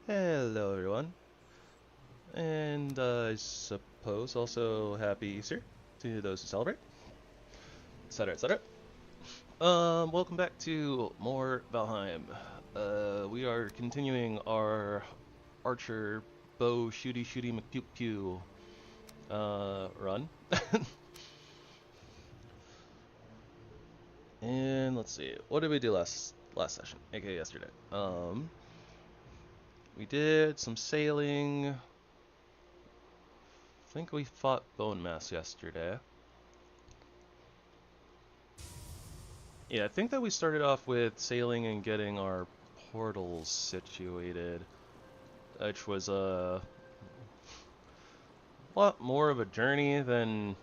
Hello everyone, and I suppose also happy Easter to those who celebrate, etc., etc. Welcome back to more Valheim. We are continuing our archer bow shooty McPew pew run. And let's see, what did we do last session, aka yesterday? We did some sailing. I think we fought Bone Mass yesterday. Yeah, I think that we started off with sailing and getting our portals situated, which was a lot more of a journey than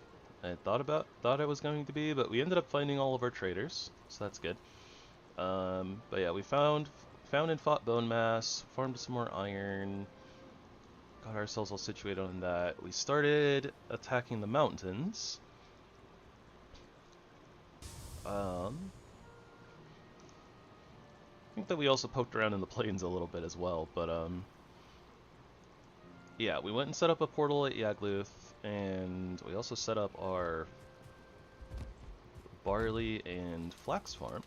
I thought it was going to be, but we ended up finding all of our traders, so that's good. But yeah, we found and fought Bone Mass, farmed some more iron, got ourselves all situated on that. We started attacking the mountains. I think that we also poked around in the plains a little bit as well, but yeah, we went and set up a portal at Yagluth, and we also set up our barley and flax farm,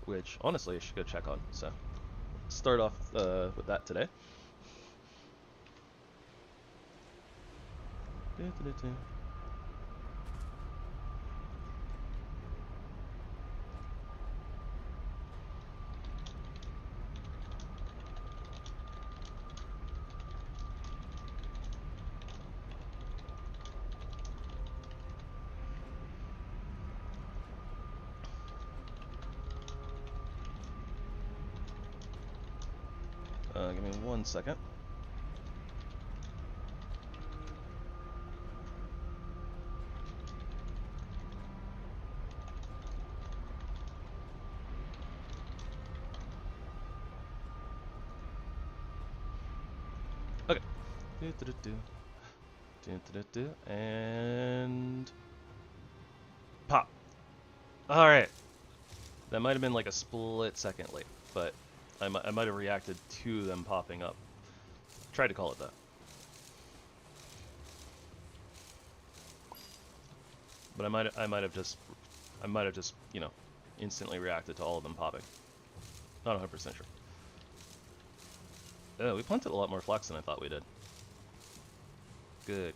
which honestly I should go check on, so start off with that today. Give me 1 second. Okay. And pop. All right. That might have been like a split second late, but I might have reacted to them popping up. Tried to call it that. But I might have just you know, instantly reacted to all of them popping. Not 100% sure. We planted a lot more flax than I thought we did. Good.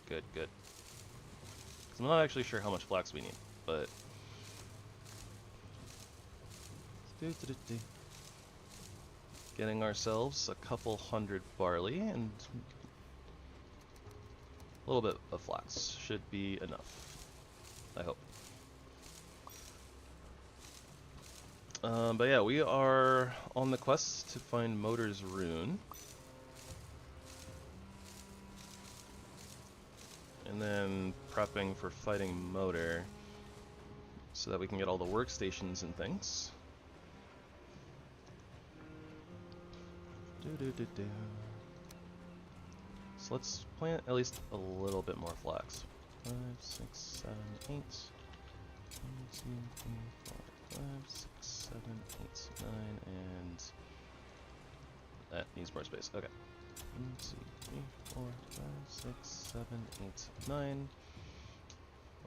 I'm not actually sure how much flax we need, but getting ourselves a couple hundred barley and a little bit of flax should be enough, I hope. But yeah, we are on the quest to find Motor's Rune. And then prepping for fighting Motor so that we can get all the workstations and things. So let's plant at least a little bit more flax. 5, 6, 7, 8. 1, 2, 3, 4, 5, 6, 7, 8, 9, and that needs more space. Okay. 1, 2, 3, 4, 5, 6, 7, 8, 9.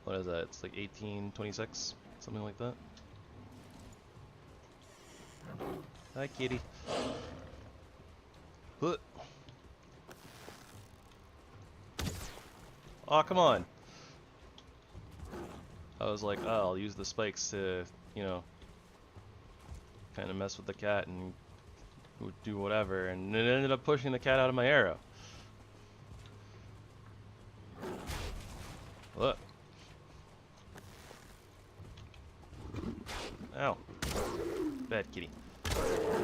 What is that? It's like 18, 26, something like that. Hi, kitty. Oh, come on. I was like, oh, I'll use the spikes to, you know, kind of mess with the cat and do whatever, and it ended up pushing the cat out of my arrow. Look. Ow. Bad kitty.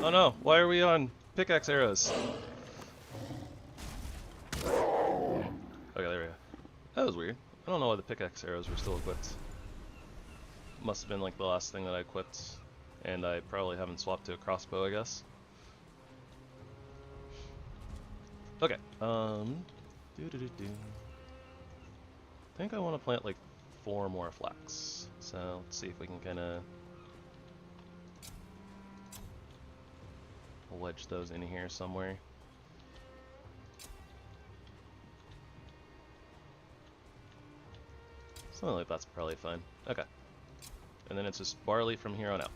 Oh no, why are we on pickaxe arrows? Okay, there we go. That was weird. I don't know why the pickaxe arrows were still equipped. Must have been like the last thing that I equipped, and I probably haven't swapped to a crossbow, I guess. Okay, I think I want to plant like 4 more flax. So let's see if we can kind of wedge those in here somewhere. Something like that's probably fine. Okay. And then it's just barley from here on out.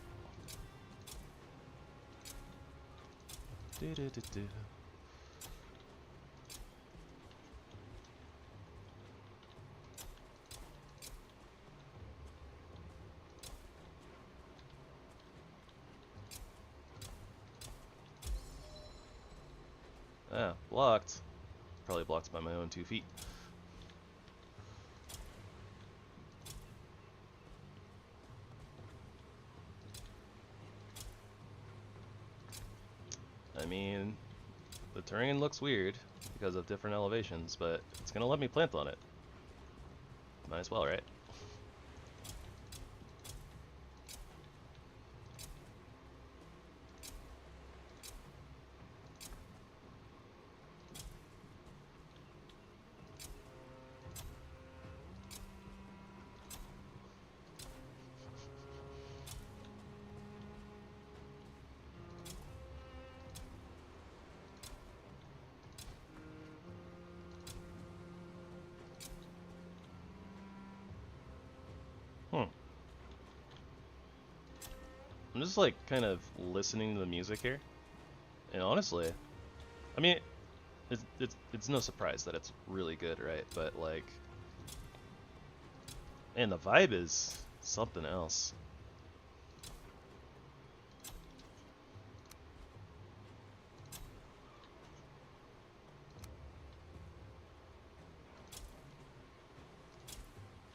Do-do-do-do. Ah, blocked. Probably blocked by my own 2 feet. I mean, the terrain looks weird because of different elevations, but it's gonna let me plant on it. Might as well, right? I'm just like kind of listening to the music here, and honestly, I mean, it's no surprise that it's really good, right? But like, and the vibe is something else.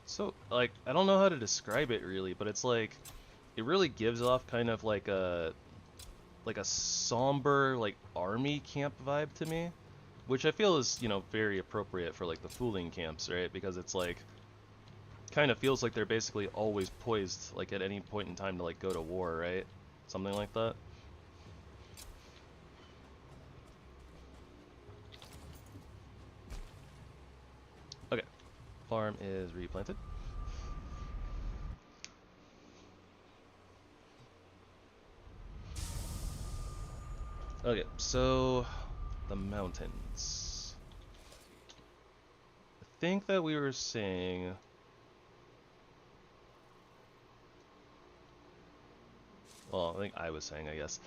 So like, I don't know how to describe it really, but it's like, it really gives off kind of like a somber like army camp vibe to me, which I feel is, you know, very appropriate for like the fooling camps, right? Because it's like kind of feels like they're basically always poised like at any point in time to like go to war, right? Something like that. Okay. Farm is replanted. Okay, so the mountains. I think that we were saying, well, I think I was saying, I guess,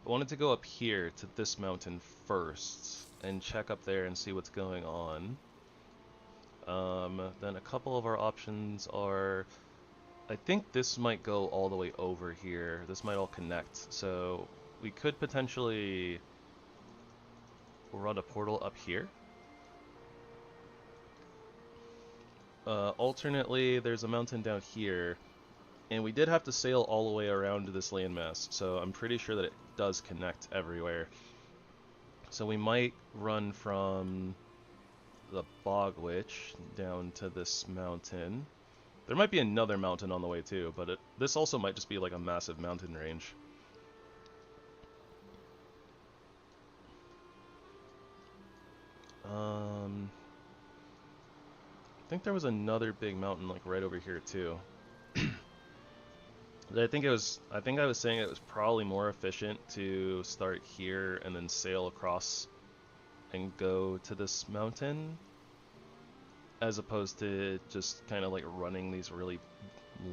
I wanted to go up here to this mountain first and check up there and see what's going on. Then a couple of our options are, I think this might go all the way over here. This might all connect, so we could potentially run a portal up here. Alternately, there's a mountain down here, and we did have to sail all the way around to this landmass, so I'm pretty sure that it does connect everywhere. So we might run from the Bog Witch down to this mountain. There might be another mountain on the way too, but this also might just be like a massive mountain range. I think there was another big mountain like right over here too. I think I was saying it was probably more efficient to start here and then sail across and go to this mountain, as opposed to just kind of like running these really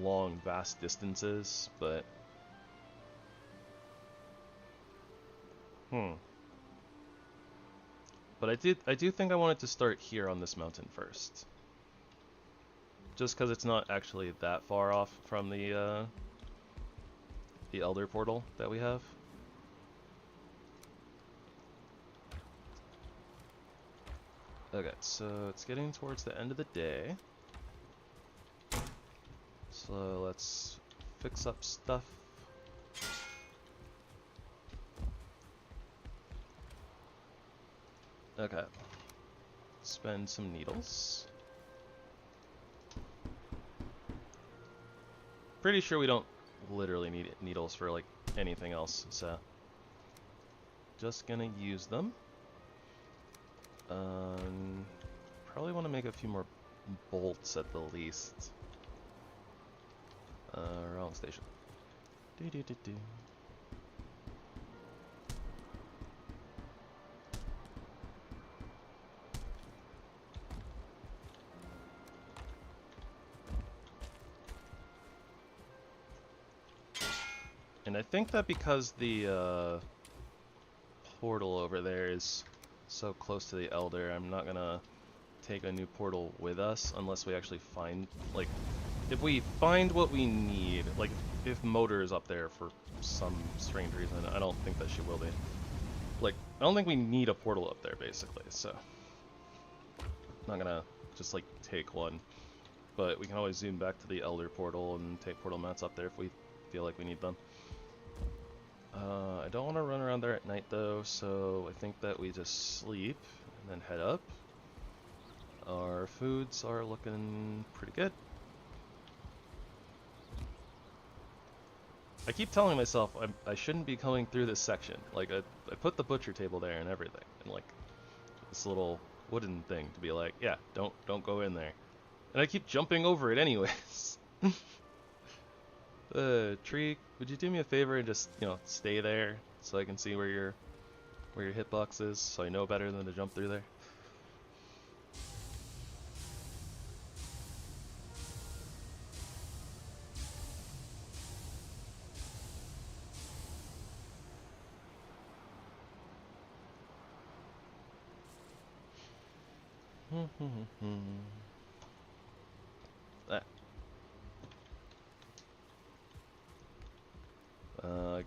long, vast distances. But but I do think I wanted to start here on this mountain first, just because it's not actually that far off from the Elder portal that we have. Okay, so it's getting towards the end of the day. So let's fix up stuff. Okay. Spend some needles. Pretty sure we don't literally need needles for like anything else, so just gonna use them. Probably want to make a few more bolts at the least. Wrong station. And I think that because the portal over there is so close to the Elder, I'm not gonna take a new portal with us unless we actually find, like, if we find what we need, like, if Motor is up there for some strange reason, I don't think that she will be. Like, I don't think we need a portal up there, basically, so. I'm not gonna just, like, take one. But we can always zoom back to the Elder portal and take portal mats up there if we feel like we need them. I don't want to run around there at night, though, so I think that we just sleep and then head up. Our foods are looking pretty good. I keep telling myself I shouldn't be coming through this section. Like, I put the butcher table there and everything, and like this little wooden thing to be like, yeah, don't go in there. And I keep jumping over it anyways. Tree, would you do me a favor and just, you know, stay there so I can see where your hitbox is, so I know better than to jump through there?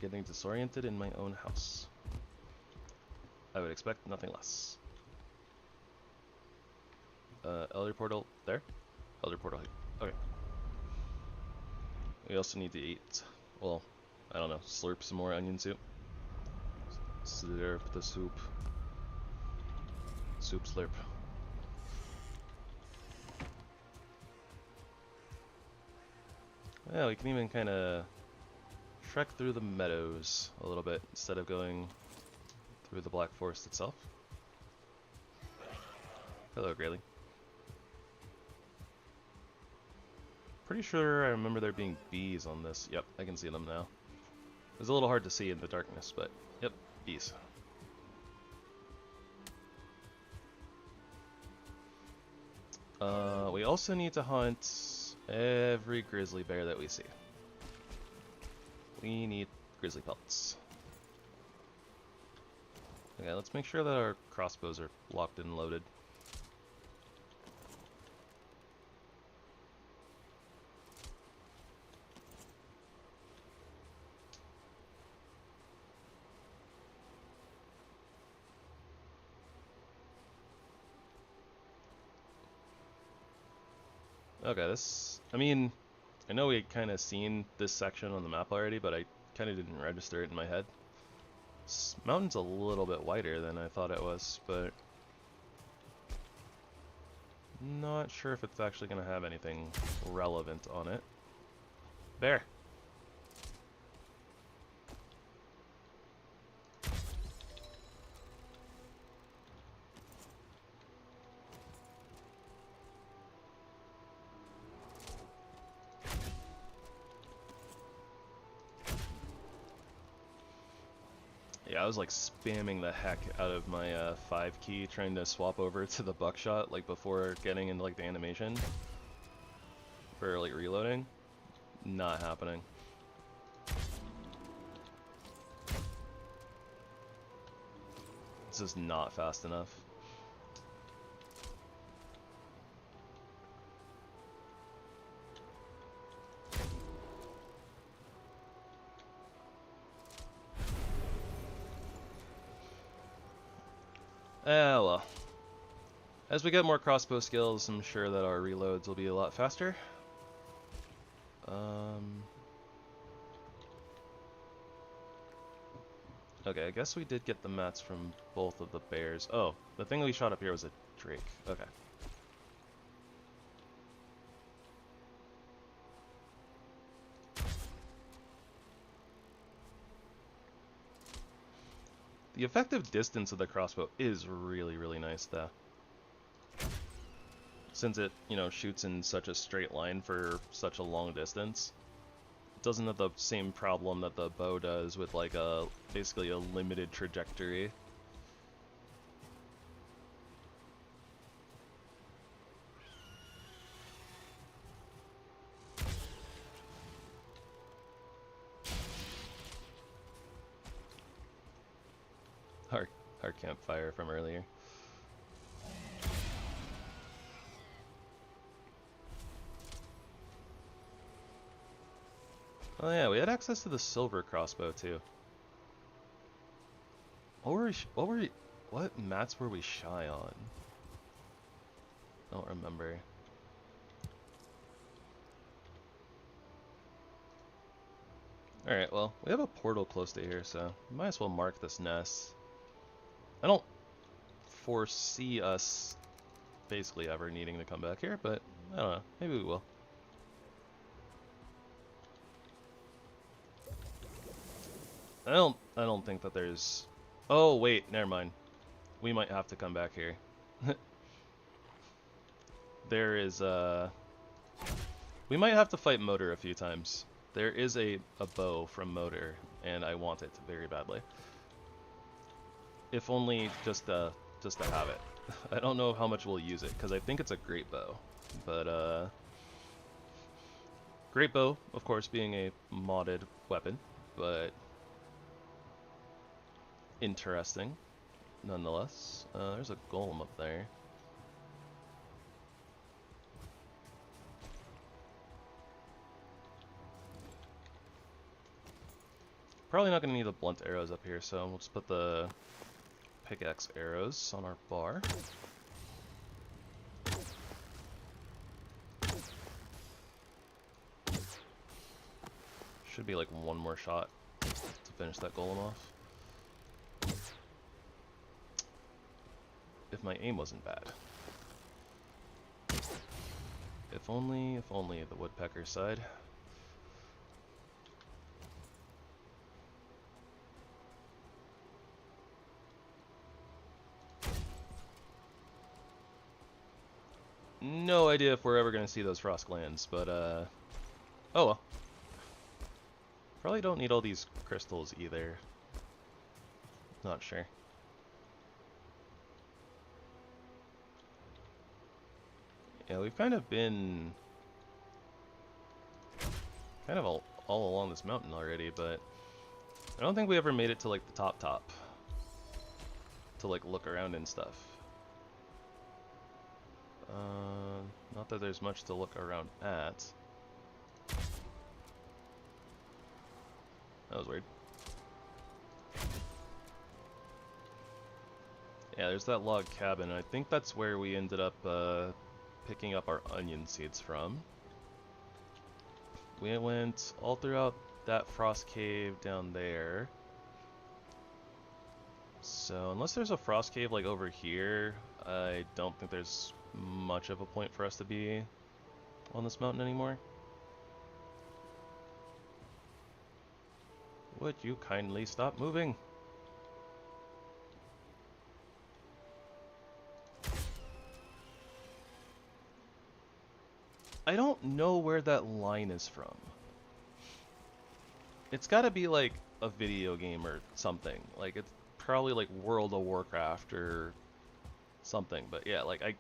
Getting disoriented in my own house. I would expect nothing less. Elder portal there? Elder portal here. Okay. We also need to eat, well, I don't know, slurp some more onion soup. Slurp the soup. Soup slurp. Yeah, we can even kind of trek through the meadows a little bit instead of going through the Black Forest itself. Hello, Grayling. Pretty sure I remember there being bees on this. Yep, I can see them now. It was a little hard to see in the darkness, but yep, bees. We also need to hunt every grizzly bear that we see. We need grizzly pelts. Okay, let's make sure that our crossbows are locked and loaded. Okay, this, I mean, I know we had kind of seen this section on the map already, but I kind of didn't register it in my head. This mountain's a little bit wider than I thought it was, but not sure if it's actually going to have anything relevant on it. Bear! Yeah, I was like spamming the heck out of my 5 key trying to swap over to the buckshot like before getting into like the animation for like reloading. Not happening. This is not fast enough. Well. As we get more crossbow skills, I'm sure that our reloads will be a lot faster. Okay, I guess we did get the mats from both of the bears. Oh, the thing we shot up here was a drake. Okay. The effective distance of the crossbow is really, really nice, though. Since it, you know, shoots in such a straight line for such a long distance. It doesn't have the same problem that the bow does with, like, basically a limited trajectory. our campfire from earlier. Oh yeah, we had access to the silver crossbow too. What mats were we shy on? I don't remember. Alright, well, we have a portal close to here, so we might as well mark this nest. I don't foresee us basically ever needing to come back here, but I don't know, maybe we will. I don't think that there's... Oh, wait, never mind. We might have to come back here. There is, we might have to fight Motor a few times. There is a bow from Motor, and I want it very badly. If only just to have it. I don't know how much we'll use it, because I think it's a great bow. But, great bow, of course, being a modded weapon, but interesting, nonetheless. There's a golem up there. Probably not going to need the blunt arrows up here, so we'll just put the pickaxe arrows on our bar. Should be like one more shot to finish that golem off. If my aim wasn't bad. If only the woodpecker side. No idea if we're ever going to see those frost glands, but oh well. Probably don't need all these crystals either. Not sure. Yeah, we've kind of been all along this mountain already, but I don't think we ever made it to like the top to like look around and stuff. Not that there's much to look around at. That was weird. Yeah, there's that log cabin, and I think that's where we ended up picking up our onion seeds from. We went all throughout that frost cave down there. So unless there's a frost cave like over here, I don't think there's much of a point for us to be on this mountain anymore. Would you kindly stop moving? I don't know where that line is from. It's gotta be like a video game or something. Like it's probably like World of Warcraft or something. But yeah, like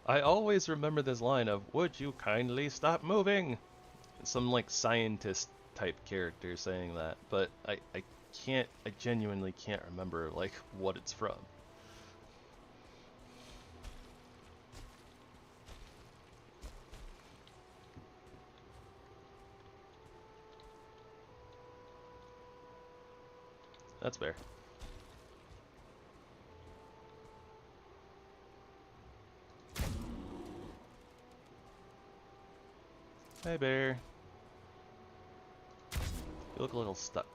I always remember this line of, would you kindly stop moving? Some like scientist type character saying that, but I genuinely can't remember like what it's from. That's fair. Hey bear. You look a little stuck.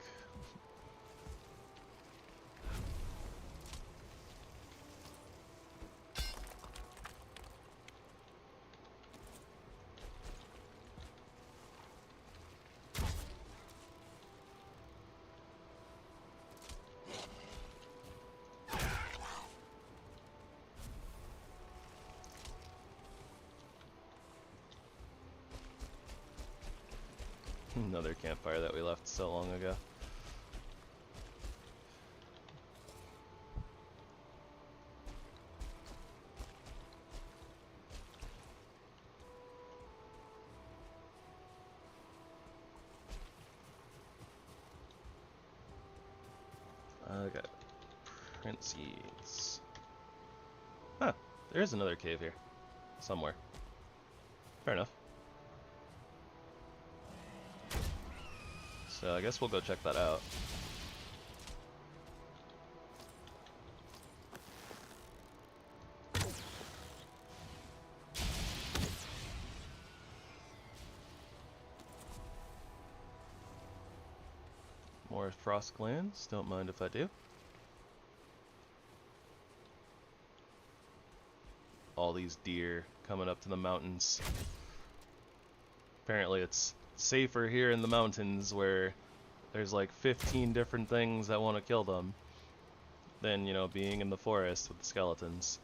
Another campfire that we left so long ago. Okay, Trent seeds. Huh, there is another cave here. Somewhere. Fair enough. So I guess we'll go check that out. More frost glands, don't mind if I do. All these deer coming up to the mountains. Apparently it's safer here in the mountains where there's like 15 different things that want to kill them than, you know, being in the forest with the skeletons.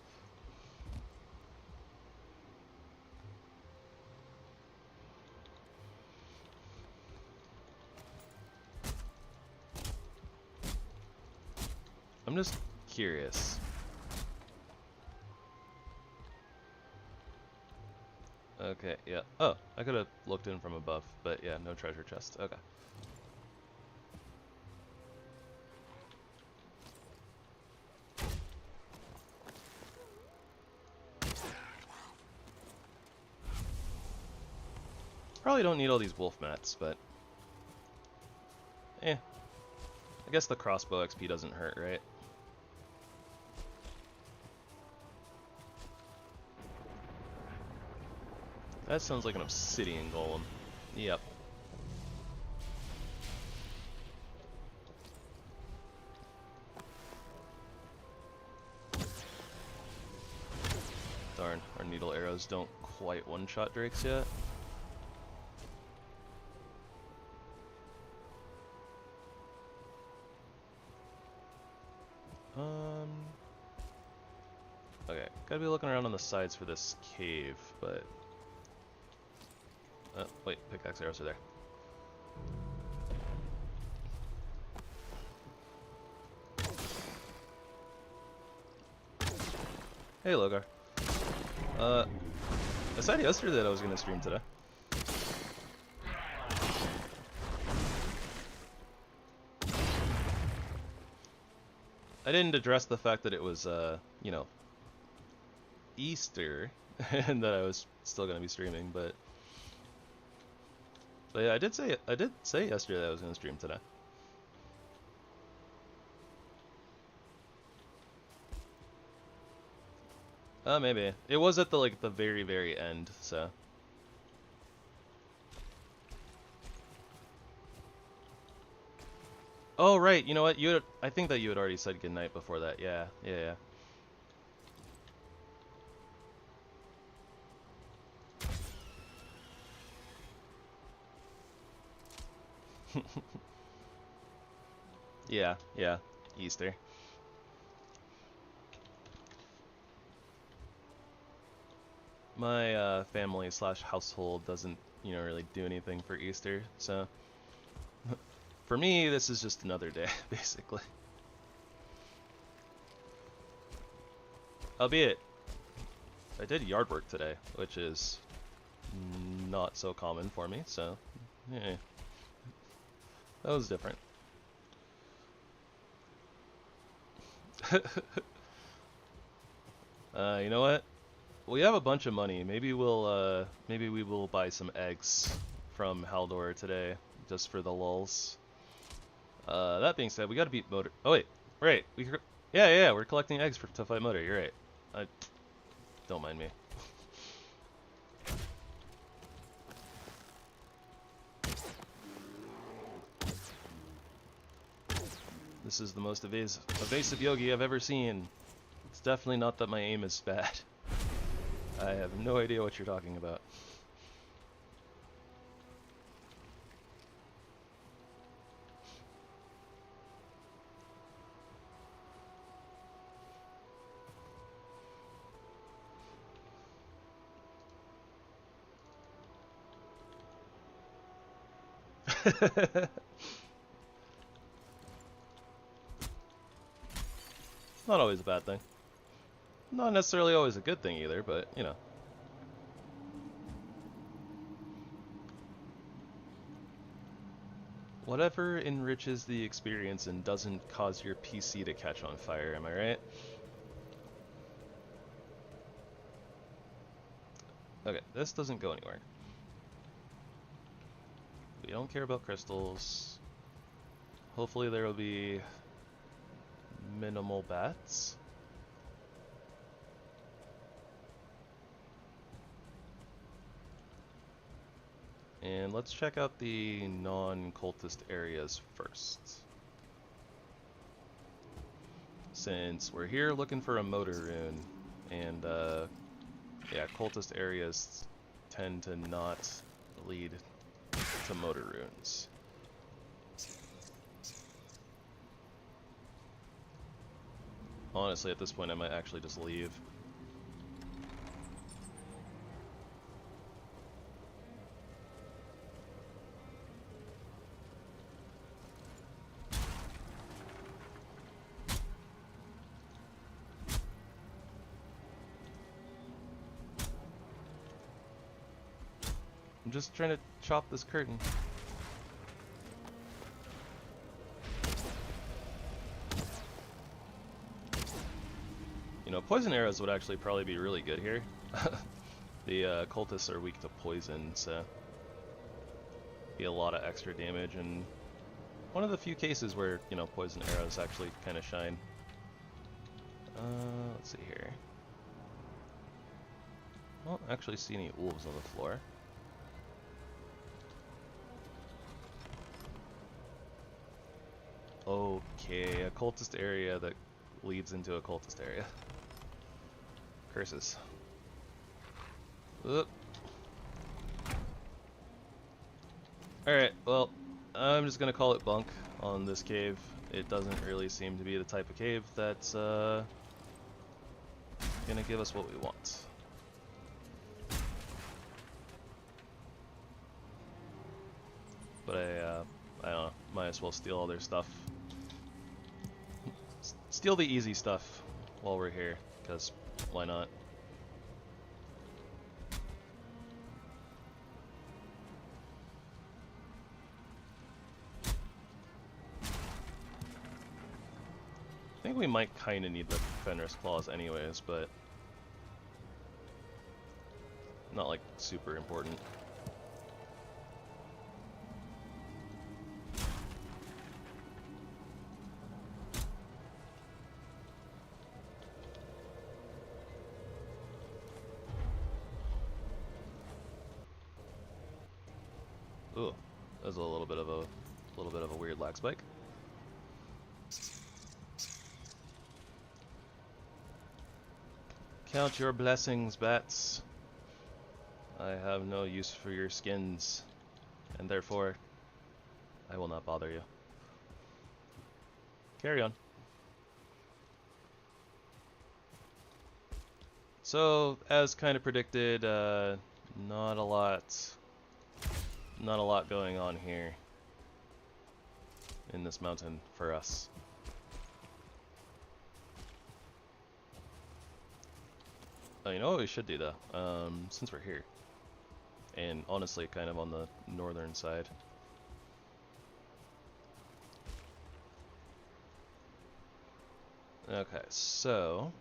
I'm just curious. Okay, yeah. Oh, I could have looked in from above, but yeah, no treasure chest. Okay. Probably don't need all these wolf mats, but I guess the crossbow XP doesn't hurt, right? That sounds like an obsidian golem. Yep. Darn, our needle arrows don't quite one-shot drakes yet. Okay, gotta be looking around on the sides for this cave, but... wait, pickaxe arrows are there. Hey, Logar. I said yesterday that I was gonna stream today. I didn't address the fact that it was, you know, Easter, and that I was still gonna be streaming, but yeah, I did say yesterday that I was gonna stream today. Maybe it was at the the very end, so. Oh right, you know what? I think that you had already said goodnight before that. Yeah. Yeah, Easter. My family / household doesn't, you know, really do anything for Easter, so for me this is just another day, basically. Albeit, I did yard work today, which is not so common for me, so yeah, that was different. You know what? We have a bunch of money. Maybe we will buy some eggs from Haldor today, just for the lulz. That being said, we gotta beat Motor. Oh wait, right. Yeah, we're collecting eggs to fight Motor. You're right. Don't mind me. This is the most evasive yogi I've ever seen. It's definitely not that my aim is bad. I have no idea what you're talking about. Not always a bad thing. Not necessarily always a good thing either, but, you know. Whatever enriches the experience and doesn't cause your PC to catch on fire, am I right? Okay, this doesn't go anywhere. We don't care about crystals. Hopefully there will be minimal bats. And let's check out the non-cultist areas first. Since we're here looking for a motor rune, and yeah, cultist areas tend to not lead to motor runes. Honestly, at this point I might actually just leave. I'm just trying to chop this curtain. You know, poison arrows would actually probably be really good here. The cultists are weak to poison, so be a lot of extra damage, and one of the few cases where, you know, poison arrows actually kind of shine. Let's see here. I don't actually see any wolves on the floor. Okay, a cultist area that leads into a cultist area. Curses. Alright, well, I'm just gonna call it bunk on this cave. It doesn't really seem to be the type of cave that's gonna give us what we want. But I don't know, might as well steal all their stuff. Steal the easy stuff while we're here, because why not? I think we might kind of need the Fenris Claws anyways, but not like super important. Ooh, that was a little bit of a weird lag spike. Count your blessings, bats. I have no use for your skins, and therefore I will not bother you. Carry on. So, as kind of predicted, not a lot going on here in this mountain for us. Oh, you know what we should do though, since we're here, and honestly kind of on the northern side. Okay, so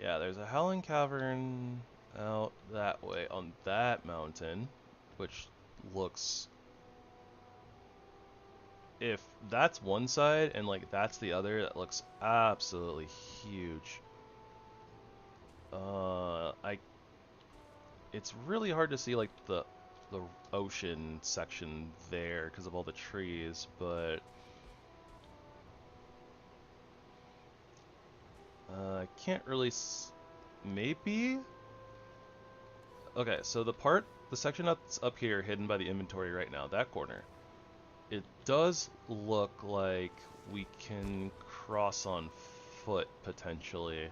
yeah, there's a Howling Cavern out that way on that mountain, which looks, if that's one side and like that's the other, that looks absolutely huge. It's really hard to see like the ocean section there because of all the trees, but I can't really maybe. Okay, so the section that's up here hidden by the inventory right now, that corner, it does look like we can cross on foot potentially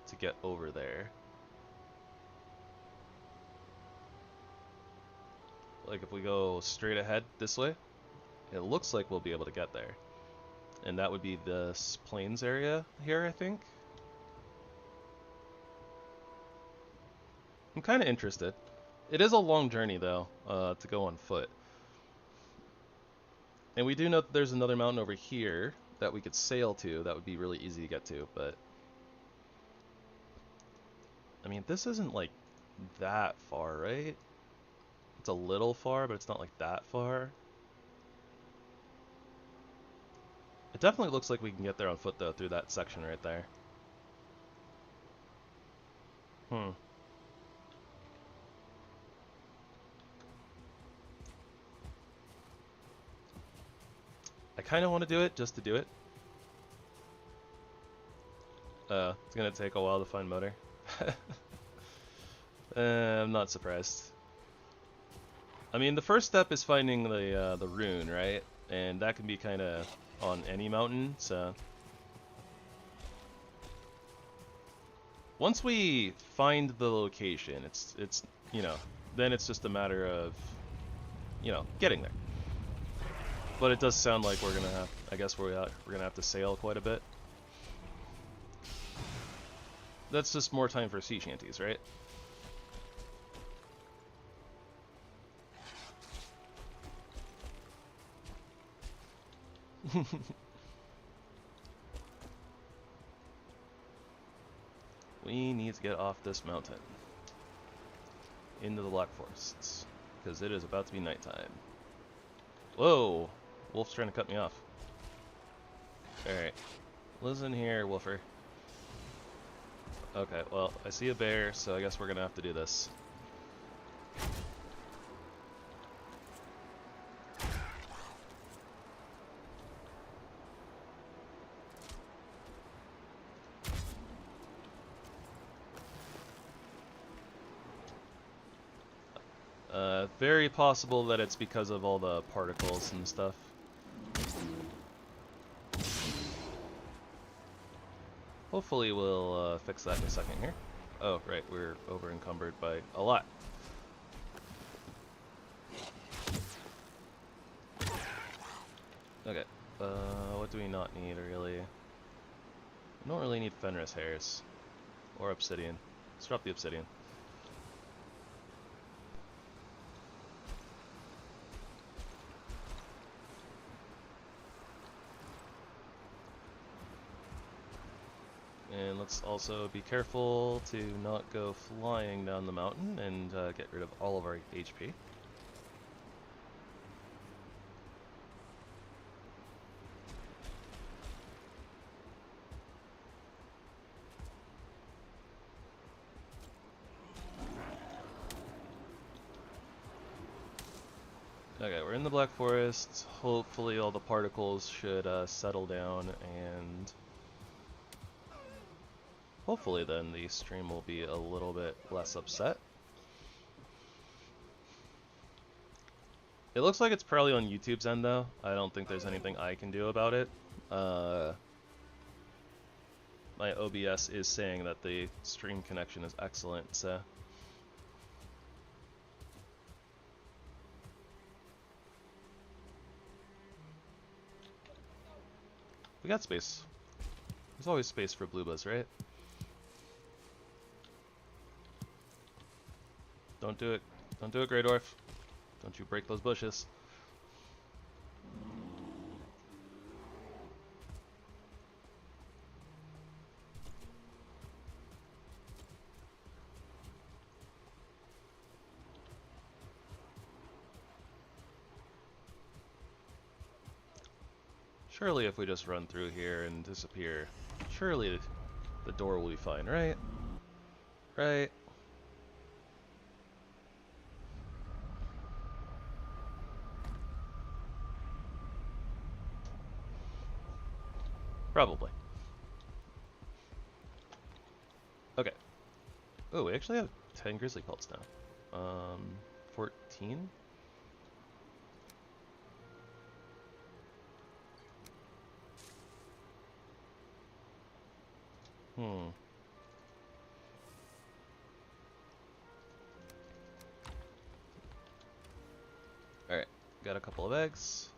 to get over there. Like if we go straight ahead this way, it looks like we'll be able to get there. And that would be this plains area here, I think. I'm kind of interested. It is a long journey, though, to go on foot. And we do know that there's another mountain over here that we could sail to. That would be really easy to get to, but... I mean, this isn't, like, that far, right? It's a little far, but it's not, like, that far. It definitely looks like we can get there on foot, though, through that section right there. Hmm. I kind of want to do it just to do it. It's gonna take a while to find motor. I'm not surprised. I mean, the first step is finding the rune, right? And that can be kind of on any mountain, so... Once we find the location, it's you know, then it's just a matter of, you know, getting there. But it does sound like we're gonna have, I guess we're gonna have to sail quite a bit. That's just more time for sea shanties, right? We need to get off this mountain into the Black Forests, because it is about to be nighttime. Whoa! Wolf's trying to cut me off. Alright. Listen here, Wolfer. Okay, well, I see a bear, so I guess we're gonna have to do this. Very possible that it's because of all the particles and stuff. Hopefully we'll fix that in a second here. Oh, right, we're over encumbered by a lot. Okay, what do we not need, really? We don't really need Fenris hairs. Or obsidian. Let's drop the obsidian. And let's also be careful to not go flying down the mountain and get rid of all of our HP. Okay, we're in the Black Forest. Hopefully all the particles should settle down, and hopefully then the stream will be a little bit less upset. It looks like it's probably on YouTube's end, though. I don't think there's anything I can do about it. My OBS is saying that the stream connection is excellent, so... We got space. There's always space for blue buzz, right? Don't do it. Don't do it, Greydwarf. Don't you break those bushes. Surely if we just run through here and disappear, surely the door will be fine, right? Right? Probably. Okay. Oh, we actually have 10 grizzly pelts now. 14? Alright, got a couple of eggs.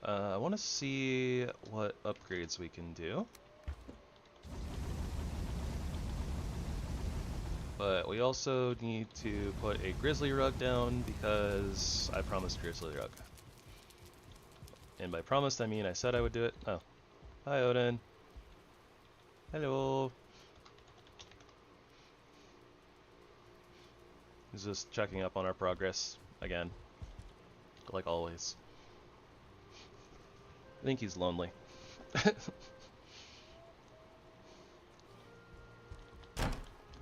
I want to see what upgrades we can do. But we also need to put a grizzly rug down because I promised grizzly rug. And by promised, I mean I said I would do it. Oh. Hi, Odin. Hello. He's just checking up on our progress again. Like always. I think he's lonely.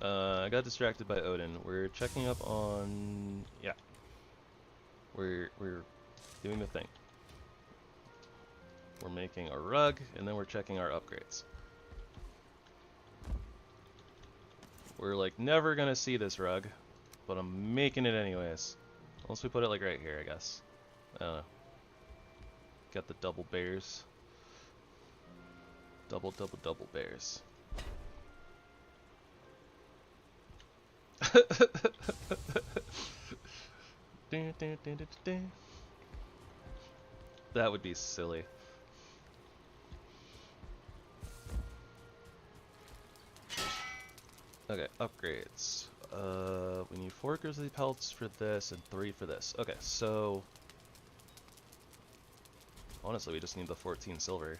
I got distracted by Odin. We're checking up on... yeah. We're doing the thing. We're making a rug, and then we're checking our upgrades. We're like never gonna see this rug, but I'm making it anyways. Unless we put it like right here, I guess. I don't know. Got the double bears. Double bears. That would be silly. Okay, upgrades. We need 4 grizzly pelts for this and 3 for this. Okay, so honestly, we just need the 14 silver.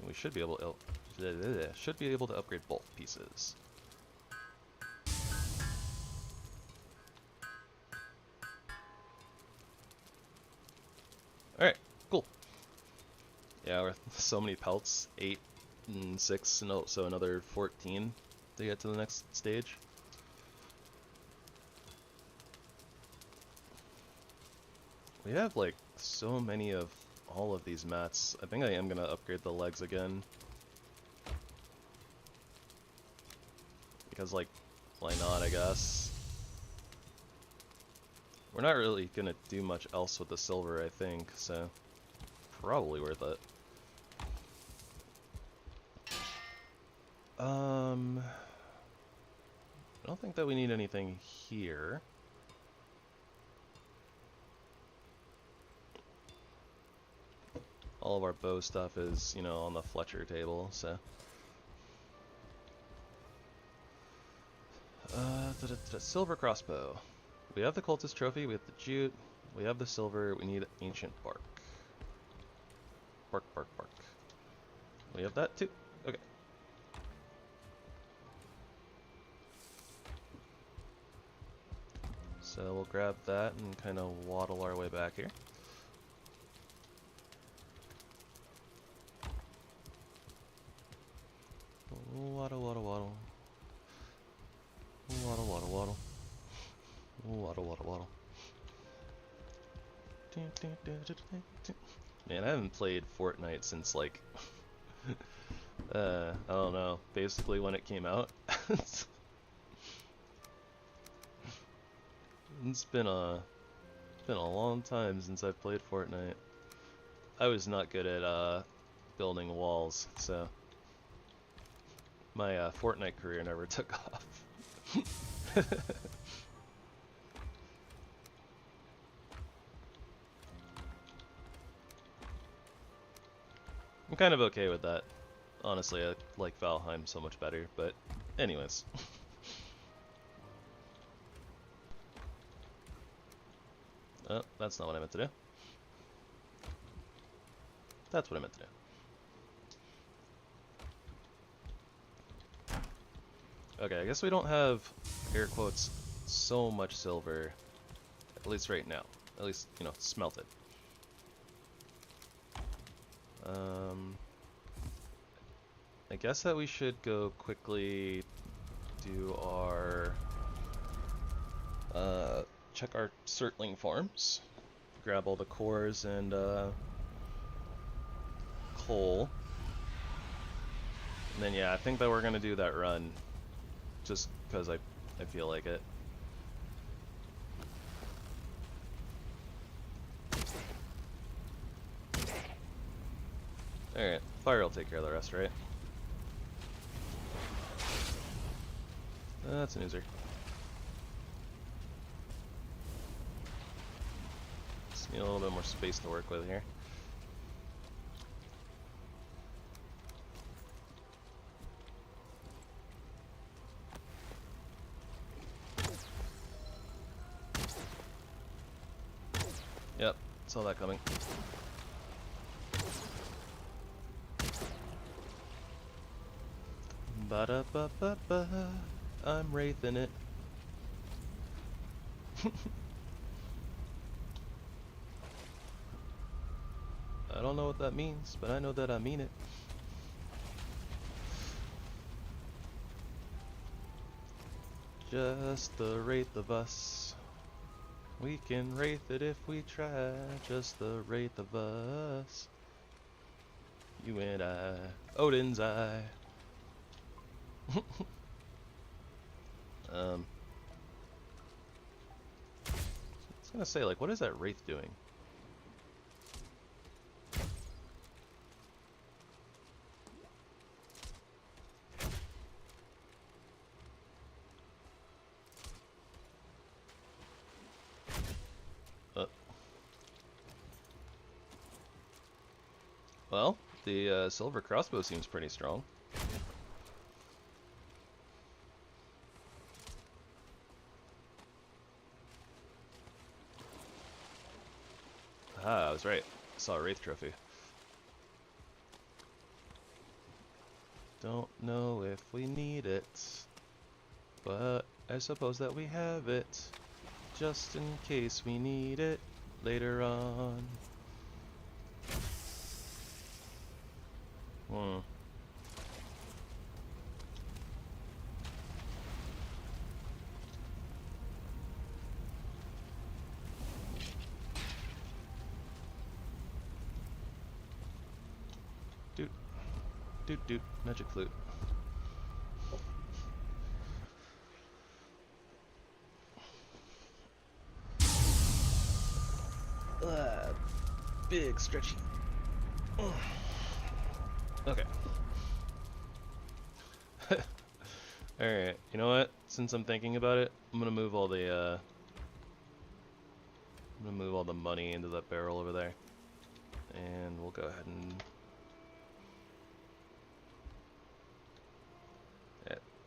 We should be able to upgrade both pieces. All right, cool. Yeah, we're so many pelts, 8 and 6, no, so another 14 to get to the next stage. We have like so many of all of these mats. I think I am gonna upgrade the legs again. Because like, why not, I guess. We're not really gonna do much else with the silver, I think, so probably worth it. I don't think that we need anything here. All of our bow stuff is, you know, on the Fletcher table, so. Silver crossbow. We have the cultist trophy, we have the jute, we have the silver, we need ancient bark. Bark. We have that too. Okay. So we'll grab that and kind of waddle our way back here. Waddle. Waddle. Man, I haven't played Fortnite since like I don't know, basically when it came out. It's been a long time since I've played Fortnite. I was not good at building walls, so my Fortnite career never took off. I'm kind of okay with that. Honestly, I like Valheim so much better, but anyways. Oh, that's not what I meant to do. That's what I meant to do. Okay, I guess we don't have, air quotes, so much silver, at least right now. At least, you know, smelted. I guess that we should go quickly do our, check our Surtling farms, grab all the cores and, coal. And then, yeah, I think that we're gonna do that run, just because I feel like it. Alright, fire will take care of the rest, right? That's an oozer. Need a little bit more space to work with here. Yep, saw that coming. Ba-da-ba-ba-ba, I'm wraithing it. I don't know what that means, but I know that I mean it. Just the wraith of us. We can wraith it if we try. Just the wraith of us. You and I. Odin's Eye. I was gonna say, like, what is that wraith doing? Well, the silver crossbow seems pretty strong. Ah, I was right. I saw a wraith trophy. Don't know if we need it, but I suppose that we have it, just in case we need it later on. Doot, magic flute. Big stretchy. Okay. Alright, you know what? Since I'm thinking about it, I'm gonna move all the money into that barrel over there. And we'll go ahead and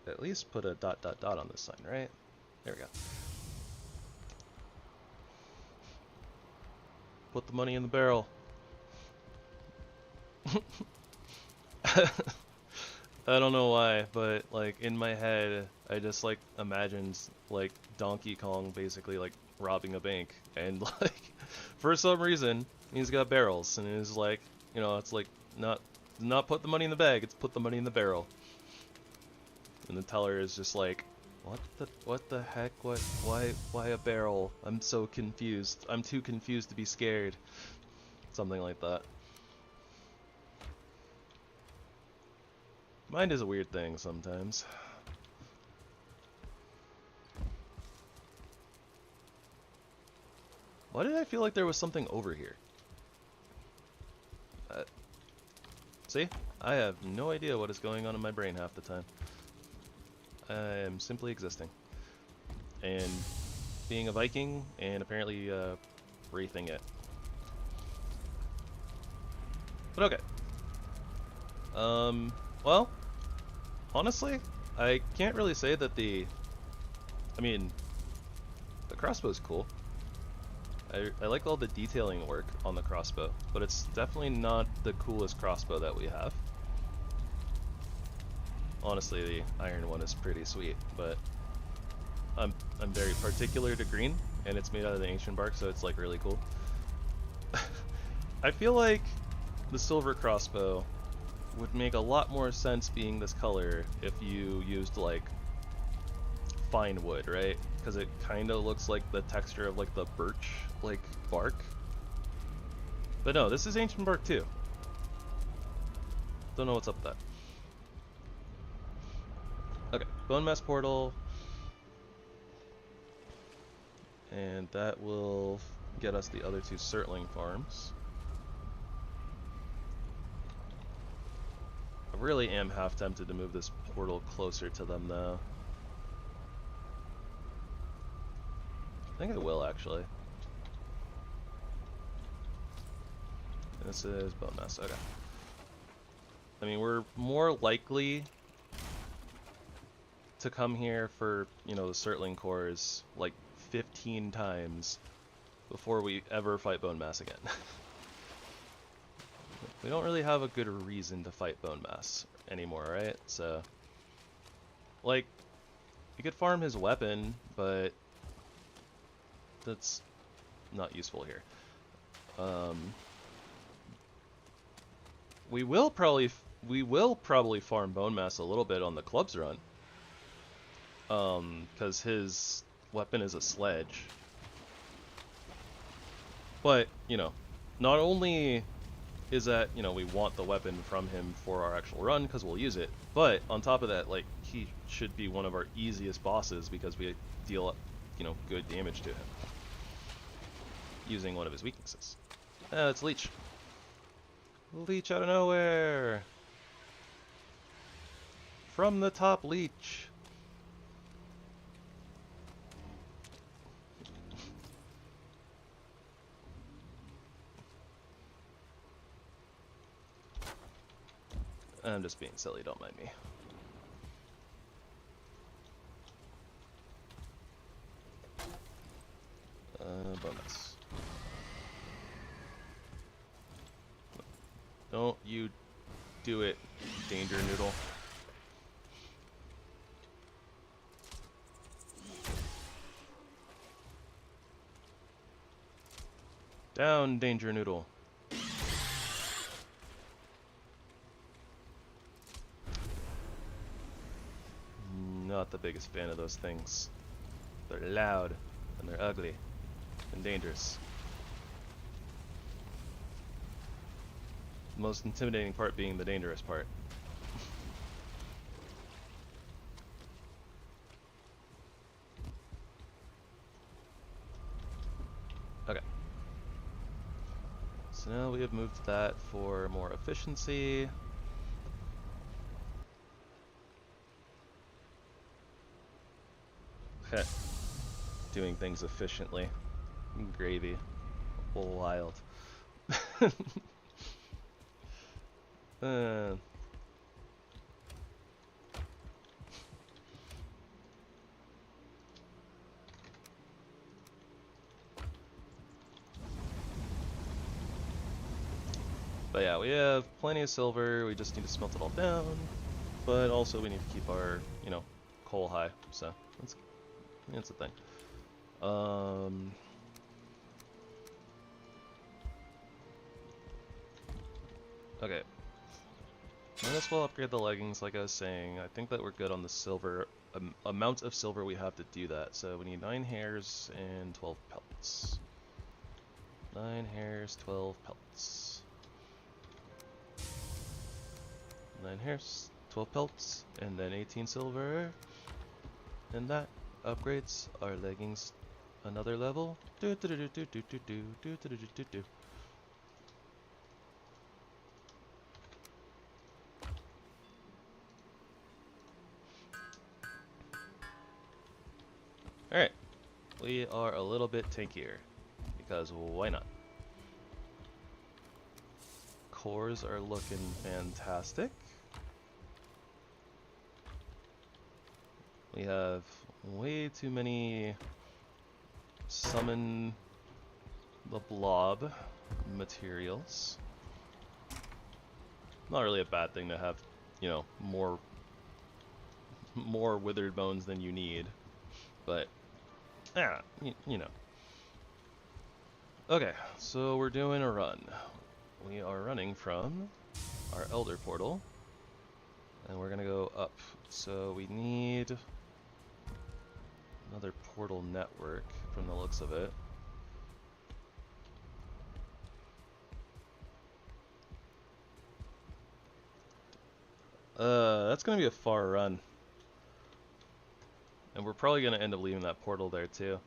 at least put a ... on this sign, right? There we go. Put the money in the barrel. I don't know why, but like in my head, I just like imagined like Donkey Kong basically like robbing a bank, and like for some reason he's got barrels, and it's like, you know, it's like not put the money in the bag, it's put the money in the barrel. And the teller is just like, what the heck? Why a barrel? I'm so confused. I'm too confused to be scared. Something like that. Mind is a weird thing sometimes. Why did I feel like there was something over here? See? I have no idea what is going on in my brain half the time. I am simply existing. And being a Viking, and apparently wraithing it. But okay. Well, honestly, I can't really say that the crossbow's cool. I like all the detailing work on the crossbow, but it's definitely not the coolest crossbow that we have. Honestly, the iron one is pretty sweet, but I'm very particular to green, and it's made out of the ancient bark, so it's like really cool. I feel like the silver crossbow would make a lot more sense being this color if you used like fine wood, right? Because it kind of looks like the texture of like the birch like bark. But no, this is ancient bark too. Don't know what's up with that. Okay, bone mass portal, and that will get us the other two Surtling farms. I really am half tempted to move this portal closer to them though. I think I will actually. This is bone mass. Okay. I mean, we're more likely to come here for, you know, the Surtling cores like 15 times before we ever fight bone mass again. We don't really have a good reason to fight bone mass anymore, right? So, like, we could farm his weapon, but that's not useful here. We will probably farm bone mass a little bit on the clubs run, because his weapon is a sledge. But you know, not only is that, you know, we want the weapon from him for our actual run because we'll use it, but on top of that, like, he should be one of our easiest bosses because we deal, you know, good damage to him using one of his weaknesses. It's Leech. Leech out of nowhere! From the top, Leech! I'm just being silly, don't mind me. Bonus. Don't you do it, Danger Noodle. Down, Danger Noodle. Not the biggest fan of those things. They're loud, and they're ugly, and dangerous. The most intimidating part being the dangerous part. Okay. So now we have moved that for more efficiency. Heh. Doing things efficiently. Gravy. Wild. But yeah, we have plenty of silver, we just need to smelt it all down, but also we need to keep our, you know, coal high, so that's the thing. Okay. Might as well upgrade the leggings like I was saying. I think that we're good on the silver, amount of silver we have to do that. So we need 9 hairs and 12 pellets. 9 hairs, 12 pellets. 9 hairs, 12 pelts, and then 18 silver. And that upgrades our leggings another level. Alright, we are a little bit tankier, because why not? Cores are looking fantastic. We have way too many summon the blob materials. Not really a bad thing to have, you know, more withered bones than you need, but yeah, you know. Okay, so we're doing a run. We are running from our Elder Portal, and we're gonna go up. So we need another portal network from the looks of it. That's gonna be a far run. And we're probably gonna end up leaving that portal there too.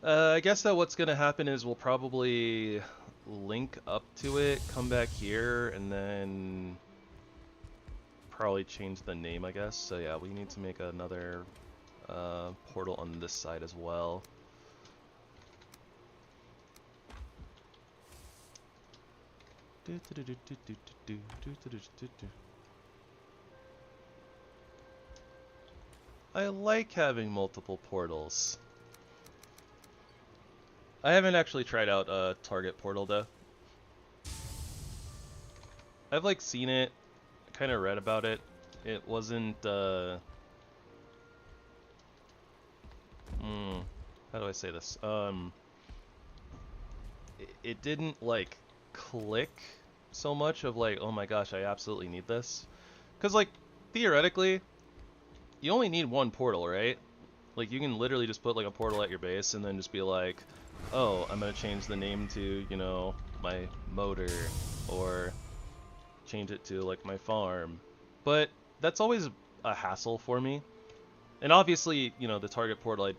I guess that what's gonna happen is we'll probably link up to it, come back here, and then probably change the name, I guess. So yeah, we need to make another portal on this side as well. I like having multiple portals. I haven't actually tried out a target portal though. I've like seen it, kind of read about it. It wasn't how do I say this? It didn't like click so much of like, oh my gosh, I absolutely need this. Cause like theoretically, you only need one portal, right? Like you can literally just put like a portal at your base and then just be like, oh, I'm gonna change the name to, you know, my motor, or change it to like my farm. But that's always a hassle for me. And obviously, you know, the target portal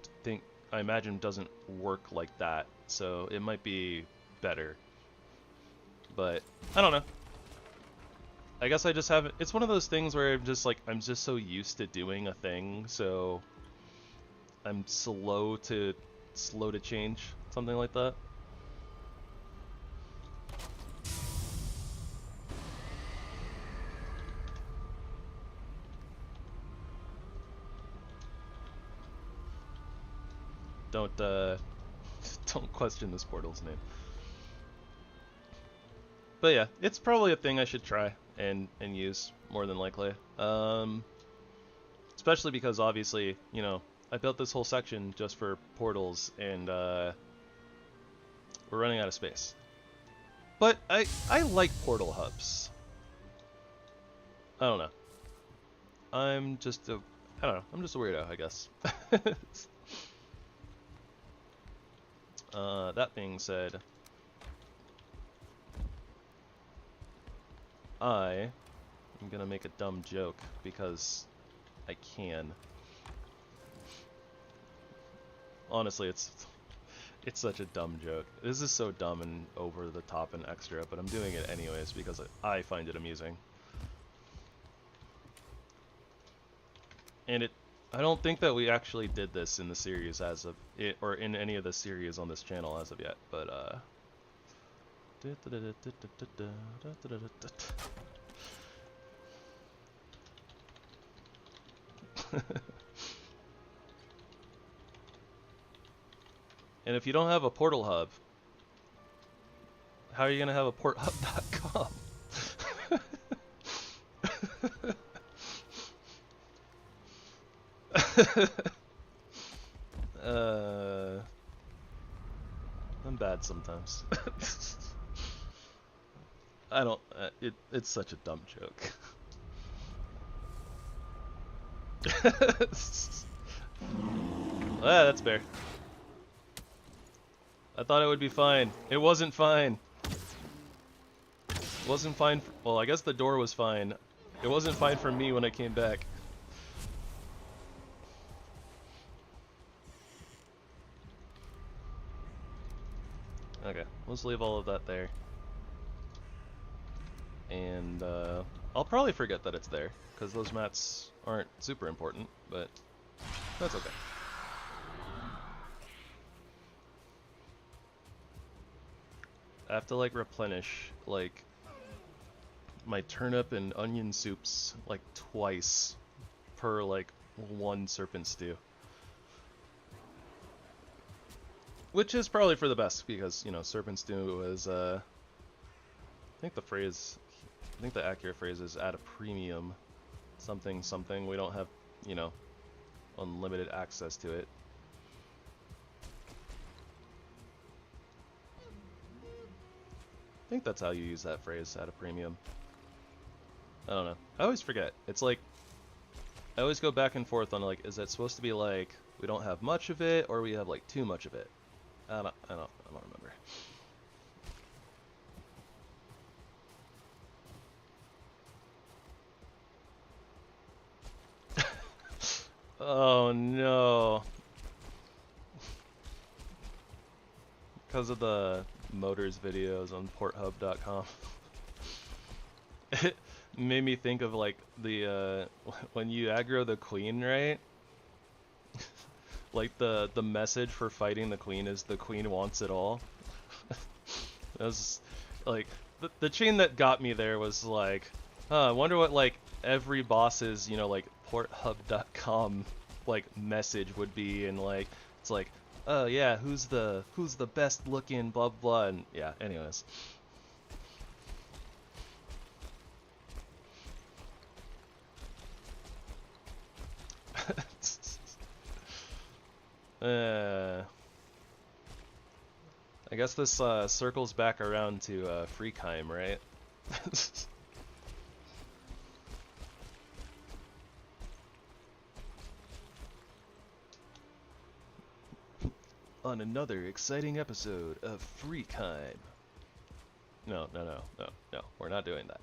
I imagine doesn't work like that, so it might be better. But I don't know. I guess I just haven't. It's one of those things where I'm just so used to doing a thing, so I'm slow to change, something like that. Don't don't question this portal's name. But yeah, it's probably a thing I should try and use more than likely. Especially because obviously, you know, I built this whole section just for portals, and we're running out of space. But I like portal hubs. I don't know. I'm just a weirdo, I guess. That being said, I am gonna make a dumb joke because I can. Honestly, it's such a dumb joke. This is so dumb and over the top and extra, but I'm doing it anyways because I find it amusing. And I don't think that we actually did this in the series as of it, or in any of the series on this channel as of yet, but and if you don't have a portal hub, how are you gonna have a porthub.com? I'm bad sometimes. I don't. It's such a dumb joke. Ah, that's fair. I thought it would be fine. It wasn't fine. It wasn't fine. Well, I guess the door was fine. It wasn't fine for me when I came back. Okay, let's leave all of that there. And I'll probably forget that it's there, because those mats aren't super important, but that's okay. I have to like replenish like my turnip and onion soups like twice per like one serpent stew. Which is probably for the best, because, you know, serpent stew is, I think the accurate phrase is at a premium. Something, something. We don't have, you know, unlimited access to it. I think that's how you use that phrase, at a premium. I don't know. I always forget. It's like, I always go back and forth on like, is that supposed to be like, we don't have much of it, or we have like too much of it? I don't remember. Oh no. Because of the motors videos on porthub.com. It made me think of like the when you aggro the queen, right? Like the message for fighting the queen is the queen wants it all. That was like, the chain that got me there was like, I wonder what like every boss's, like porthub.com like message would be, and like it's like, oh yeah, who's the best looking, blah blah, and yeah. Anyways. I guess this circles back around to Freakheim, right? On another exciting episode of Freakheim. No, we're not doing that.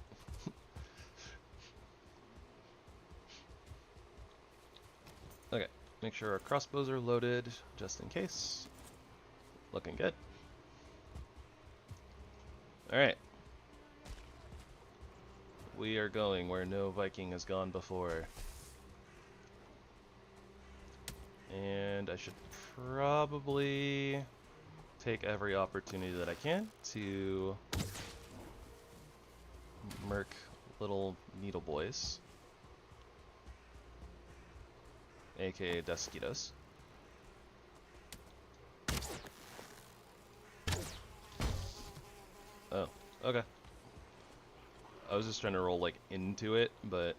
Okay, make sure our crossbows are loaded, just in case. Looking good. Alright. We are going where no Viking has gone before. And I should probably take every opportunity that I can to murk little needle boys, aka Deskitos. Oh, okay. I was just trying to roll like into it, but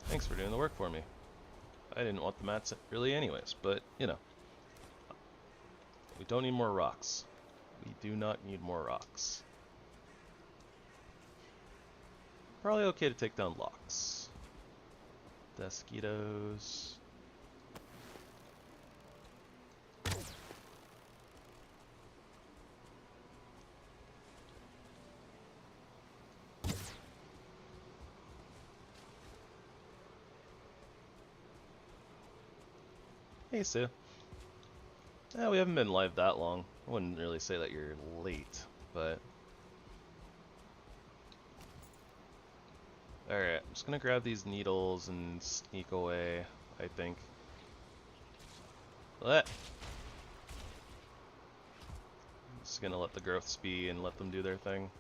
thanks for doing the work for me. I didn't want the mats really anyways, but we don't need more rocks. We do not need more rocks. Probably okay to take down locks. Deskitos. Hey, Sue. We haven't been live that long. I wouldn't really say that you're late, but... Alright, I'm just gonna grab these needles and sneak away, I think. Just gonna let the growths be and let them do their thing.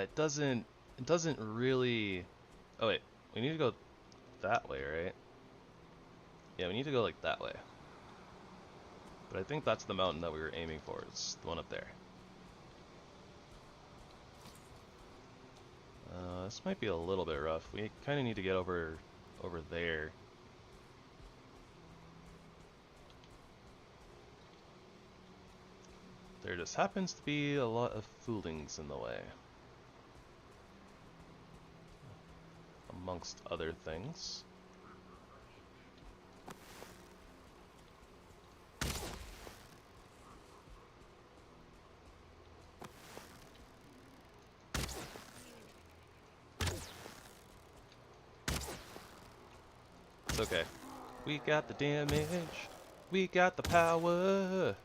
It doesn't really... Oh wait, we need to go that way, right? Yeah, we need to go like that way. But I think that's the mountain that we were aiming for. It's the one up there. This might be a little bit rough. We kind of need to get over there. There just happens to be a lot of foolings in the way. Amongst other things. It's okay. We got the damage. We got the power.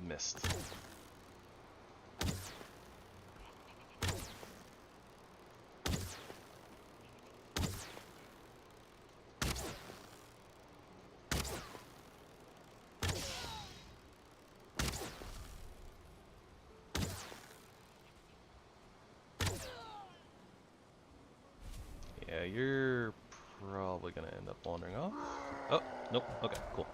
Missed. Yeah, you're probably gonna end up wandering off. Oh, nope. Okay, cool.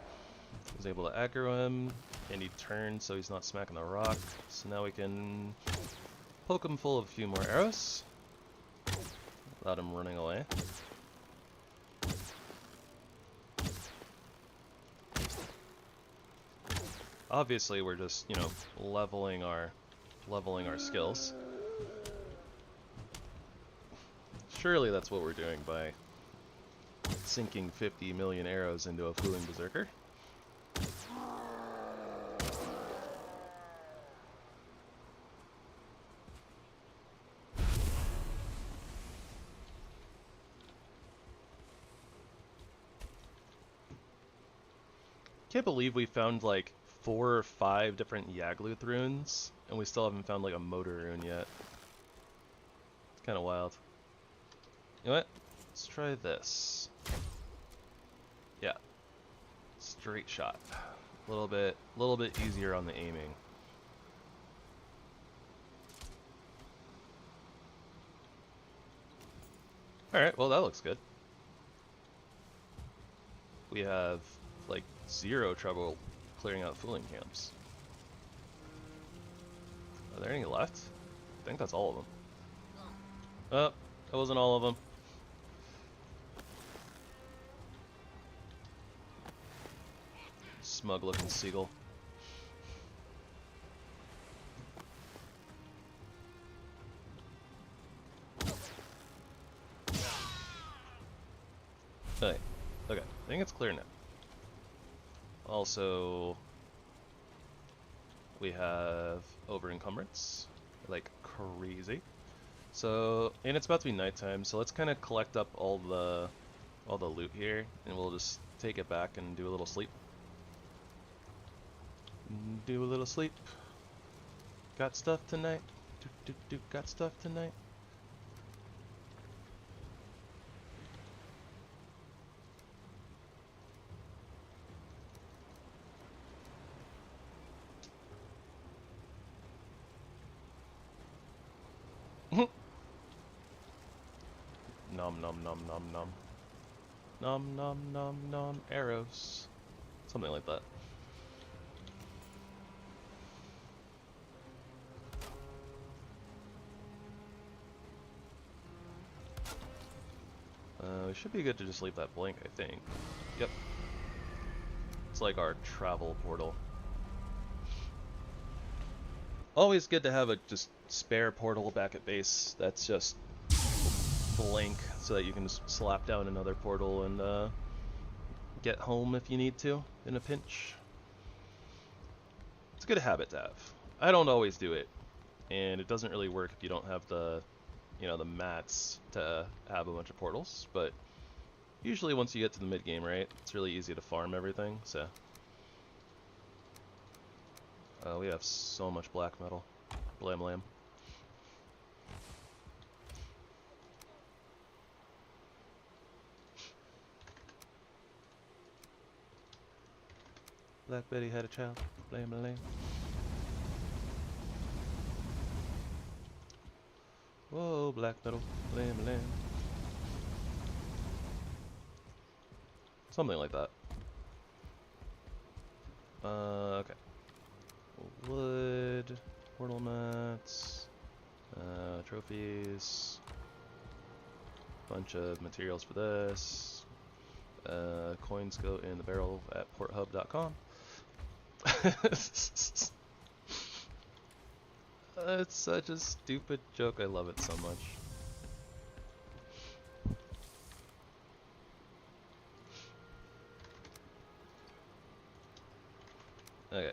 I was able to aggro him, and he turned so he's not smacking the rock. So now we can poke him full of a few more arrows. without him running away. Obviously, we're just, you know, leveling our skills. Surely that's what we're doing by sinking 50 million arrows into a fooling berserker. Can't believe we found like 4 or 5 different Yagluth runes, and we still haven't found like a motor rune yet. It's kind of wild. You know what? Let's try this. Yeah. Straight shot. A little bit easier on the aiming. Alright, well that looks good. We have like 0 trouble clearing out fooling camps. Are there any left? I think that's all of them. Oh, that wasn't all of them. Smug looking seagull. Okay, I think it's clear now. Also, we have over encumbrance, like crazy. So, and it's about to be nighttime, so let's kind of collect up all the loot here, and we'll just take it back and do a little sleep. Do a little sleep. Got stuff tonight. Got stuff tonight. Nom nom nom nom nom. Nom nom nom nom arrows. Something like that. We should be good to just leave that blank, I think. Yep. It's like our travel portal. Always good to have a just spare portal back at base that's just blank, so that you can just slap down another portal and get home if you need to in a pinch. It's a good habit to have. I don't always do it, and it doesn't really work if you don't have the, you know, the mats to have a bunch of portals, but usually once you get to the mid game, right, it's really easy to farm everything, so. We have so much black metal. Blam lamb. Black Betty had a child. Blam lamb. Whoa, black metal. Blam lamb. Something like that. Okay. Wood, portal mats, trophies, bunch of materials for this. Coins go in the barrel at porthub.com. It's such a stupid joke, I love it so much. Okay,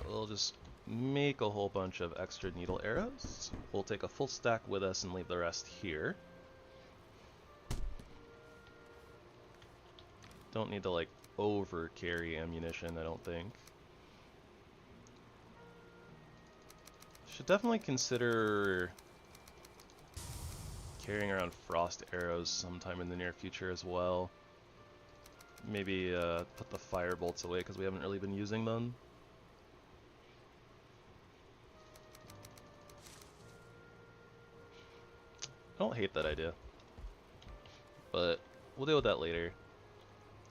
we'll just make a whole bunch of extra needle arrows. We'll take a full stack with us and leave the rest here. Don't need to like over carry ammunition, I don't think. Should definitely consider carrying around frost arrows sometime in the near future as well. Maybe put the fire bolts away because we haven't really been using them. I don't hate that idea, but we'll deal with that later,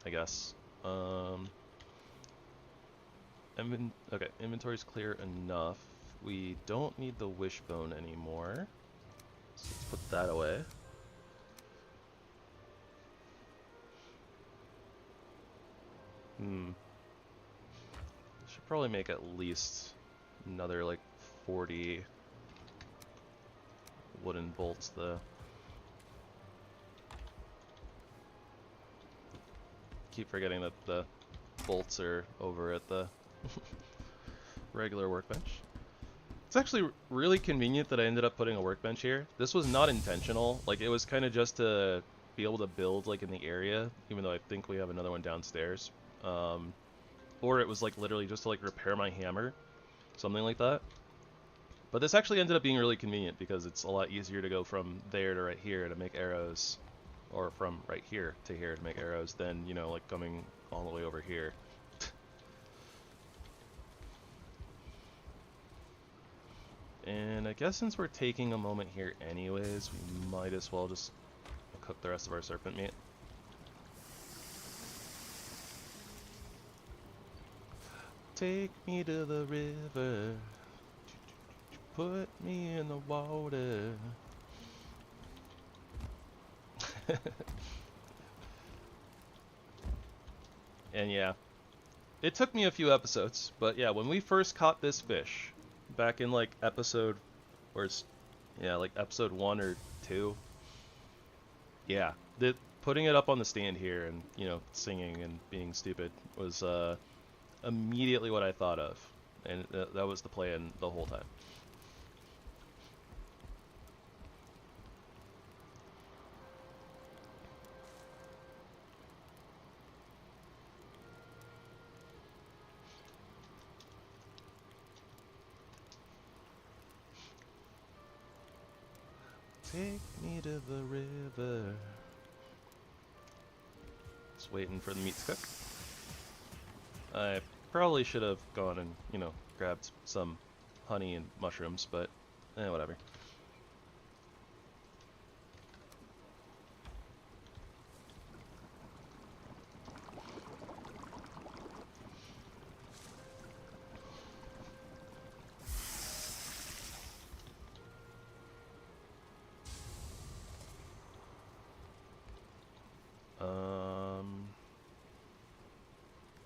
I guess. Okay, inventory's clear enough. We don't need the wishbone anymore, so let's put that away. Should probably make at least another like 40 wooden bolts though. Keep forgetting that the bolts are over at the regular workbench. It's actually really convenient that I ended up putting a workbench here. This was not intentional. Like, it was kind of just to be able to build like in the area, even though I think we have another one downstairs. Or it was like literally just to like repair my hammer, something like that. But this actually ended up being really convenient because it's a lot easier to go from there to right here to make arrows, or from right here to here to make arrows than, you know, like coming all the way over here. And I guess since we're taking a moment here anyways, we might as well just cook the rest of our serpent meat. Take me to the river, put me in the water. And yeah, it took me a few episodes, but yeah, when we first caught this fish, back in like episode, like episode 1 or 2, yeah, putting it up on the stand here and, you know, singing and being stupid was immediately what I thought of, and that was the plan the whole time. Take me to the river. Just waiting for the meat to cook. I probably should have gone and, you know, grabbed some honey and mushrooms, but whatever.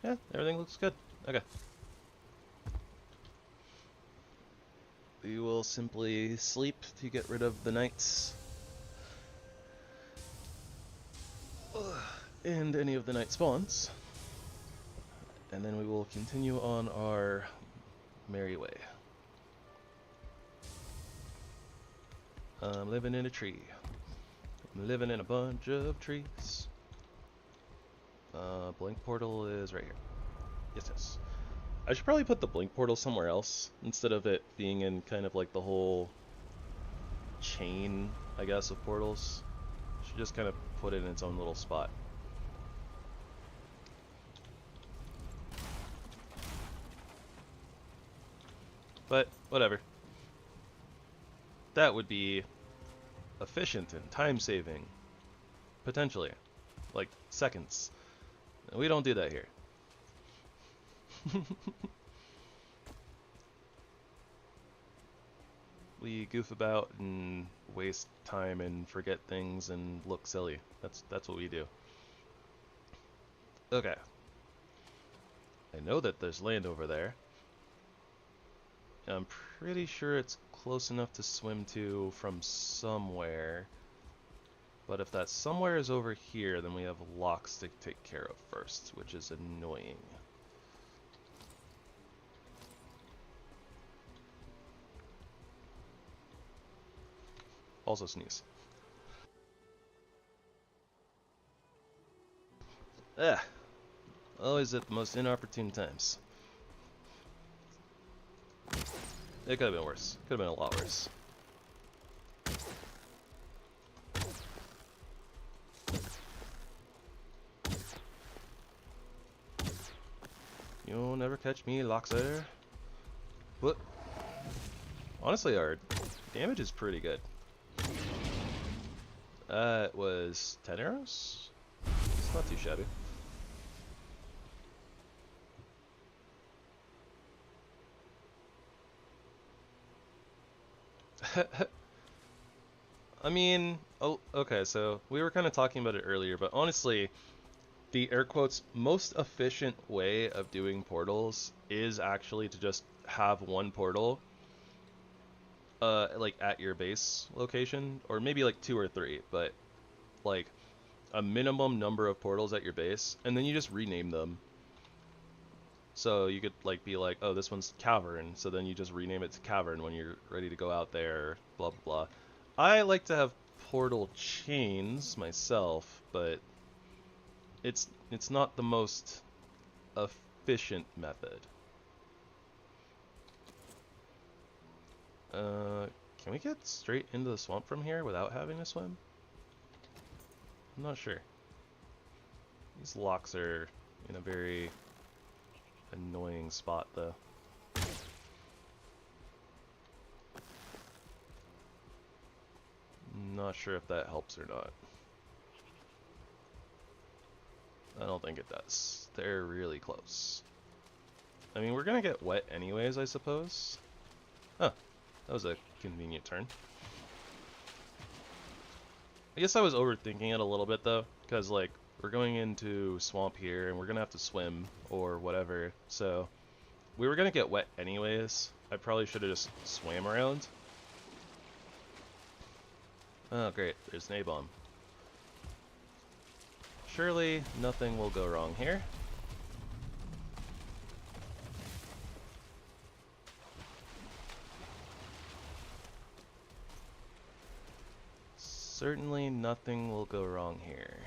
Yeah, everything looks good. Okay. We will simply sleep to get rid of the nights. And any of the night spawns. And then we will continue on our merry way. I'm living in a tree. I'm living in a bunch of trees. Blink portal is right here. Yes. I should probably put the blink portal somewhere else instead of it being in kind of like the whole chain, I guess, of portals. Should just kind of put it in its own little spot. But whatever. That would be efficient and time saving. Potentially. Like seconds. We don't do that here. We goof about and waste time and forget things and look silly. That's what we do. Okay. I know that there's land over there. I'm pretty sure it's close enough to swim to from somewhere. But if that somewhere is over here, then we have locks to take care of first, which is annoying. Also sneeze. Always at the most inopportune times. It could have been worse. Could have been a lot worse. You'll never catch me, Loxer. What? Honestly, our damage is pretty good. It was 10 arrows? It's not too shabby. I mean, oh, okay, so we were kind of talking about it earlier, but honestly, the air quotes most efficient way of doing portals is actually to just have one portal like at your base location, or maybe like 2 or 3, but like a minimum number of portals at your base, and then you just rename them. So you could like be like, oh, this one's cavern, so then you just rename it to cavern when you're ready to go out there, blah blah blah. I like to have portal chains myself, but it's not the most efficient method. Can we get straight into the swamp from here without having to swim? I'm not sure. These locks are in a very annoying spot, though. Not sure if that helps or not. I don't think it does. They're really close. I mean, we're gonna get wet anyways, I suppose. Huh. That was a convenient turn. I guess I was overthinking it a little bit, though, because, like, we're going into swamp here, and we're gonna have to swim, or whatever, so we were gonna get wet anyways. I probably should have just swam around. Oh, great. There's an A-bomb. Surely nothing will go wrong here. Certainly nothing will go wrong here.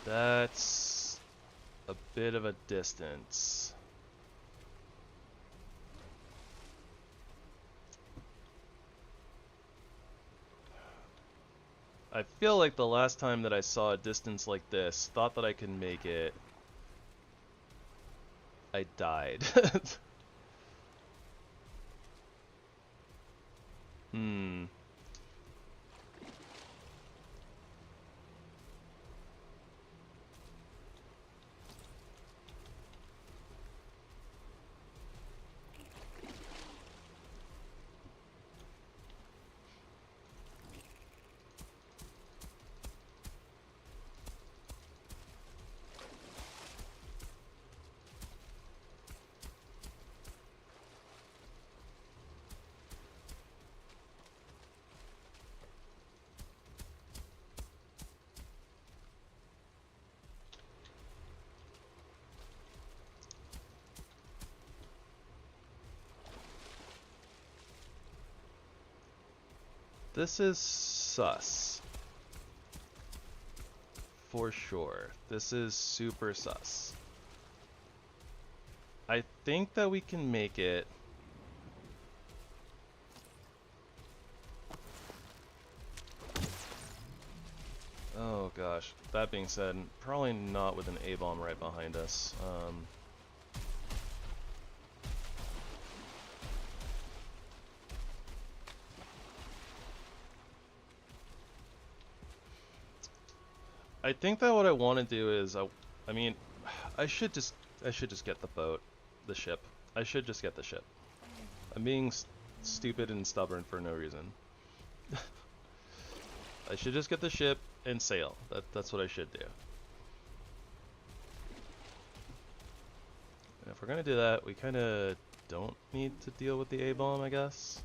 That's a bit of a distance. I feel like the last time that I saw a distance like this, thought that I could make it, I died. This is sus. For sure. This is super sus. I think that we can make it. Oh gosh. That being said, probably not with an A-bomb right behind us. I think that what I want to do is, I mean, I should just get the boat, the ship. I should just get the ship. I'm being stupid and stubborn for no reason. I should just get the ship and sail. That's what I should do. And if we're gonna do that, we kind of don't need to deal with the A-bomb, I guess.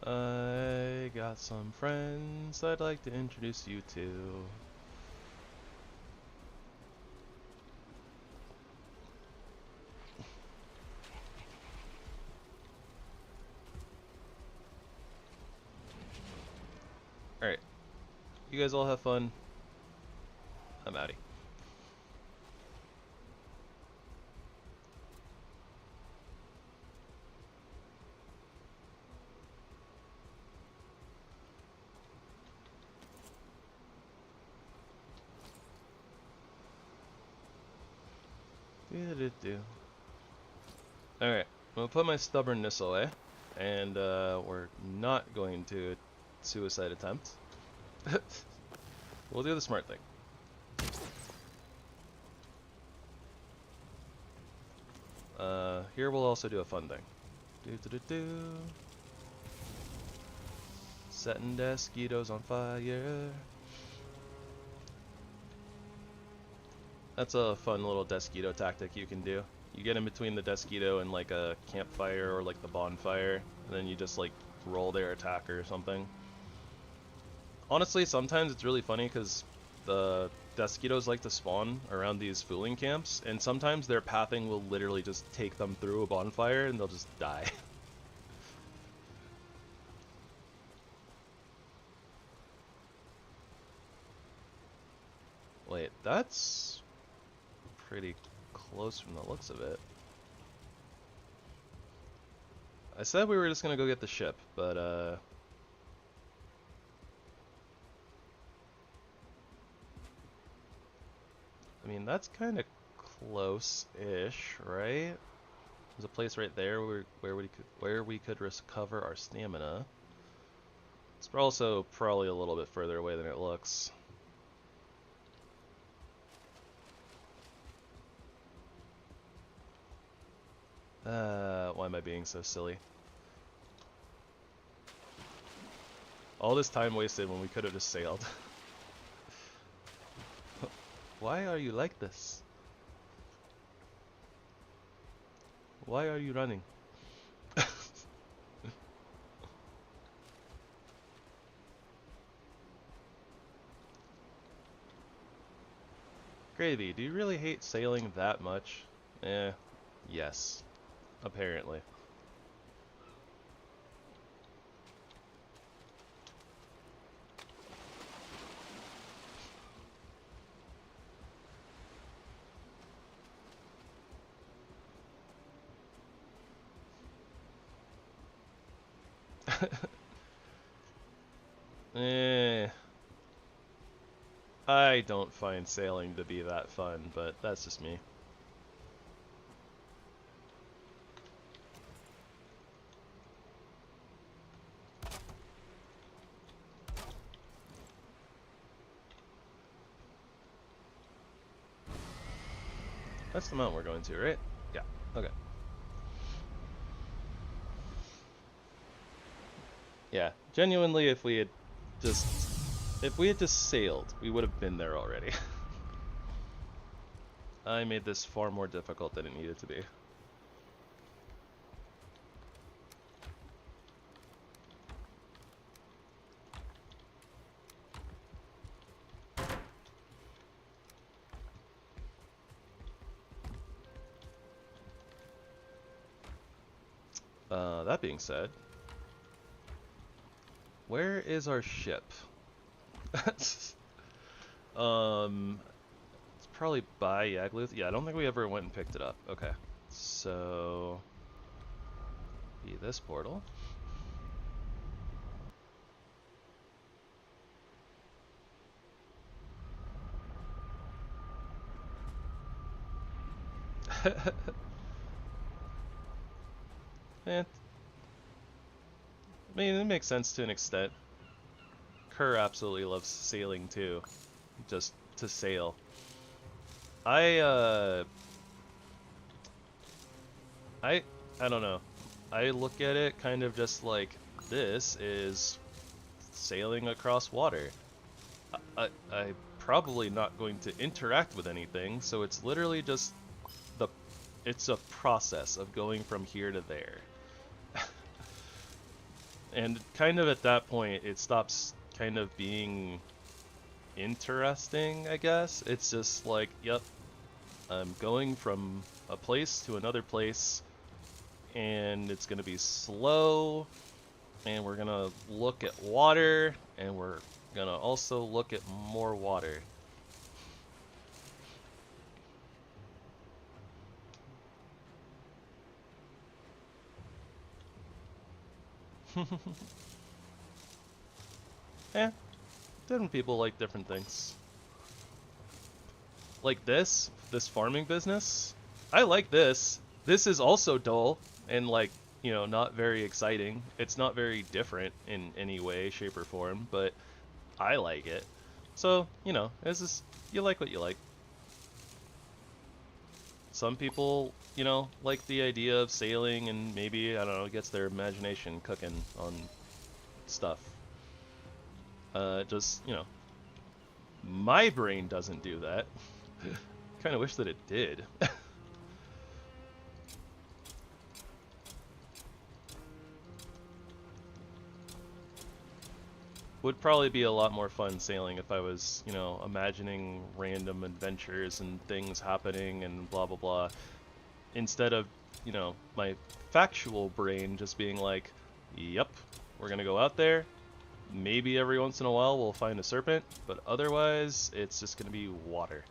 I got some friends I'd like to introduce you to. you guys all have fun. I'm outie. Alright, I'm gonna put my stubbornness away, and we're not going to suicide attempt. We'll do the smart thing. Here we'll also do a fun thing. Setting Deskitos on fire. That's a fun little Deskito tactic you can do. You get in between the Deskito and like a campfire or like the bonfire, and then you just like roll their attacker or something. Honestly, sometimes it's really funny because the Deskitos like to spawn around these fooling camps, and sometimes their pathing will literally just take them through a bonfire and they'll just die. Wait, that's pretty close from the looks of it. I said we were just gonna go get the ship, but I mean, that's kind of close-ish, right? There's a place right there where we could recover our stamina. It's also probably a little bit further away than it looks. Why am I being so silly? All this time wasted when we could have just sailed. Why are you like this? Why are you running? Gravy, do you really hate sailing that much? Yes. Apparently. I don't find sailing to be that fun, but that's just me. That's the mountain we're going to, right? Yeah, okay. Yeah, genuinely, if we had just sailed, we would have been there already. I made this far more difficult than it needed to be. That being said, where is our ship? It's probably by Yagluth. Yeah, I don't think we ever went and picked it up. Okay, so be this portal. I mean, it makes sense to an extent. Kerr absolutely loves sailing too, just to sail. I don't know. I look at it kind of just like this is sailing across water. I'm probably not going to interact with anything, so it's literally just it's a process of going from here to there. And kind of at that point, it stops kind of being interesting, I guess. It's just like, yep, I'm going from a place to another place, and it's going to be slow, and we're going to look at water, and we're gonna also look at more water. Eh, different people like different things. Like this farming business, I like this. This is also dull and like, you know, not very exciting. It's not very different in any way, shape, or form, but I like it. So, you know, it's just, you like what you like. Some people, you know, like the idea of sailing and maybe, I don't know, gets their imagination cooking on stuff. Just, you know, my brain doesn't do that. Kind of wish that it did. Would probably be a lot more fun sailing if I was, you know, imagining random adventures and things happening and blah blah blah. Instead of, you know, my factual brain just being like, yep, we're gonna go out there. Maybe every once in a while we'll find a serpent, but otherwise it's just gonna be water.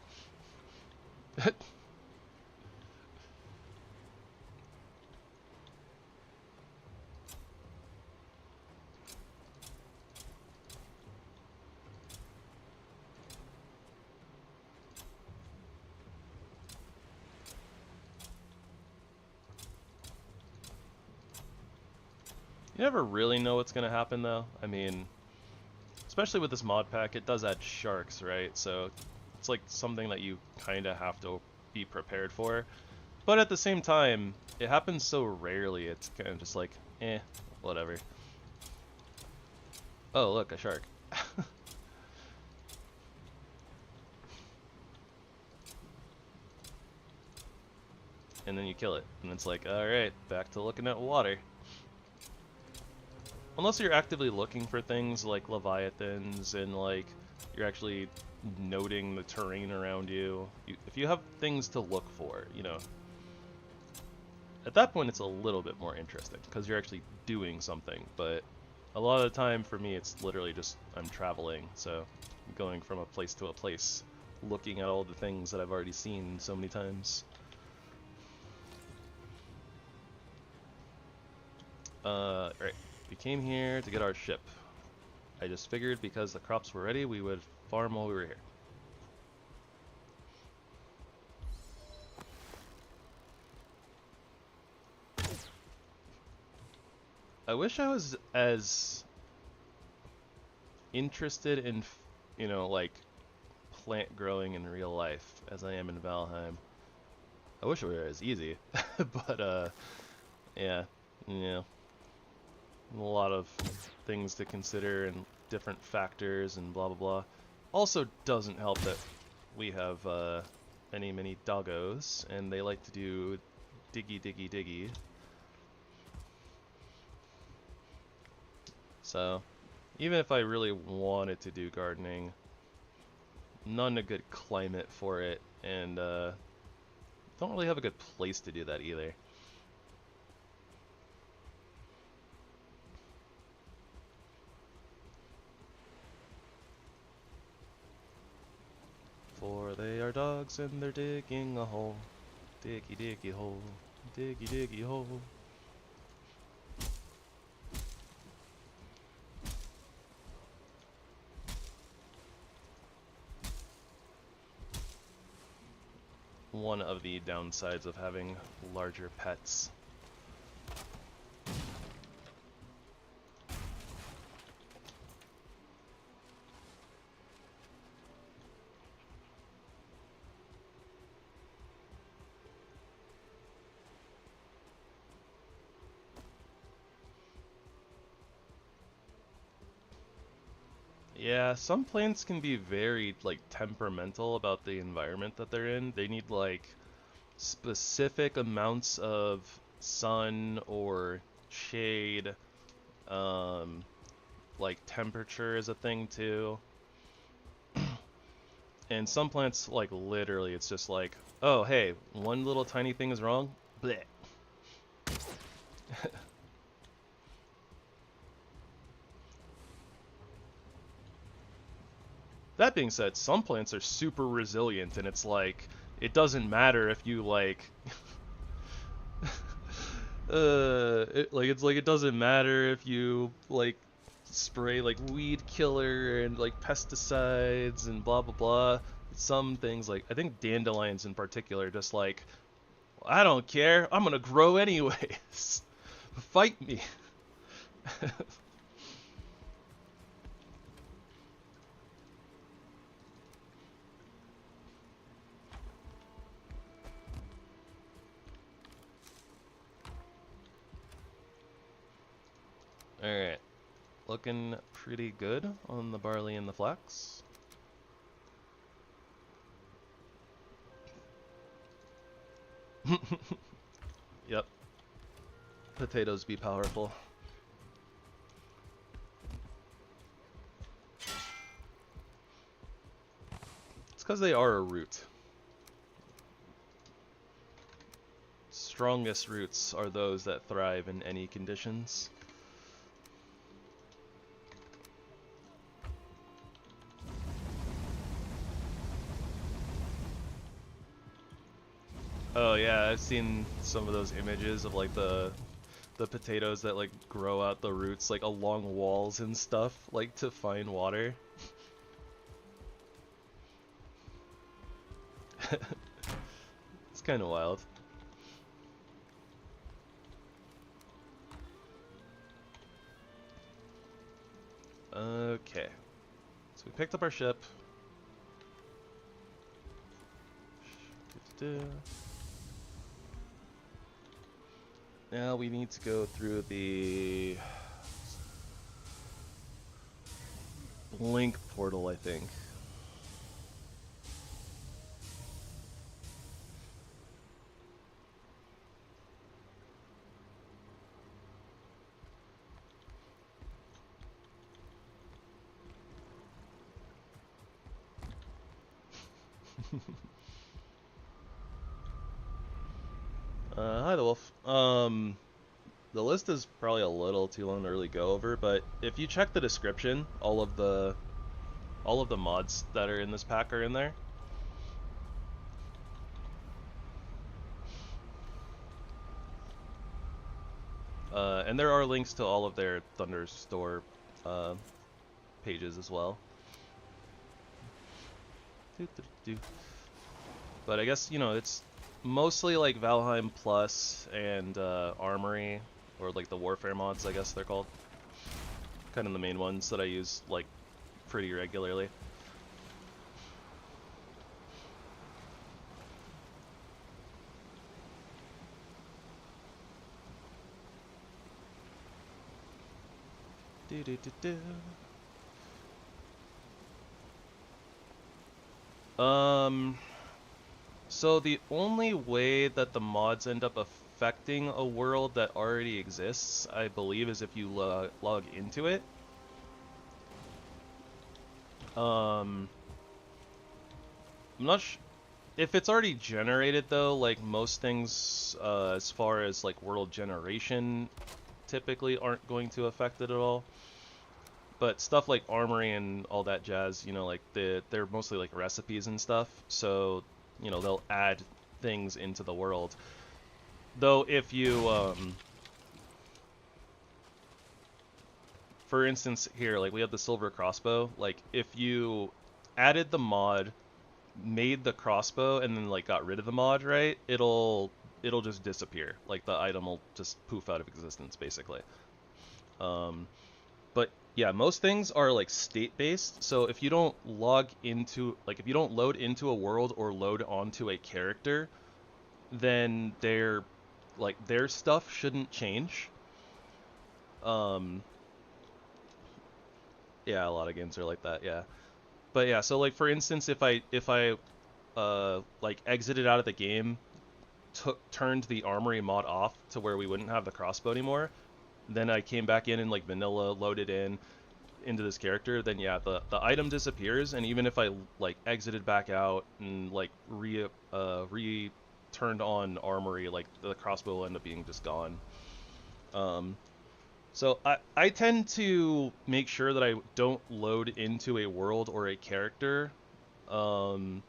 You never really know what's gonna happen though. I mean, especially with this mod pack, it does add sharks, right? So it's like something that you kind of have to be prepared for. But at the same time, it happens so rarely, it's kind of just like, eh, whatever. Oh, look, a shark. And then you kill it, and it's like, alright, back to looking at water. Unless you're actively looking for things like leviathans and like you're actually noting the terrain around you. If you have things to look for, you know, at that point it's a little bit more interesting because you're actually doing something. But a lot of the time for me it's literally just I'm traveling, so I'm going from a place to a place, looking at all the things that I've already seen so many times. Right. We came here to get our ship. I just figured because the crops were ready, we would farm while we were here. I wish I was as interested in, you know, like plant growing in real life as I am in Valheim. I wish it were as easy, but yeah, a lot of things to consider and different factors and blah blah blah. Also doesn't help that we have many doggos and they like to do diggy. So even if I really wanted to do gardening, none a good climate for it, and don't really have a good place to do that either. For they are dogs and they're digging a hole. Diggy hole. Diggy hole. One of the downsides of having larger pets. Yeah, some plants can be very, like, temperamental about the environment that they're in. They need, like, specific amounts of sun or shade. Like, temperature is a thing, too. And some plants, like, literally, it's just like, oh, hey, one little tiny thing is wrong? Blech. That being said, some plants are super resilient, and it's like, it doesn't matter if you like it doesn't matter if you like spray like weed killer and like pesticides and blah blah blah. Some things, like I think dandelions in particular, just like, I don't care, I'm gonna grow anyways. Fight me. Alright. Looking pretty good on the barley and the flax. Yep. Potatoes be powerful. It's because they are a root. Strongest roots are those that thrive in any conditions. Oh yeah, I've seen some of those images of like the potatoes that like grow out the roots like along walls and stuff, like to find water. It's kind of wild. Okay, so we picked up our ship. Now we need to go through the Blink portal, I think. Hi, the wolf. The list is probably a little too long to really go over, but if you check the description, all of the mods that are in this pack are in there. And there are links to all of their Thunderstore pages as well. But I guess, you know, it's mostly like Valheim Plus and Armory, or like the Warfare mods, I guess they're called. Kind of the main ones that I use like pretty regularly. So the only way that the mods end up affecting a world that already exists, I believe, is if you log into it. I'm not sure if it's already generated though. Like most things, as far as like world generation, typically aren't going to affect it at all. But stuff like Armory and all that jazz, you know, like they're mostly like recipes and stuff. So, you know, they'll add things into the world. Though if you, for instance here, like we have the silver crossbow, like if you added the mod, made the crossbow, and then like got rid of the mod, right, it'll just disappear. Like the item will just poof out of existence, basically. But yeah, most things are like state-based, so if you don't log into, like if you don't load into a world or load onto a character, then their stuff shouldn't change. Yeah, a lot of games are like that, yeah. But yeah, so like for instance, if I like exited out of the game, turned the Armory mod off to where we wouldn't have the crossbow anymore, then I came back in and like vanilla loaded into this character, then yeah, the item disappears, and even if I like exited back out and like turned on Armory, like the crossbow will end up being just gone. So I tend to make sure that I don't load into a world or a character. Um,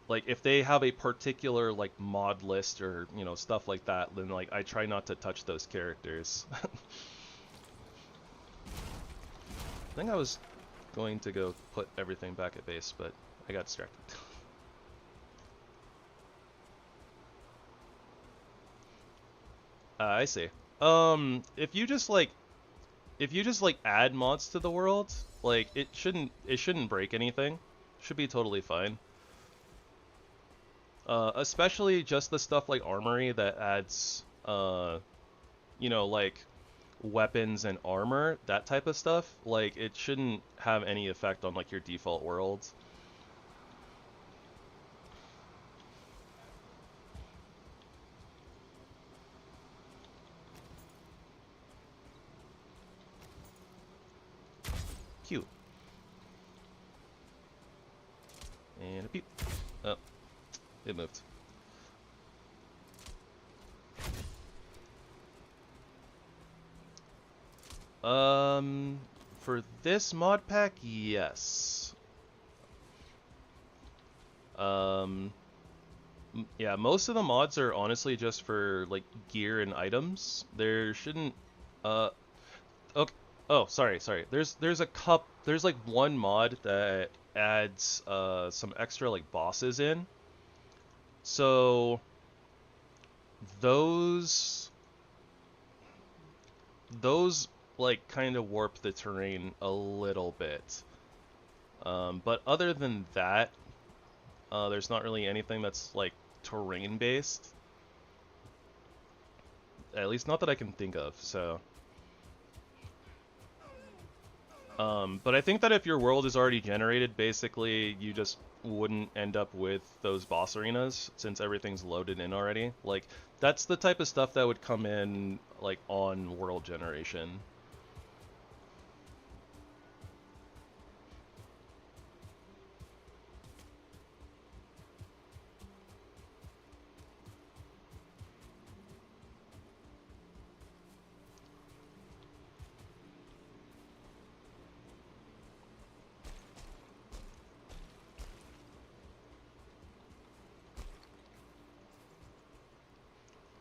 like if they have a particular like mod list or stuff like that, then like I try not to touch those characters. I think I was going to go put everything back at base, but I got distracted. I see. If you just like add mods to the world, like it shouldn't break anything. Should be totally fine. Especially just the stuff like Armory that adds like weapons and armor, that type of stuff. Like it shouldn't have any effect on like your default worlds. Cute. And a peep. Oh, it moved. For this mod pack, yes. Yeah, most of the mods are honestly just for like gear and items. There shouldn't. Okay. Oh, sorry. There's like one mod that adds some extra like bosses in. So those like kind of warp the terrain a little bit. But other than that, there's not really anything that's like terrain based. At least not that I can think of. So, but I think that if your world is already generated, basically you just wouldn't end up with those boss arenas since everything's loaded in already. Like that's the type of stuff that would come in like on world generation.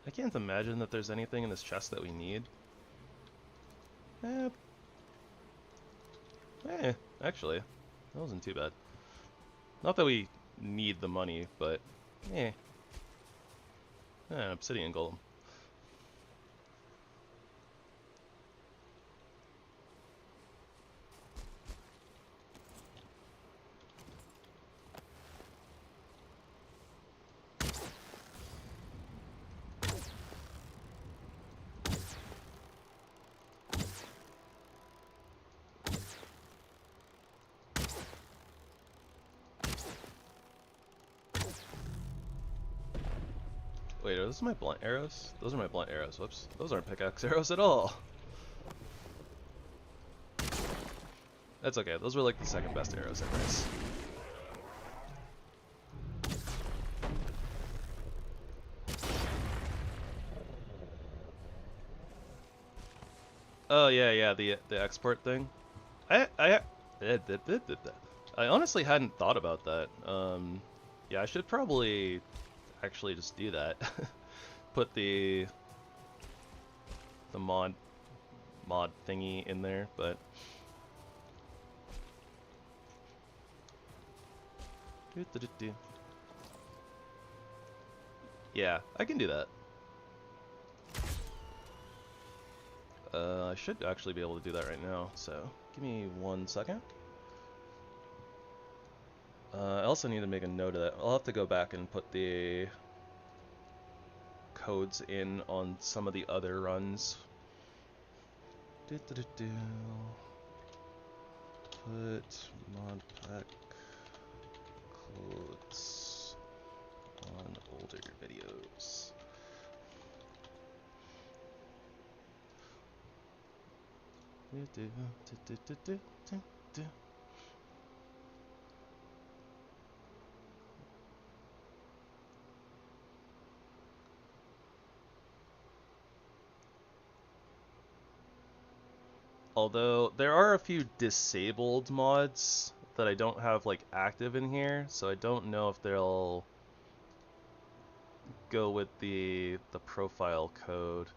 I can't imagine that there's anything in this chest that we need. Eh, actually, that wasn't too bad. Not that we need the money, but obsidian golem. Wait, are those my blunt arrows? Those are my blunt arrows. Whoops. Those aren't pickaxe arrows at all. That's okay. Those were like the second best arrows in this. Oh yeah, the export thing. I honestly hadn't thought about that. Yeah, I should probably actually just do that. Put the mod thingy in there, but yeah, I can do that. I should actually be able to do that right now, so give me 1 second. I also need to make a note of that. I'll have to go back and put the codes in on some of the other runs. Put mod pack codes on older videos. Although there are a few disabled mods that I don't have like active in here, so I don't know if they'll go with the profile code.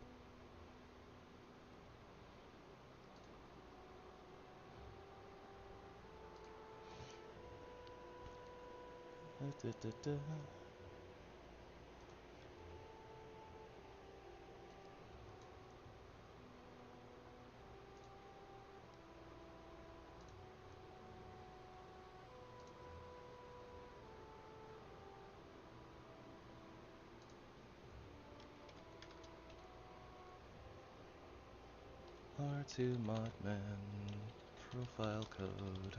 R2 Modman profile code.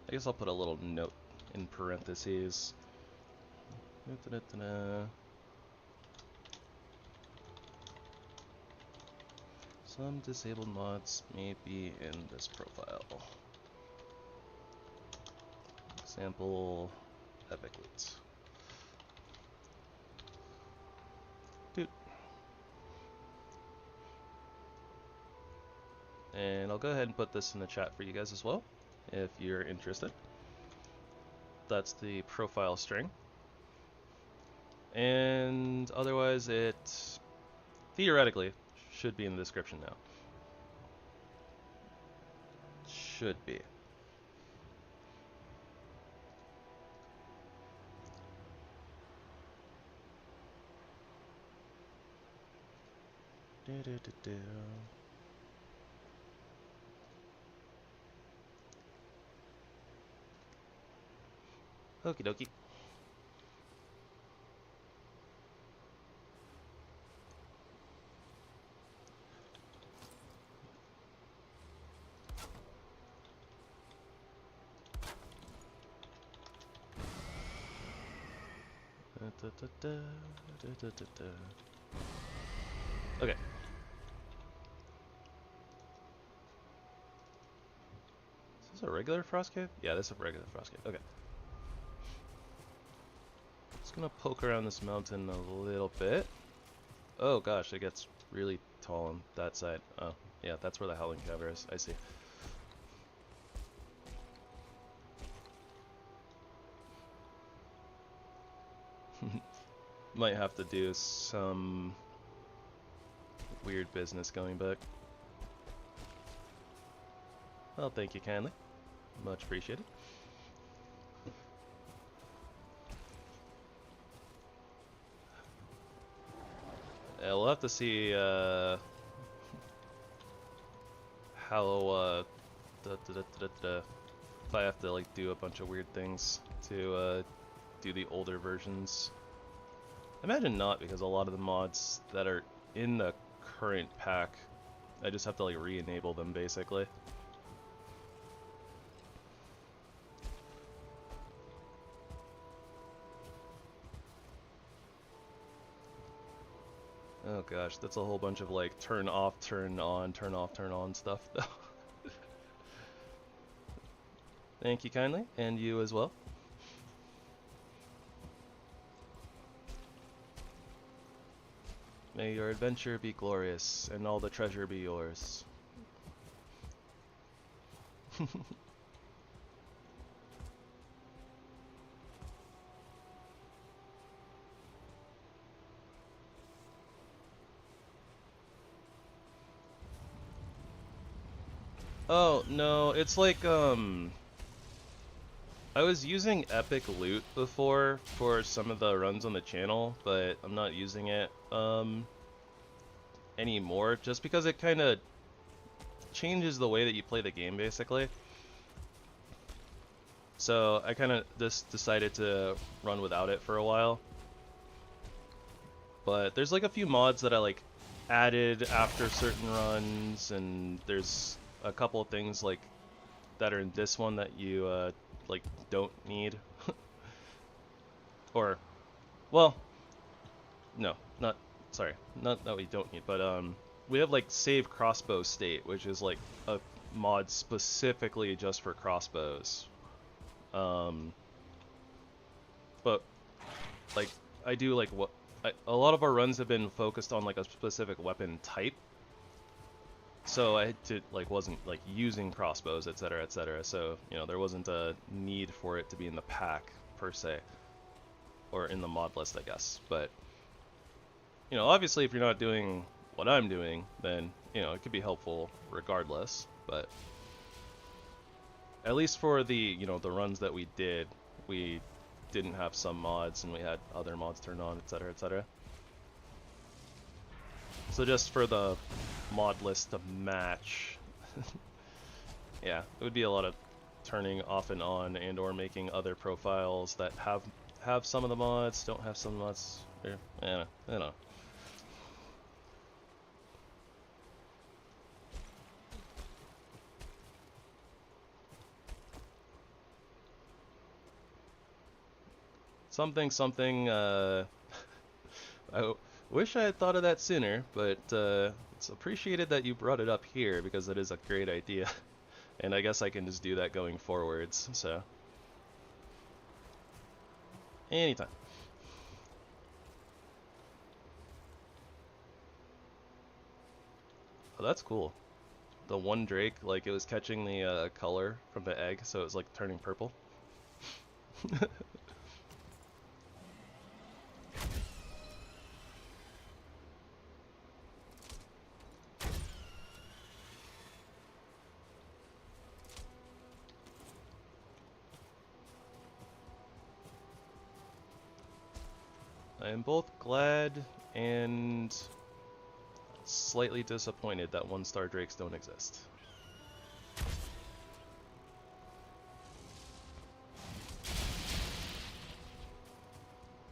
I guess I'll put a little note in parentheses. Some disabled mods may be in this profile. Example, Epicloot. Doot. And I'll go ahead and put this in the chat for you guys as well, if you're interested. That's the profile string. And otherwise it, theoretically, should be in the description now. Should be. Okie dokie. Okay. Is this a regular frost cave? Yeah, this is a regular frost cave. Okay. Just gonna poke around this mountain a little bit. Oh gosh, it gets really tall on that side. Oh, yeah, that's where the Howling Cavern is. I see. Might have to do some weird business going back. Well, thank you kindly. Much appreciated. Yeah, we'll have to see how if I have to like do a bunch of weird things to do the older versions. Imagine not, because a lot of the mods that are in the current pack, I just have to like re-enable them basically. Oh gosh, that's a whole bunch of like turn off, turn on, turn off, turn on stuff though. Thank you kindly, and you as well. May your adventure be glorious, and all the treasure be yours. Oh, no, it's like, I was using Epicloot before for some of the runs on the channel, but I'm not using it, anymore, just because it kind of changes the way that you play the game, basically. So I kind of just decided to run without it for a while. But there's like a few mods that I like added after certain runs, and there's a couple of things like that are in this one that you like don't need. Or, well, no, not sorry, not that we don't need, but we have like SaveCrossbowState, which is like a mods specifically just for crossbows. But like I do like a lot of our runs have been focused on like a specific weapon type. So I wasn't like using crossbows, etc., etc. So, you know, there wasn't a need for it to be in the pack per se, or in the mod list, I guess. But, you know, obviously if you're not doing what I'm doing, then, you know, it could be helpful regardless. But at least for the, you know, the runs that we did, we didn't have some mods and we had other mods turned on, etc., etc. So just for the mod list to match, yeah, it would be a lot of turning off and on, and or making other profiles that have some of the mods, don't have some mods. I don't know. Something, I wish I had thought of that sooner, but it's appreciated that you brought it up here, because it is a great idea. And I guess I can just do that going forwards, so. Anytime. Oh, that's cool. The one drake, like, it was catching the color from the egg, so it was like turning purple. I am both glad and slightly disappointed that 1-star drakes don't exist.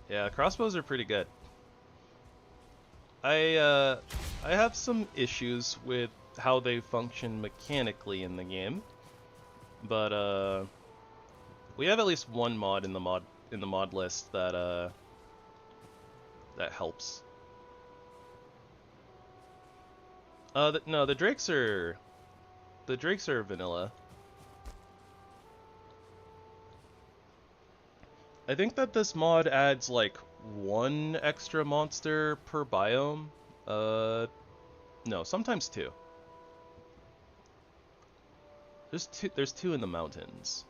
Yeah, crossbows are pretty good. I have some issues with how they function mechanically in the game, but we have at least one mod in the mod list that that helps. No, the drakes are vanilla. I think that this mod adds like 1 extra monster per biome. No, sometimes 2. There's 2 in the mountains.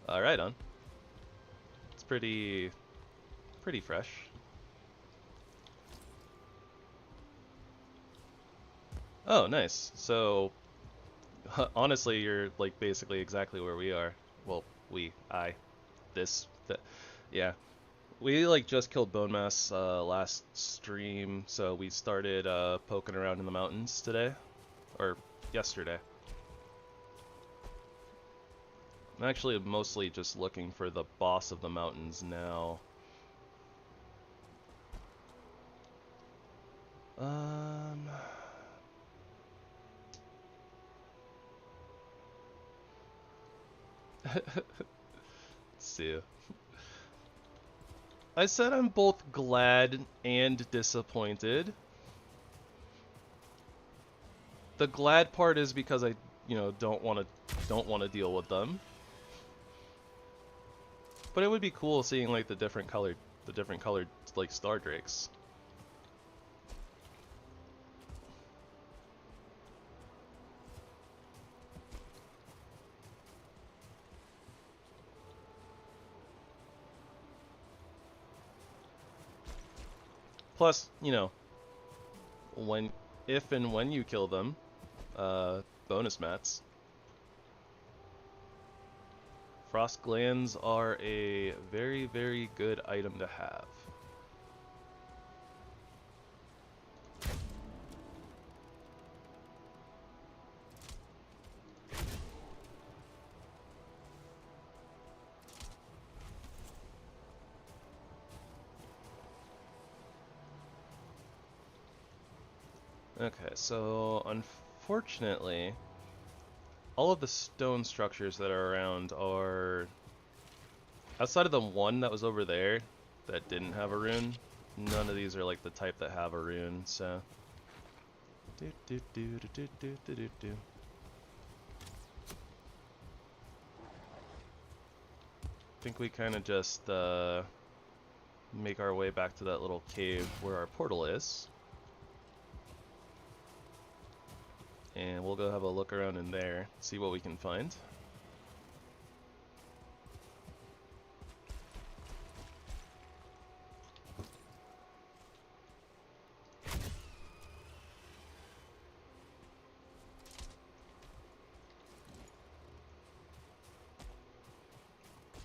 Alright on. It's pretty fresh. Oh, nice. So, honestly, you're like basically exactly where we are. Well, yeah. We like just killed bone mass last stream, so we started poking around in the mountains today, or yesterday. I'm actually mostly just looking for the boss of the mountains now. Let's see. I said I'm both glad and disappointed. The glad part is because I, you know, don't want to deal with them. But it would be cool seeing like the different colored like star drakes. Plus, you know, if and when you kill them, bonus mats. Frost glands are a very, very good item to have. Okay, so unfortunately, all of the stone structures that are around are Outside of the one that was over there that didn't have a rune, none of these are like the type that have a rune, so. I think we kind of just make our way back to that little cave where our portal is. And we'll go have a look around in there, see what we can find.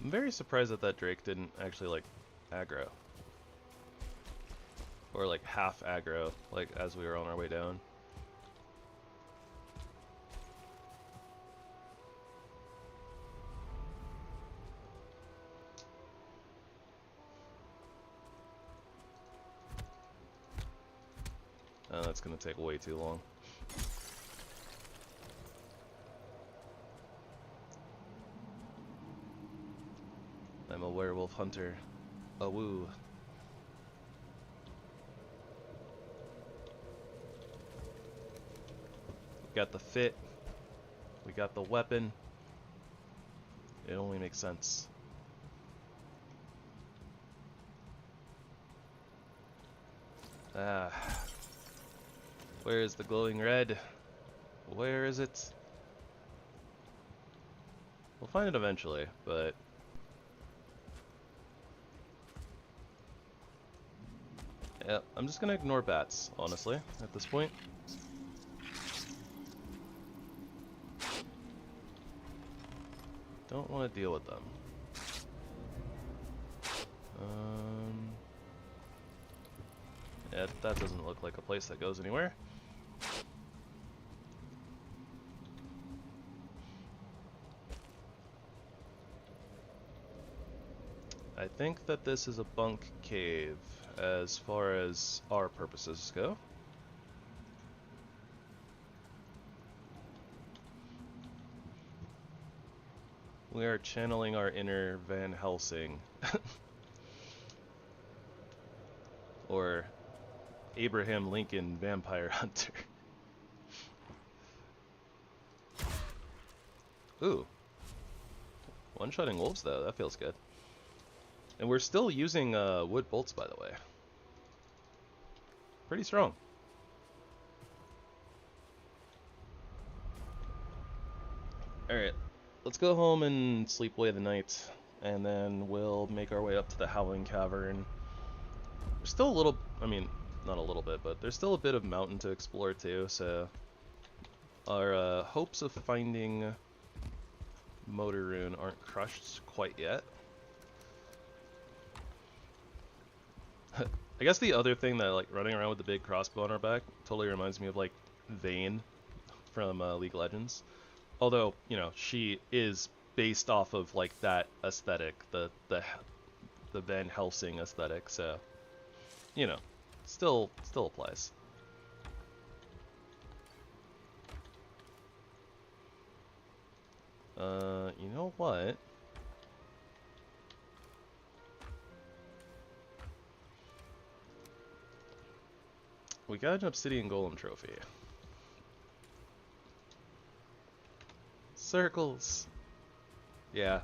I'm very surprised that that Drake didn't actually, like, aggro. Or, like, half aggro, like, as we were on our way down. Oh, that's gonna take way too long. I'm a werewolf hunter. A woo. We got the fit. We got the weapon. It only makes sense. Ah. Where is the glowing red? Where is it? We'll find it eventually, but... yeah, I'm just gonna ignore bats, honestly, at this point. Don't want to deal with them. Yeah, that doesn't look like a place that goes anywhere. I think that this is a bunk cave as far as our purposes go. We are channeling our inner Van Helsing. Or Abraham Lincoln Vampire Hunter. Ooh. One-shotting wolves though, that feels good. And we're still using wood bolts, by the way. Pretty strong. Alright, let's go home and sleep away the night, and then we'll make our way up to the Howling Cavern. There's still a little, I mean, not a little bit, but there's still a bit of mountain to explore too, so our hopes of finding Motor Rune aren't crushed quite yet. I guess the other thing that, like, running around with the big crossbow on our back totally reminds me of, like, Vayne from League of Legends. Although, you know, she is based off of, like, that aesthetic, the Van Helsing aesthetic, so, you know, still applies. You know what? We got an obsidian golem trophy. Circles. Yeah,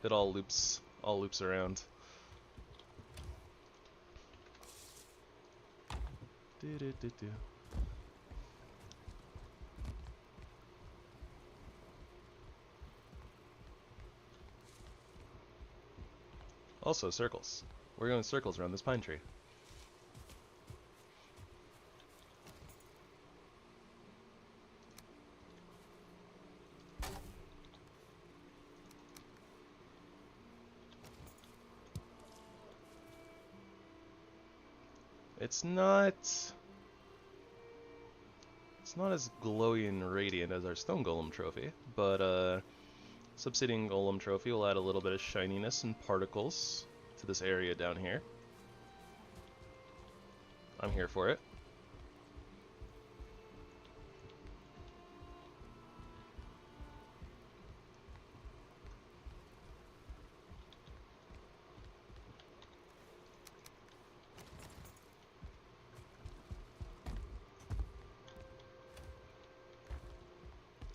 it all loops around. Do. Also circles. We're going circles around this pine tree. It's not as glowy and radiant as our stone golem trophy, but Obsidian golem trophy will add a little bit of shininess and particles to this area down here. I'm here for it.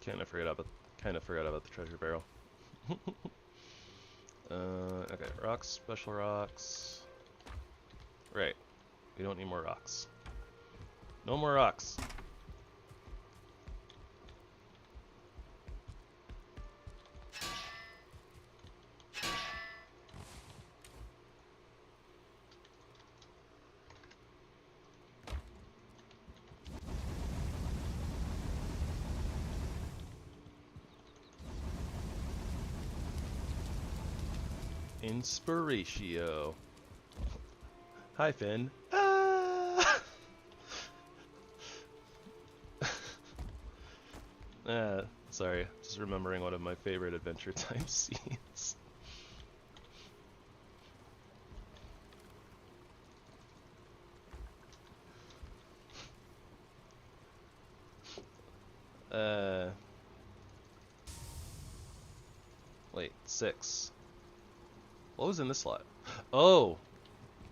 Kind of forgot about the treasure barrel. Okay, rocks, special rocks. Right. We don't need more rocks. No more rocks. Inspiratio. Hi, Finn. Ah! Sorry. Just remembering one of my favorite Adventure Time scenes. Wait, 6. What was in this slot? Oh!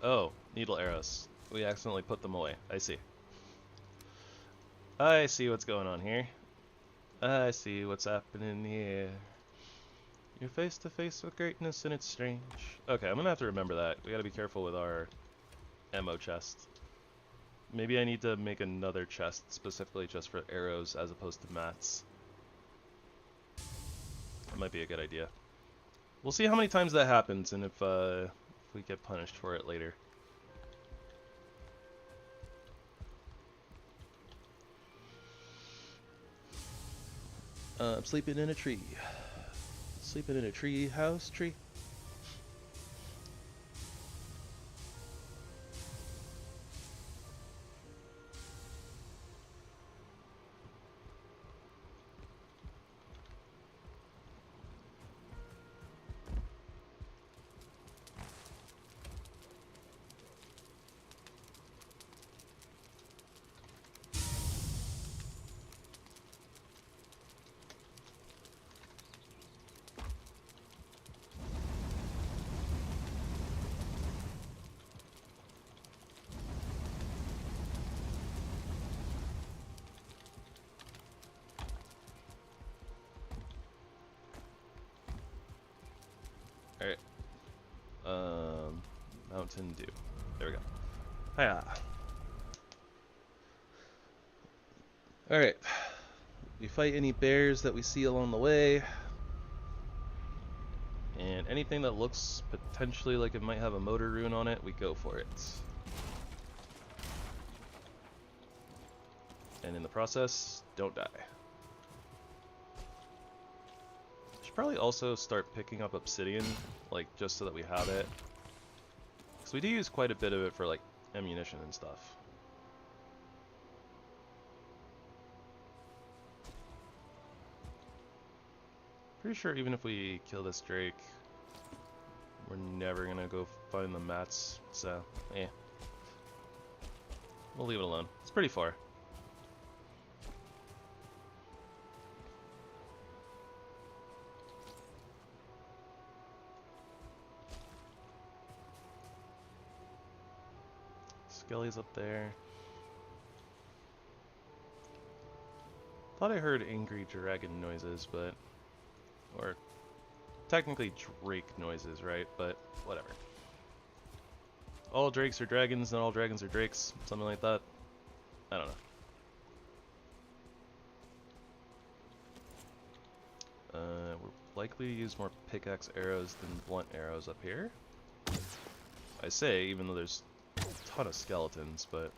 Oh, needle arrows. We accidentally put them away. I see. I see what's going on here. I see what's happening here. You're face to face with greatness and it's strange. Okay, I'm gonna have to remember that. We gotta be careful with our ammo chest. Maybe I need to make another chest specifically just for arrows as opposed to mats. That might be a good idea. We'll see how many times that happens and if we get punished for it later. I'm sleeping in a tree. Sleeping in a tree house tree. Alright. Mountain Dew. There we go. Hiya. Alright. We fight any bears that we see along the way. And anything that looks potentially like it might have a motor rune on it, we go for it. And in the process, don't die. Should probably also start picking up obsidian, like just so that we have it. Because we do use quite a bit of it for like ammunition and stuff. Pretty sure even if we kill this drake, we're never gonna go find the mats, so eh. We'll leave it alone. It's pretty far. Skelly's up there. Thought I heard angry dragon noises, but... or technically drake noises, right? But whatever. All drakes are dragons, not all dragons are drakes. Something like that. I don't know. We're likely to use more pickaxe arrows than blunt arrows up here. I say, even though there's a ton of skeletons, but...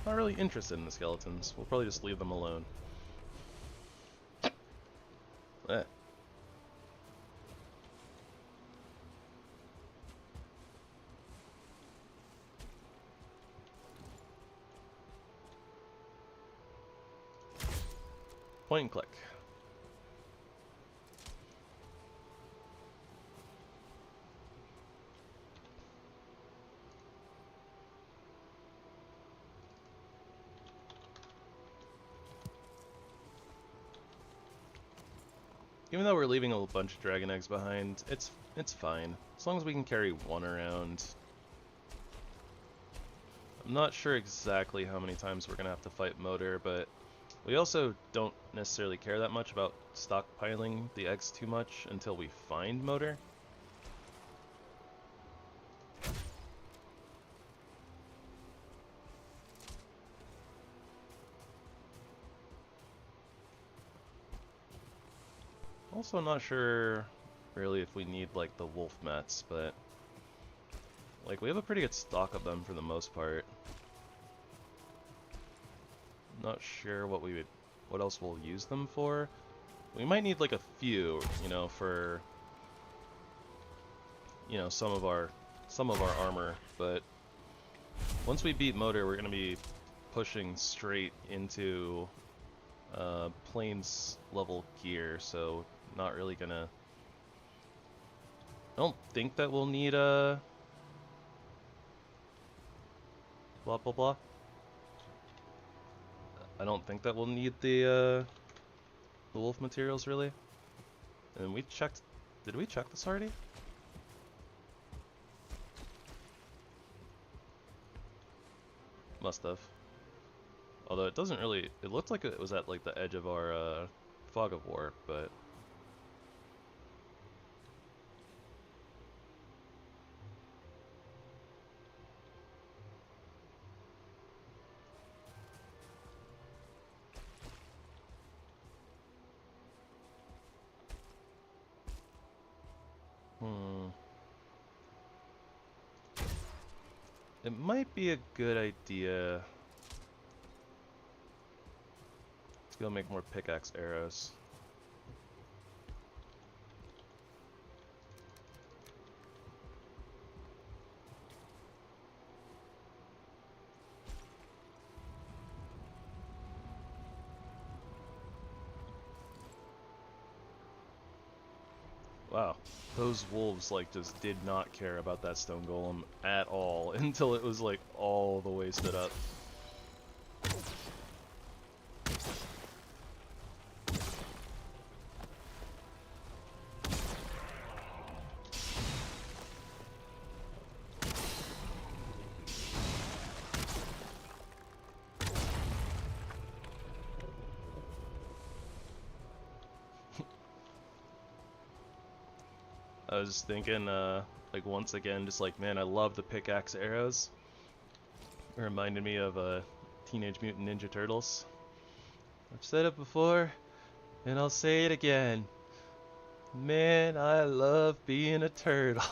not really interested in the skeletons. We'll probably just leave them alone. Eh. Point and click. Even though we're leaving a bunch of dragon eggs behind, it's fine. As long as we can carry one around. I'm not sure exactly how many times we're gonna have to fight Motor, but we also don't necessarily care that much about stockpiling the eggs too much until we find Motor. Also not sure really if we need like the wolf mats, but like we have a pretty good stock of them for the most part. Not sure what else we'll use them for. We might need like a few, you know, for some of our armor, but once we beat Motor, we're gonna be pushing straight into plains level gear, so not really gonna. I don't think that we'll need a blah blah blah. I don't think that we'll need the wolf materials really. And we checked. Did we check this already? Must have. Although it doesn't really. It looked like it was at like the edge of our fog of war, but. It might be a good idea to go make more pickaxe arrows. Wow, those wolves like just did not care about that stone golem at all until it was like all the way stood up. I was thinking, like once again, just like, man, I love the pickaxe arrows. It reminded me of Teenage Mutant Ninja Turtles. I've said it before, and I'll say it again. Man, I love being a turtle.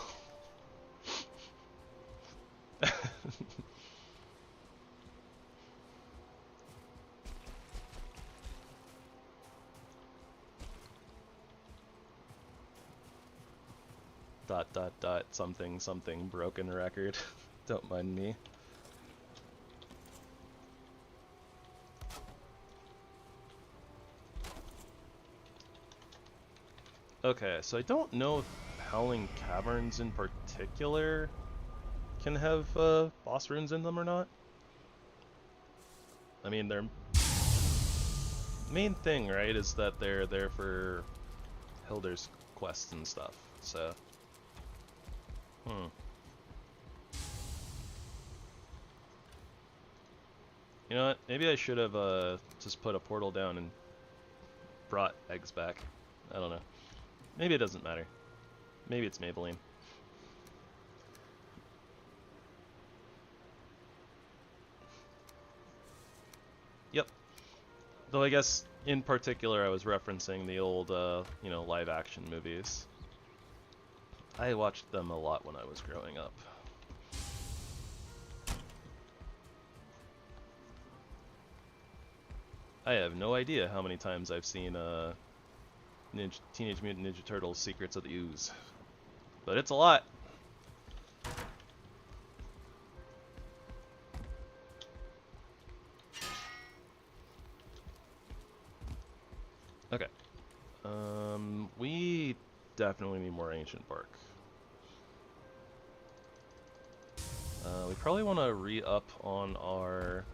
Something something broken record. Don't mind me. Okay, so I don't know if Howling Caverns in particular can have boss runes in them or not. I mean, their main thing, right, is that they're there for Hilder's quests and stuff, so. You know what? Maybe I should have just put a portal down and brought eggs back. I don't know. Maybe it doesn't matter. Maybe it's Maybelline. Yep. Though I guess in particular I was referencing the old, live action movies. I watched them a lot when I was growing up. I have no idea how many times I've seen Teenage Mutant Ninja Turtles Secrets of the Ooze. But it's a lot. Okay. We definitely need more ancient bark. We probably want to re-up on our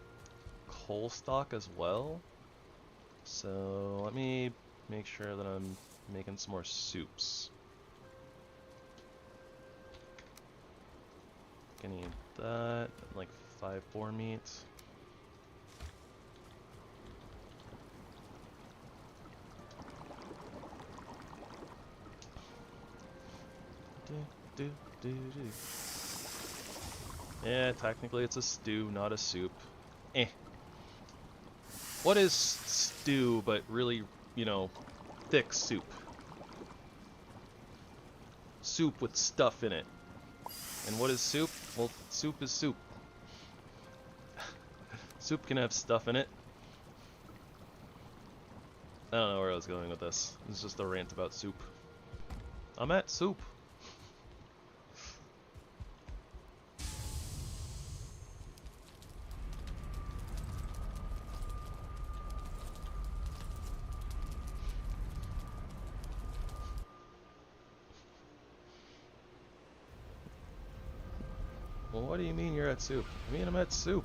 coal stock as well. So let me make sure that I'm making some more soups. I need that, like 5 boar meat. Yeah, technically it's a stew, not a soup. Eh. What is stew but really, you know, thick soup? Soup with stuff in it. And what is soup? Well, soup is soup. Soup can have stuff in it. I don't know where I was going with this. It's just a rant about soup. I'm at soup. Well, what do you mean you're at soup? I mean I'm at soup.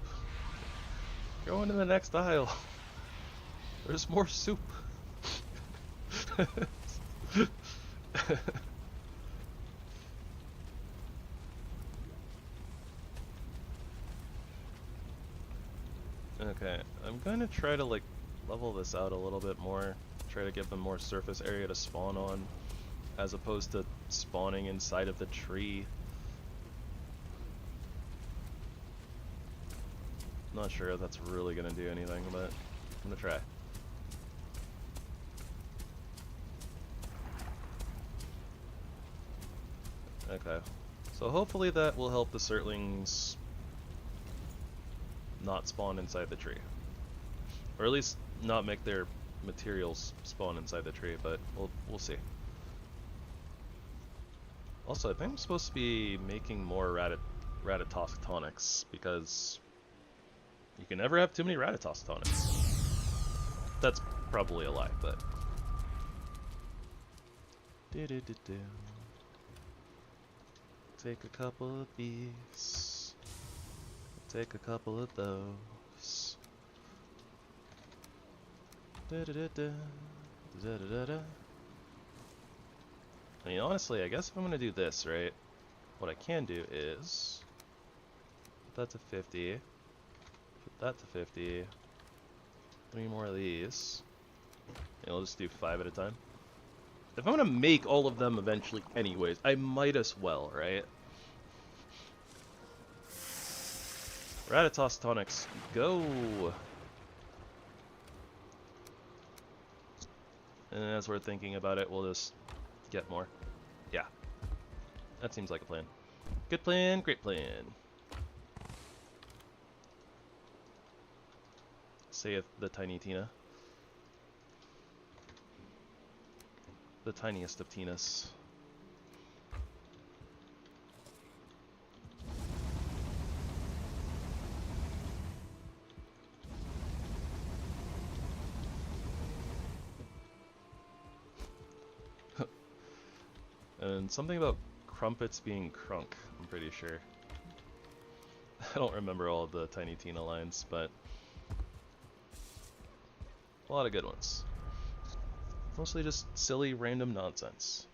Go into the next aisle. There's more soup. Okay, I'm gonna try to like level this out a little bit more. Try to give them more surface area to spawn on, as opposed to spawning inside of the tree. Not sure if that's really gonna do anything, but I'm gonna try. Okay, so hopefully that will help the Surtlings not spawn inside the tree. Or at least not make their materials spawn inside the tree, but we'll see. Also, I think I'm supposed to be making more Ratatoskatonics, because you can never have too many Ratatoskatonics. That's probably a lie, but... Take a couple of these. Take a couple of those. I mean, honestly, I guess if I'm gonna do this, right, what I can do is put that to 50, put that to 50, 3 more of these, and I'll just do 5 at a time. If I'm gonna make all of them eventually anyways, I might as well, right? Ratatoskatonics, go! And as we're thinking about it, we'll just get more. Yeah. That seems like a plan. Good plan, great plan. Saith the tiny Tina. The tiniest of Tinas. And something about crumpets being crunk, I'm pretty sure. I don't remember all of the Tiny Tina lines, but a lot of good ones. Mostly just silly, random nonsense.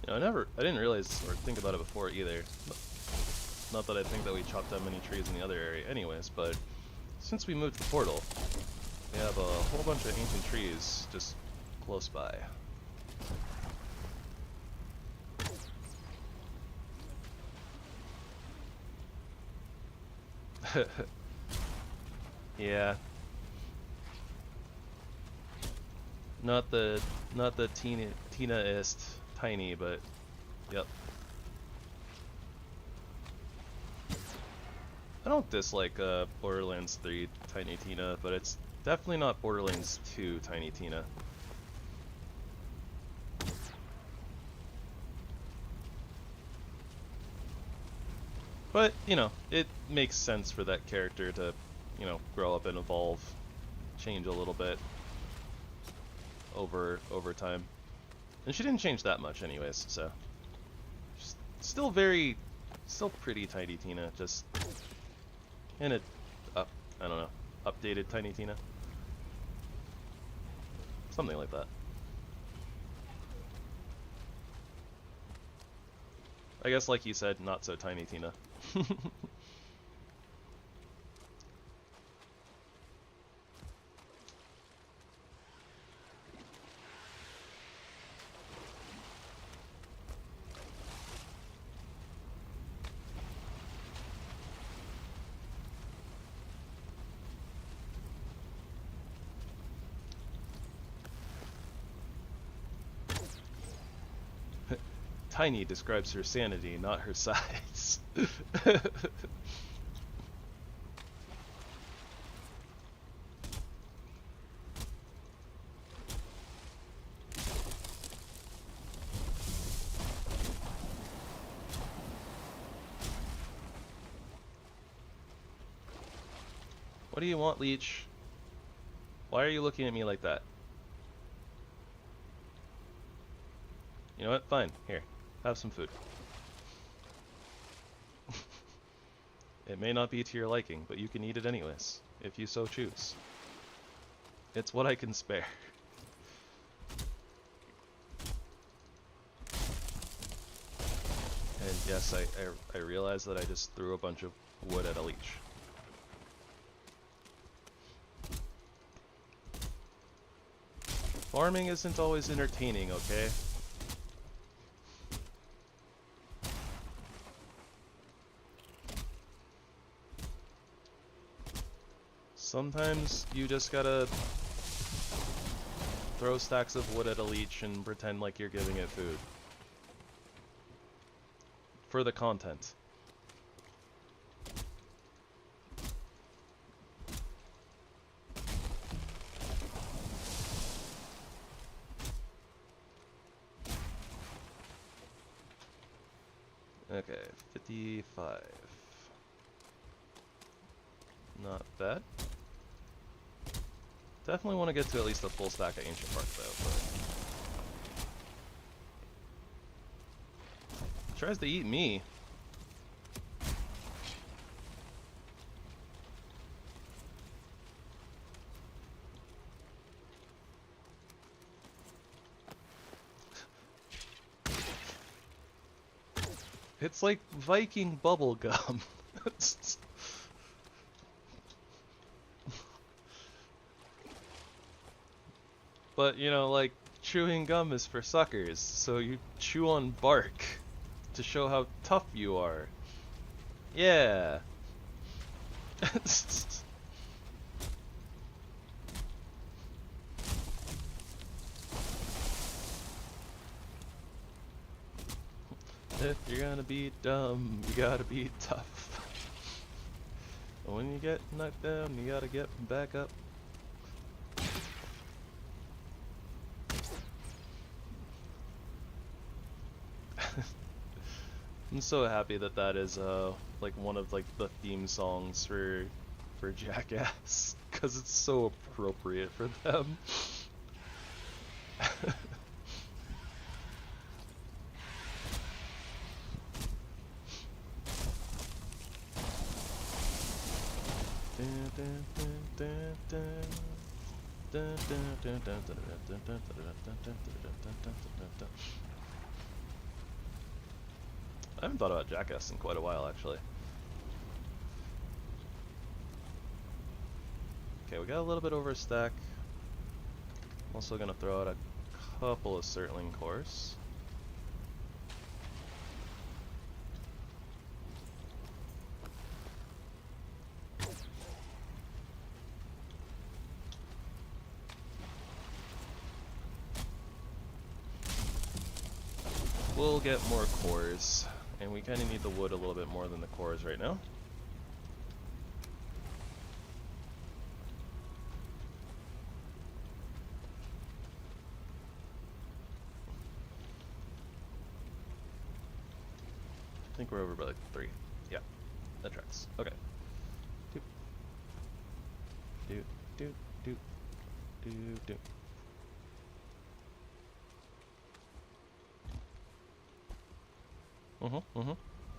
You know, I didn't realize or think about it before either. Not that I think that we chopped down many trees in the other area anyways, but since we moved the portal, we have a whole bunch of ancient trees just close by. Yeah. Not the Tina-ist tiny, but yep. I don't dislike Borderlands 3 Tiny Tina, but it's definitely not Borderlands 2 Tiny Tina. But, you know, it makes sense for that character to, you know, grow up and evolve, change a little bit. over time. And she didn't change that much anyways, so she's still pretty Tiny Tina, just in a I don't know, updated Tiny Tina. Something like that. I guess, like you said, not so Tiny Tina. Tiny describes her sanity, not her size. What do you want, Leech? Why are you looking at me like that? You know what? Fine. Here. Have some food. It may not be to your liking, but you can eat it anyways, if you so choose. It's what I can spare. And yes, I realize that I just threw a bunch of wood at a leech. Farming isn't always entertaining, okay? Sometimes you just gotta throw stacks of wood at a leech and pretend like you're giving it food. For the content. Okay, 55. Not bad. Definitely want to get to at least a full stack of Ancient Bark though. But tries to eat me. It's like Viking bubblegum. But, you know, like, chewing gum is for suckers, so you chew on bark to show how tough you are. Yeah. If you're gonna be dumb, you gotta be tough. When you get knocked down, you gotta get back up. I'm so happy that that is like one of like the theme songs for Jackass, because it's so appropriate for them. I haven't thought about Jackass in quite a while, actually. Okay, we got a little bit over a stack. I'm also gonna throw out a couple of Surtling cores. We'll get more cores, and we kind of need the wood a little bit more than the cores right now. I think we're over by like 3. Yeah, that tracks. Okay. Doop. Doop, doop, doop, doop, doop.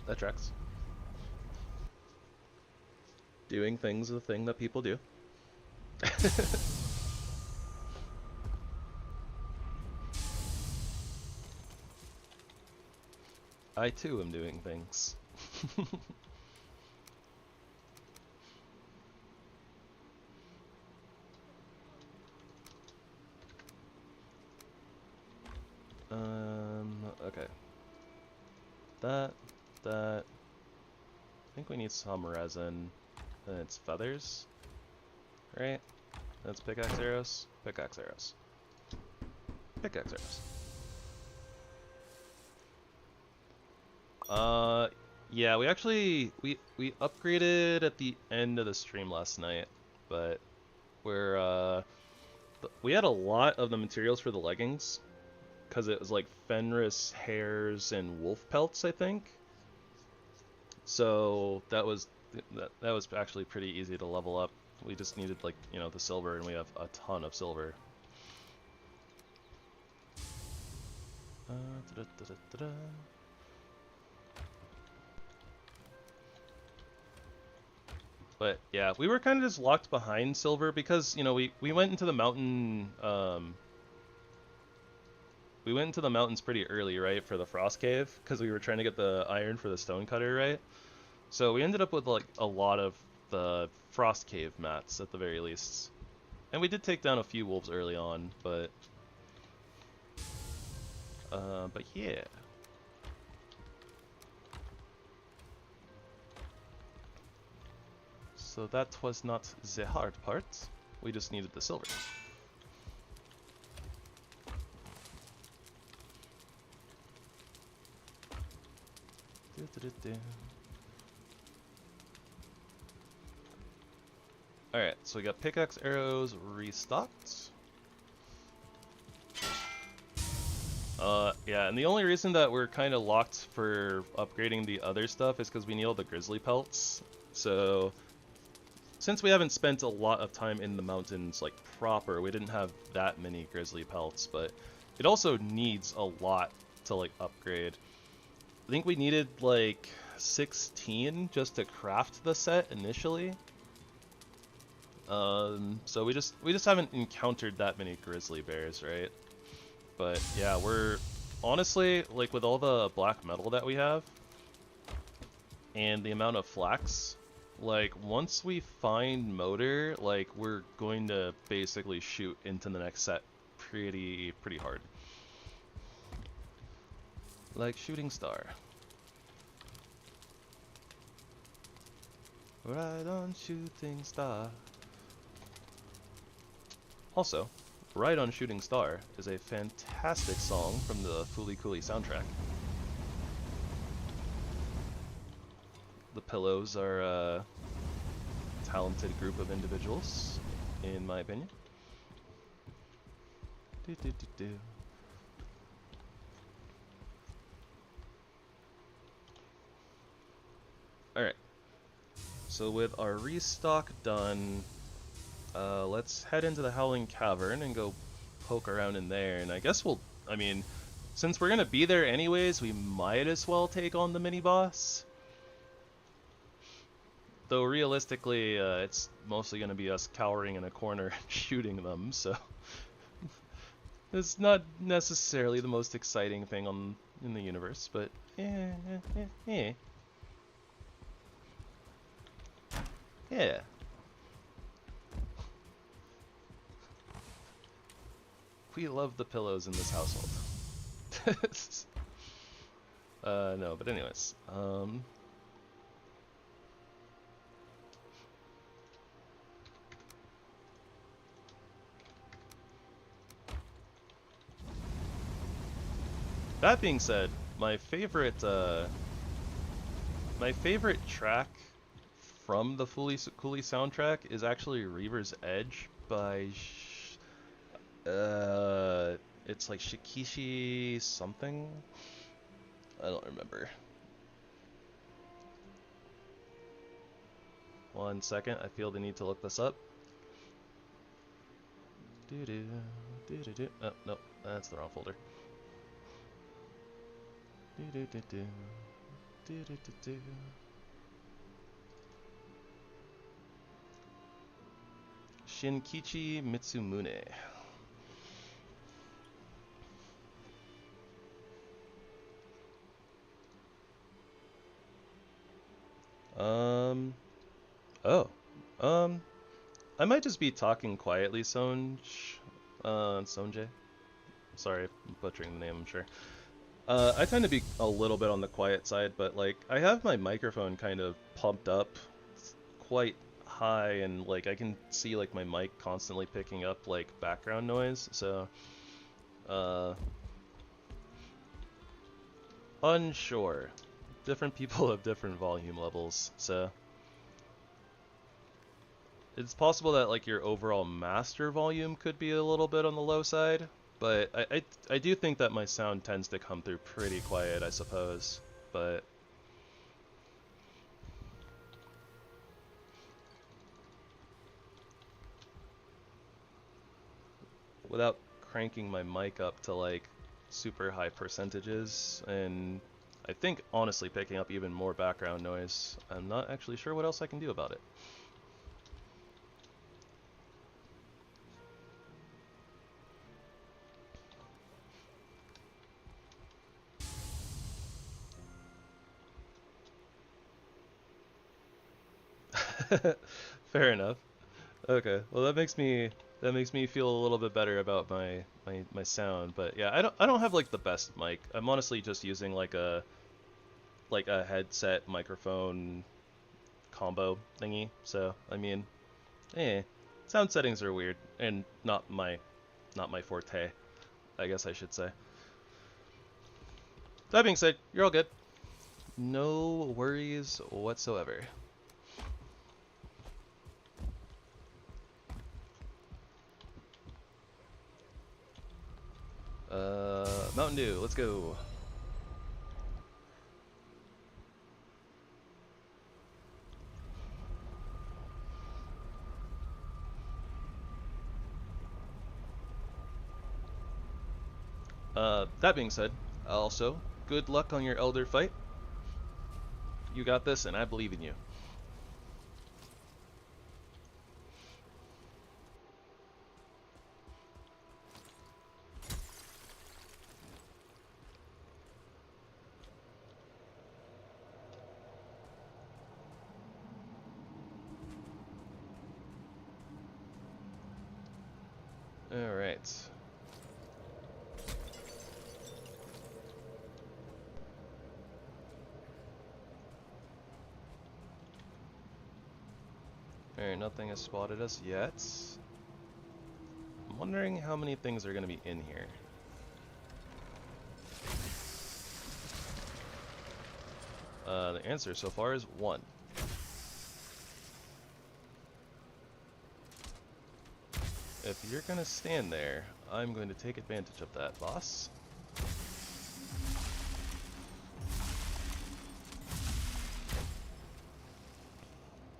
That tracks. Doing things is a thing that people do. I too am doing things. Okay. That. I think we need some resin. And it's feathers. Right? That's pickaxe arrows. Pickaxe arrows. Pickaxe arrows. Yeah, we actually we upgraded at the end of the stream last night, but we had a lot of the materials for the leggings because it was like Fenris hairs and wolf pelts, I think. So that was actually pretty easy to level up. We just needed, like, you know, the silver, and we have a ton of silver. But yeah, we were kind of just locked behind silver because, you know, we went into the mountain. We went into the mountains pretty early, right, for the frost cave, because we were trying to get the iron for the stone cutter, right? So we ended up with like a lot of the frost cave mats at the very least, and we did take down a few wolves early on, but yeah. So that was not the hard part. We just needed the silver. Alright, so we got pickaxe arrows restocked. Yeah, and the only reason that we're kind of locked for upgrading the other stuff is because we need all the grizzly pelts. So, since we haven't spent a lot of time in the mountains, like, proper, we didn't have that many grizzly pelts, but it also needs a lot to, like, upgrade. I think we needed, like, 16 just to craft the set initially. So we just haven't encountered that many grizzly bears, right? But yeah, we're honestly, like, with all the black metal that we have and the amount of flax, like, once we find motor, like, we're going to basically shoot into the next set pretty hard. Like shooting star. Right on shooting star. Also, Right on Shooting Star is a fantastic song from the Fooly Cooly soundtrack. The Pillows are a talented group of individuals, in my opinion. Alright, so with our restock done, let's head into the Howling Cavern and go poke around in there, and I guess I mean, since we're gonna be there anyways, we might as well take on the mini-boss. Though realistically, it's mostly gonna be us cowering in a corner shooting them, so it's not necessarily the most exciting thing in the universe, but yeah. We love the pillows in this household. No, but anyways, that being said, my favorite track from the Fooly Cooly soundtrack is actually Reaver's Edge by it's like Shikishi something. I don't remember. One second, I feel the need to look this up. Oh, no, that's the wrong folder. Shinkichi Mitsumune. Oh. I might just be talking quietly, Sonjay. Sorry if I'm butchering the name, I'm sure. I tend to be a little bit on the quiet side, but like, I have my microphone kind of pumped up quite high, and like, I can see like my mic constantly picking up like background noise, so unsure. Different people have different volume levels, so it's possible that like your overall master volume could be a little bit on the low side, but I do think that my sound tends to come through pretty quiet, I suppose, but without cranking my mic up to like super high percentages, and I think honestly picking up even more background noise, I'm not actually sure what else I can do about it. Fair enough. Okay, well that makes me feel a little bit better about my sound. But yeah, I don't have like the best mic. I'm honestly just using like a headset microphone combo thingy. So I mean, sound settings are weird and not my forte, I guess I should say. That being said, you're all good. No worries whatsoever. Mountain Dew, let's go. That being said, also, good luck on your Elder fight. You got this, and I believe in you. Alright. Alright, nothing has spotted us yet. I'm wondering how many things are going to be in here. The answer so far is 1. If you're going to stand there, I'm going to take advantage of that, boss.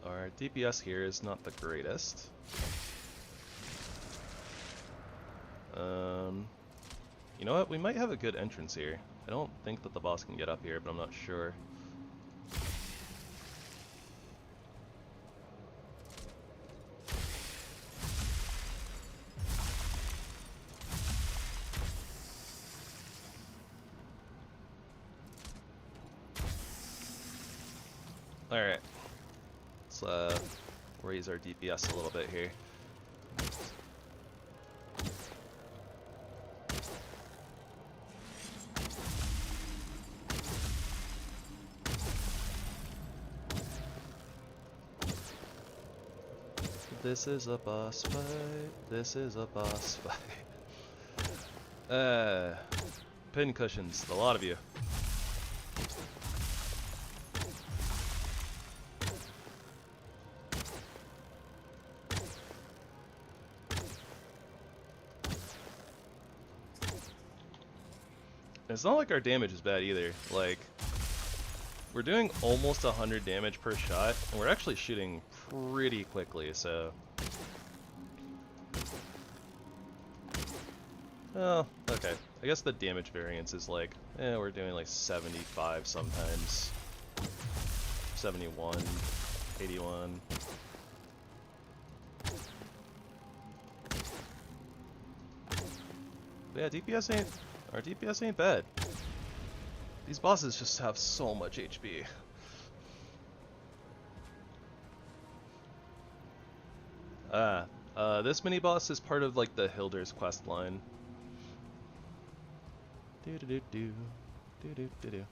Our DPS here is not the greatest. You know what? We might have a good entrance here. I don't think that the boss can get up here, but I'm not sure. Alright. Let's raise our DPS a little bit here. This is a boss fight. This is a boss fight. Pin cushions, a lot of you. It's not like our damage is bad either. Like, we're doing almost 100 damage per shot, and we're actually shooting pretty quickly, so... Oh, okay. I guess the damage variance is like, we're doing like 75 sometimes. 71, 81. But yeah, our DPS ain't bad. These bosses just have so much HP. This mini boss is part of like the Hilder's quest line. Do do do do do do do do.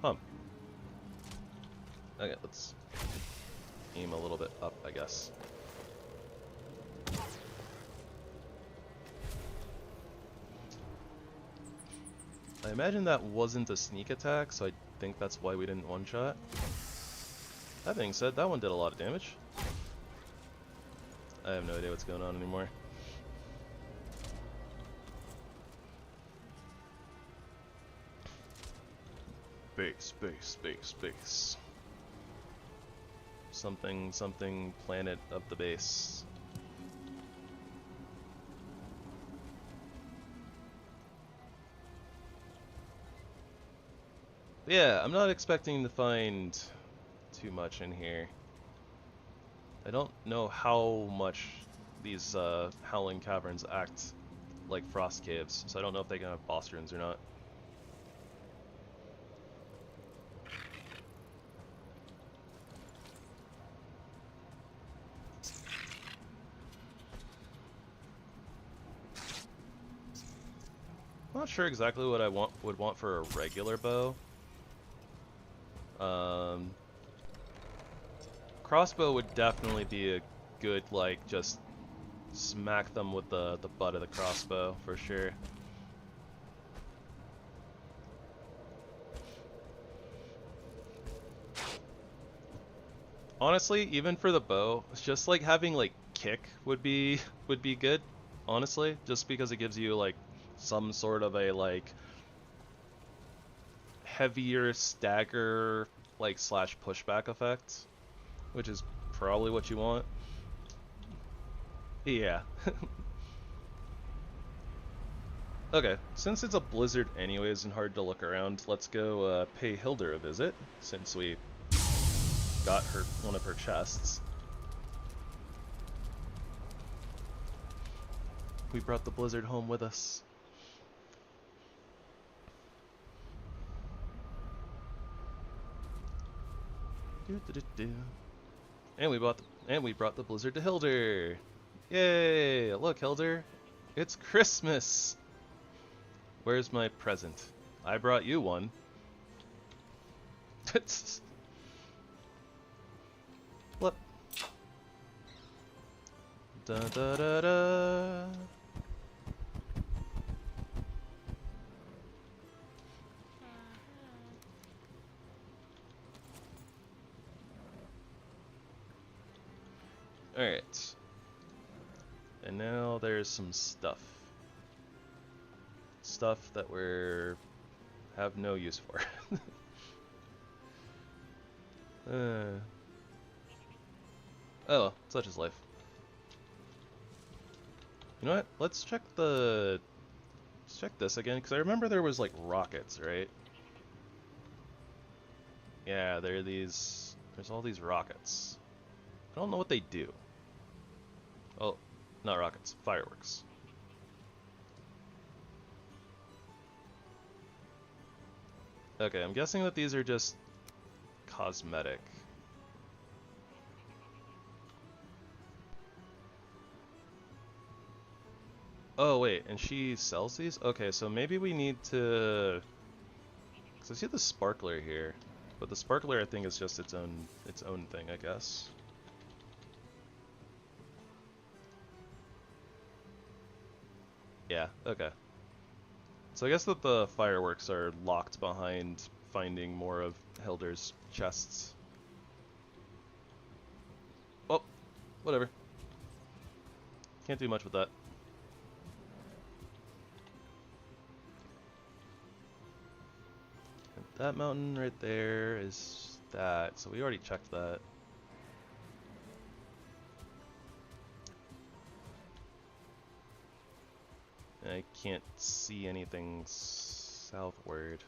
Pump. Okay, let's aim a little bit up, I guess. I imagine that wasn't a sneak attack, so I think that's why we didn't one-shot. That being said, that one did a lot of damage. I have no idea what's going on anymore. Base. Something planet of the base. Yeah, I'm not expecting to find too much in here. I don't know how much these howling caverns act like frost caves, so I don't know if they can have boss runes or not. I'm not sure exactly what I would want for a regular bow. Crossbow would definitely be a good, like, just smack them with the butt of the crossbow, for sure. Honestly, even for the bow, it's just like having, like, kick would be good, honestly, just because it gives you, like, some sort of a, like, heavier stagger, like, slash pushback effect, which is probably what you want. Yeah. Okay, since it's a blizzard anyways and hard to look around, let's go pay Hilder a visit, since we got her one of her chests. We brought the blizzard home with us. And we brought the blizzard to Hilder. Yay! Look, Hilder, it's Christmas. Where's my present? I brought you one. Look. Da da da da. Alright. And now there's some stuff. Stuff that we're have no use for. Oh, such is life. You know what? Let's check this again, because I remember there was like rockets, right? Yeah, there's all these rockets. I don't know what they do. Oh, not rockets, fireworks. Okay, I'm guessing that these are just cosmetic. Oh wait, and she sells these? Okay, so maybe we need to... Cause I see the sparkler here, but the sparkler I think is just its own thing, I guess. Yeah, okay. So I guess that the fireworks are locked behind finding more of Hilder's chests. Oh, whatever. Can't do much with that. And that mountain right there is that, so we already checked that. I can't see anything southward.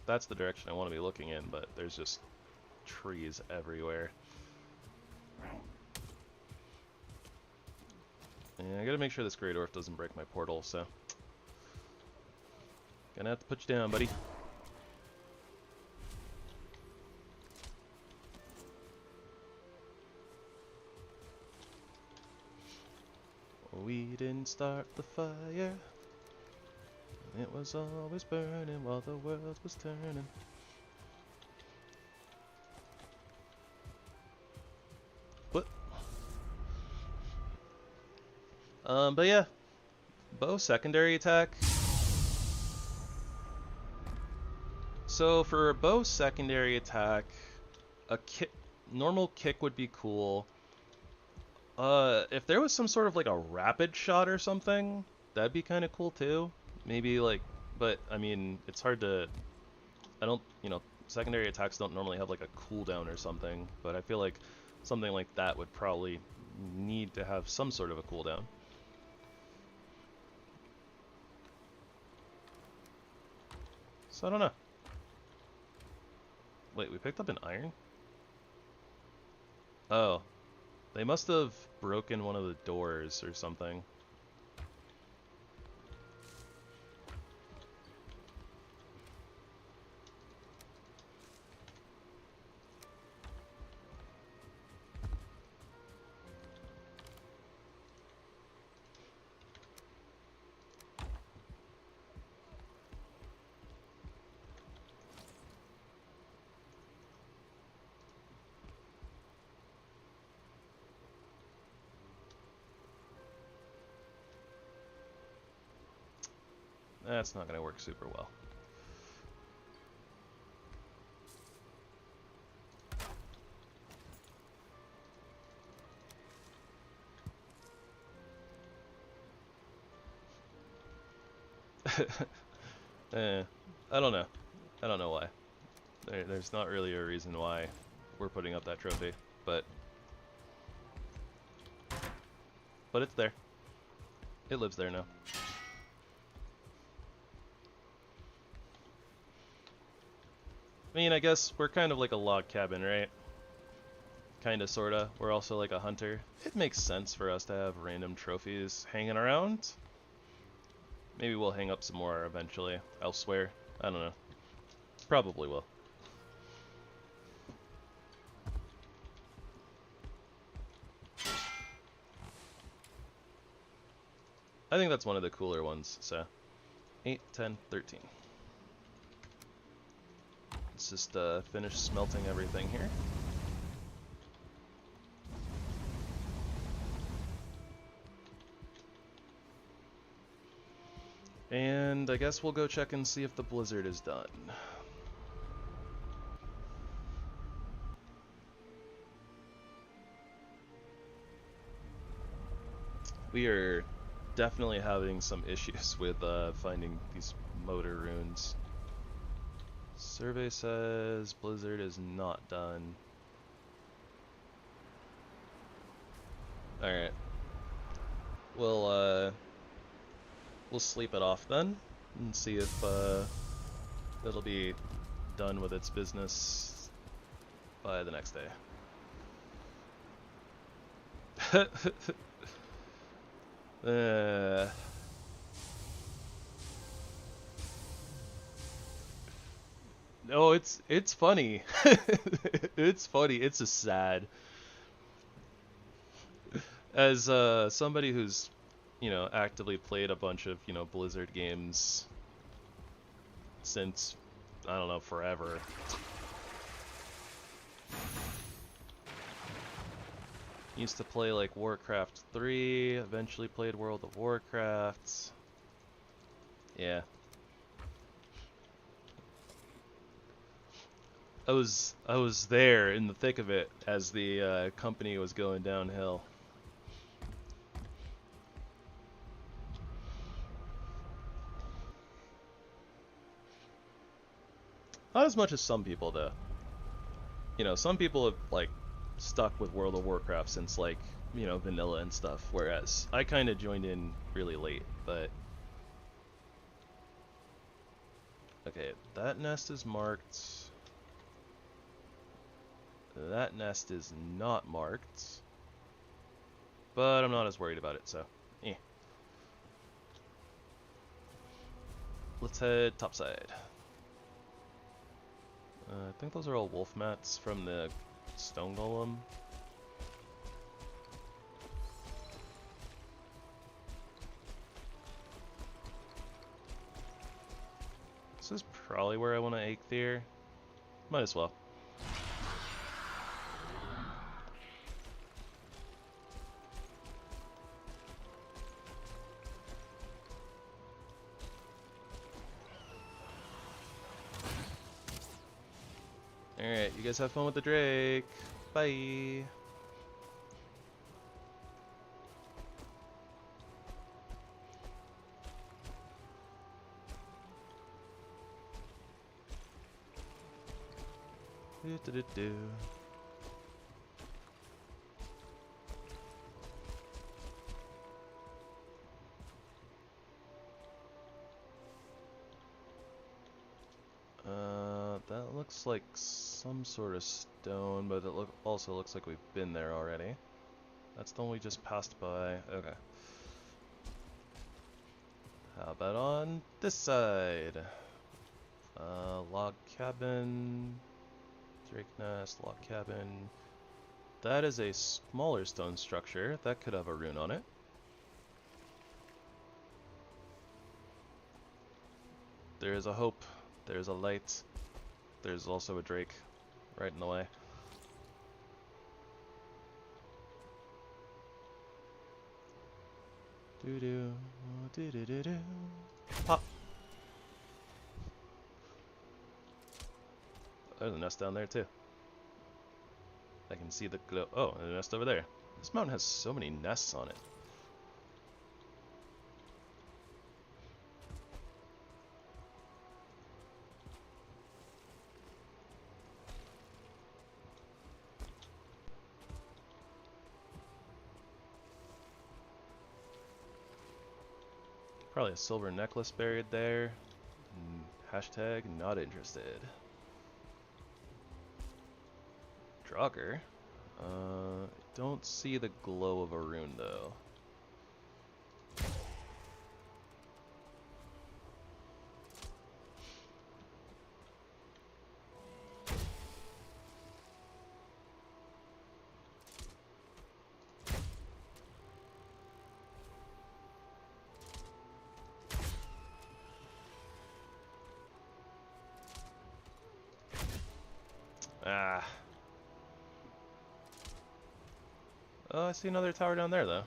That's the direction I want to be looking in, but there's just trees everywhere. And I gotta make sure this Grey Dwarf doesn't break my portal, so... Gonna have to put you down, buddy. We didn't start the fire. It was always burning while the world was turning. What? But yeah. Bow secondary attack. So for a bow secondary attack, a normal kick would be cool. If there was some sort of like a rapid shot or something, that'd be kind of cool too. Maybe like, but I mean, it's hard to, I don't, you know, secondary attacks don't normally have like a cooldown or something, but I feel like something like that would probably need to have some sort of a cooldown. So I don't know. Wait, we picked up an iron? Oh. They must have broken one of the doors or something. That's not going to work super well. I don't know. I don't know why. There's not really a reason why we're putting up that trophy, but it's there. It lives there now. I mean, I guess we're kind of like a log cabin, right? Kinda, sorta. We're also like a hunter. It makes sense for us to have random trophies hanging around. Maybe we'll hang up some more eventually, elsewhere. I don't know. Probably will. I think that's one of the cooler ones, so. 8, 10, 13. Let's just finish smelting everything here. And I guess we'll go check and see if the blizzard is done. We are definitely having some issues with finding these motor runes. Survey says blizzard is not done. Alright. We'll sleep it off then and see if it'll be done with its business by the next day. No, it's funny. It's funny. It's just sad. As somebody who's, you know, actively played a bunch of, you know, Blizzard games since, I don't know, forever. Used to play like Warcraft 3, eventually played World of Warcraft. Yeah. I was there in the thick of it as the company was going downhill. Not as much as some people, though. You know, some people have like stuck with World of Warcraft since like you know, vanilla and stuff, whereas I kind of joined in really late, but... Okay, that nest is marked. That nest is not marked. But I'm not as worried about it, so... eh. Let's head topside. I think those are all wolf mats from the stone golem. This is probably where I want to Eikthyr. Might as well. Alright, you guys have fun with the Drake. Bye. Do. That looks like some sort of stone, but it also looks like we've been there already. That's the one we just passed by. Okay. How about on this side? Log cabin, Drake nest, log cabin. That is a smaller stone structure. That could have a rune on it. There is a hope. There's a light. There's also a Drake right in the way. Doo doo doo doo doo doo. Pop. There's a nest down there too. I can see the glow. Oh, and a nest over there. This mountain has so many nests on it. Probably a silver necklace buried there. Hashtag not interested. Draugr? Don't see the glow of a rune though. Ah. Oh, I see another tower down there, though.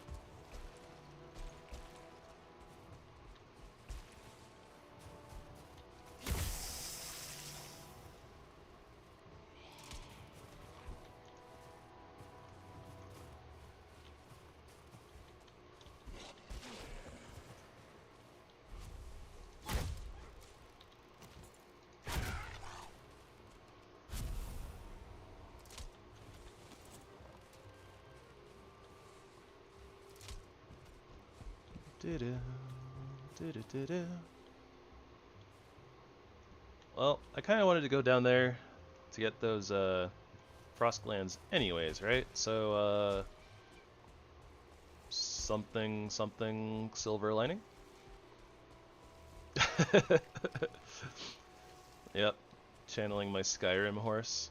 Well, I kind of wanted to go down there to get those frost glands anyways, right? So something silver lining. Yep, channeling my Skyrim horse.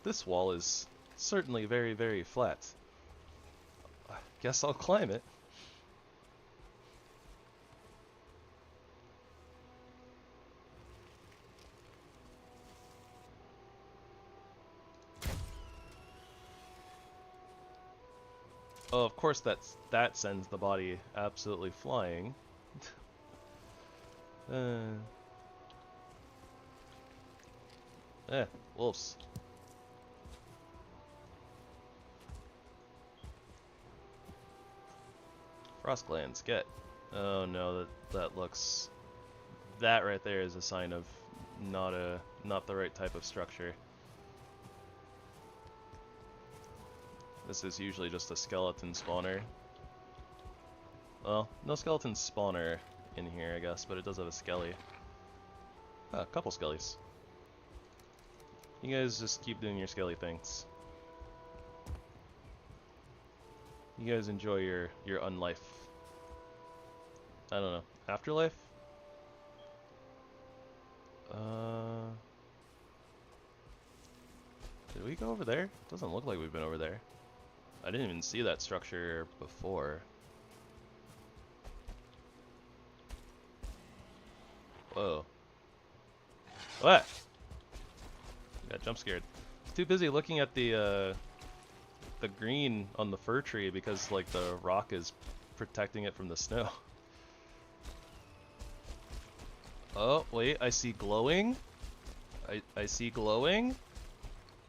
This wall is certainly very, very flat. I guess I'll climb it. Oh, of course that sends the body absolutely flying. Wolves. Frost glands, get. Oh no, that looks... That right there is a sign of not the right type of structure. This is usually just a skeleton spawner. Well, no skeleton spawner in here, I guess, but it does have a skelly. Ah, a couple skellies. You guys just keep doing your skelly things. You guys enjoy your unlife. I don't know. Afterlife? Did we go over there? Doesn't look like we've been over there. I didn't even see that structure before. Whoa. What? Got jump scared. I was too busy looking at the green on the fir tree because like the rock is protecting it from the snow. Oh, wait, I see glowing. I see glowing.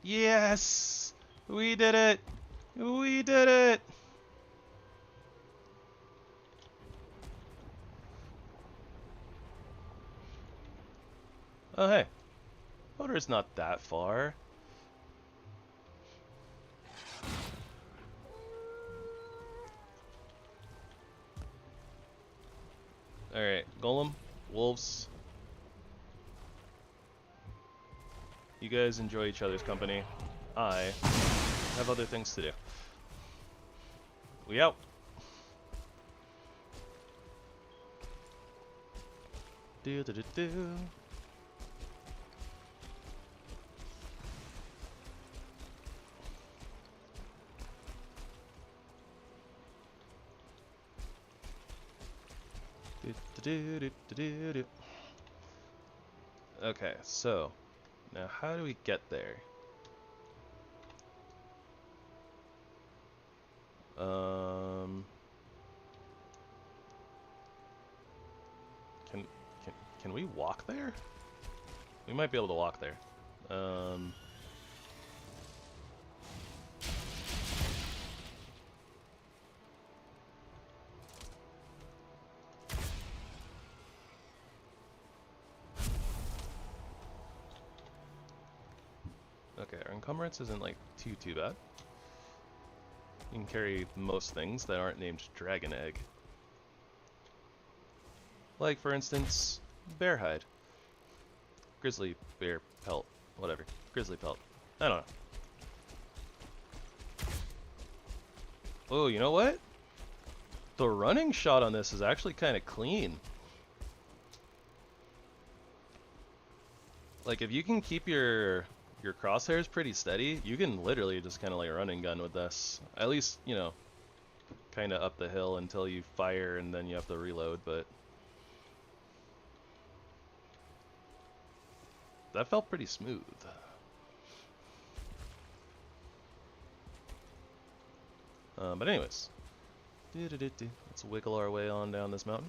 Yes! We did it! We did it! Oh, hey. Motor's not that far. Alright, Golem, wolves. You guys enjoy each other's company. I have other things to do. We out. Do do do do. Okay, so now how do we get there? Can we walk there? We might be able to walk there. Okay, our encumbrance isn't like too bad. You can carry most things that aren't named dragon egg. Like, for instance, bear hide. Grizzly bear pelt. Whatever. Grizzly pelt. I don't know. Oh, you know what? The running shot on this is actually kind of clean. Like, if you can keep your crosshairs pretty steady, you can literally just kind of like running gun with this. At least, you know, kind of up the hill until you fire and then you have to reload, but that felt pretty smooth. But anyways, let's wiggle our way on down this mountain.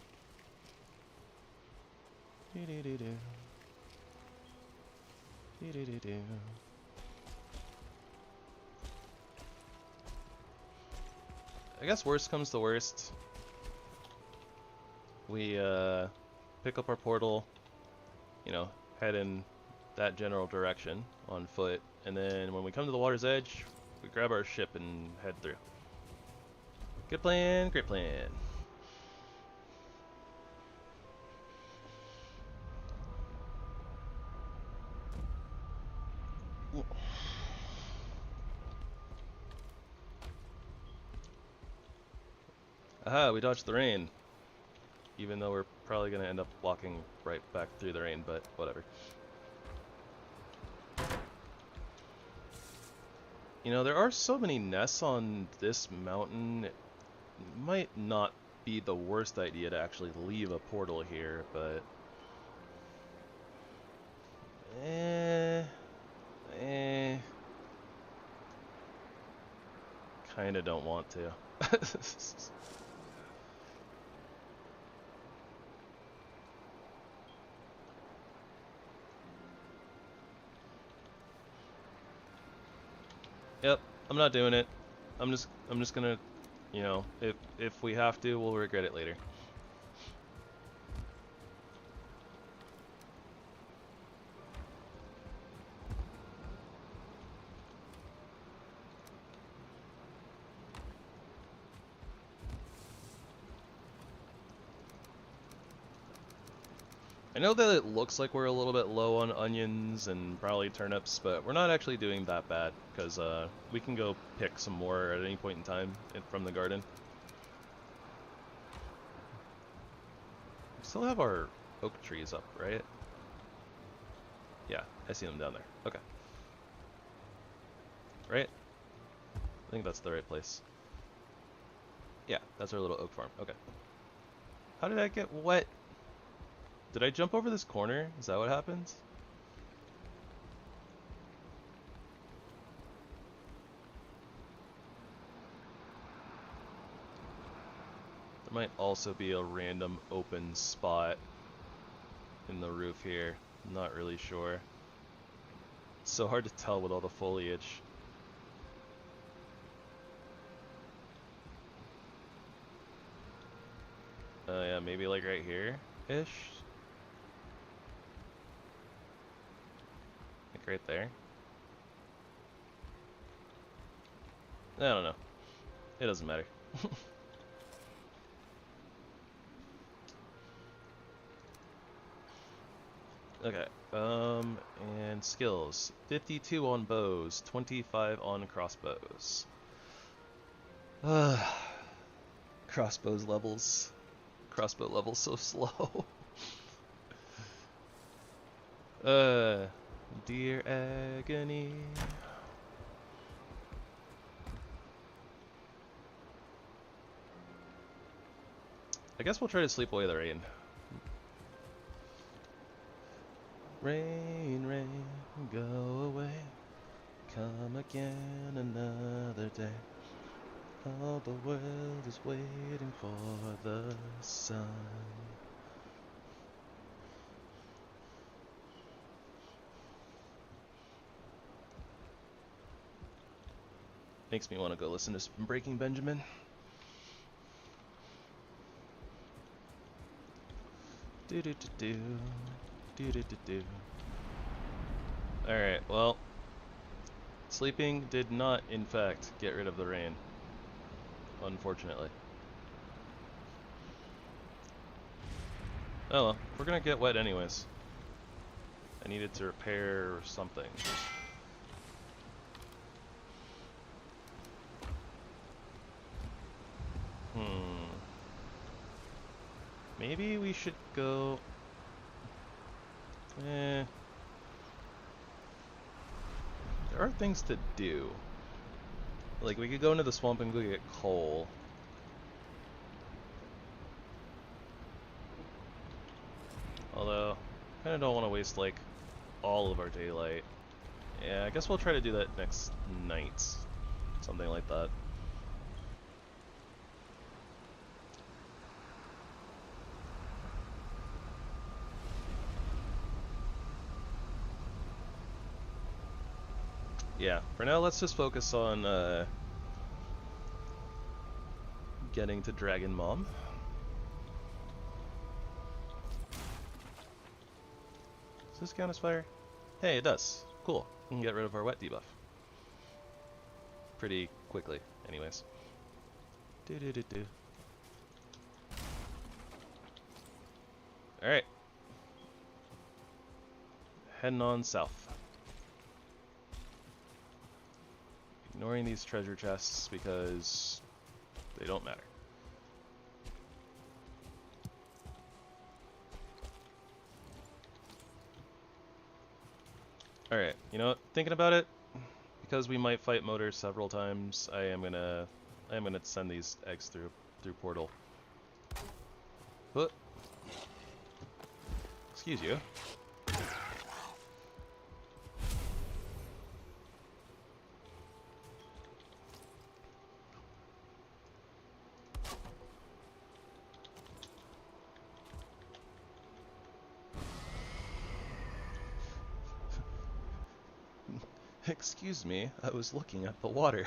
I guess worst comes to worst, we pick up our portal, you know, head in that general direction on foot, and then when we come to the water's edge, we grab our ship and head through. Good plan, great plan. Aha, we dodged the rain. Even though we're probably going to end up walking right back through the rain, but whatever. You know, there are so many nests on this mountain, it might not be the worst idea to actually leave a portal here, but kinda don't want to. Yep, I'm not doing it. I'm just gonna, you know, if we have to, we'll regret it later. know that it looks like we're a little bit low on onions and probably turnips, but we're not actually doing that bad, because we can go pick some more at any point in time from the garden. We still have our oak trees up, right? Yeah, I see them down there. Okay. Right? I think that's the right place. Yeah, that's our little oak farm. Okay. How did I get wet? Did I jump over this corner? Is that what happened? There might also be a random open spot in the roof here. I'm not really sure. It's so hard to tell with all the foliage. Yeah, maybe like right here-ish? Like right there? I don't know. It doesn't matter. Okay, and skills. 52 on bows, 25 on crossbows. Crossbow levels so slow. Dear agony. I guess we'll try to sleep away the rain. Rain, rain, go away. Come again another day. All the world is waiting for the sun. Makes me want to go listen to some Breaking Benjamin. Do do do do. Do do do do. Alright, well, sleeping did not, in fact, get rid of the rain. Unfortunately. Oh well, we're gonna get wet anyways. I needed to repair something. Maybe we should go... There are things to do. Like, we could go into the swamp and go get coal. Although, I kinda don't want to waste, like, all of our daylight. Yeah, I guess we'll try to do that next night. Something like that. Yeah, for now let's just focus on getting to Dragon Mom. Does this count as fire? Hey, it does. Cool. We can get rid of our wet debuff. Pretty quickly, anyways. Do. Alright. Heading on south. Ignoring these treasure chests because they don't matter. Alright, you know what? Thinking about it, because we might fight motors several times, I am gonna send these eggs through portal. What? Excuse you. Excuse me, I was looking at the water.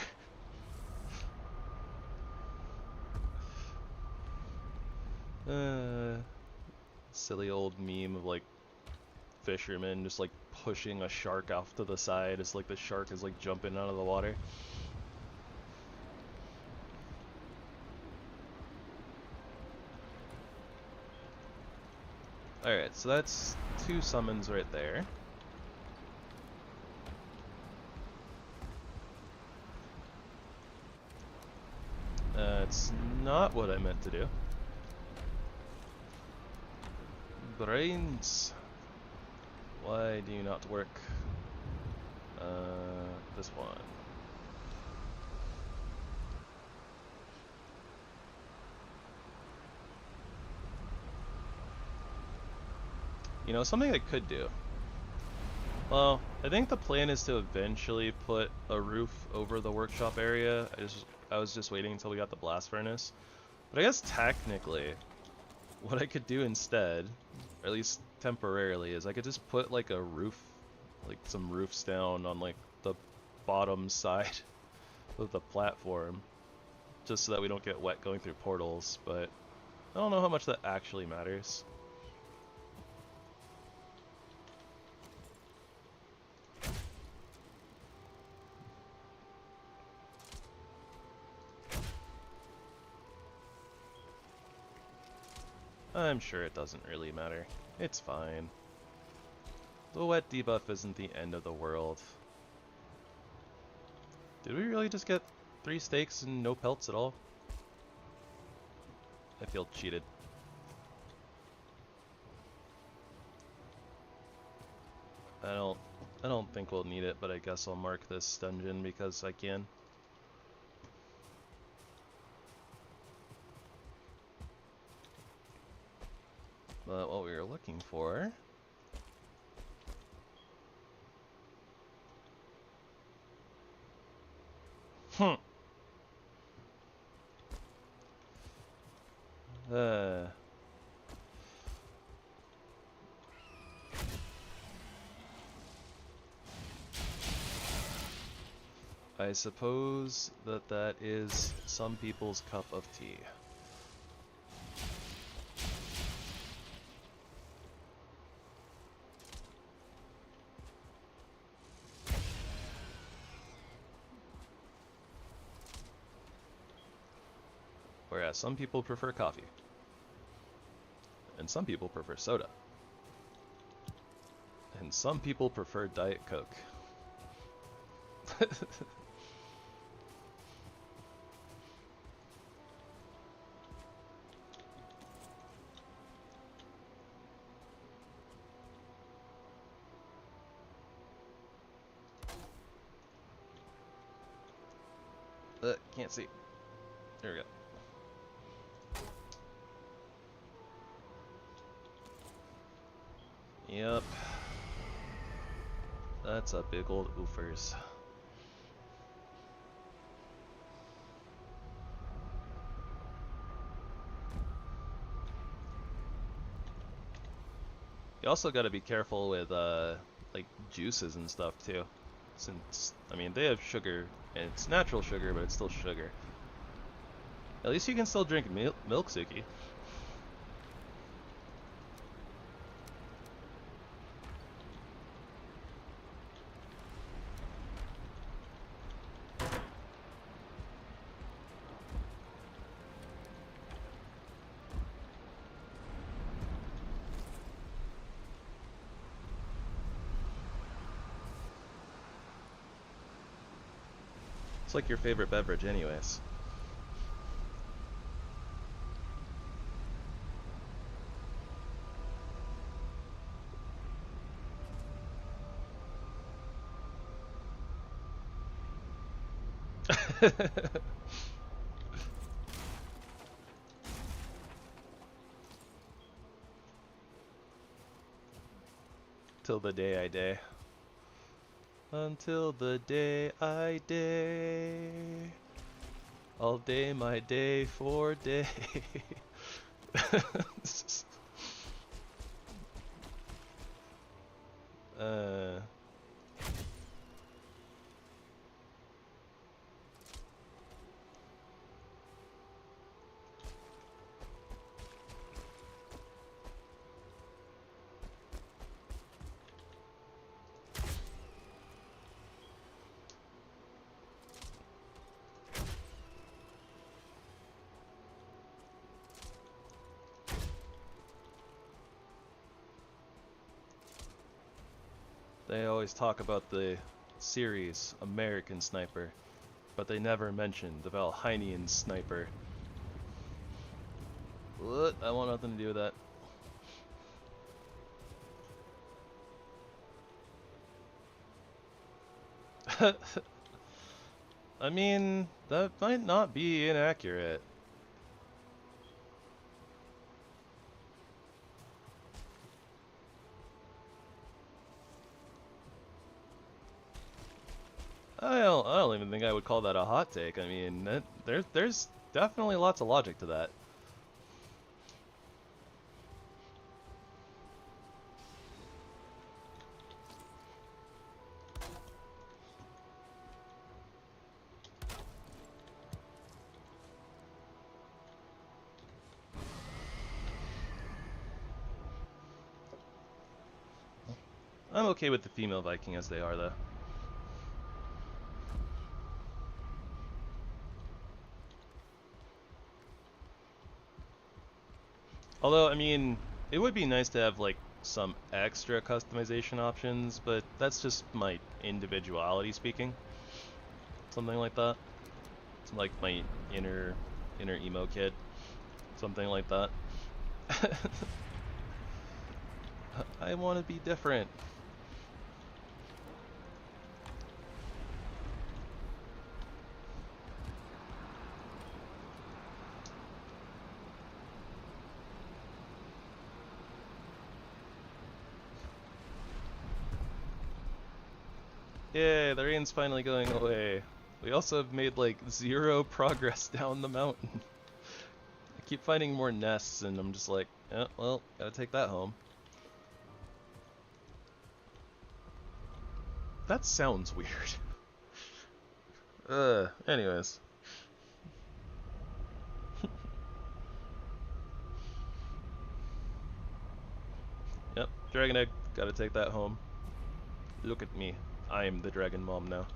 Silly old meme of like fishermen just like pushing a shark off to the side as like the shark is like jumping out of the water. Alright, so that's 2 summons right there. It's not what I meant to do. Brains! Why do you not work? This one. You know, something I could do. Well, I think the plan is to eventually put a roof over the workshop area. I was just waiting until we got the blast furnace. But I guess technically, what I could do instead, or at least temporarily, is I could just put like a roof, like some roofs down on like the bottom side of the platform, just so that we don't get wet going through portals, but I don't know how much that actually matters. I'm sure it doesn't really matter. It's fine. The wet debuff isn't the end of the world. Did we really just get 3 steaks and no pelts at all? I feel cheated. I don't think we'll need it, but I guess I'll mark this dungeon because I can. But what we were looking for... I suppose that is some people's cup of tea. Whereas some people prefer coffee. And some people prefer soda. And some people prefer Diet Coke. Can't see. There we go. Yep. That's a big old oofers. You also got to be careful with like juices and stuff too, since I mean they have sugar and it's natural sugar, but it's still sugar. At least you can still drink milk, Suki. It's like your favorite beverage anyways. Till the day I day. Until the day I day. All day my day for day. They always talk about the series American Sniper, but they never mention the Valheimian Sniper. What? I want nothing to do with that. I mean, that might not be inaccurate. I don't even think I would call that a hot take. I mean, there's definitely lots of logic to that. I'm okay with the female Viking as they are, though. Although, I mean, it would be nice to have, like, some extra customization options, but that's just my individuality speaking. Something like that. It's like my inner emo kid. Something like that. I want to be different. Yay, the rain's finally going away. We also have made like 0 progress down the mountain. I keep finding more nests and I'm just like, yeah, well, gotta take that home. That sounds weird. Anyways. Yep, dragon egg, gotta take that home. Look at me. I'm the dragon mom now.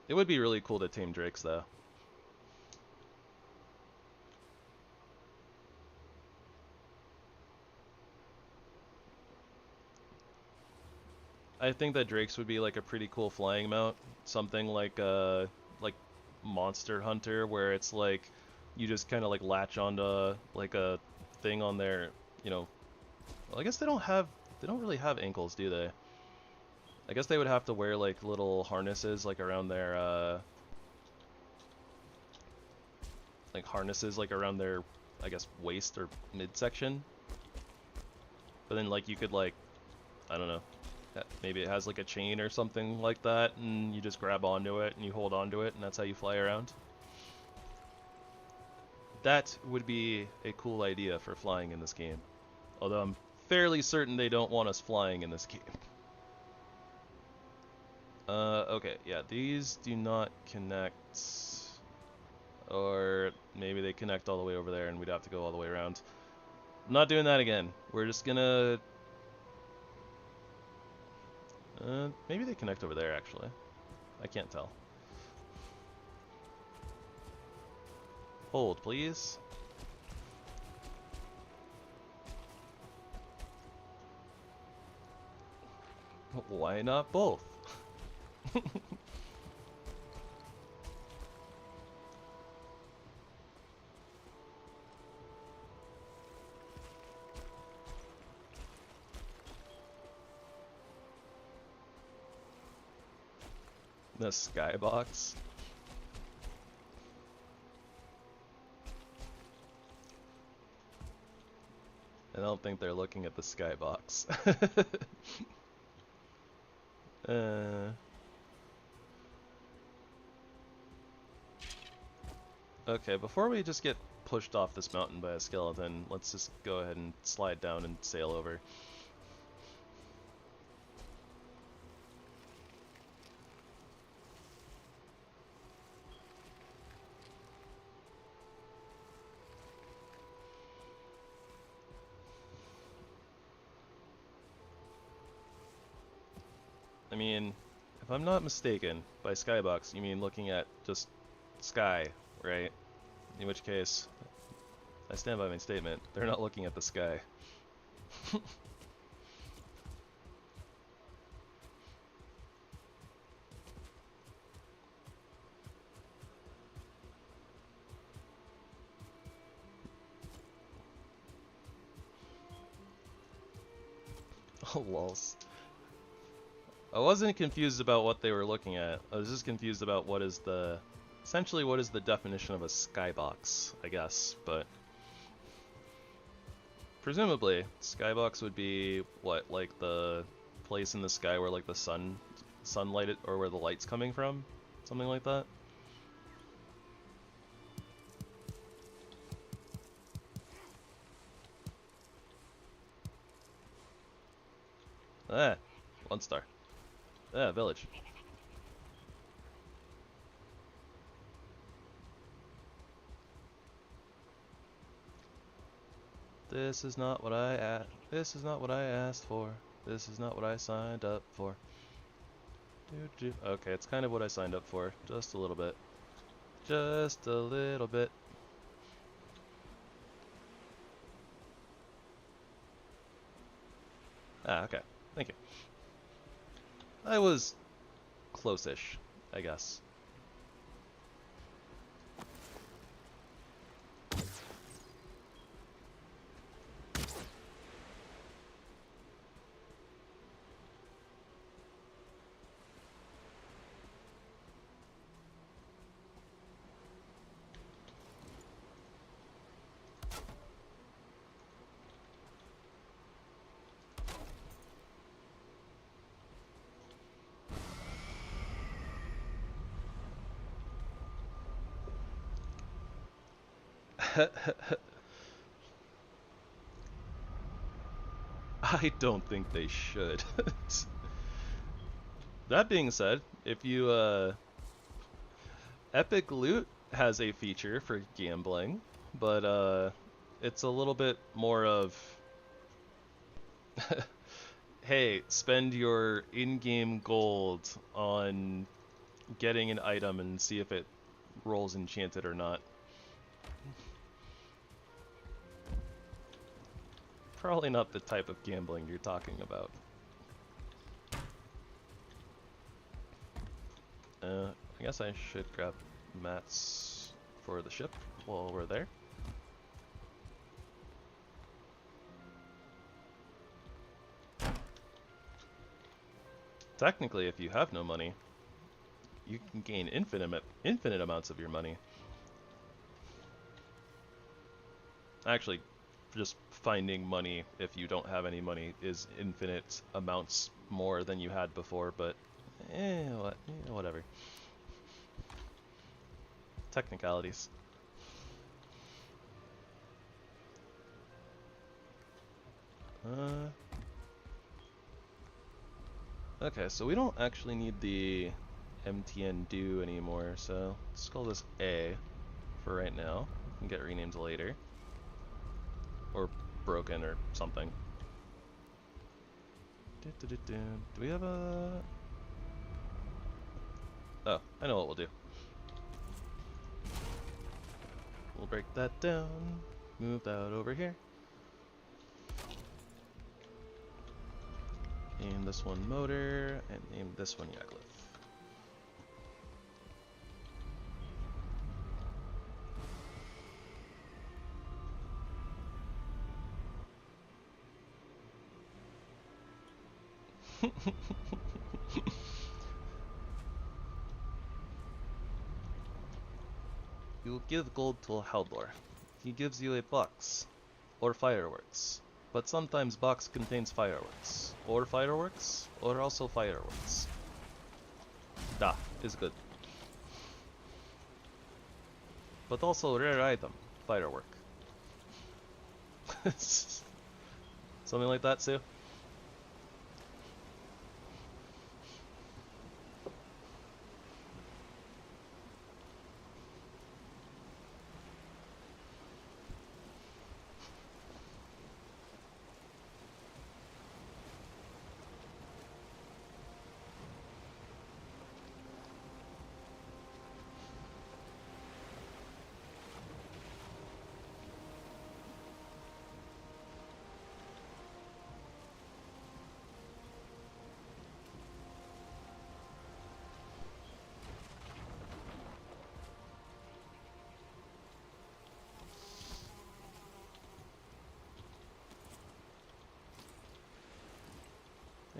It would be really cool to tame drakes, though. I think that drakes would be like a pretty cool flying mount. Something like Monster Hunter, where it's like you just kind of like latch onto like a thing on their, you know. Well, I guess they don't really have ankles, do they? I guess they would have to wear like little harnesses like around their I guess waist or midsection. But then like you could like, I don't know, maybe it has like a chain or something like that, and you just grab onto it and you hold onto it, and that's how you fly around. That would be a cool idea for flying in this game. Although I'm fairly certain they don't want us flying in this game. Okay, yeah, these do not connect. Or maybe they connect all the way over there and we'd have to go all the way around. I'm not doing that again. We're just gonna... maybe they connect over there, actually. I can't tell. Hold, please. Why not both? The skybox. I don't think they're looking at the skybox. Okay, before we just get pushed off this mountain by a skeleton, let's just go ahead and slide down and sail over. I mean, if I'm not mistaken, by skybox, you mean looking at just sky, right? In which case, I stand by my statement. They're not looking at the sky. Oh, lols. I wasn't confused about what they were looking at. I was just confused about what is the... Essentially, what is the definition of a skybox, I guess, but... Presumably, skybox would be, what, like the place in the sky where, like, the sunlight, or where the light's coming from? Something like that? Ah, 1 star. Ah, village. This is not what I This is not what I asked for. This is not what I signed up for. Okay, it's kind of what I signed up for. Just a little bit. Just a little bit. Ah, okay. Thank you. I was close-ish, I guess. I don't think they should. That being said, if you, Epicloot has a feature for gambling, but, it's a little bit more of, hey, spend your in-game gold on getting an item and see if it rolls enchanted or not. Probably not the type of gambling you're talking about. I guess I should grab mats for the ship while we're there. Technically, if you have no money, you can gain infinite amounts of your money. Actually, just finding money if you don't have any money is infinite amounts more than you had before, but whatever. Technicalities. Okay, so we don't actually need the MTN do anymore, so let's call this A for right now. We can get renamed later. Or broken or something. Do we have a... Oh, I know what we'll do. We'll break that down, move that over here. Name this one motor, and name this one Yaglyph. You will give gold to a Haldor. He gives you a box, or fireworks. But sometimes box contains fireworks, or fireworks, or also fireworks. Da is good. But also rare item, firework. Something like that, Sue?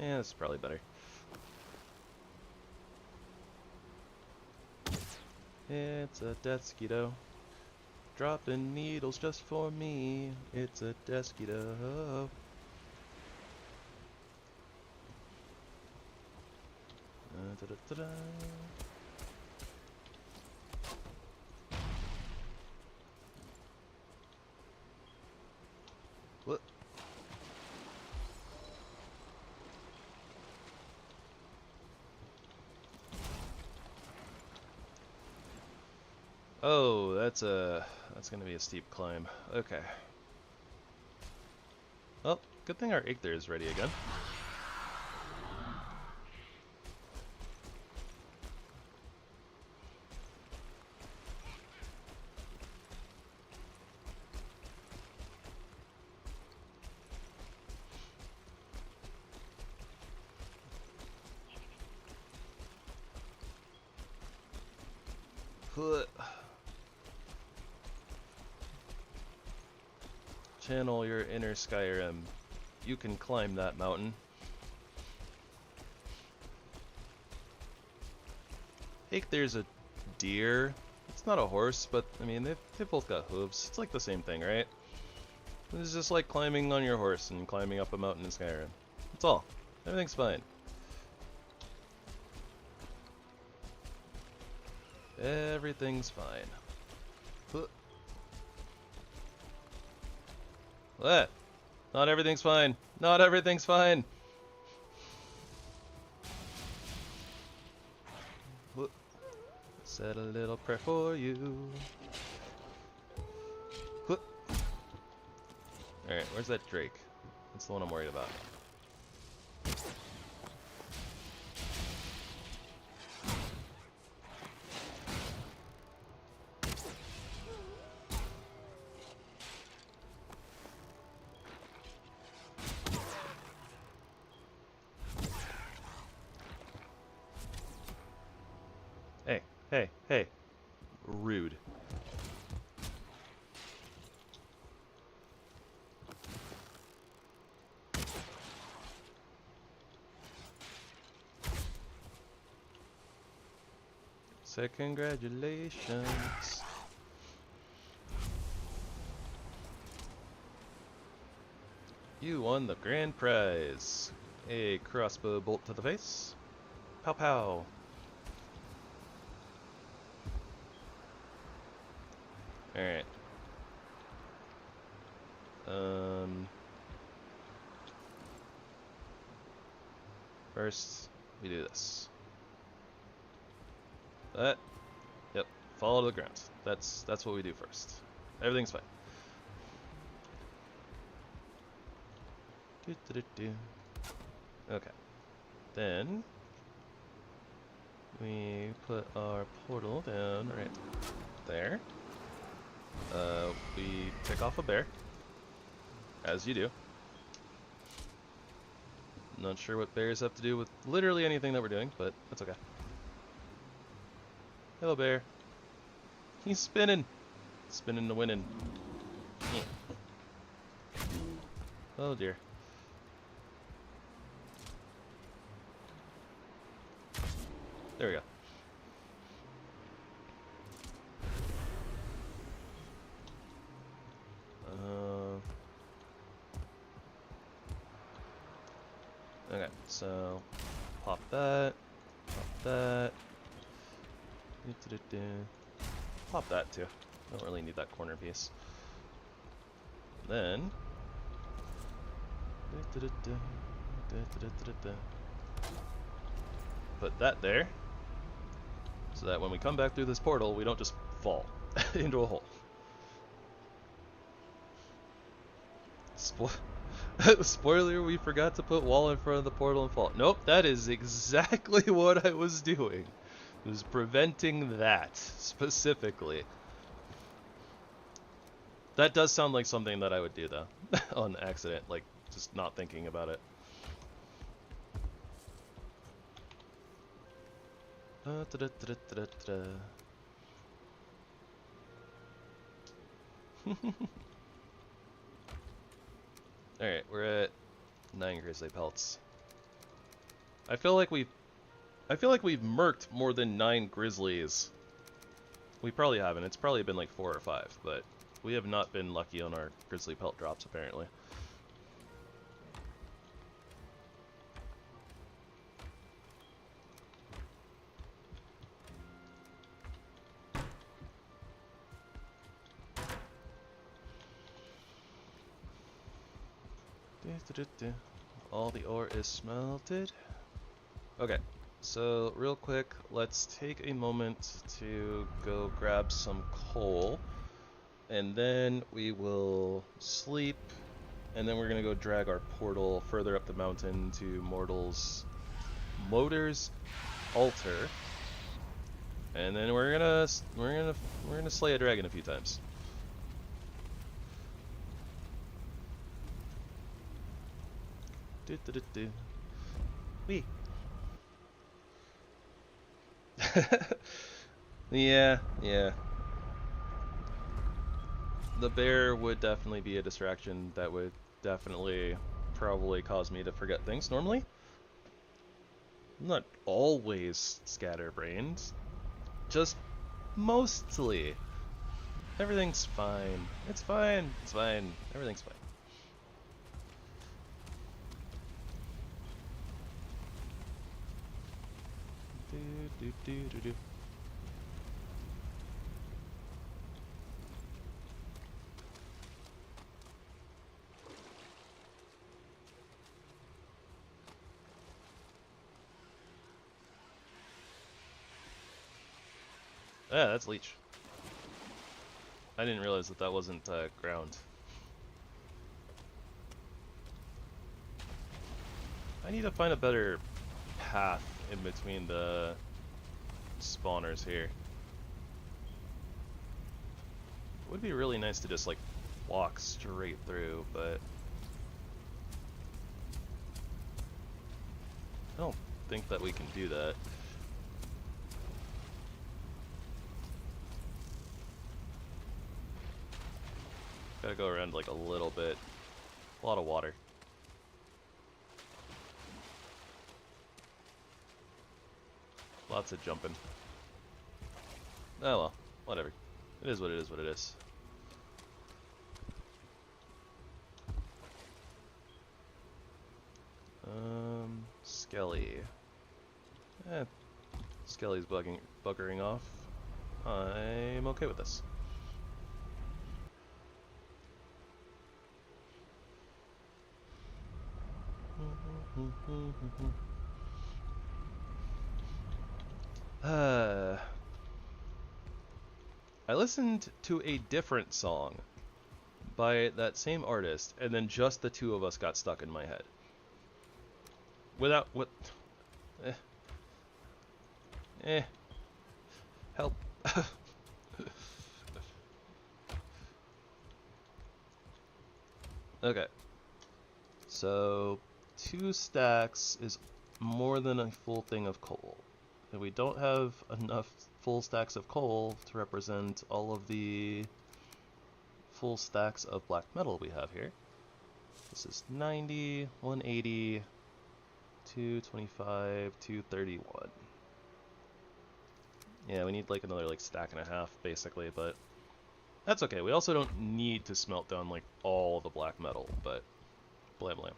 Yeah, that's probably better. It's a desketo. Dropping needles just for me. It's a desketo. Da-da-da-da. What? Oh, that's gonna be a steep climb. Okay. Well, good thing our Aether is ready again. Channel your inner Skyrim. You can climb that mountain. Hey, there's a deer. It's not a horse, but I mean they've both got hooves. It's like the same thing, right? It's just like climbing on your horse and climbing up a mountain in Skyrim. That's all. Everything's fine. Everything's fine. What? Not everything's fine. Not everything's fine. Said a little prayer for you. Alright, where's that Drake? That's the one I'm worried about. Hey. Rude. Say congratulations. You won the grand prize. A crossbow bolt to the face. Pow pow. Alright. First, we do this. That. Yep. Fall to the ground. That's what we do first. Everything's fine. Okay. Then we put our portal down right there. We pick off a bear, as you do. Not sure what bears have to do with literally anything that we're doing, but that's okay. Hello, bear. He's spinning. Spinning to winning. Yeah. Oh dear. There we go. Okay, so pop that, pop that too. Don't really need that corner piece. Then put that there, so that when we come back through this portal, we don't just fall into a hole. Spoiler, we forgot to put wall in front of the portal and fall. Nope, that is exactly what I was doing. It was preventing that, specifically. That does sound like something that I would do, though. On accident, like, just not thinking about it. Alright, we're at 9 grizzly pelts. I feel like we've murked more than 9 grizzlies. We probably haven't. It's probably been like 4 or 5, but we have not been lucky on our grizzly pelt drops apparently. All the ore is smelted. Okay, so real quick, let's take a moment to go grab some coal, and then we will sleep, and then we're gonna go drag our portal further up the mountain to Motor's altar, and then we're gonna slay a dragon a few times. Wee. Yeah. The bear would definitely be a distraction that would definitely probably cause me to forget things normally. I'm not always scatterbrained, just mostly. Everything's fine. It's fine. Everything's fine. Do. Yeah, that's leech. I didn't realize that wasn't ground. I need to find a better path in between the spawners here. It would be really nice to just like walk straight through, but I don't think that we can do that. Gotta go around like a little bit. A lot of water. Lots of jumping. Oh well, whatever. It is what it is what it is. Skelly. Skelly's buggering off. I'm okay with this. I listened to a different song by that same artist, and then just the two of us got stuck in my head. Without what? Help. Okay. So 2 stacks is more than a full thing of coal. And we don't have enough full stacks of coal to represent all of the full stacks of black metal we have here. This is 90, 180, 225, 231. Yeah, we need like another like stack and a half basically, but that's okay. We also don't need to smelt down like all the black metal, but blam blam.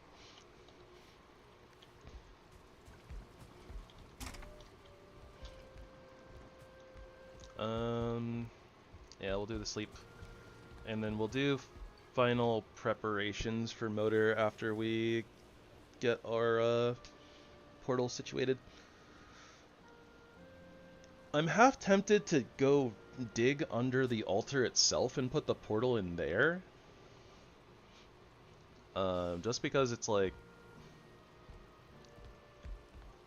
Yeah, we'll do the sleep, and then we'll do final preparations for motor after we get our portal situated. I'm half tempted to go dig under the altar itself and put the portal in there, just because it's like,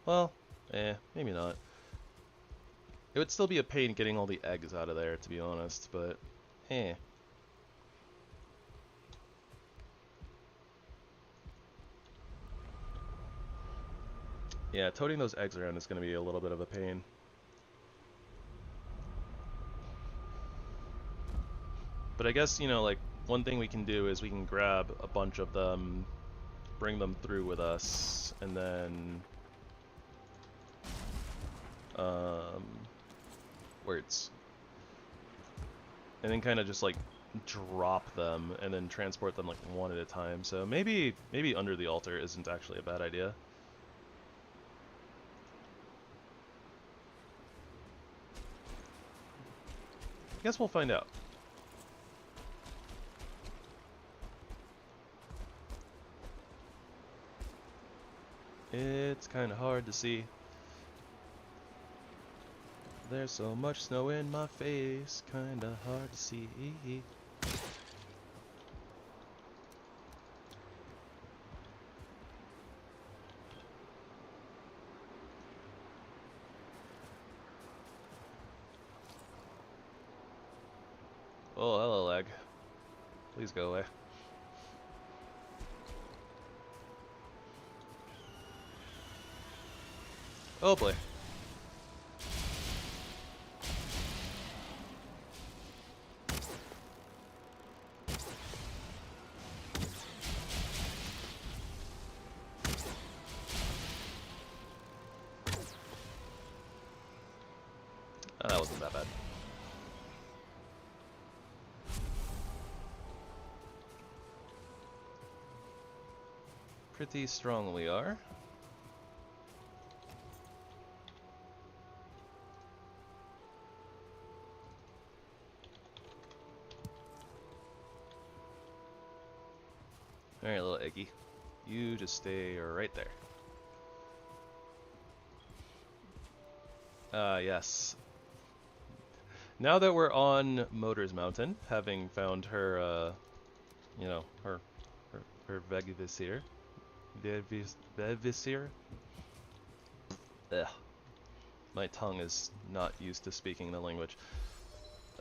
well, maybe not. It would still be a pain getting all the eggs out of there, to be honest, but yeah, toting those eggs around is going to be a little bit of a pain. But I guess, you know, like, one thing we can do is we can grab a bunch of them, bring them through with us, and then words. And then kind of just like drop them and then transport them like one at a time. So maybe under the altar isn't actually a bad idea. I guess we'll find out. It's kind of hard to see. There's so much snow in my face, kind of hard to see. Oh, hello, lag. Please go away. Oh boy. Oh, that wasn't that bad. Pretty strong we are. Alright, little Eggy. You just stay right there. Yes. Now that we're on Motors Mountain, having found her, you know, her Vegivisir. Vegivisir? Ugh. My tongue is not used to speaking the language.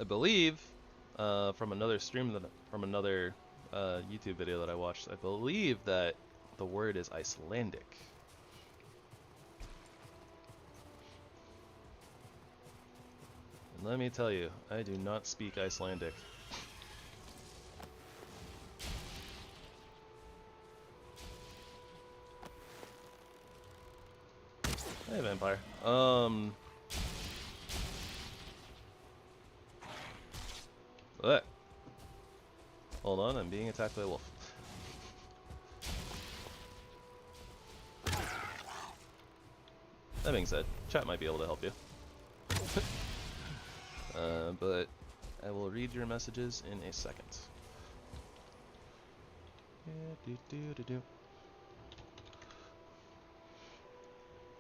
I believe, from another stream from another YouTube video that I watched, I believe that the word is Icelandic. And let me tell you, I do not speak Icelandic. Hey, vampire. What? Hold on, I'm being attacked by a wolf. That being said, chat might be able to help you. But I will read your messages in a second.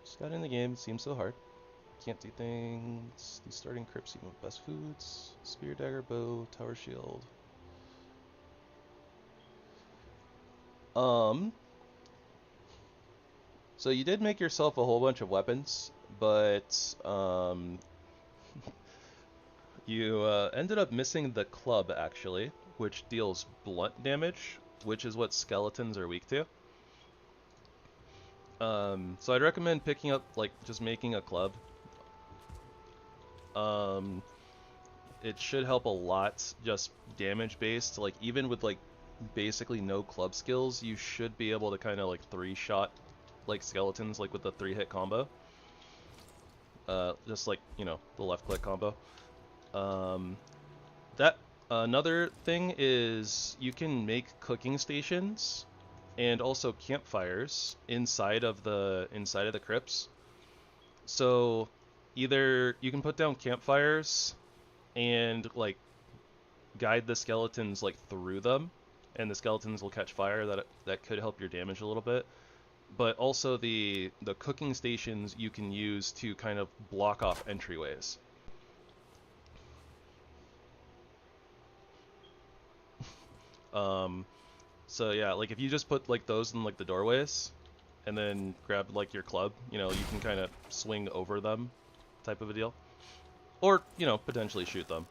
Starting the game seems so hard. Can't do things. These starting crypts even with best foods. Spear, dagger, bow, tower shield. So you did make yourself a whole bunch of weapons, but you ended up missing the club actually, which deals blunt damage, which is what skeletons are weak to. So I'd recommend picking up, like, just making a club. It should help a lot, just damage based. Like, even with like basically no club skills, you should be able to kind of like 3-shot like skeletons, like with the 3-hit combo. Just like, you know, the left click combo. Another thing is you can make cooking stations and also campfires inside of the crypts. So either you can put down campfires and like guide the skeletons like through them, and the skeletons will catch fire. That could help your damage a little bit. But also the cooking stations you can use to kind of block off entryways. So yeah, like if you just put like those in like the doorways, and then grab like your club, you know, you can kind of swing over them, type of a deal, or you know, potentially shoot them.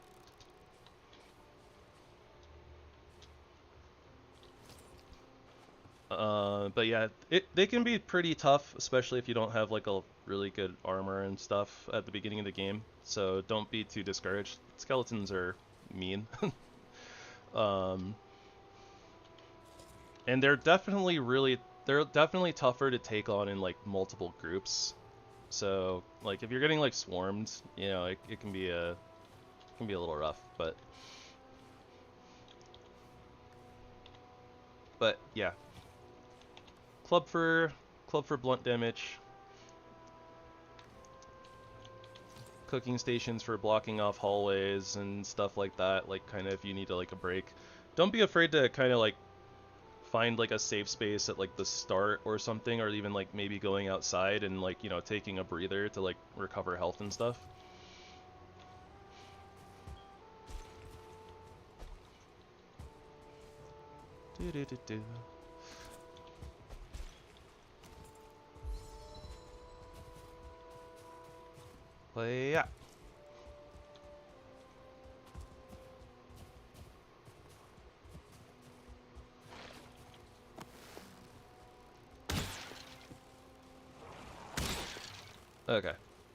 But yeah, they can be pretty tough, especially if you don't have like a really good armor and stuff at the beginning of the game. So don't be too discouraged. Skeletons are mean. And they're definitely tougher to take on in like multiple groups. So like if you're getting like swarmed, you know, it can be a little rough, but yeah. Club for blunt damage. Cooking stations for blocking off hallways and stuff like that, like kind of if you need to like a break. Don't be afraid to kind of like find like a safe space at like the start or something, or even like maybe going outside and like, you know, taking a breather to like recover health and stuff. Do. But yeah. Okay.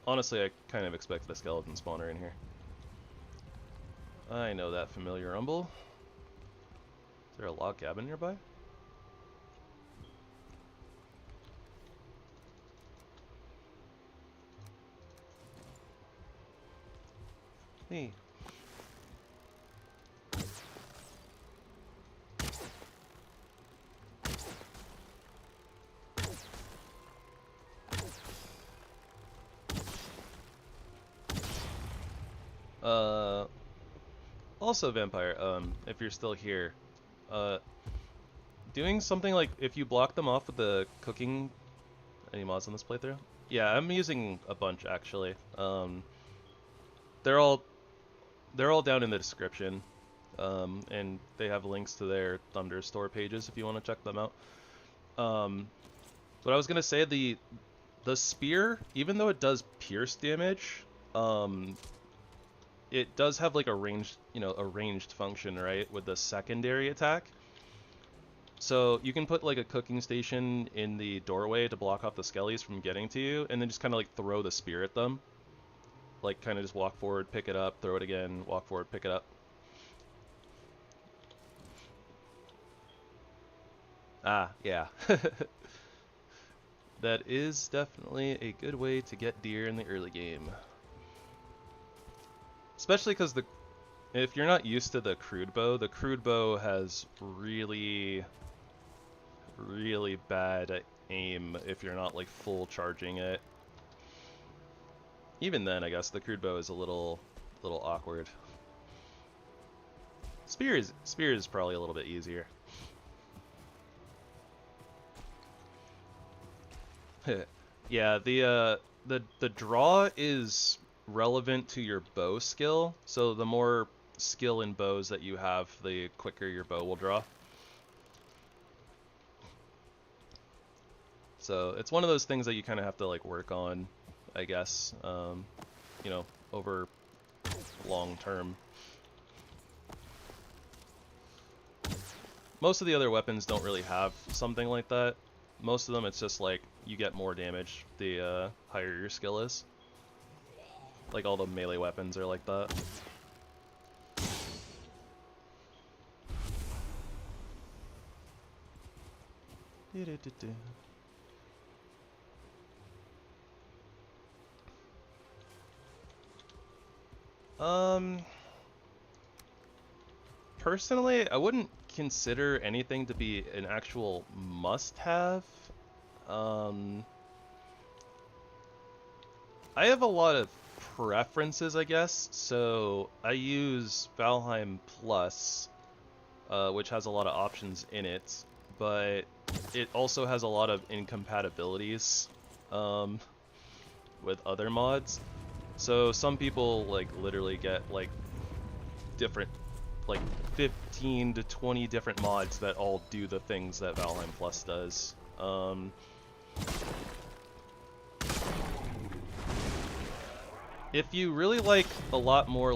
Honestly, I kind of expected a skeleton spawner in here. I know that familiar rumble. Is there a log cabin nearby? Hey. Also Vampire, if you're still here, doing something like if you block them off with the cooking, any mods on this playthrough? Yeah, I'm using a bunch actually. They're all down in the description, and they have links to their Thunder store pages if you want to check them out. But I was gonna say the spear, even though it does pierce damage, it does have like a ranged, you know, a ranged function, right, with the secondary attack. So you can put like a cooking station in the doorway to block off the skellies from getting to you, and then just kind of like throw the spear at them. Like kind of just walk forward, pick it up, throw it again, walk forward, pick it up. Ah, yeah. That is definitely a good way to get deer in the early game. Especially because if you're not used to the crude bow has really bad aim if you're not like full charging it. Even then, I guess the crude bow is a little awkward. Spear is probably a little bit easier. Yeah, the draw is relevant to your bow skill, so the more skill in bows that you have, the quicker your bow will draw. So it's one of those things that you kind of have to like work on, I guess, you know, over long term. Most of the other weapons don't really have something like that. Most of them, it's just like you get more damage the higher your skill is. Like all the melee weapons are like that. Personally, I wouldn't consider anything to be an actual must-have. I have a lot of preferences, I guess. So I use Valheim Plus, which has a lot of options in it, but it also has a lot of incompatibilities with other mods. So some people like literally get like different, like 15 to 20 different mods that all do the things that Valheim Plus does. If you really like a lot more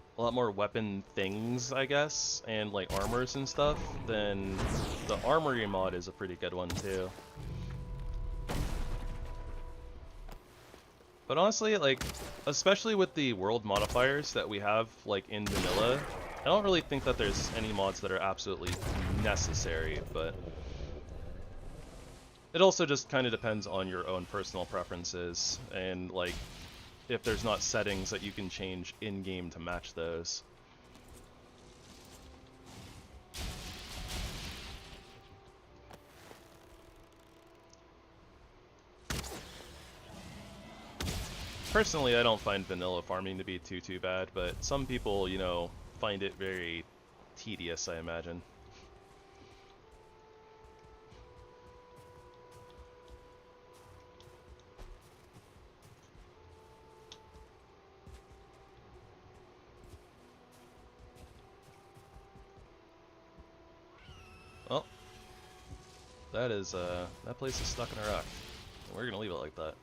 weapon things, I guess, and like armors and stuff, then the Armory mod is a pretty good one too. But honestly, like, especially with the world modifiers that we have like in vanilla, I don't really think that there's any mods that are absolutely necessary, but It also just kind of depends on your own personal preferences, and like if there's not settings that you can change in-game to match those. Personally, I don't find vanilla farming to be too bad, but some people, you know, find it very tedious, I imagine. Well, that place is stuck in a rock. We're gonna leave it like that.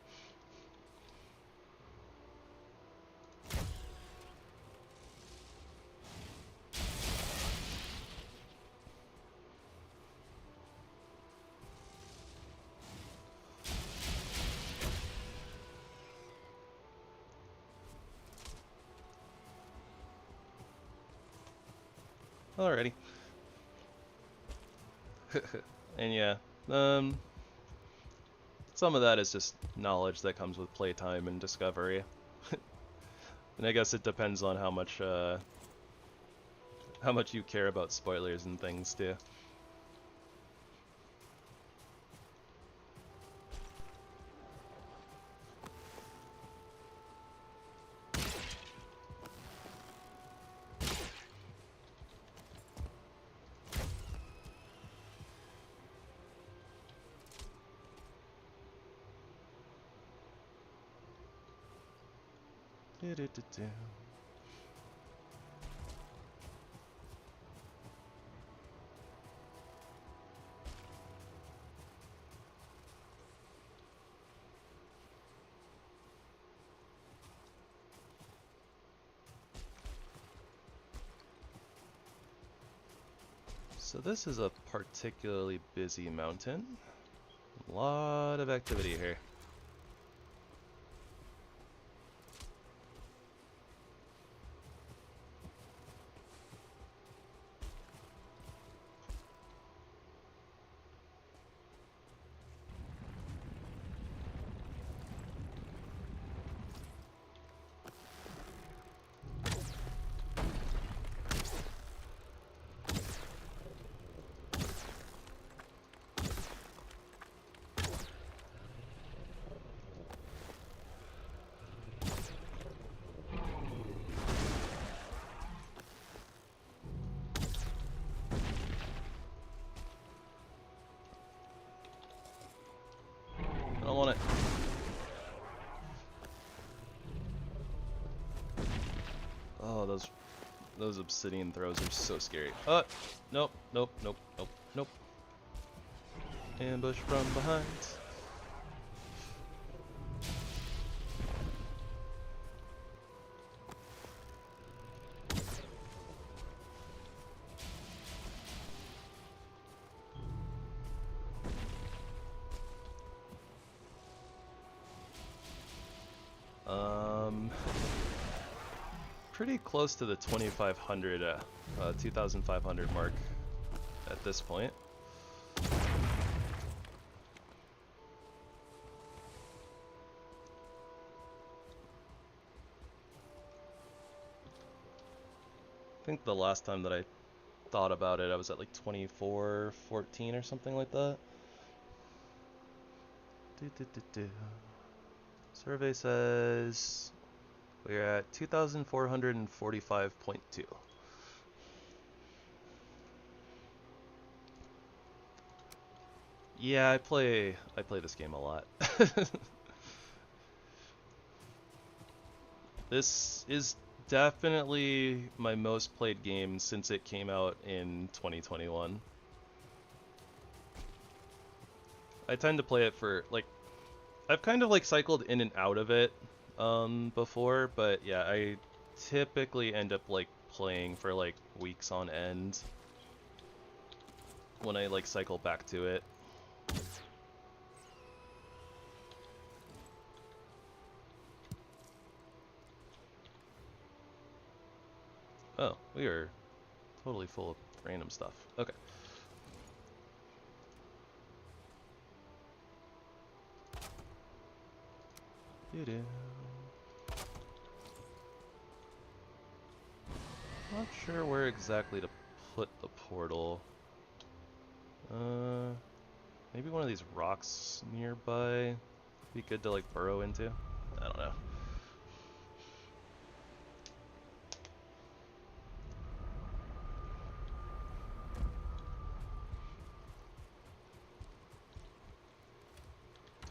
Alrighty. And yeah, some of that is just knowledge that comes with playtime and discovery. And I guess it depends on how much you care about spoilers and things too. So this is a particularly busy mountain. A lot of activity here. I don't want it. Oh, those obsidian throws are so scary. Nope, nope, nope, nope, nope. Ambush from behind. Pretty close to the 2,500 mark at this point. I think the last time that I thought about it, I was at like 2414 or something like that. Survey says we're at 2,445.2. Yeah, I play this game a lot. This is definitely my most played game since it came out in 2021. I tend to play it for like, I've kind of like cycled in and out of it before, but yeah, I typically end up like playing for like weeks on end when I like cycle back to it. Oh, we are totally full of random stuff. Okay. Doo-doo. Not sure where exactly to put the portal. Maybe one of these rocks nearby. Be good to like burrow into. I don't know.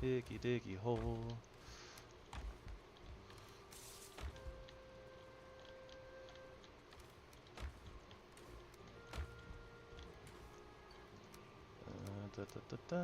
Diggy diggy hole. Da, da, da, da.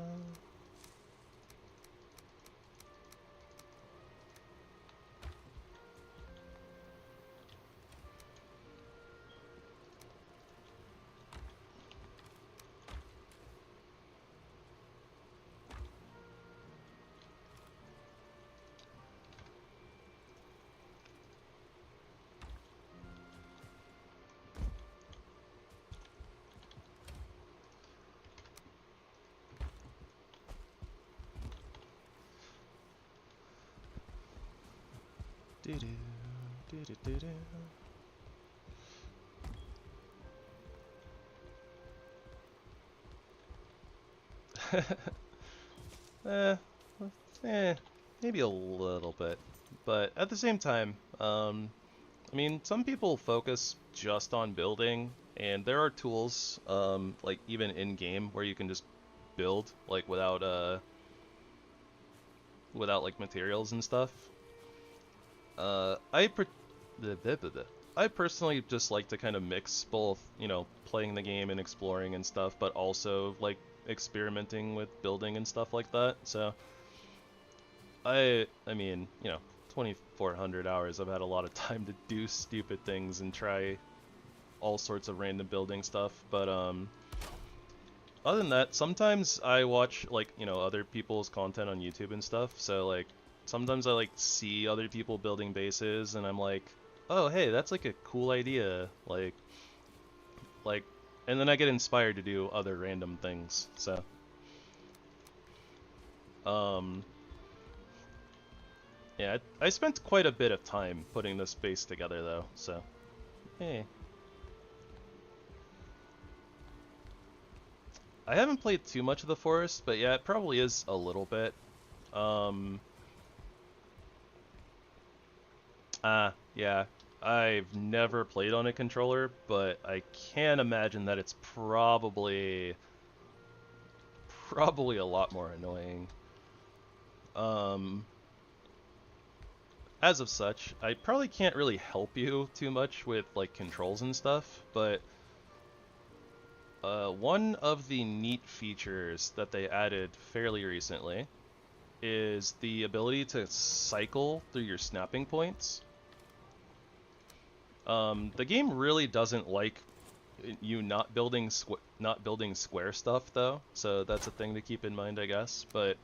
Do-do, do-do, do-do. eh, maybe a little bit, but at the same time, I mean, some people focus just on building, and there are tools, like even in game, where you can just build like without like materials and stuff. I personally just like to kind of mix both, you know, playing the game and exploring and stuff, but also like experimenting with building and stuff like that. So I mean, you know, 2,400 hours, I've had a lot of time to do stupid things and try all sorts of random building stuff, but other than that, sometimes I watch like, you know, other people's content on YouTube and stuff, so like sometimes I like see other people building bases and I'm like, oh hey, that's like a cool idea, like and then I get inspired to do other random things. So yeah, I spent quite a bit of time putting this base together though, so hey. I haven't played too much of the forest, but yeah, it probably is a little bit. Yeah, I've never played on a controller, but I can imagine that it's probably a lot more annoying. As of such, I probably can't really help you too much with like controls and stuff, but one of the neat features that they added fairly recently is the ability to cycle through your snapping points. The game really doesn't like you not building square stuff though, so that's a thing to keep in mind, I guess. But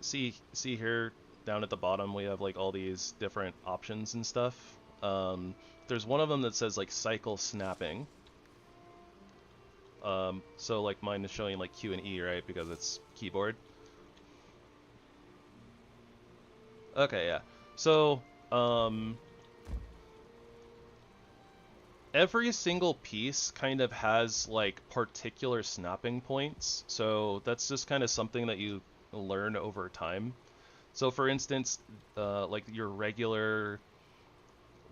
see here down at the bottom we have like all these different options and stuff. There's one of them that says like cycle snapping. So like mine is showing like Q and E, right, because it's keyboard. Okay, yeah. So every single piece kind of has like particular snapping points, so that's just kind of something that you learn over time. So for instance, like your regular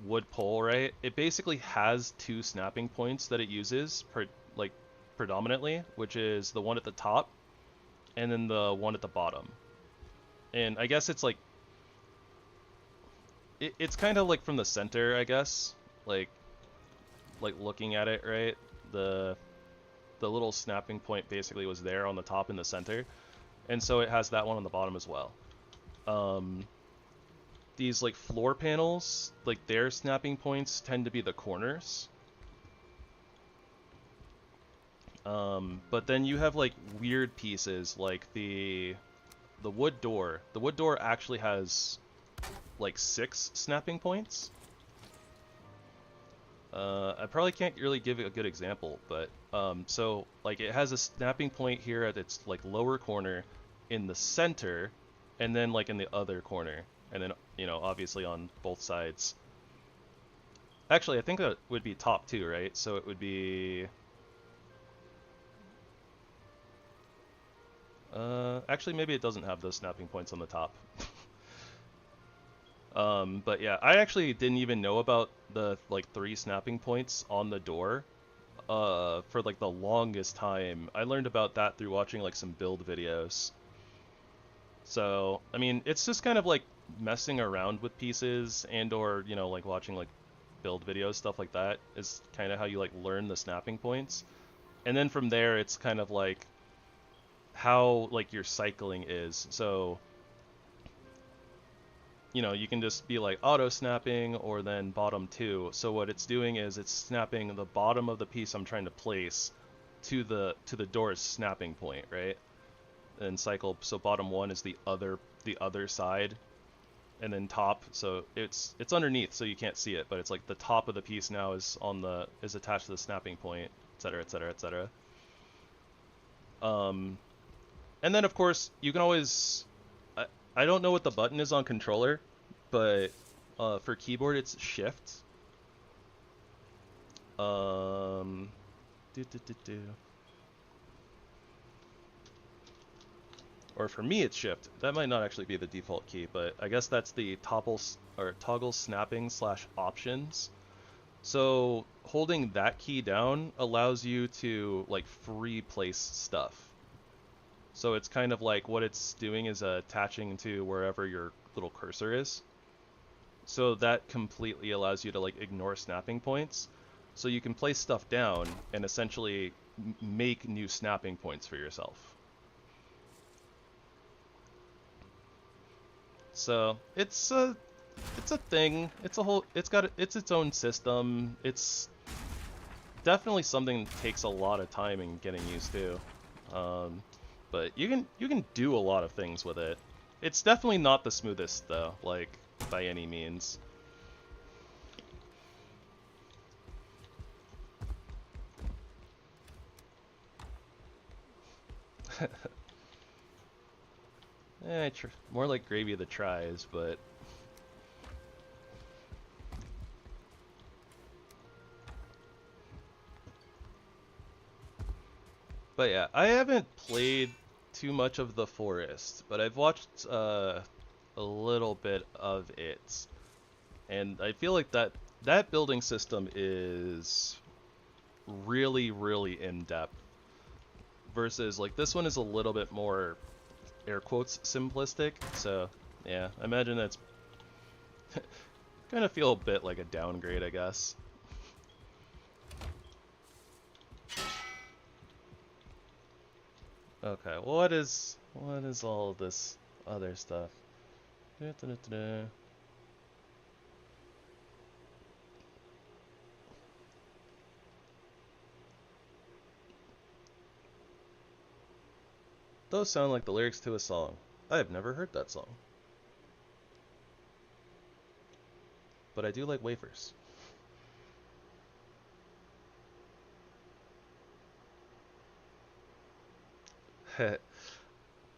wood pole, right? It basically has two snapping points that it uses predominantly, which is the one at the top and then the one at the bottom. And I guess it's like it's kind of like from the center, I guess, like looking at it, right? The little snapping point basically was there on the top in the center, and so it has that one on the bottom as well. These like floor panels, like their snapping points tend to be the corners. But then you have like weird pieces like the wood door. The wood door actually has like 6 snapping points. I probably can't really give a good example, but so like it has a snapping point here at its like lower corner in the center, and then like in the other corner, and then, you know, obviously on both sides. Actually, I think that would be top two, right? So it would be... actually, maybe it doesn't have those snapping points on the top. But yeah, I actually didn't even know about the like 3 snapping points on the door for like the longest time. I learned about that through watching like some build videos. So, I mean, it's just kind of like messing around with pieces and or, you know, like watching like build videos, stuff like that is kind of how you like learn the snapping points. And then from there, it's kind of like how like your cycling is. So, you know, you can just be like auto snapping or then bottom 2. So what it's doing is it's snapping the bottom of the piece I'm trying to place to the door's snapping point, right? And cycle, so bottom 1 is the other side, and then top, so it's underneath, so you can't see it, but it's like the top of the piece now is attached to the snapping point, etc., etc., etc. And then of course you can always, I don't know what the button is on controller, but for keyboard it's shift. Or for me it's shift. That might not actually be the default key, but I guess that's the toggle snapping / options. So holding that key down allows you to like free place stuff. So it's kind of like what it's doing is attaching to wherever your little cursor is. So that completely allows you to like ignore snapping points. So you can place stuff down and essentially make new snapping points for yourself. So it's a thing. It's its own system. It's definitely something that takes a lot of time in getting used to. But you can do a lot of things with it. It's definitely not the smoothest though, like by any means. More like gravy of the tries, but yeah, I haven't played too much of The Forest, but I've watched a little bit of it, and I feel like that building system is really, really in depth. Versus like this one is a little bit more, air quotes, simplistic. So yeah, I imagine that's gonna feel a bit like a downgrade, I guess. Okay, well, what is all of this other stuff? Those sound like the lyrics to a song. I have never heard that song. But I do like wafers.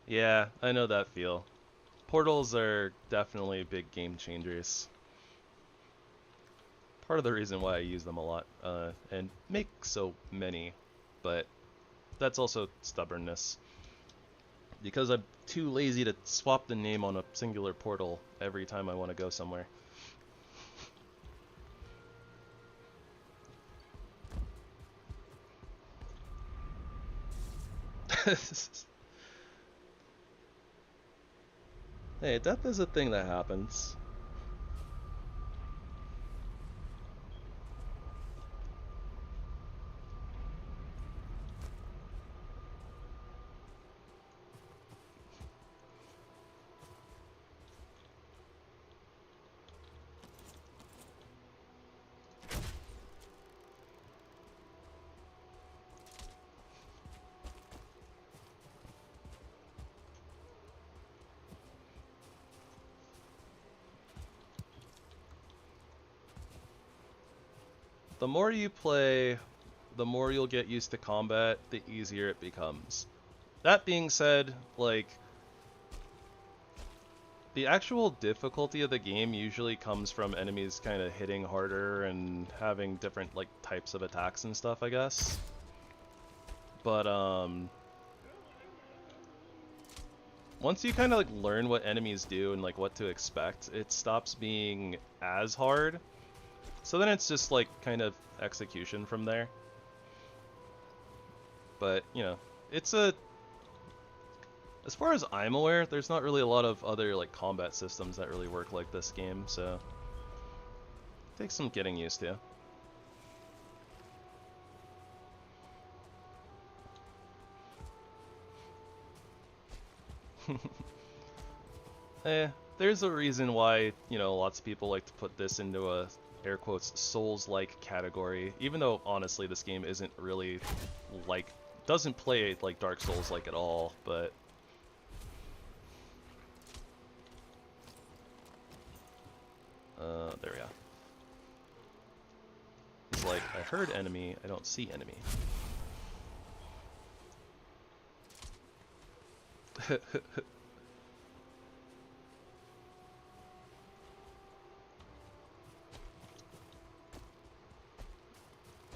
Yeah, I know that feel. Portals are definitely big game changers. Part of the reason why I use them a lot, and make so many, but that's also stubbornness. Because I'm too lazy to swap the name on a singular portal every time I want to go somewhere. Hey, death is a thing that happens. The more you play, the more you'll get used to combat, the easier it becomes. That being said, like, The actual difficulty of the game usually comes from enemies kind of hitting harder and having different like types of attacks and stuff, I guess. But once you kind of like learn what enemies do and like what to expect, it stops being as hard. So then it's just like kind of execution from there. But, you know, it's a... As far as I'm aware, there's not really a lot of other like combat systems that really work like this game, so it takes some getting used to. There's a reason why, you know, lots of people like to put this into a air quotes Souls-like category, even though honestly this game isn't really like, doesn't play like Dark Souls like at all, but there we go. It's like, I heard enemy, I don't see enemy.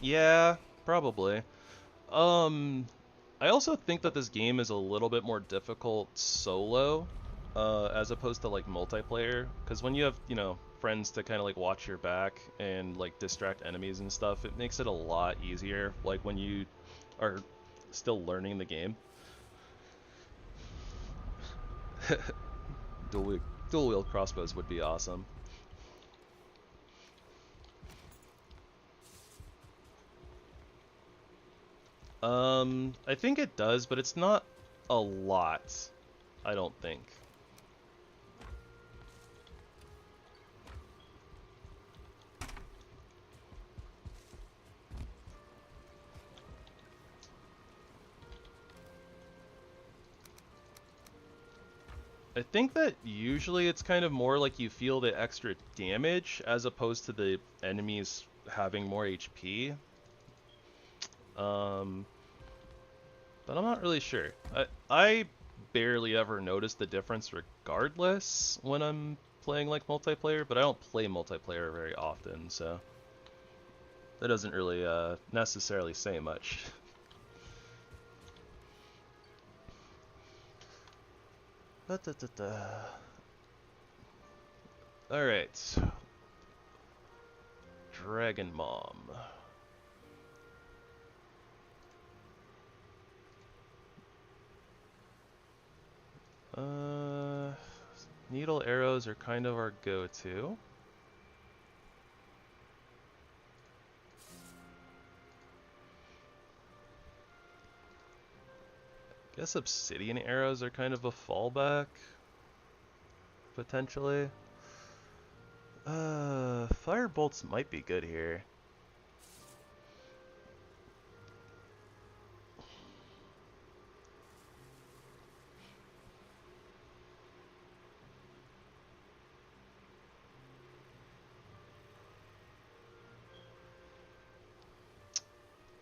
Yeah, probably. I also think that this game is a little bit more difficult solo, as opposed to like multiplayer, because when you have, you know, friends to kind of like watch your back and like distract enemies and stuff, it makes it a lot easier, like when you are still learning the game. Dual wield crossbows would be awesome. I think it does, but it's not a lot, I don't think. I think that usually it's kind of more like you feel the extra damage as opposed to the enemies having more HP. But I'm not really sure. I barely ever notice the difference regardless when I'm playing like multiplayer, but I don't play multiplayer very often, so that doesn't really necessarily say much. Alright. Dragon Mom. Needle arrows are kind of our go-to. Guess obsidian arrows are kind of a fallback, potentially. Fire bolts might be good here.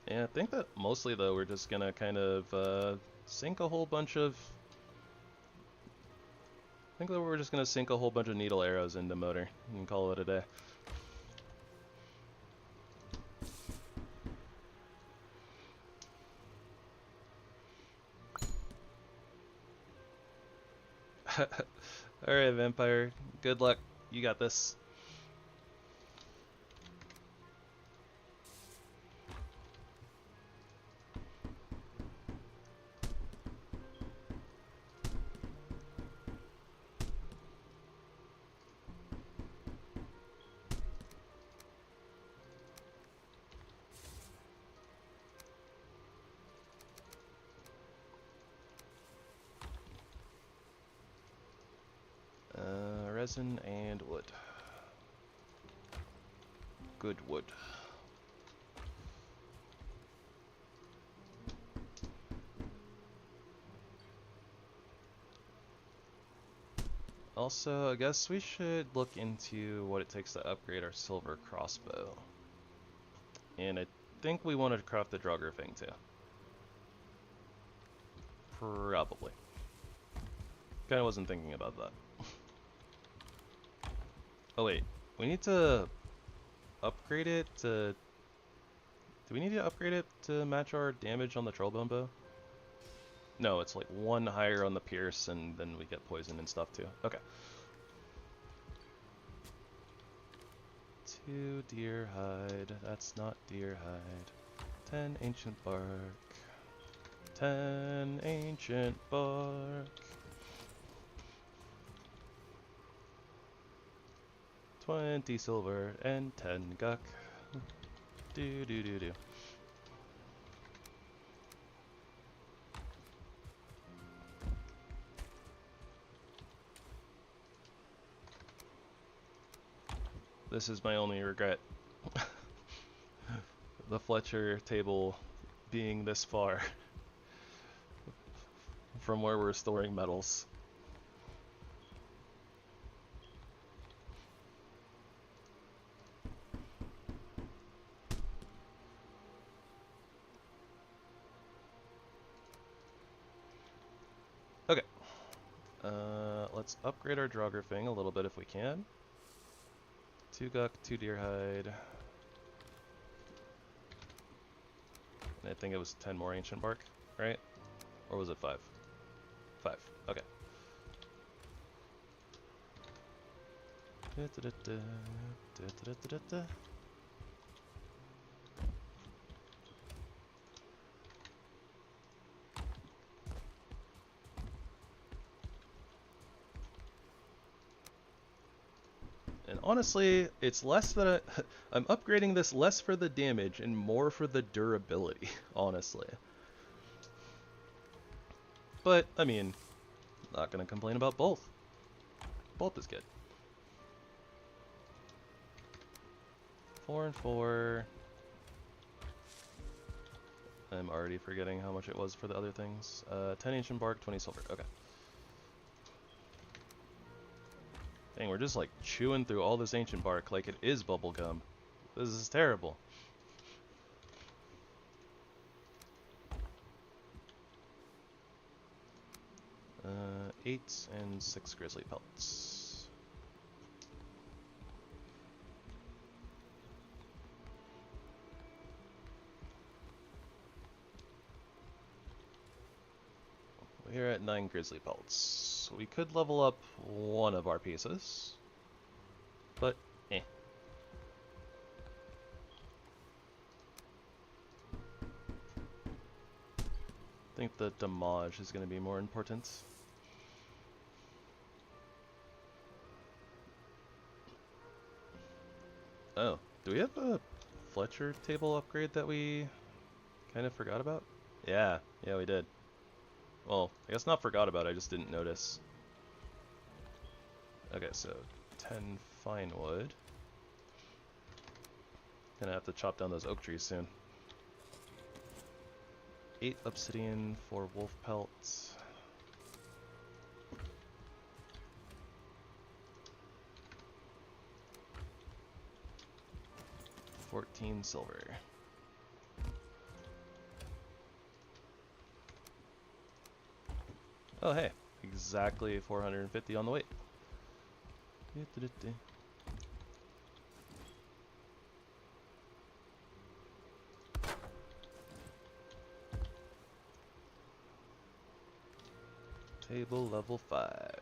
Yeah, I think that mostly though we're just gonna kind of sink a whole bunch of... I think that we're just gonna sink a whole bunch of needle arrows into motor and call it a day. Alright, Vampire. Good luck. You got this. Resin and wood. Good wood. Also, I guess we should look into what it takes to upgrade our silver crossbow. And I think we wanted to craft the Draugr thing too. Probably. Kinda wasn't thinking about that. Oh wait, we need to upgrade it to... Do we need to upgrade it to match our damage on the trollbone bow? No, it's like one higher on the pierce, and then we get poison and stuff too. Okay. 2 deer hide. That's not deer hide. 10 ancient bark. 10 ancient bark. 20 silver and 10 guck. Do do do do. This is my only regret. The Fletcher table being this far from where we're storing metals. Okay. Let's upgrade our Draugr a little bit if we can. 2 guck, 2 deer hide. And I think it was 10 more ancient bark, right? Or was it 5? 5. Okay. And honestly, it's less that I'm upgrading this less for the damage and more for the durability, honestly. But, I mean, not gonna complain about both. Both is good. 4 and 4. I'm already forgetting how much it was for the other things. 10 ancient bark, 20 silver. Okay. Dang, we're just like chewing through all this ancient bark like it is bubblegum. This is terrible. Uh, 8 and 6 grizzly pelts. We're at 9 grizzly pelts. We could level up one of our pieces, but eh. I think the damage is going to be more important. Oh, do we have a Fletcher table upgrade that we kind of forgot about? Yeah, we did. Well, I guess not forgot about, I just didn't notice. Okay, so 10 fine wood. Gonna have to chop down those oak trees soon. 8 obsidian for wolf pelts. 14 silver. Oh hey, exactly 450 on the weight. Table level 5.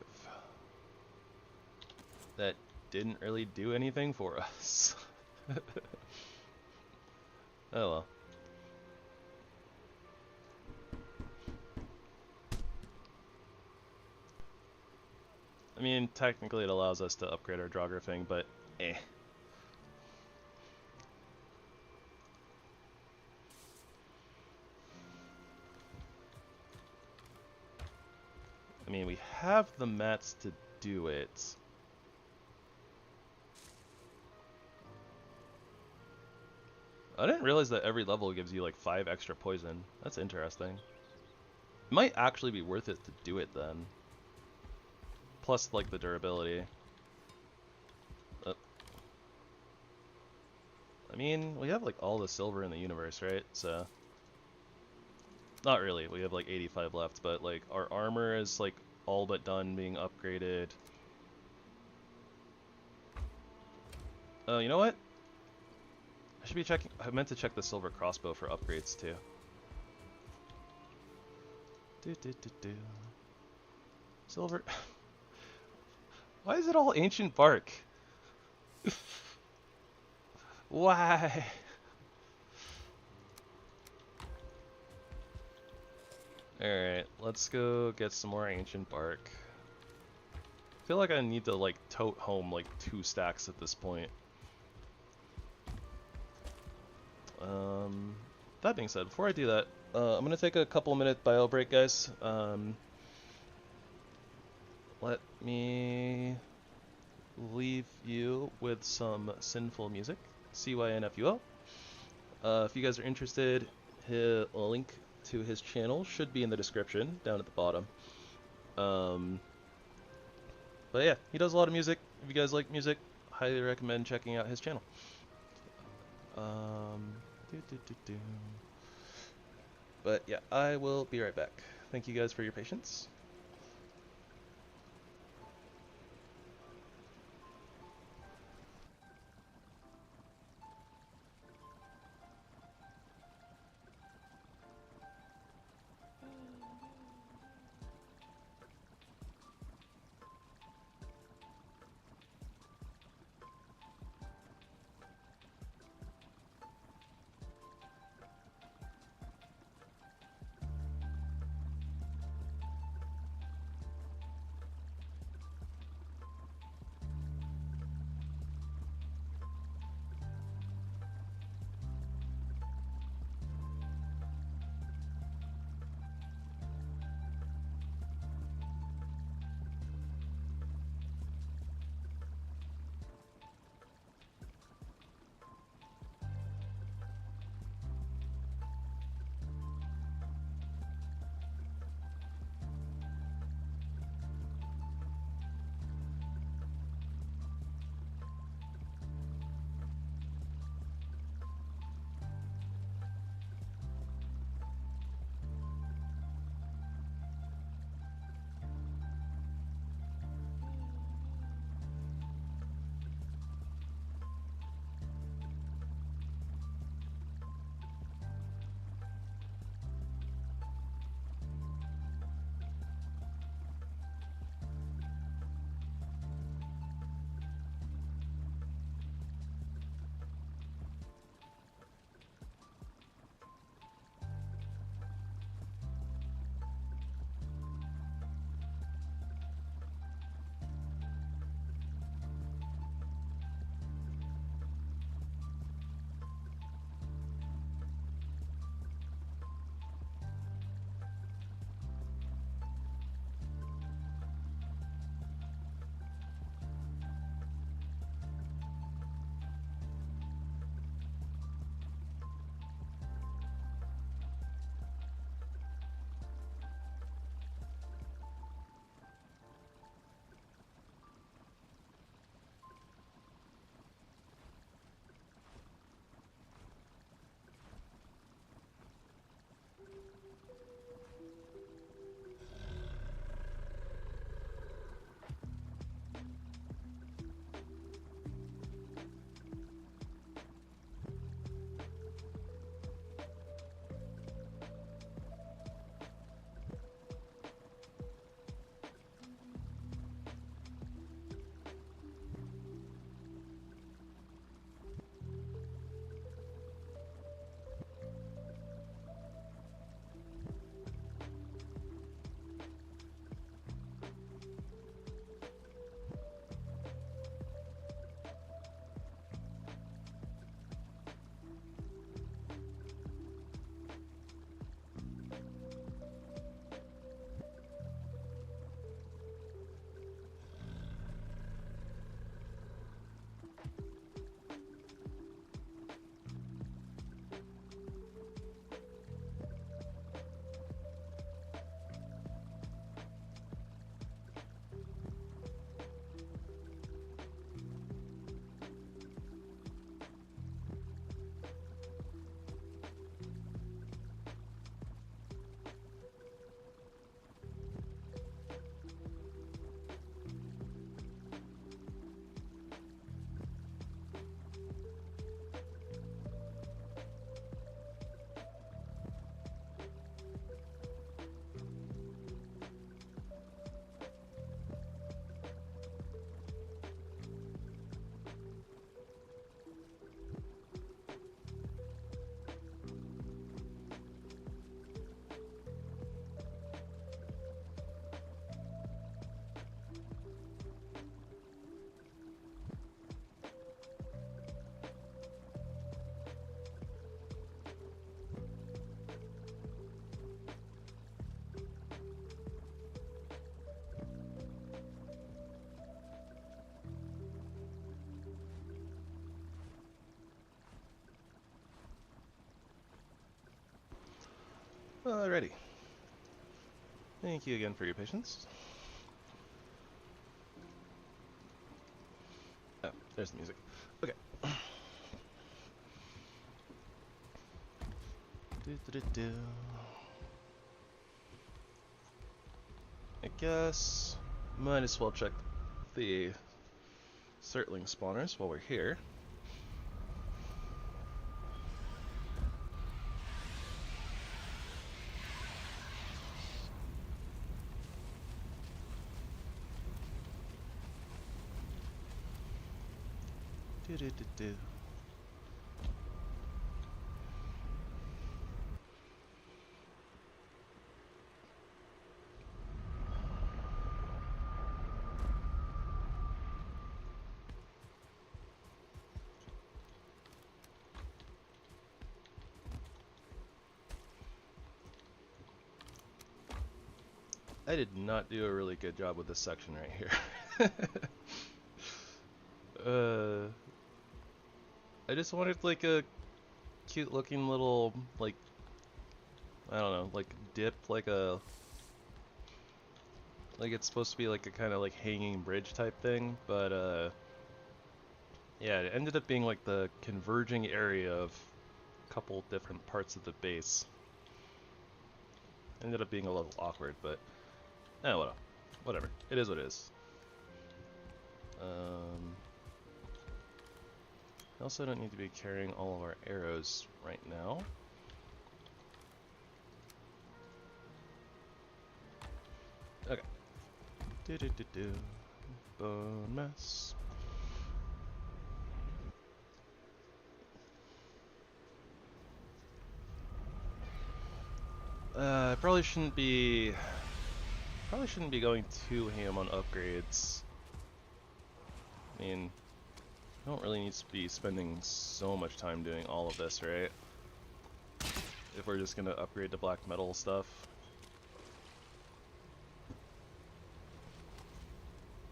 That didn't really do anything for us. Oh well. I mean, technically it allows us to upgrade our Draugr thing, but eh. I mean, we have the mats to do it. I didn't realize that every level gives you like 5 extra poison. That's interesting. It might actually be worth it to do it then. Plus, like, the durability. I mean, we have like all the silver in the universe, right? So... Not really, we have like 85 left, but like our armor is like all but done being upgraded. Oh, you know what? I should be checking. I meant to check the silver crossbow for upgrades too. Silver. Why is it all ancient bark? Why? Alright, let's go get some more ancient bark. I feel like I need to like tote home like 2 stacks at this point. That being said, before I do that, I'm gonna take a couple minute bio break, guys. Let me leave you with some sinful music, CYNFUO. If you guys are interested, his link to his channel should be in the description down at the bottom. But yeah, he does a lot of music. If you guys like music, highly recommend checking out his channel. But yeah, I will be right back. Thank you guys for your patience. Alrighty. Thank you again for your patience. Oh, there's the music. Okay. I guess might as well check the Certling spawners while we're here. Do. I did not do a really good job with this section right here. I just wanted like a cute looking little, like, I don't know, like dip, like it's supposed to be like a kind of like hanging bridge type thing, but yeah, it ended up being like the converging area of a couple different parts of the base. Ended up being a little awkward, but whatever. It is what it is. I also don't need to be carrying all of our arrows right now. Okay. Bone mess. I probably shouldn't be going too ham on upgrades. I mean, I don't really need to be spending so much time doing all of this, right? If we're just gonna upgrade to black metal stuff.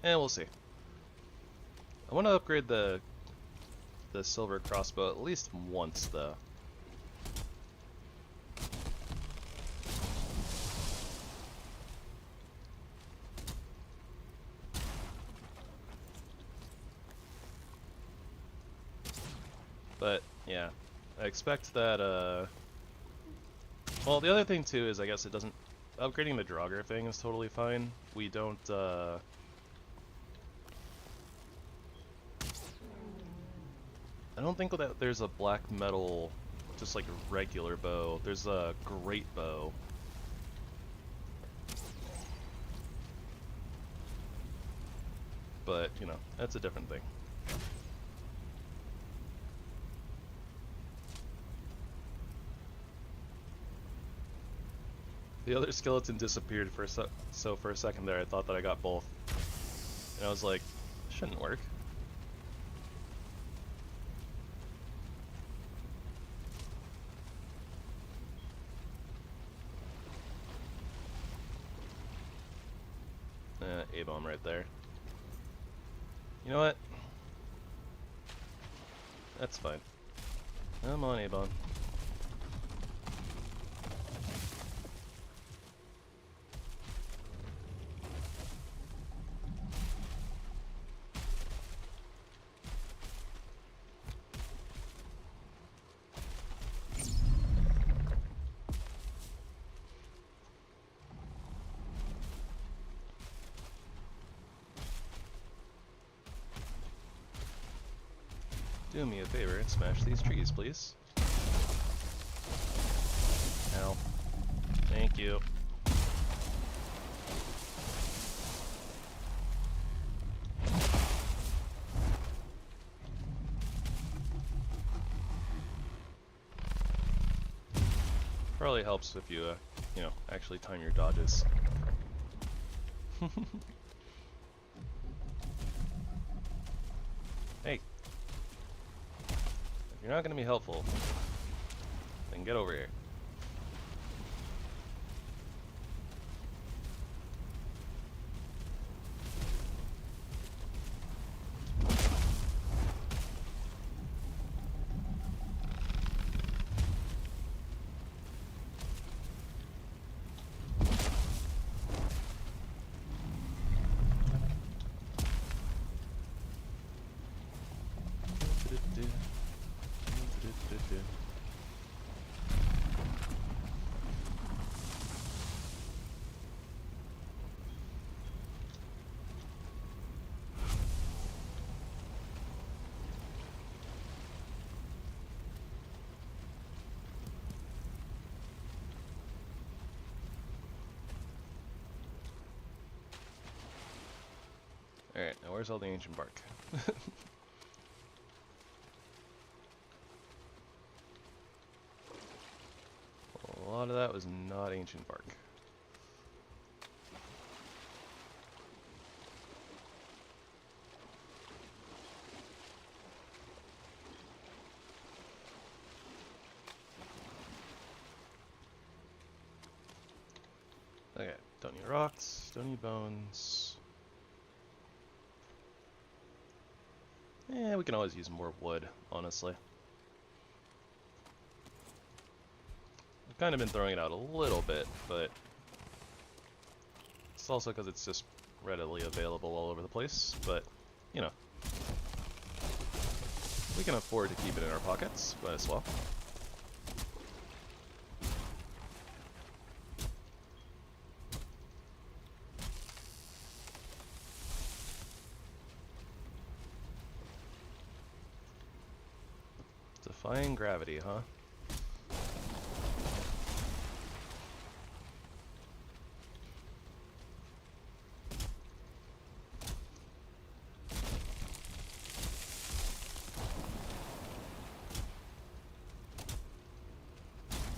And we'll see. I want to upgrade the silver crossbow at least once, though. But yeah, I expect that. Well, the other thing too is I guess it doesn't. Upgrading the Draugr thing is totally fine. We don't. I don't think that there's a black metal, just like a regular bow. There's a great bow. But, you know, that's a different thing. The other skeleton disappeared for so for a second there I thought that I got both. And I was like, shouldn't work. A-bomb right there. You know what? That's fine. I'm on A-bomb. Do me a favor and smash these trees, please. Ow. Thank you. Probably helps if you, you know, actually time your dodges. Hey. If you're not going to be helpful, then get over here. Alright, now where's all the ancient bark? A lot of that was not ancient bark. Okay, don't need rocks, don't need bones. Yeah, we can always use more wood, honestly. I've kind of been throwing it out a little bit, but it's also because it's just readily available all over the place, but, you know. We can afford to keep it in our pockets, might as well. Defying gravity, huh?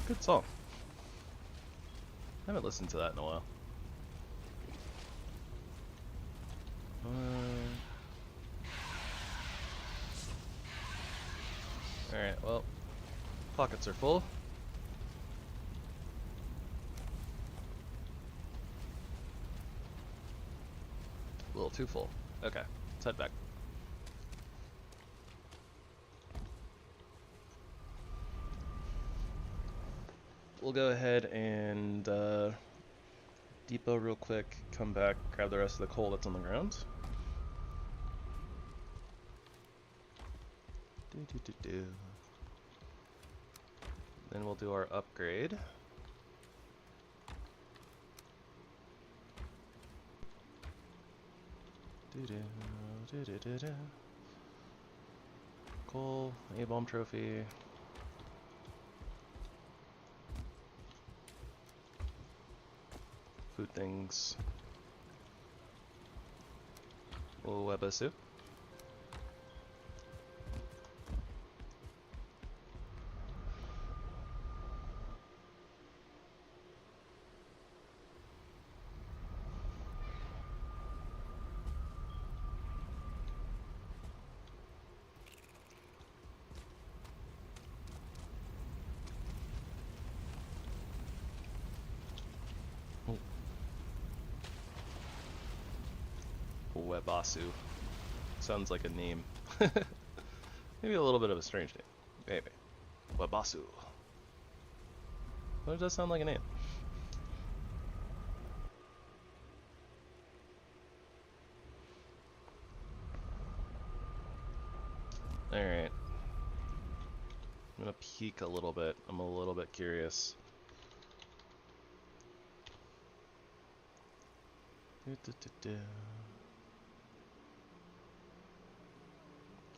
Good song. I haven't listened to that in a while. Alright, well, pockets are full. A little too full. Okay, let's head back. We'll go ahead and depot real quick, come back, grab the rest of the coal that's on the ground. Then we'll do our upgrade. Coal, A-bomb trophy. Food things. Webasu. Webasu. Sounds like a name. Maybe a little bit of a strange name. Maybe. Webasu. But it does sound like a name. Alright. I'm gonna peek a little bit. I'm a little bit curious.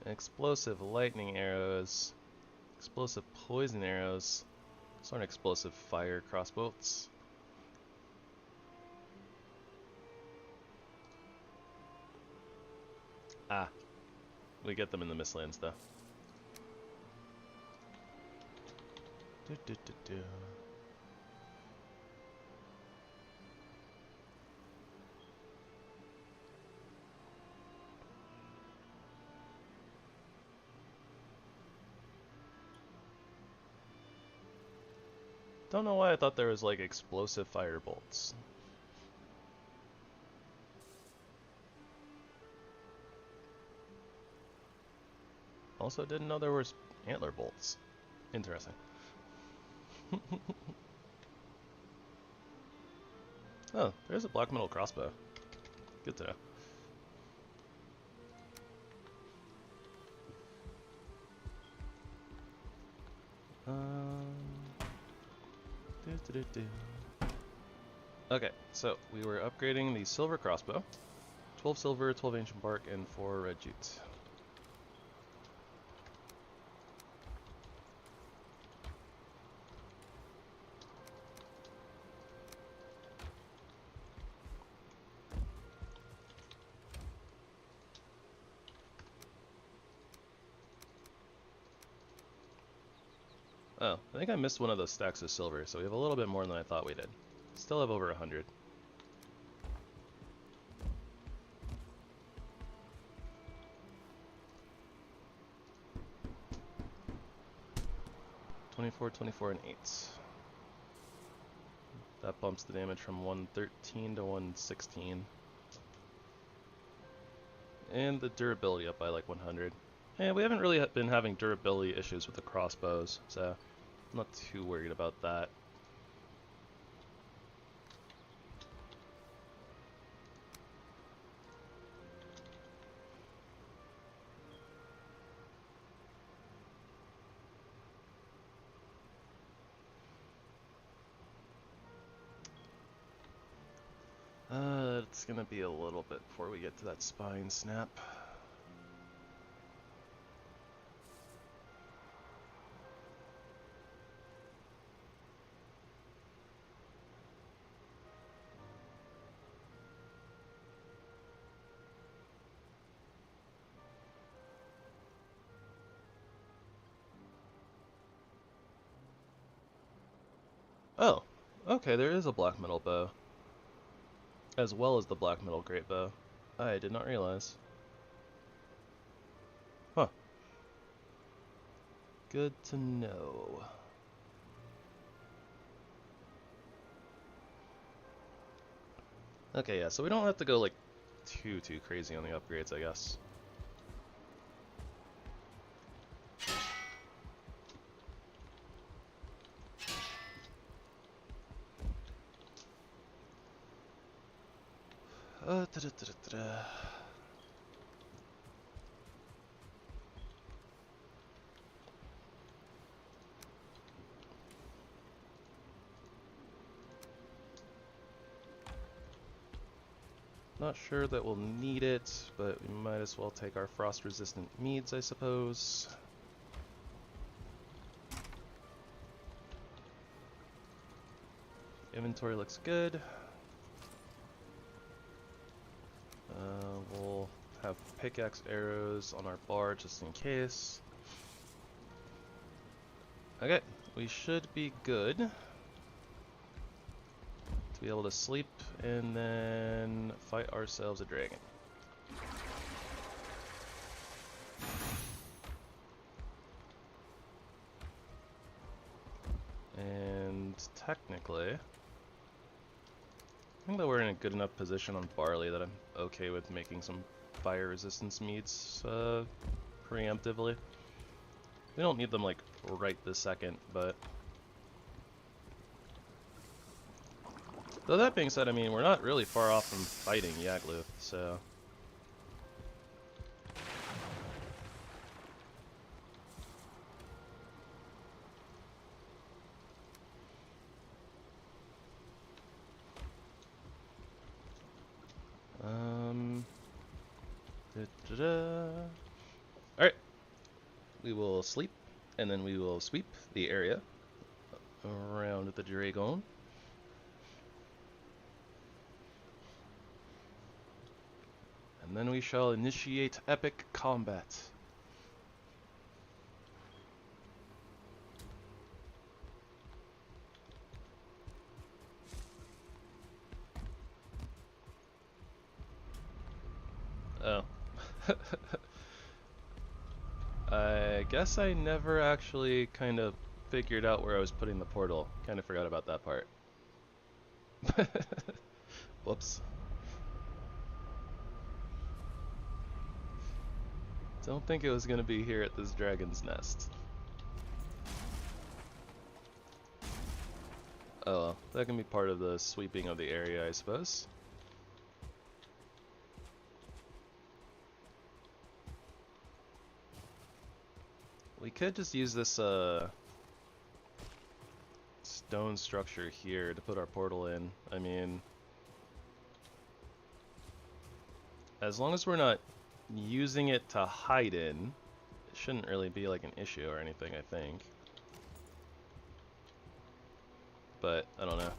Explosive lightning arrows. Explosive poison arrows. Those aren't explosive fire crossbows. Ah. We get them in the Mistlands though. Don't know why I thought there was like explosive fire bolts. Also didn't know there was antler bolts. Interesting. Oh, there's a black metal crossbow. Good to know. Okay, so we were upgrading the silver crossbow. 12 silver, 12 ancient bark, and 4 red jute. Oh, I think I missed one of those stacks of silver, so we have a little bit more than I thought we did. Still have over 100. $24, 24, and 8. That bumps the damage from 113 to 116. And the durability up by like 100. And we haven't really been having durability issues with the crossbows, so I'm not too worried about that. It's gonna be a little bit before we get to that spine snap. Oh, okay, there is a black metal bow. As well as the black metal great bow. I did not realize. Huh. Good to know. Okay, yeah, so we don't have to go like too crazy on the upgrades, I guess. Not sure that we'll need it, but we might as well take our frost-resistant meads, I suppose. Inventory looks good. We'll have pickaxe arrows on our bar just in case. Okay, we should be good to be able to sleep and then fight ourselves a dragon. And technically, I think that we're in a good enough position on barley that I'm okay with making some fire resistance meads preemptively. We don't need them like right this second, but though that being said, I mean, we're not really far off from fighting Yagluth, so Alright. We will sleep, and then we will sweep the area around the dragon. And then we shall initiate epic combat. Oh. I guess I never actually kind of figured out where I was putting the portal. Kind of forgot about that part. Whoops. Don't think it was going to be here at this dragon's nest. Oh well, that can be part of the sweeping of the area, I suppose. We could just use this stone structure here to put our portal in. I mean, as long as we're not using it to hide in, it shouldn't really be like an issue or anything, I think. But I don't know.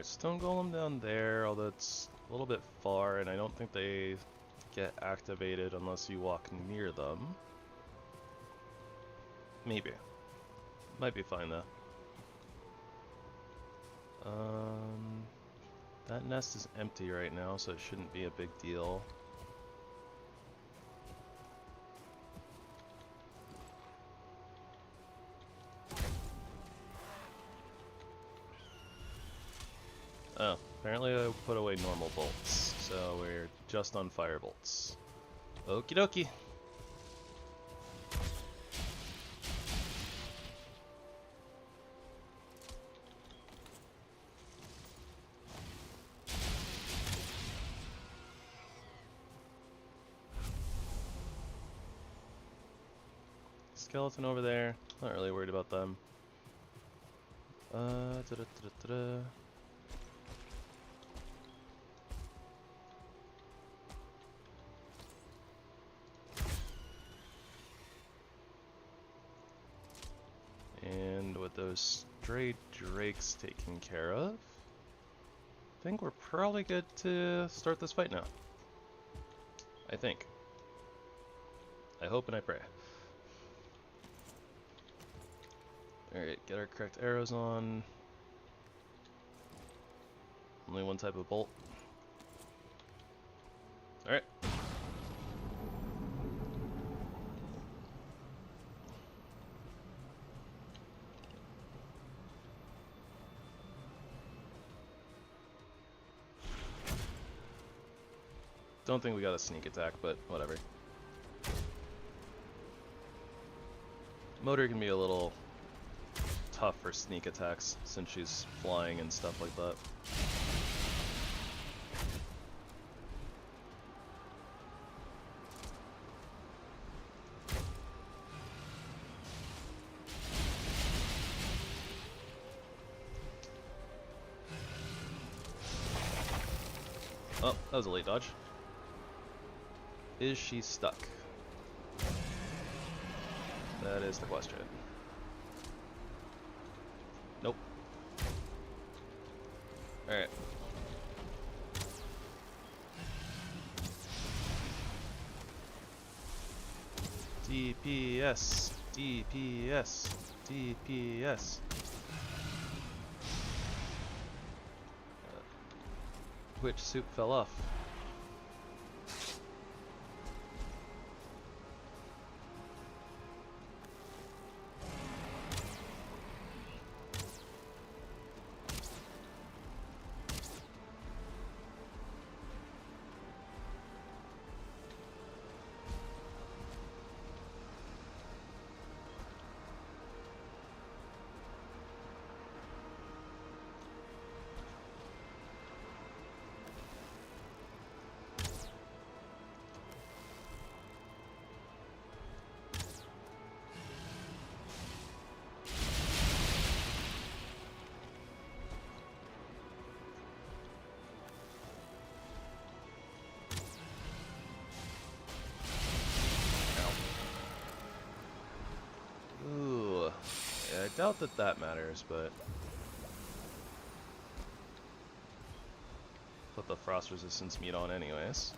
Alright, stone golem down there, although it's a little bit far, and I don't think they get activated unless you walk near them. Maybe. Might be fine though. That nest is empty right now, so it shouldn't be a big deal. Oh, apparently I put away normal bolts, so we're just on fire bolts. Okie dokie. Skeleton over there, not really worried about them. And with those stray drakes taken care of, I think we're probably good to start this fight now. I think. I hope and I pray. Alright, get our correct arrows on. Only one type of bolt. Alright. Don't think we got a sneak attack, but whatever. Motor can be a little tough for sneak attacks since she's flying and stuff like that. Oh, that was a late dodge. Is she stuck? That is the question. Nope. Alright. DPS, DPS, DPS. Which soup fell off? I doubt that that matters, but put the frost resistance meat on anyways.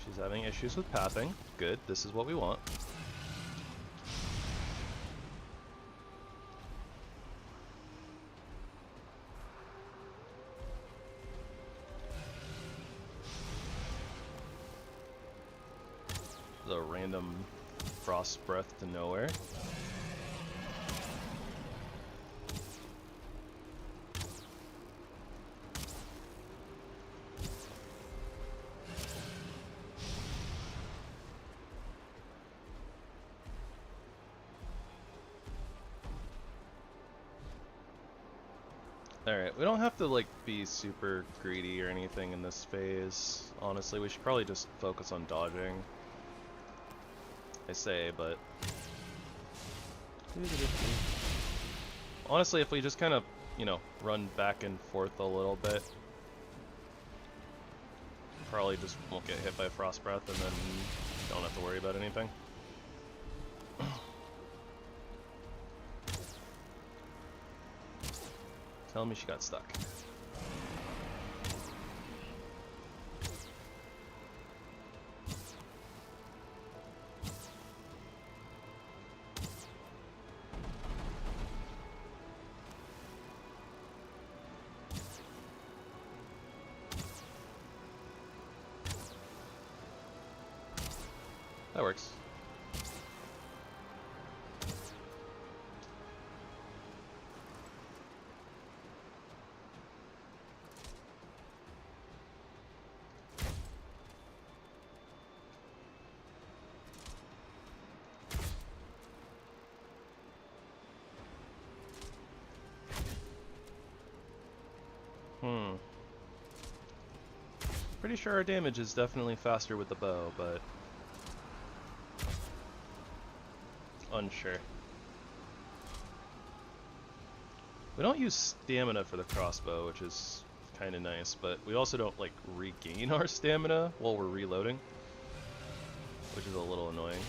She's having issues with pathing. Good, this is what we want. The random frost breath to nowhere. Alright, we don't have to like be super greedy or anything in this phase. Honestly, we should probably just focus on dodging. I say, but honestly, if we just kind of you know, run back and forth a little bit. Probably just won't get hit by Frost Breath, and then don't have to worry about anything. Tell me she got stuck. That works. Pretty sure our damage is definitely faster with the bow, but unsure. We don't use stamina for the crossbow, which is kind of nice, but we also don't like regain our stamina while we're reloading, which is a little annoying.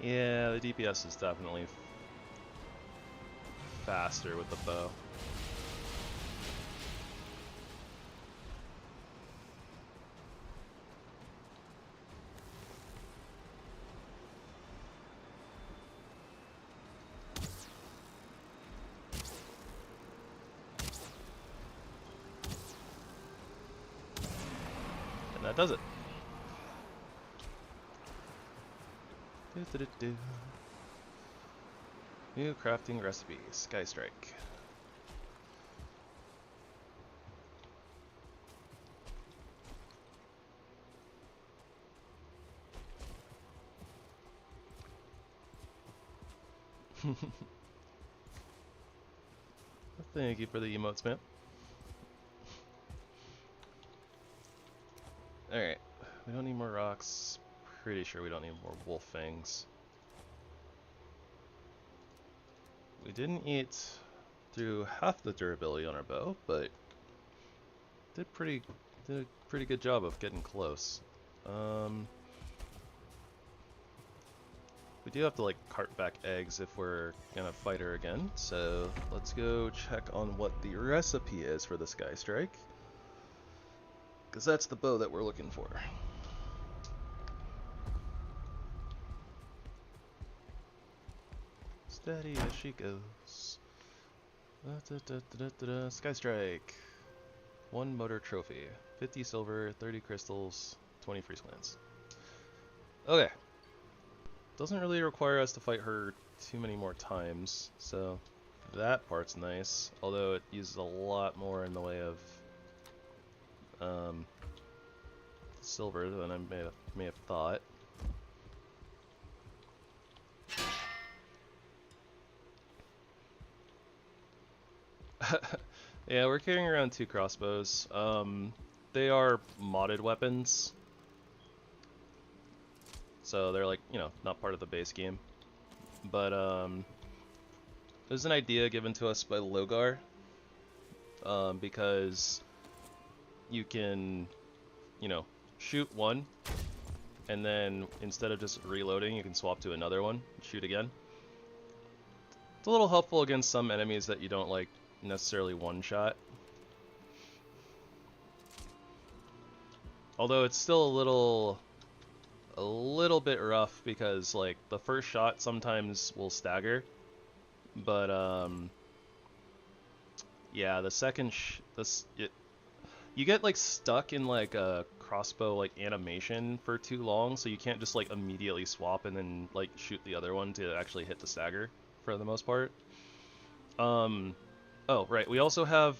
Yeah, the DPS is definitely faster with the bow. And that does it. New crafting recipe, Sky Strike. Thank you for the emotes, man. Alright, we don't need more rocks. Pretty sure we don't need more wolf fangs. We didn't eat through half the durability on our bow, but did a pretty good job of getting close. We do have to like cart back eggs if we're gonna fight her again, so let's go check on what the recipe is for the Sky Strike, because that's the bow that we're looking for. Steady as she goes. Sky Strike. 1 motor trophy. 50 silver, 30 crystals, 20 free plants. Okay. Doesn't really require us to fight her too many more times, so that part's nice. Although it uses a lot more in the way of silver than I may have thought. Yeah, we're carrying around 2 crossbows. They are modded weapons, so they're like, you know, not part of the base game. But there's an idea given to us by Logar because you can, you know, shoot one, and then instead of just reloading, you can swap to another one and shoot again. It's a little helpful against some enemies that you don't like necessarily one-shot. Although it's still a little bit rough because like the first shot sometimes will stagger, but yeah, the second you get like stuck in like a crossbow like animation for too long, so you can't just like immediately swap and then like shoot the other one to actually hit the stagger for the most part. Oh right, we also have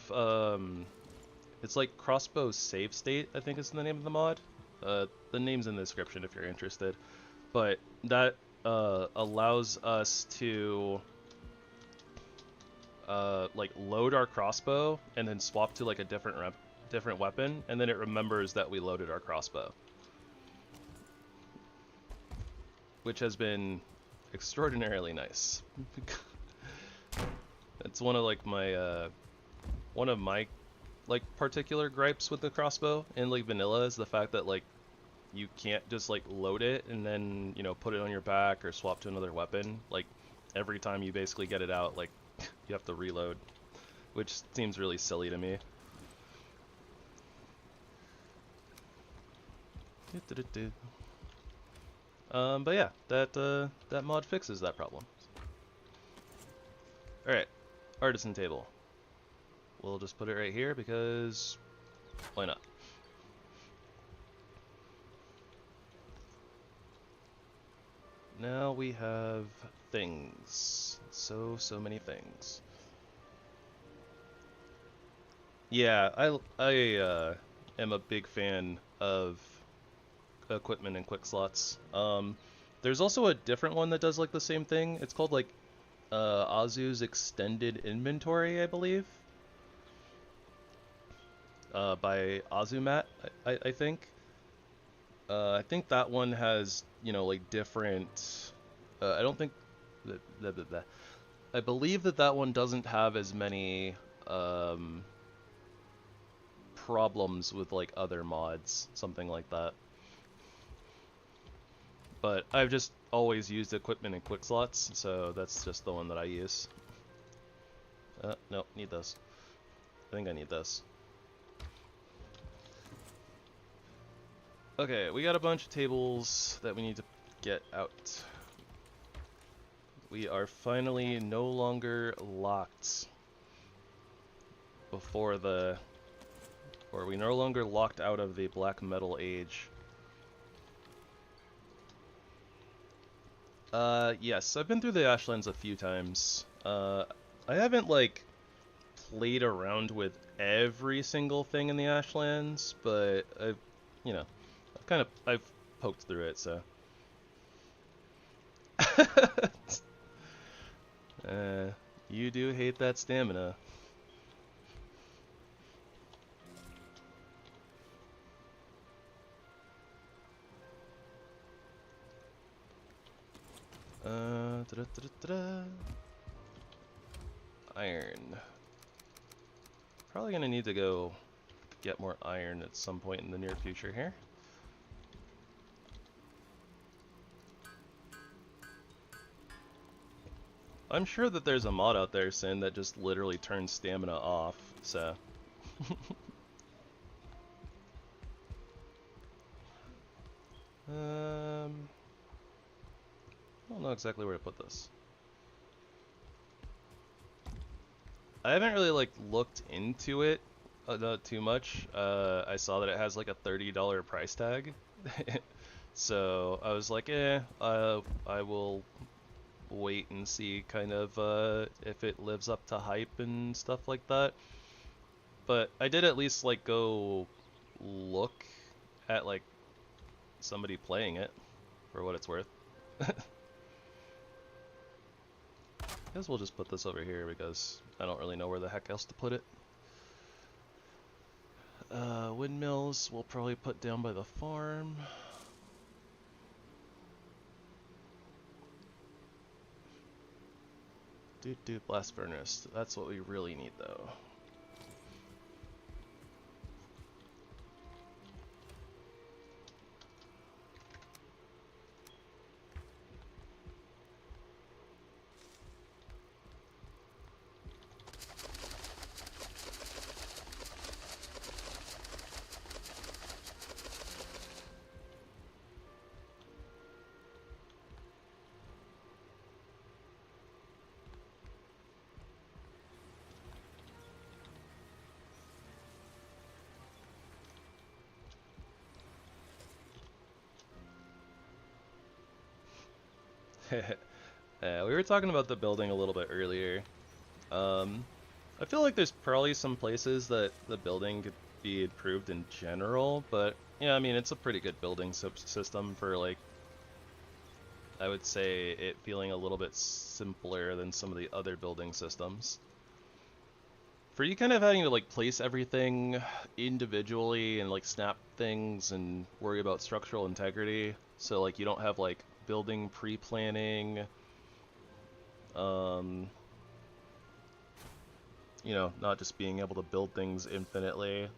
it's like Crossbow-state, I think is the name of the mod. The name's in the description if you're interested. But that allows us to like load our crossbow and then swap to like a different weapon, and then it remembers that we loaded our crossbow, which has been extraordinarily nice. It's one of my like particular gripes with the crossbow in like vanilla is the fact that like you can't just like load it and then, you know, put it on your back or swap to another weapon. Like every time you basically get it out, like you have to reload, which seems really silly to me. But yeah, that mod fixes that problem. Alright, artisan table. We'll just put it right here because why not? Now we have things. So many things. Yeah, I am a big fan of equipment and quick slots. There's also a different one that does like the same thing. It's called like Azu's Extended Inventory, I believe. By Azumatt, I think. I think that one has, you know, like different. I don't think. I believe that one doesn't have as many problems with like other mods, something like that. But I've just always used equipment and quick slots, so that's just the one that I use. No, need this. I think I need this. Okay, we got a bunch of tables that we need to get out. We are finally no longer locked or we no longer locked out of the black metal age. Yes, I've been through the Ashlands a few times. I haven't like played around with every single thing in the Ashlands, but I've, you know, I've poked through it, so. You do hate that stamina. Iron. Probably gonna need to go get more iron at some point in the near future here. I'm sure that there's a mod out there, Sin, that just literally turns stamina off, so. I don't know exactly where to put this. I haven't really like looked into it not too much. I saw that it has like a $30 price tag. So I was like, I will wait and see kind of if it lives up to hype and stuff like that. But I did at least like go look at like somebody playing it for what it's worth. I guess we'll just put this over here because I don't really know where the heck else to put it. Windmills we'll probably put down by the farm. Blast furnace. That's what we really need though. Yeah, we were talking about the building a little bit earlier. I feel like there's probably some places that the building could be improved in general, but yeah, I mean, it's a pretty good building system for, like, I would say it feeling a little bit simpler than some of the other building systems. For you kind of having to, like, place everything individually and, like, snap things and worry about structural integrity, so, like, you don't have, like, building pre-planning, you know, not just being able to build things infinitely.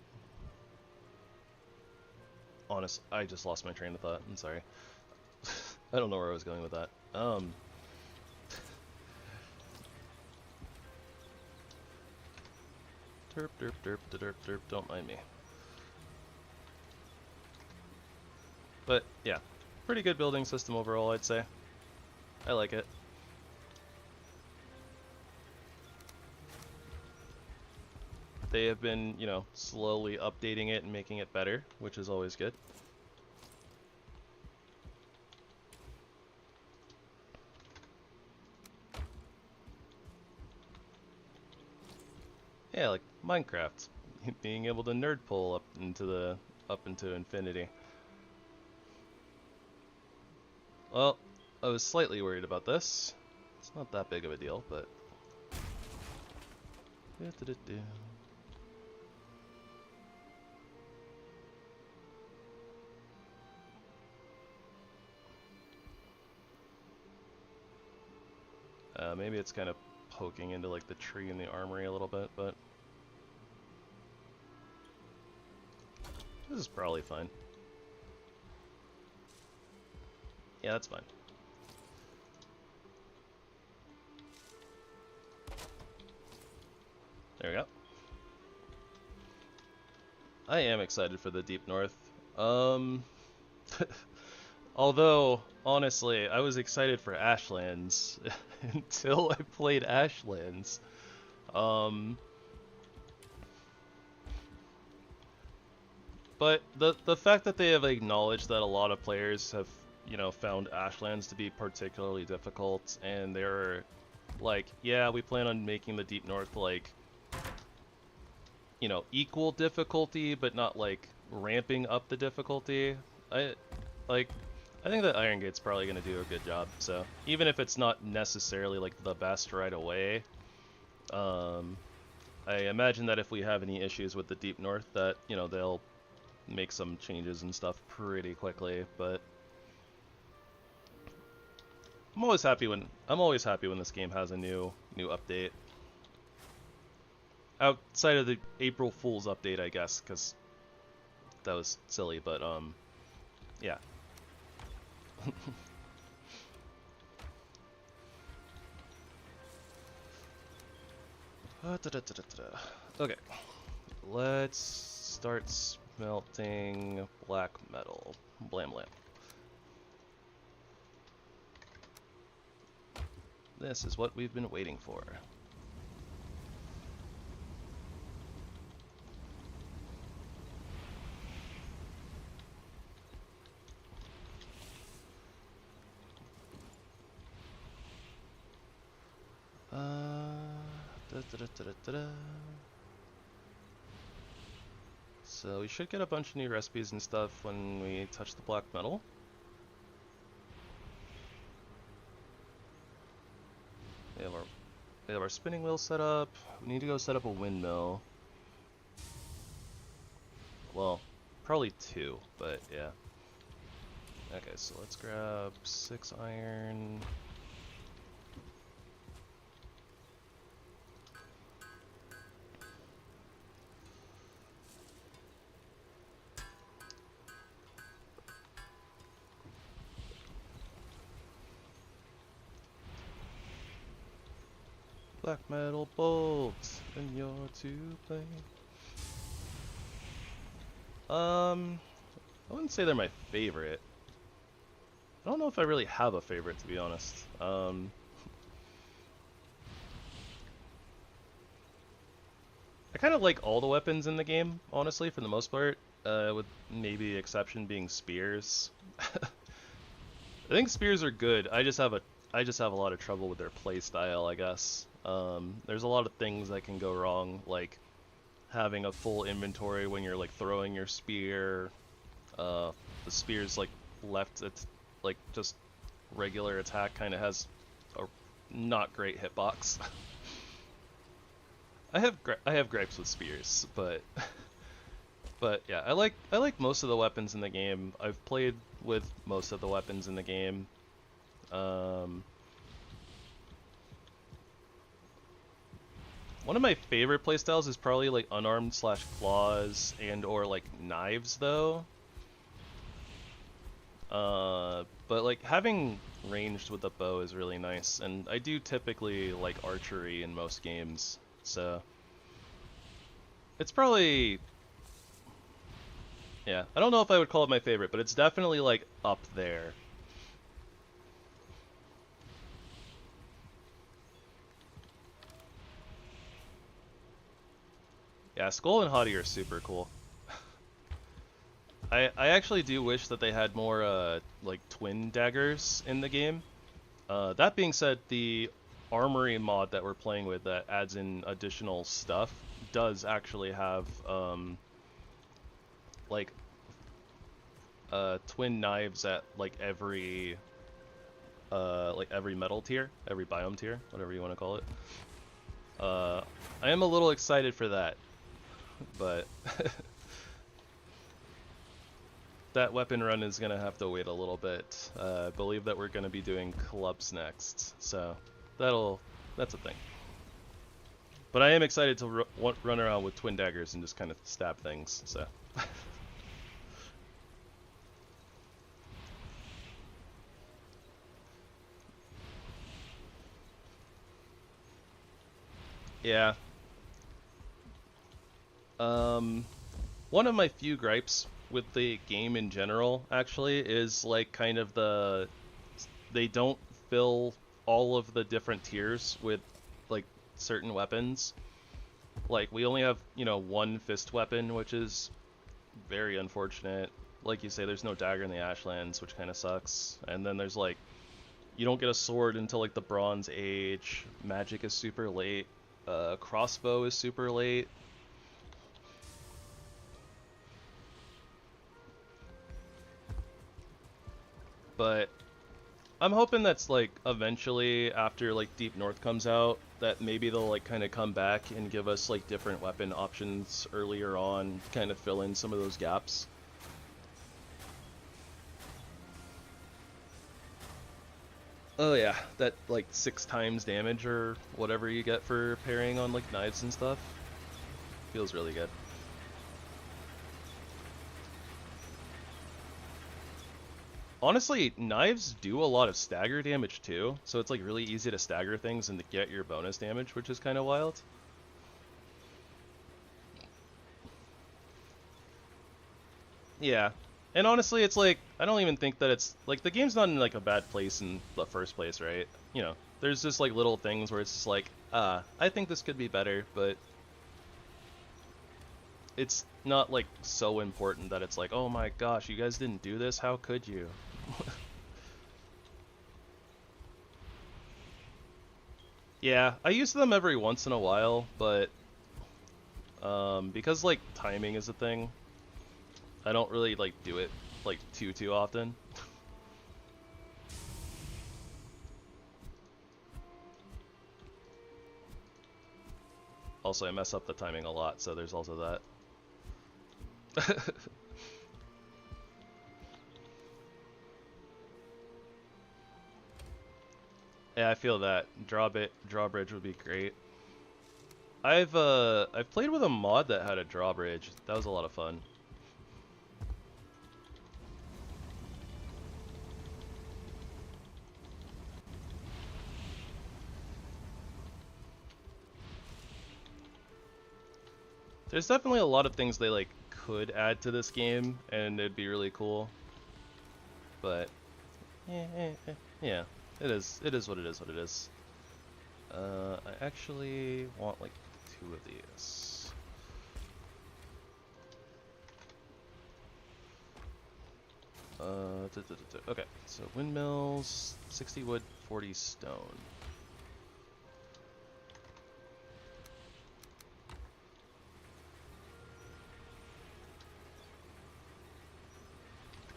I just lost my train of thought. I'm sorry. I don't know where I was going with that. Derp, derp, derp, derp, derp, don't mind me. But, yeah. Pretty good building system overall, I'd say. I like it. They have been, you know, slowly updating it and making it better, which is always good. Yeah, like Minecraft, being able to nerd pull up into infinity. Well, I was slightly worried about this. It's not that big of a deal, but maybe it's kind of poking into, like, the tree in the armory a little bit, but this is probably fine. Yeah, that's fine. There we go. I am excited for the Deep North. Although, honestly, I was excited for Ashlands until I played Ashlands. But the fact that they have acknowledged that a lot of players have, you know, found Ashlands to be particularly difficult, and they're like, yeah, we plan on making the Deep North, like, you know, equal difficulty, but not, like, ramping up the difficulty. I think that Iron Gate's probably going to do a good job, so even if it's not necessarily, like, the best right away, I imagine that if we have any issues with the Deep North, that, you know, they'll make some changes and stuff pretty quickly, but I'm always happy when this game has a new update. Outside of the April Fool's update, I guess, because that was silly, but yeah. Okay, let's start smelting black metal. Blam blam. This is what we've been waiting for. So we should get a bunch of new recipes and stuff when we touch the black metal. We have our spinning wheel set up. We need to go set up a windmill. Well, probably 2, but yeah. Okay, so let's grab 6 iron. Black metal bolts, and you're to blame. I wouldn't say they're my favorite. I don't know if I really have a favorite, to be honest. I kind of like all the weapons in the game, honestly, for the most part, with maybe the exception being spears. I think spears are good. I I just have a lot of trouble with their play style, I guess. There's a lot of things that can go wrong, like having a full inventory when you're like throwing your spear. The spear's like left, it's like just regular attack kind of has a not great hitbox. I have gripes with spears, but yeah, I like most of the weapons in the game. I've played with most of the weapons in the game. One of my favorite playstyles is probably like unarmed / claws and or like knives though. But like having ranged with a bow is really nice, and I do typically like archery in most games, so it's probably, yeah, I don't know if I would call it my favorite, but it's definitely like up there. Yeah, Skull and Haughty are super cool. I actually do wish that they had more like twin daggers in the game. That being said, the Armory mod that we're playing with that adds in additional stuff does actually have like twin knives at like every metal tier, every biome tier, whatever you want to call it. I am a little excited for that, but that weapon run is gonna have to wait a little bit. I believe that we're gonna be doing clubs next, so that's a thing. But I am excited to run around with twin daggers and just kind of stab things, so. Yeah. One of my few gripes with the game in general, actually, is like kind of they don't fill all of the different tiers with like certain weapons. Like we only have, one fist weapon, which is very unfortunate. Like you say, there's no dagger in the Ashlands, which kind of sucks. And then there's like, you don't get a sword until like the Bronze Age. Magic is super late. Crossbow is super late. But I'm hoping that's like eventually after like Deep North comes out, that maybe they'll like kind of come back and give us like different weapon options earlier on, kind of fill in some of those gaps. Oh yeah, that like 6 times damage or whatever you get for parrying on like knives and stuff. Feels really good. Honestly, knives do a lot of stagger damage too, so it's like really easy to stagger things and to get your bonus damage, which is kind of wild. Yeah, and honestly, it's like, I don't even think that it's, like, the game's not in like a bad place in the first place, right? There's just like little things where it's just like, I think this could be better, but it's not like so important that it's like, oh my gosh, you guys didn't do this, how could you? Yeah, I use them every once in a while, but because like timing is a thing, I don't really like do it like too often. Also, I mess up the timing a lot, so there's also that. Yeah, I feel that. Drawbridge would be great. I've played with a mod that had a drawbridge. That was a lot of fun. There's definitely a lot of things they like could add to this game, and it'd be really cool. But yeah, it is what it is. I actually want like 2 of these. Okay, so windmills, 60 wood, 40 stone.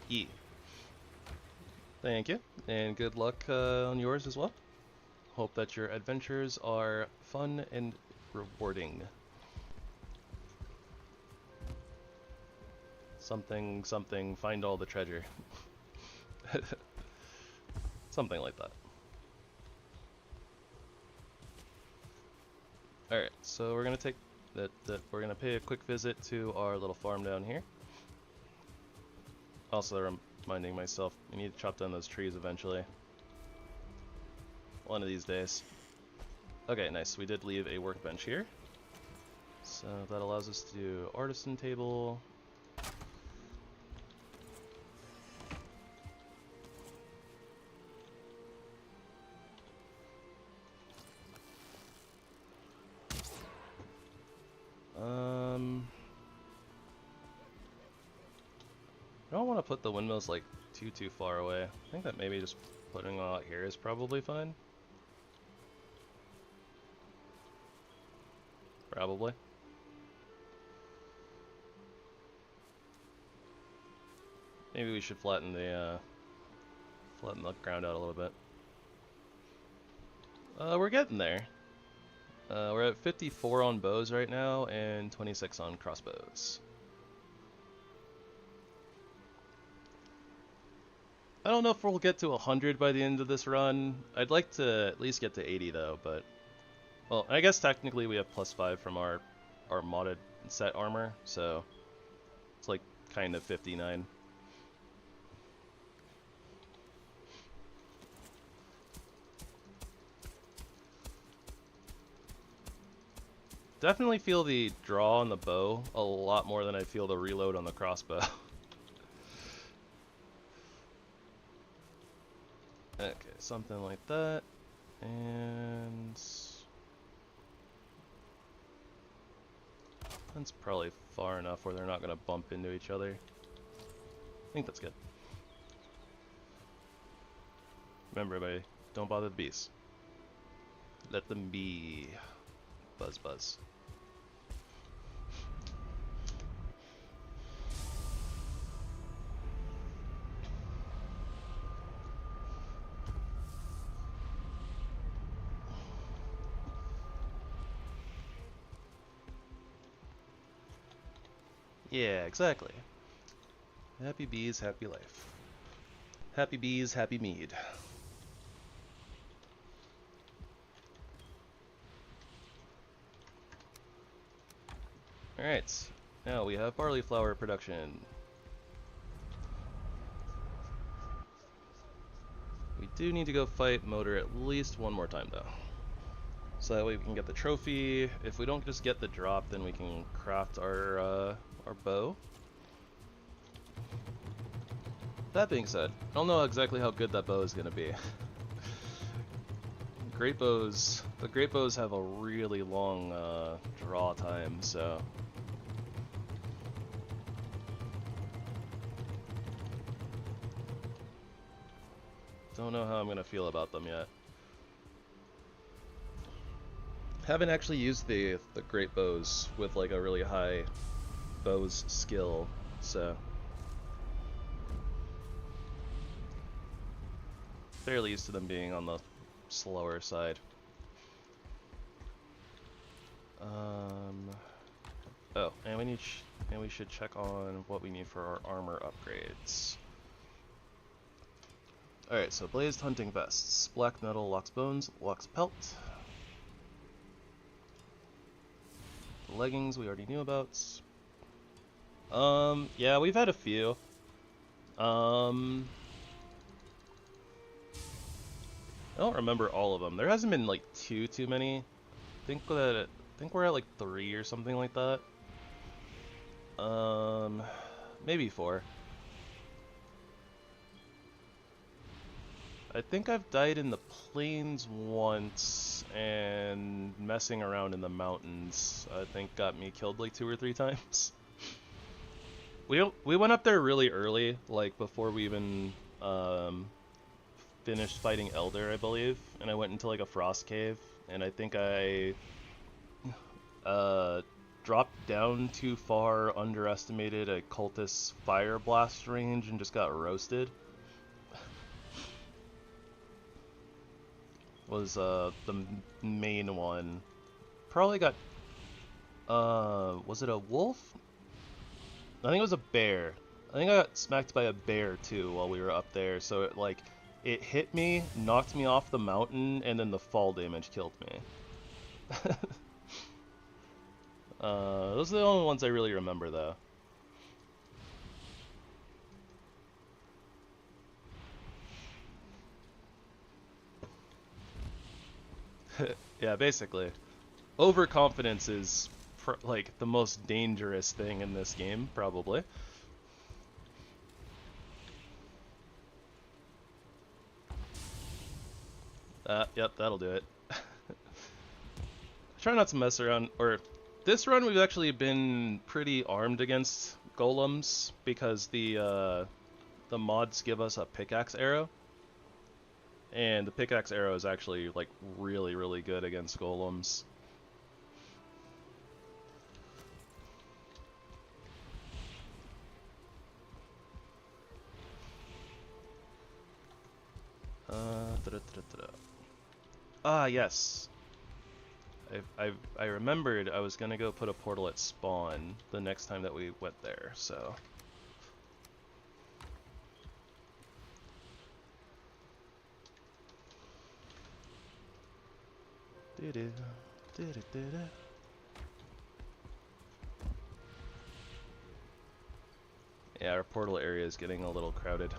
E. Thank you, and good luck on yours as well. Hope that your adventures are fun and rewarding. Something, something, find all the treasure. Something like that. Alright, so we're gonna take we're gonna pay a quick visit to our little farm down here. Also reminding myself, we need to chop down those trees eventually. One of these days. Okay, nice. We did leave a workbench here. So that allows us to do artisan table. I don't want to put the windmills like too far away. I think that maybe just putting them out here is probably fine. Probably. Maybe we should flatten the ground out a little bit. We're getting there. We're at 54 on bows right now and 26 on crossbows. I don't know if we'll get to 100 by the end of this run. I'd like to at least get to 80 though, but... Well, I guess technically we have +5 from our modded set armor, so... It's like kind of 59. Definitely feel the draw on the bow a lot more than I feel the reload on the crossbow. Okay, something like that, and that's probably far enough where they're not going to bump into each other. I think that's good. Remember, everybody, don't bother the bees. Let them be. Buzz, buzz. Yeah, exactly. Happy bees, happy life. Happy bees, happy mead. Alright, now we have barley flour production. We do need to go fight Motor at least one more time though. So that way we can get the trophy. If we don't just get the drop, then we can craft our bow. That being said, I don't know exactly how good that bow is going to be. The great bows have a really long draw time, so... Don't know how I'm going to feel about them yet. Haven't actually used the great bows with like a really high bows skill, so... Fairly used to them being on the slower side. Oh, and we should check on what we need for our armor upgrades. Alright, so blazed hunting vests. Black metal locks bones, locks pelt. Leggings we already knew about. Yeah, we've had a few. I don't remember all of them. There hasn't been like too many. I think we're at like 3 or something like that. Maybe 4. I think I've died in the plains once, and messing around in the mountains I think got me killed like 2 or 3 times. we went up there really early, like before we even finished fighting Elder, I believe, and I went into like a frost cave, and I think I dropped down too far, underestimated a cultist's fire blast range, and just got roasted. Was the main one. Probably got was it a wolf? I think it was a bear. I think I got smacked by a bear too while we were up there, so it like it hit me, knocked me off the mountain, and then the fall damage killed me. Those are the only ones I really remember though. Yeah, basically. Overconfidence is like the most dangerous thing in this game, probably. Yep, that'll do it. Try not to mess around, or this run we've actually been pretty armed against golems because the mods give us a pickaxe arrow. And the pickaxe arrow is actually like really, really good against golems. Ah, yes. I remembered I was gonna go put a portal at spawn the next time that we went there, so. Yeah, our portal area is getting a little crowded.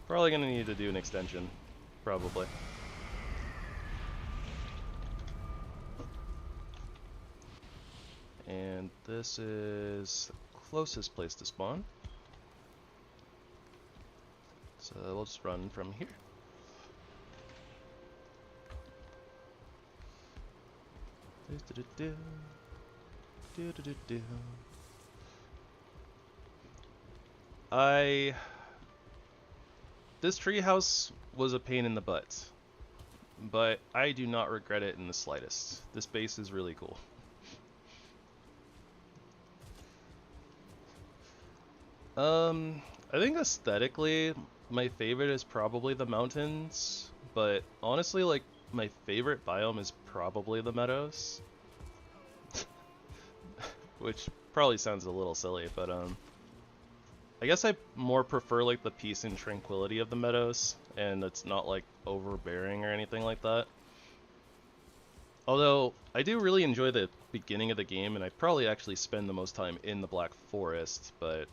Probably gonna need to do an extension. Probably. And this is the closest place to spawn. So we'll just run from here. This treehouse was a pain in the butt, but I do not regret it in the slightest. This base is really cool. I think aesthetically, my favorite is probably the mountains, but honestly, like, my favorite biome is probably the meadows. Which probably sounds a little silly, but I guess I more prefer like the peace and tranquility of the meadows, and it's not like overbearing or anything like that. Although I do really enjoy the beginning of the game, and I probably actually spend the most time in the Black Forest, but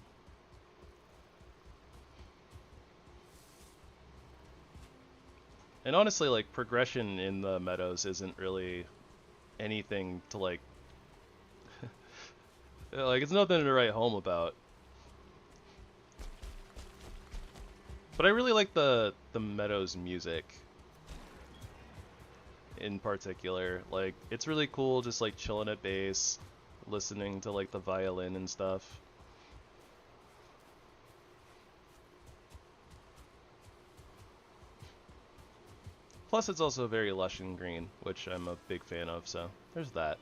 and honestly, like, progression in the meadows isn't really anything to like like, it's nothing to write home about. But I really like the meadows music in particular. Like, it's really cool just like chilling at base, listening to like the violin and stuff. Plus it's also very lush and green, which I'm a big fan of, so there's that.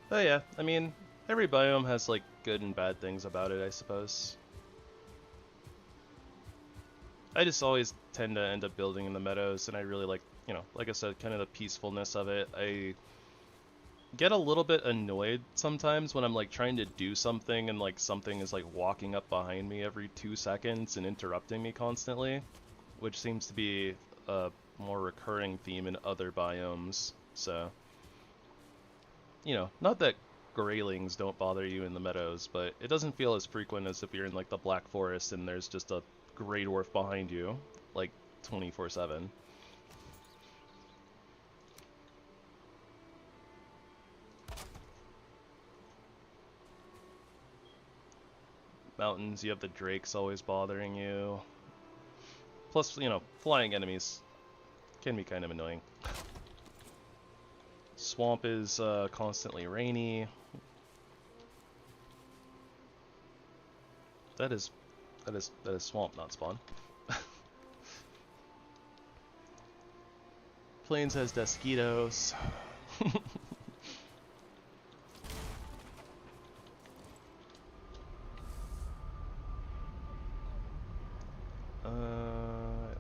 Oh yeah, I mean, every biome has like good and bad things about it, I suppose. I just always tend to end up building in the meadows, and I really like, you know, like I said, kind of the peacefulness of it. get a little bit annoyed sometimes when I'm like trying to do something and like something is like walking up behind me every 2 seconds and interrupting me constantly, which seems to be a more recurring theme in other biomes. So, you know, not that graylings don't bother you in the meadows, but it doesn't feel as frequent as if you're in like the Black Forest and there's just a gray dwarf behind you, like 24/7. Mountains, you have the drakes always bothering you. Plus, you know, flying enemies can be kind of annoying. Swamp is constantly rainy. That is swamp, not spawn. Plains has Desquitos. I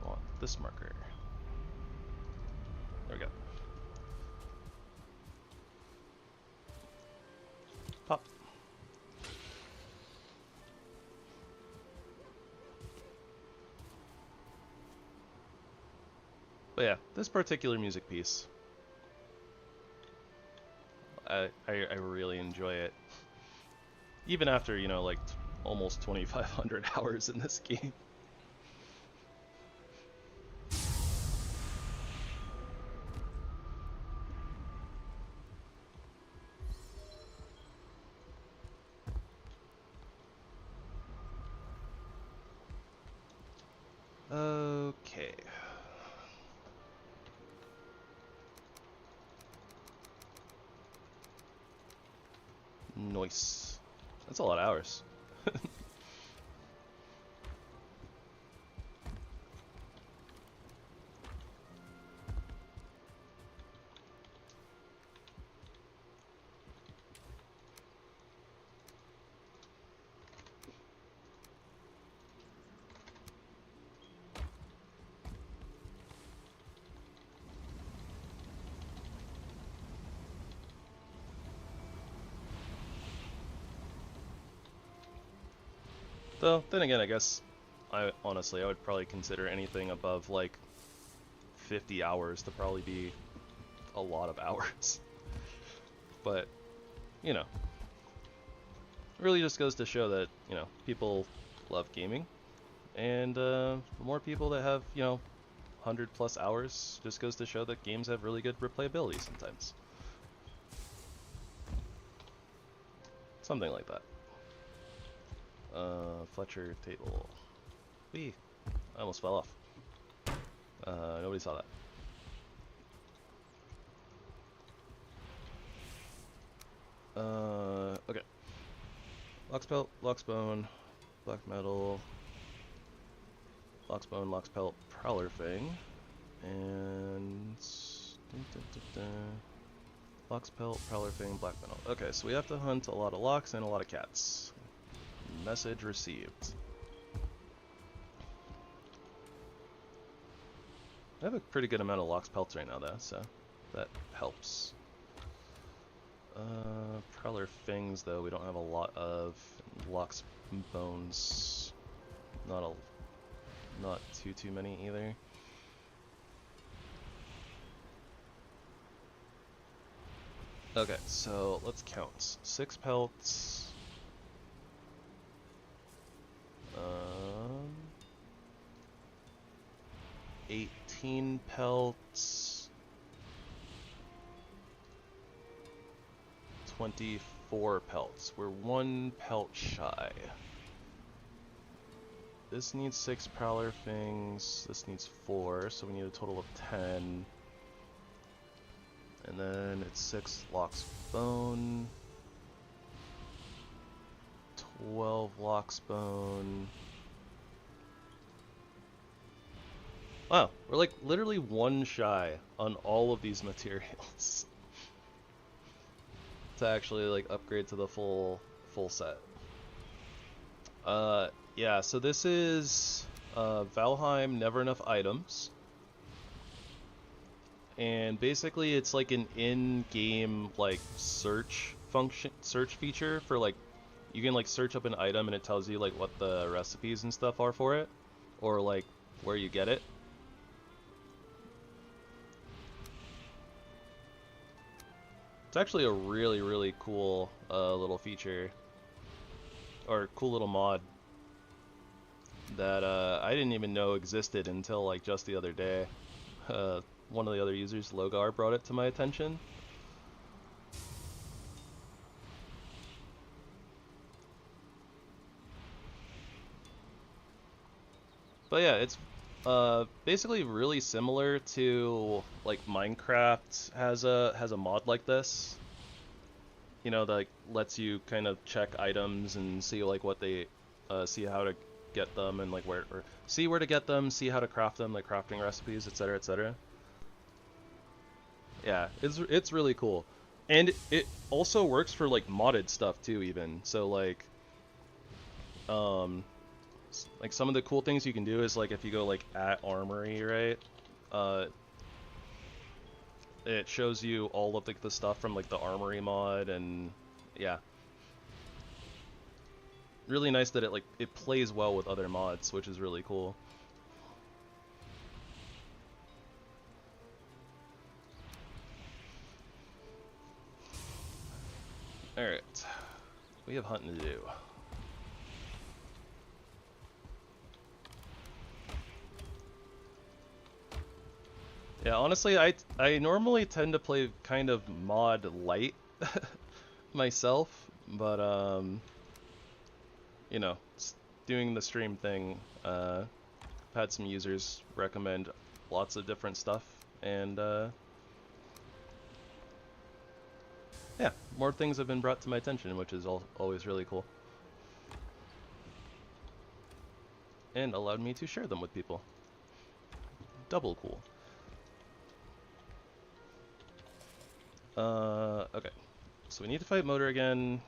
want this marker. There we go. Pop. But yeah, this particular music piece, I really enjoy it. Even after, you know, like almost 2,500 hours in this game. Okay. Nice. That's a lot of hours. Though, then again, I guess, honestly, I would probably consider anything above, like, 50 hours to probably be a lot of hours. But, you know, it really just goes to show that, you know, people love gaming. And, the more people that have, you know, 100+ hours, just goes to show that games have really good replayability sometimes. Something like that. Fletcher table. Whee! I almost fell off. Nobody saw that. Okay. Loxpelt, Loxbone, Black Metal, Loxbone, Loxpelt, Prowler Fang, and Loxpelt, Prowler Fang, Black Metal. Okay, so we have to hunt a lot of locks and a lot of cats. Message received. I have a pretty good amount of Lox pelts right now though, so that helps. Prowler Fangs though, we don't have a lot of. Lox Bones, not too many either. Okay, so let's count. 6 pelts. 18 pelts, 24 pelts. We're 1 pelt shy. This needs 6 Prowler Fangs, this needs 4, so we need a total of 10. And then it's 6 Lox Bone, 12 Lox Bone. Wow, we're like literally 1 shy on all of these materials to actually like upgrade to the full set. Yeah, so this is Valheim Never Enough Items, and basically it's like an in-game like search feature for like you can like search up an item and it tells you like what the recipes and stuff are for it, or like where you get it. It's actually a really cool little feature, or cool little mod that I didn't even know existed until like just the other day. One of the other users, Logar, brought it to my attention. But yeah, it's basically really similar to like Minecraft has a mod like this. You know, that like, lets you kind of check items and see like what they see how to get them and like where, or see where to get them, see how to craft them, like crafting recipes, etc., etc. Yeah, it's really cool. And it also works for like modded stuff too even. So like some of the cool things you can do is like if you go like at Armory, right? It shows you all of like the stuff from like the Armory mod, and yeah. Really nice that it plays well with other mods, which is really cool. Alright. We have hunting to do. Yeah, honestly, I normally tend to play kind of mod light myself, but you know, doing the stream thing, I've had some users recommend lots of different stuff, and yeah, more things have been brought to my attention, which is always really cool. And allowed me to share them with people. Double cool. Okay. So we need to fight Motor again.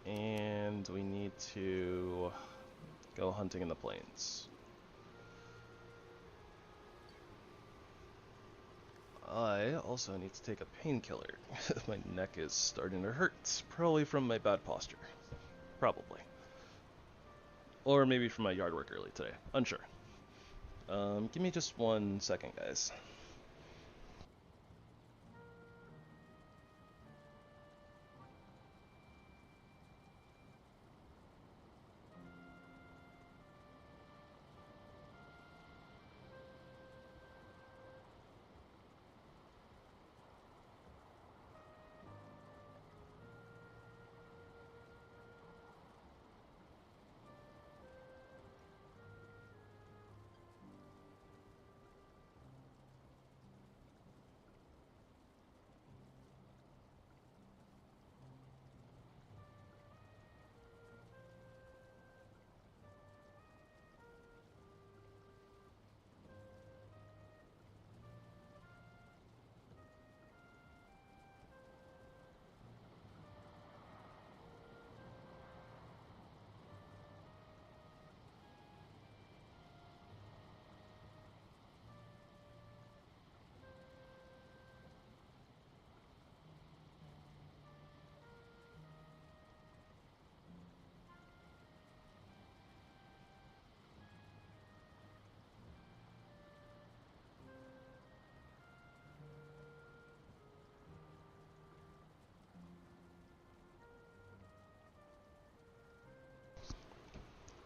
And we need to go hunting in the plains. I also need to take a painkiller. My neck is starting to hurt. Probably from my bad posture. Probably. Or maybe from my yard work early today. Unsure. Give me just 1 second, guys.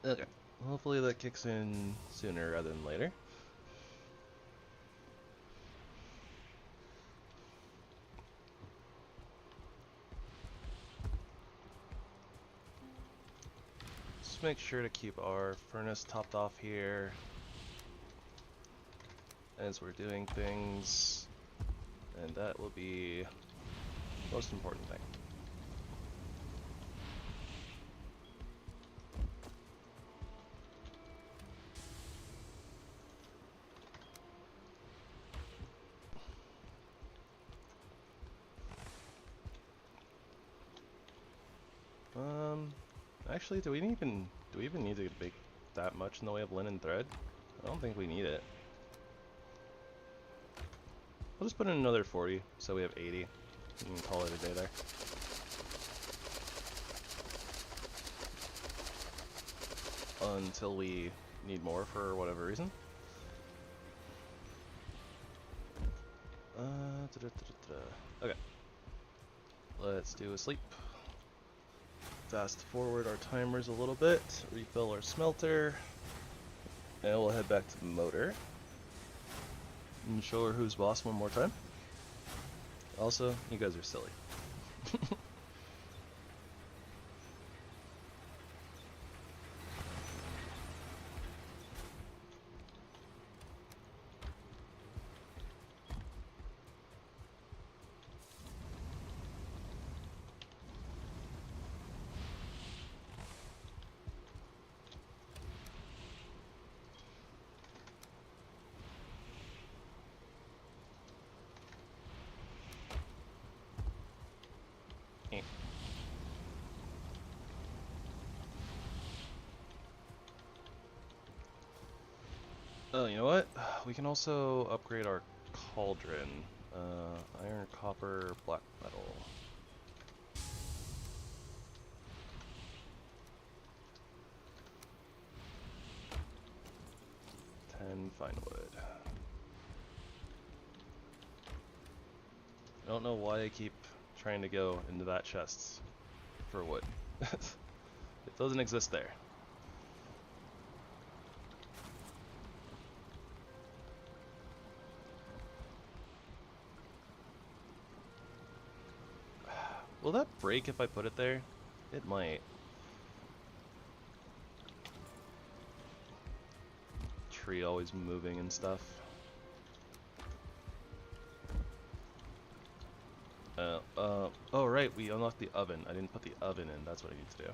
Okay. Hopefully that kicks in sooner rather than later. Just make sure to keep our furnace topped off here as we're doing things, and that will be the most important thing. Actually, do we even need to make that much in the way of linen thread? I don't think we need it. We'll just put in another 40, so we have 80. You can call it a day there. Until we need more for whatever reason. Okay. Let's do a sleep. Fast forward our timers a little bit, refill our smelter, and we'll head back to the motor. And show her who's boss one more time. Also, you guys are silly. Oh, you know what? We can also upgrade our cauldron. Iron, copper, black metal. Fine wood. I don't know why I keep trying to go into that chest for wood. It doesn't exist there. Will that break if I put it there? It might. Tree always moving and stuff. Oh right, we unlocked the oven. I didn't put the oven in, that's what I need to do.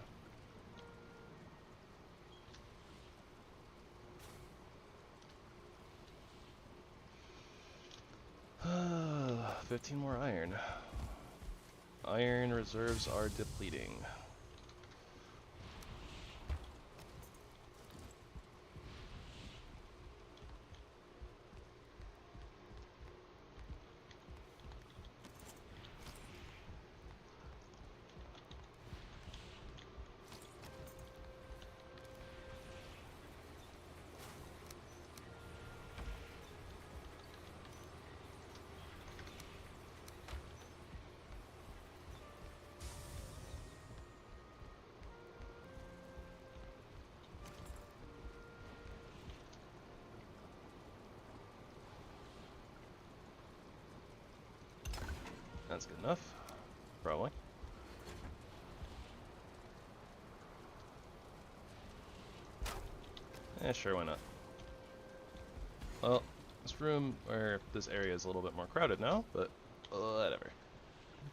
15 more iron. Iron reserves are depleting. That's good enough, probably. Yeah, sure, why not? Well, this room, or this area is a little bit more crowded now, but whatever.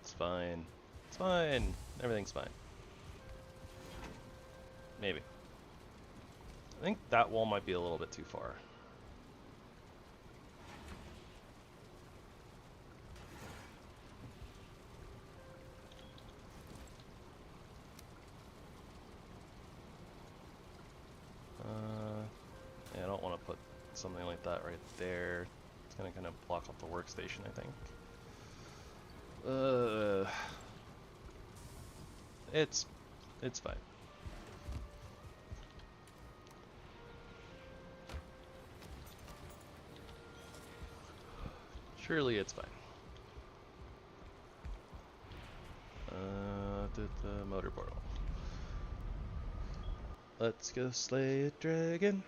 It's fine. It's fine. Everything's fine. Maybe. I think that wall might be a little bit too far. Yeah, I don't want to put something like that right there. It's gonna kind of block off the workstation, I think. It's fine. Surely it's fine. The motor portal. Let's go slay a dragon.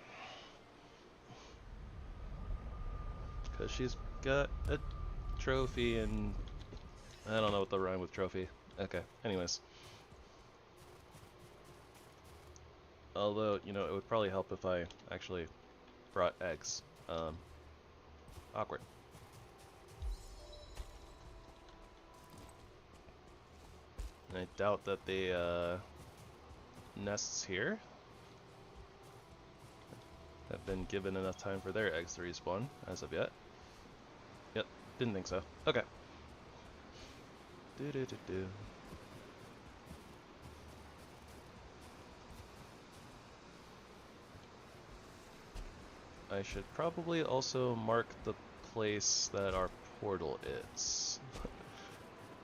Because she's got a trophy and... I don't know what the rhyme with trophy. Okay, anyways. Although, you know, it would probably help if I actually brought eggs. Awkward. And I doubt that the nests here have been given enough time for their eggs to respawn as of yet. Yep, didn't think so. Okay. Do. I should probably also mark the place that our portal is.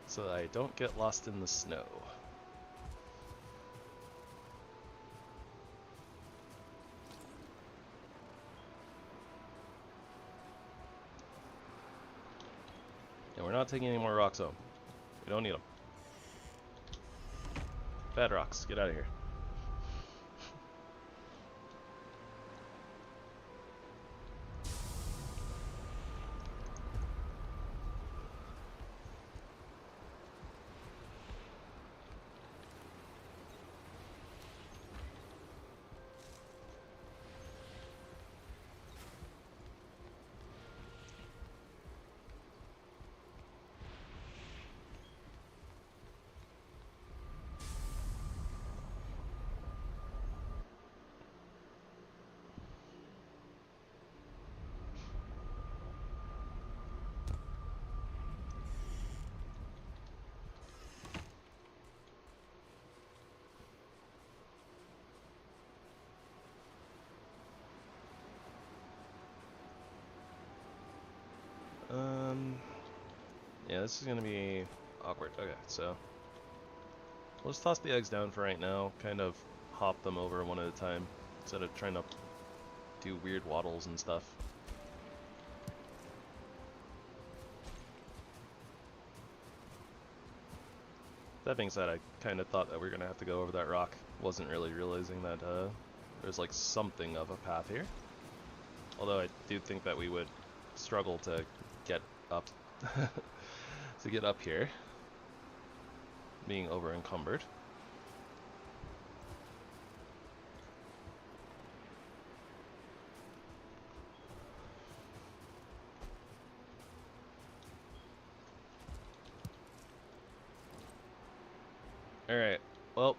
So that I don't get lost in the snow. And we're not taking any more rocks home. We don't need them. Bad rocks, get out of here. Yeah, this is gonna be awkward. Okay, so we'll just toss the eggs down for right now, kind of hop them over one at a time, instead of trying to do weird waddles and stuff. That being said, I kind of thought that we were gonna have to go over that rock. Wasn't really realizing that there's like something of a path here. Although I do think that we would struggle to get up to get up here, being over encumbered. All right, well,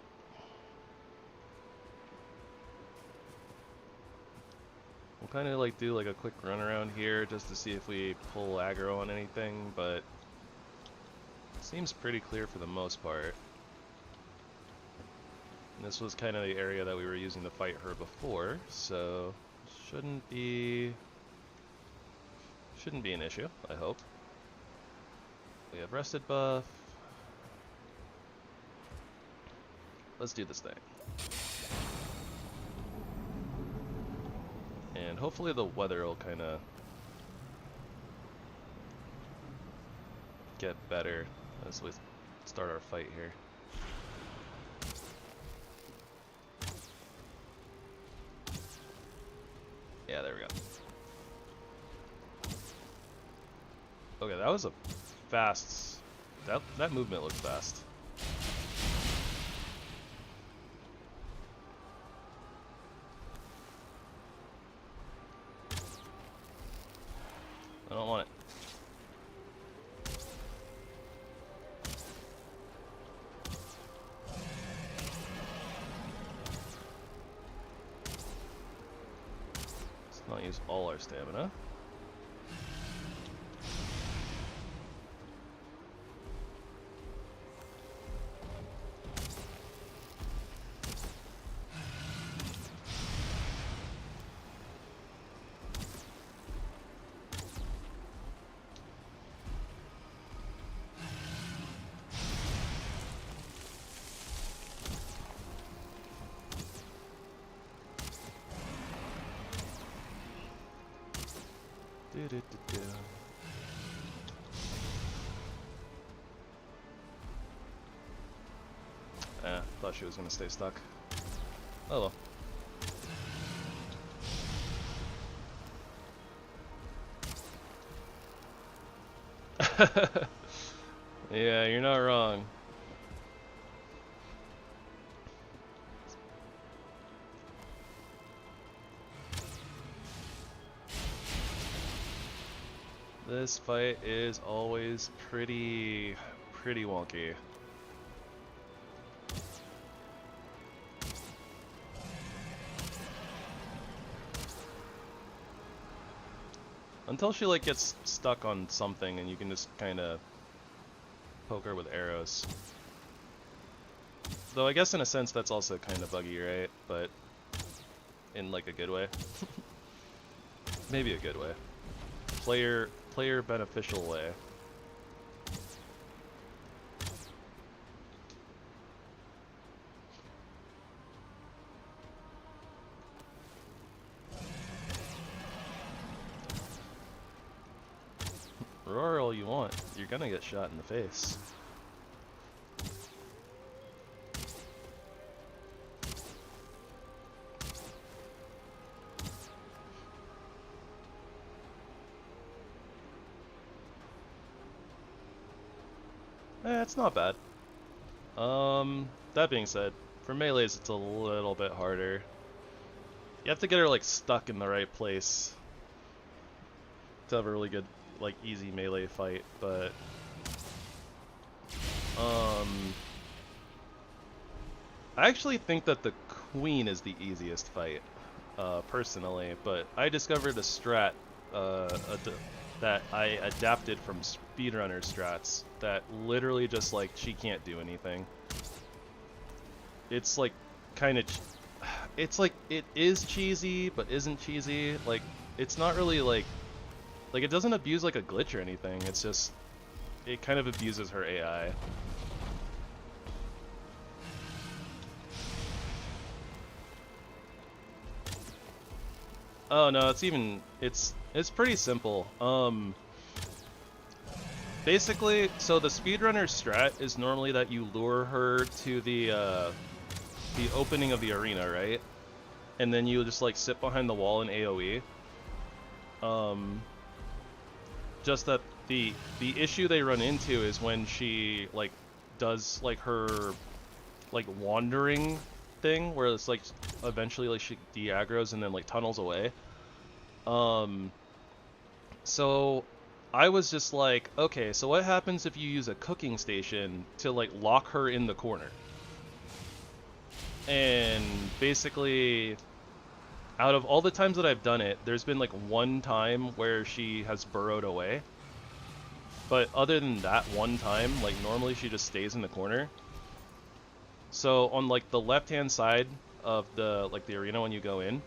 we'll kind of like do like a quick run around here just to see if we pull aggro on anything, but seems pretty clear for the most part. And this was kind of the area that we were using to fight her before, so shouldn't be an issue, I hope. We have rested buff. Let's do this thing. And hopefully the weather will kind of get better as we start our fight here. Yeah, there we go. Okay, that was a fast... That movement looked fast. I don't want it. Let's not use all our stamina. Thought she was gonna stay stuck. Oh well. Yeah, you're not wrong. This fight is always pretty wonky. Until she like gets stuck on something and you can just kind of poke her with arrows. Though I guess in a sense that's also kind of buggy, right? But in like a good way. Maybe a good way. Player player beneficial way. Roar all you want, you're gonna get shot in the face. It's not bad. That being said, for melees it's a little bit harder. You have to get her like stuck in the right place to have a really good, like, easy melee fight, but I actually think that the queen is the easiest fight, personally, but I discovered a strat that I adapted from speedrunner strats that literally just, like, she can't do anything. It's like kind of, it's like, it is cheesy but isn't cheesy. Like, it's not really like it doesn't abuse like a glitch or anything. It's just, it kind of abuses her AI. Oh no, it's pretty simple. Basically, so the speedrunner strat is normally that you lure her to the opening of the arena, right? And then you just like sit behind the wall in AoE. Just that the issue they run into is when she like does like her like wandering thing, where it's like eventually like she de-aggroes and then like tunnels away. So I was just like, okay, so what happens if you use a cooking station to like lock her in the corner? And basically, out of all the times that I've done it, there's been like one time where she has burrowed away. But other than that one time, like normally she just stays in the corner. So on like the left-hand side of the arena when you go in,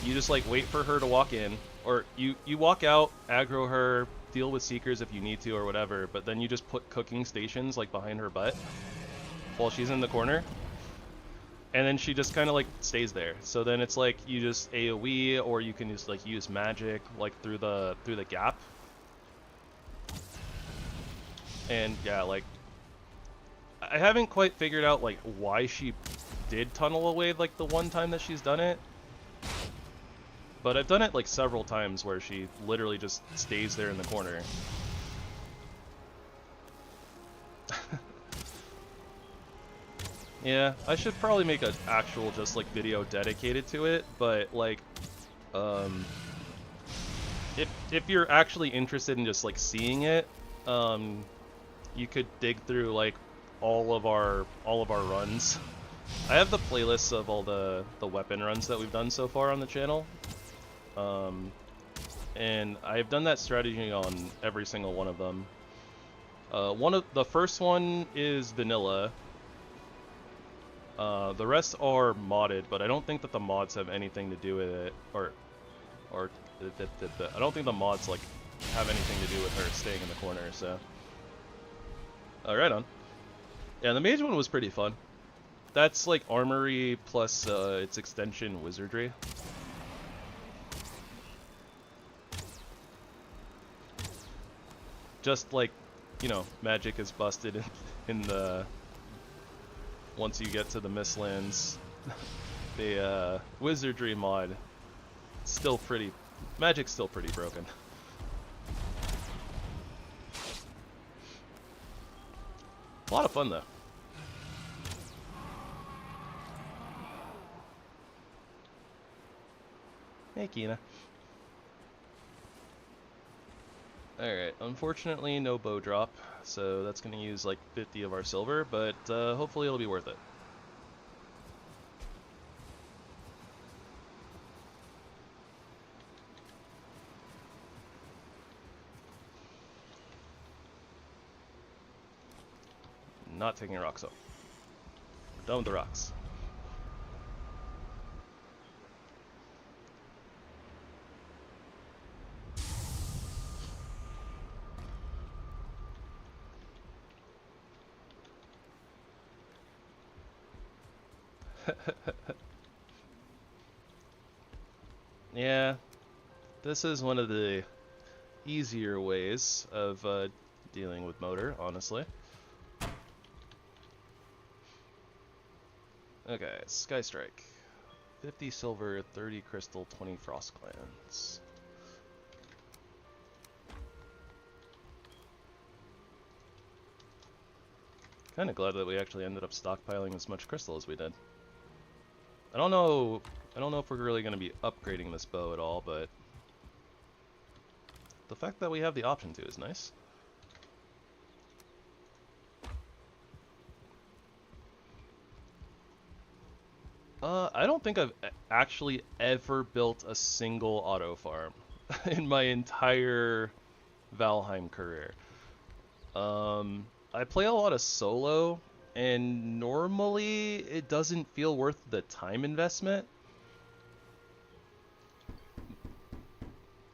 you just like wait for her to walk in, or you walk out, aggro her, deal with seekers if you need to or whatever, but then you just put cooking stations like behind her butt while she's in the corner. And then she just kind of like stays there. So then it's like you just AoE, or you can just like use magic like through the gap. And yeah, like I haven't quite figured out like why she did tunnel away like the one time that she's done it. But I've done it like several times where she literally just stays there in the corner. Yeah, I should probably make an actual just like video dedicated to it, but like if you're actually interested in just like seeing it, you could dig through like all of our runs. I have the playlists of all the weapon runs that we've done so far on the channel. And I've done that strategy on every single one of them. The first one is vanilla. The rest are modded, but I don't think that the mods have anything to do with it, or I don't think the mods like have anything to do with her staying in the corner. So, right on. Yeah, the mage one was pretty fun. That's like Armory plus its extension Wizardry. Just like, you know, magic is busted in the once you get to the Mistlands. The Wizardry mod, still pretty, magic's still pretty broken. A lot of fun though. Hey, Kina. Alright, unfortunately no bow drop, so that's going to use like 50 of our silver, but hopefully it'll be worth it. Not taking rocks up. Done with the rocks. Yeah, this is one of the easier ways of dealing with motor, honestly. Okay, Sky Strike. 50 silver, 30 crystal, 20 frost glands. Kinda glad that we actually ended up stockpiling as much crystal as we did. I don't know if we're really gonna be upgrading this bow at all, but the fact that we have the option to is nice. I don't think I've actually ever built a single auto farm in my entire Valheim career. I play a lot of solo, and normally it doesn't feel worth the time investment.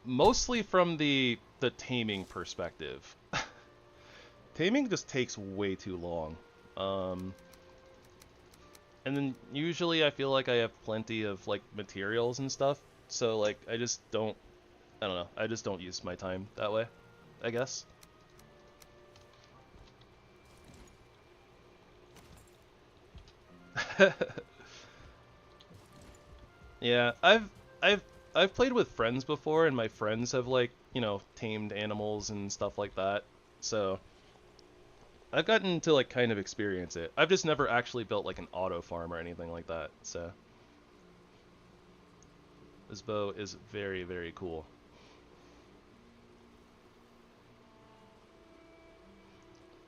Mostly from the taming perspective. Taming just takes way too long. And then usually I feel like I have plenty of like materials and stuff, so like I don't know, I just don't use my time that way, I guess. Yeah, I've played with friends before, and my friends have like, you know, tamed animals and stuff like that. So I've gotten to like kind of experience it. I've just never actually built like an auto farm or anything like that. So this bow is very, very cool.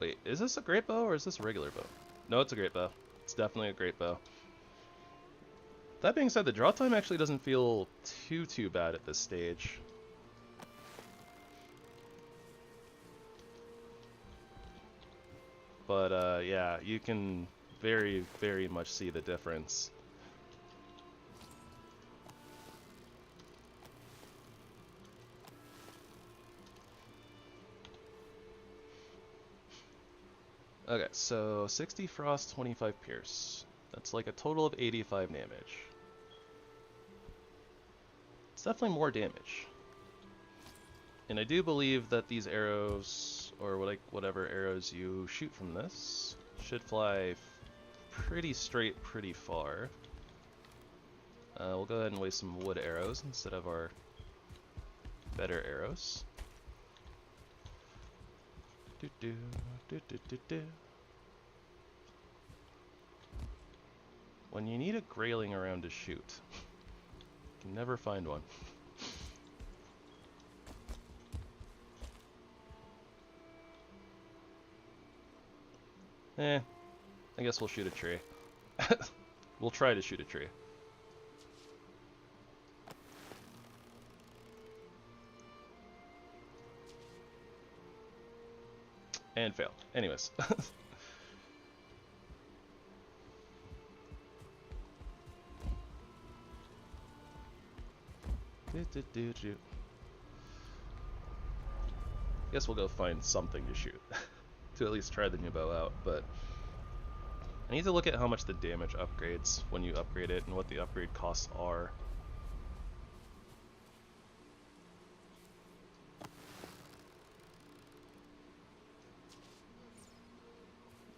Wait, is this a great bow or is this a regular bow? No, it's a great bow. It's definitely a great bow. That being said, the draw time actually doesn't feel too bad at this stage. But yeah, you can very, very much see the difference. Okay, so 60 frost, 25 pierce. That's like a total of 85 damage. It's definitely more damage. And I do believe that these arrows, or whatever arrows you shoot from this, should fly pretty straight, pretty far. We'll go ahead and waste some wood arrows instead of our better arrows. When you need a grayling around to shoot, you can never find one. I guess we'll shoot a tree. We'll try to shoot a tree. And fail. Anyways. Guess we'll go find something to shoot. To at least try the new bow out, but I need to look at how much the damage upgrades when you upgrade it and what the upgrade costs are.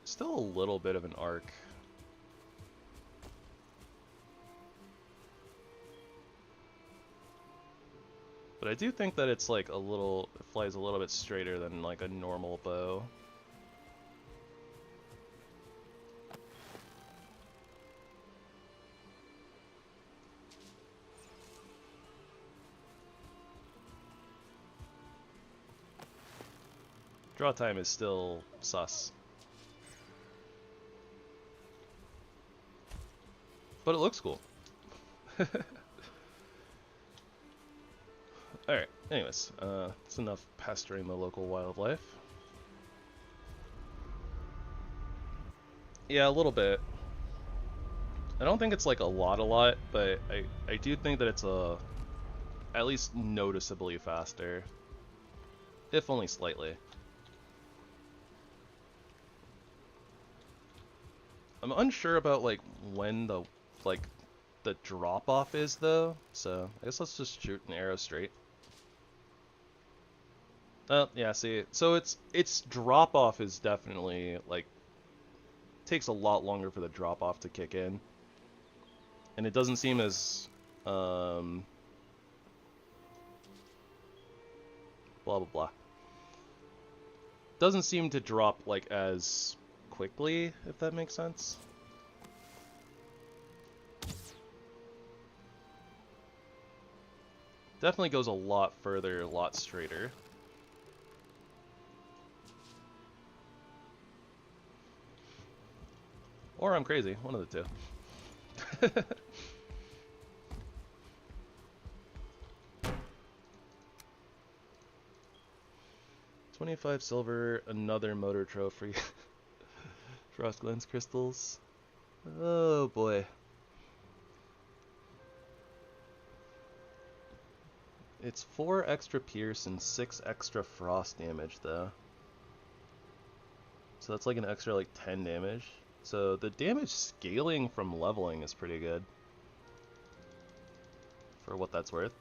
Still a little bit of an arc. But I do think that it's like a little, it flies a little bit straighter than like a normal bow. Draw time is still sus. But it looks cool. Alright, anyways, it's enough pestering the local wildlife. Yeah, a little bit. I don't think it's like a lot, but I do think that it's at least noticeably faster. If only slightly. I'm unsure about like when the the drop off is though, so I guess let's just shoot an arrow straight. Oh yeah, see, so its drop off is definitely like takes a lot longer for the drop off to kick in, and it doesn't seem as blah blah blah. Doesn't seem to drop like as quickly, if that makes sense. Definitely goes a lot further, a lot straighter. Or I'm crazy, one of the two. 25 silver, another motor trophy. Frost Glens crystals. Oh boy. It's 4 extra pierce and 6 extra frost damage though. So that's like an extra like 10 damage. So the damage scaling from leveling is pretty good. For what that's worth.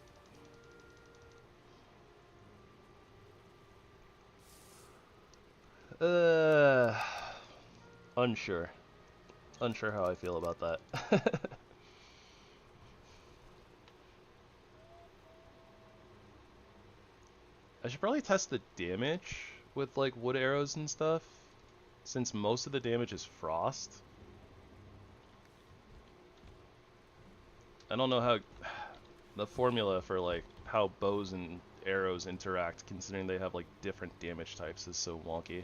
Unsure. Unsure how I feel about that. I should probably test the damage with like wood arrows and stuff, since most of the damage is frost. I don't know how the formula for like how bows and arrows interact, considering they have like different damage types, is so wonky.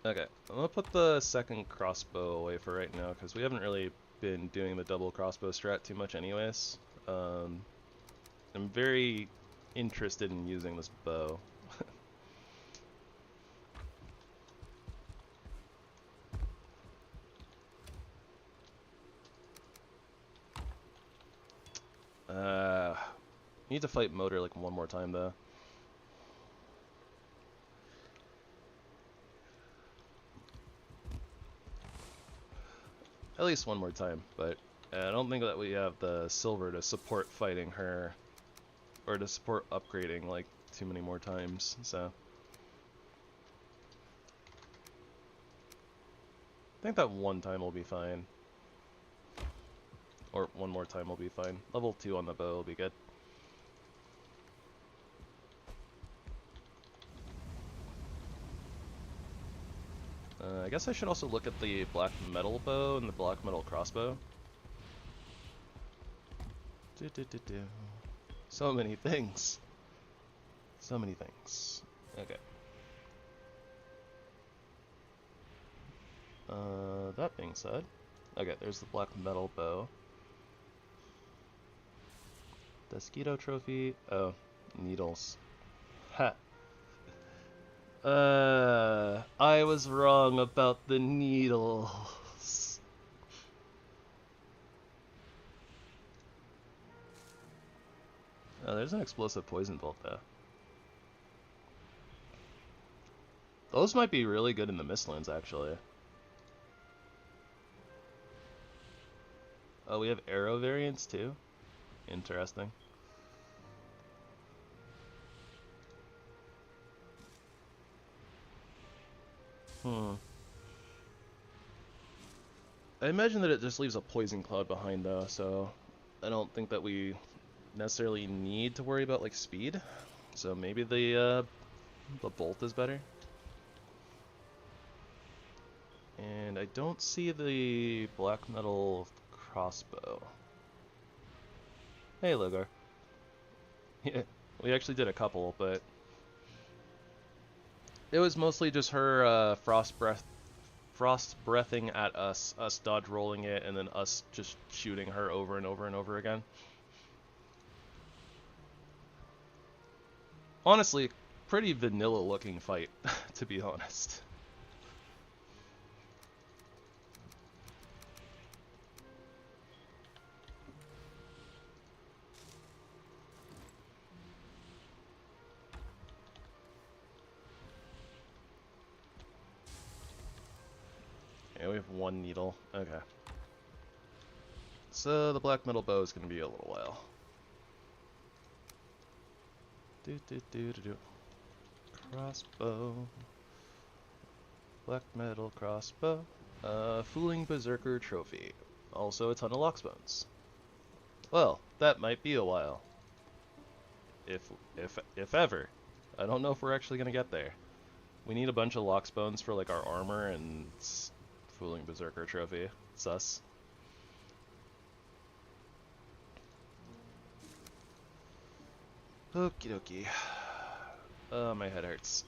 Okay, I'm gonna put the second crossbow away for right now, because we haven't really been doing the double crossbow strat too much anyways. I'm very interested in using this bow. Need to fight Motor like one more time though. At least one more time, but I don't think that we have the silver to support fighting her, or to support upgrading like too many more times, so. I think that one time will be fine. Or one more time will be fine. Level 2 on the bow will be good. I guess I should also look at the black metal bow and the black metal crossbow. So many things. So many things. Okay. That being said, okay, there's the black metal bow. Desquito trophy. Oh, needles. Ha. I was wrong about the needles. Oh, there's an explosive poison bolt though. Those might be really good in the Mistlands, actually. Oh, we have arrow variants too? Interesting. I imagine that it just leaves a poison cloud behind though, so I don't think that we necessarily need to worry about like speed. So maybe the bolt is better. And I don't see the black metal crossbow. Hey, Logar. Yeah, we actually did a couple, but it was mostly just her frost breathing at us dodge rolling it, and then us just shooting her over and over and over again. Honestly, pretty vanilla looking fight, to be honest. we have one needle. Okay. So the black metal bow is going to be a little while. Crossbow. Black metal crossbow. Fooling Berserker trophy. Also a ton of lockstones. Well, that might be a while. If ever. I don't know if we're actually going to get there. We need a bunch of lockstones for like our armor and Fooling Berserker trophy. Sus. Okie dokie. Oh, my head hurts.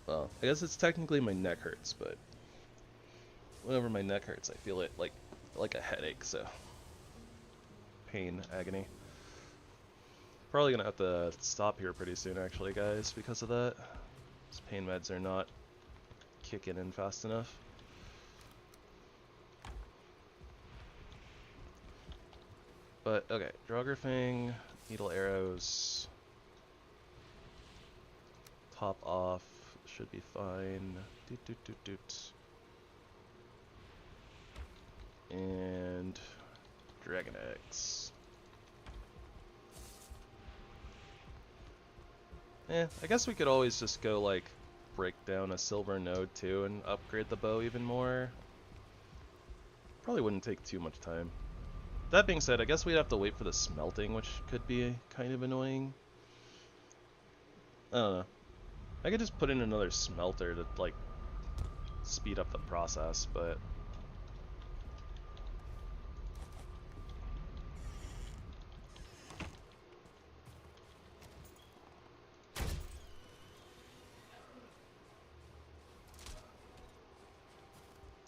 Well, I guess it's technically my neck hurts, but whenever my neck hurts, I feel it like a headache, so pain, agony. Probably gonna have to stop here pretty soon, actually, guys, because of that. These pain meds are not kicking in fast enough. But okay, Draugr, needle arrows, top off. Should be fine. Doot, doot, doot, doot. And dragon eggs. I guess we could always just go like break down a silver node too and upgrade the bow even more. Probably wouldn't take too much time. That being said, I guess we'd have to wait for the smelting, which could be kind of annoying. I don't know. I could just put in another smelter to, like, speed up the process, but...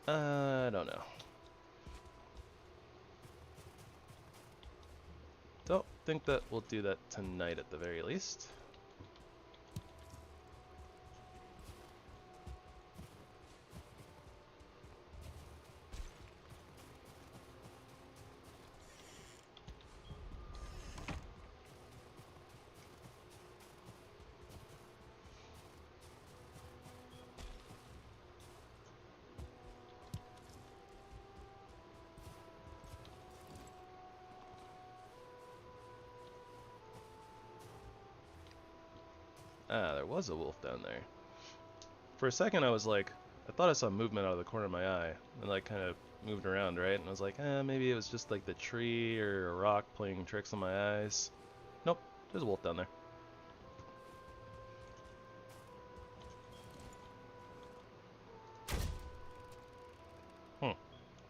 I don't know. Don't think that we'll do that tonight at the very least. Ah, there was a wolf down there. For a second I was like, I thought I saw movement out of the corner of my eye. And like kind of moved around, right? And I was like, maybe it was just like the tree or a rock playing tricks on my eyes. Nope, there's a wolf down there.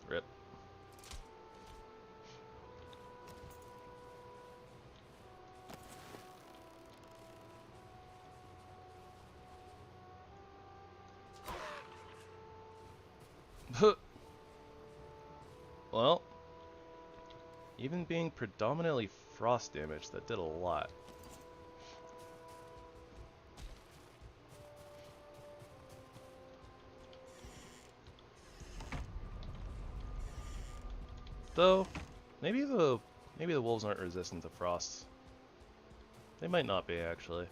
Rip. Well, even being predominantly frost damage, that did a lot. Though, maybe the wolves aren't resistant to frost. They might not be, actually.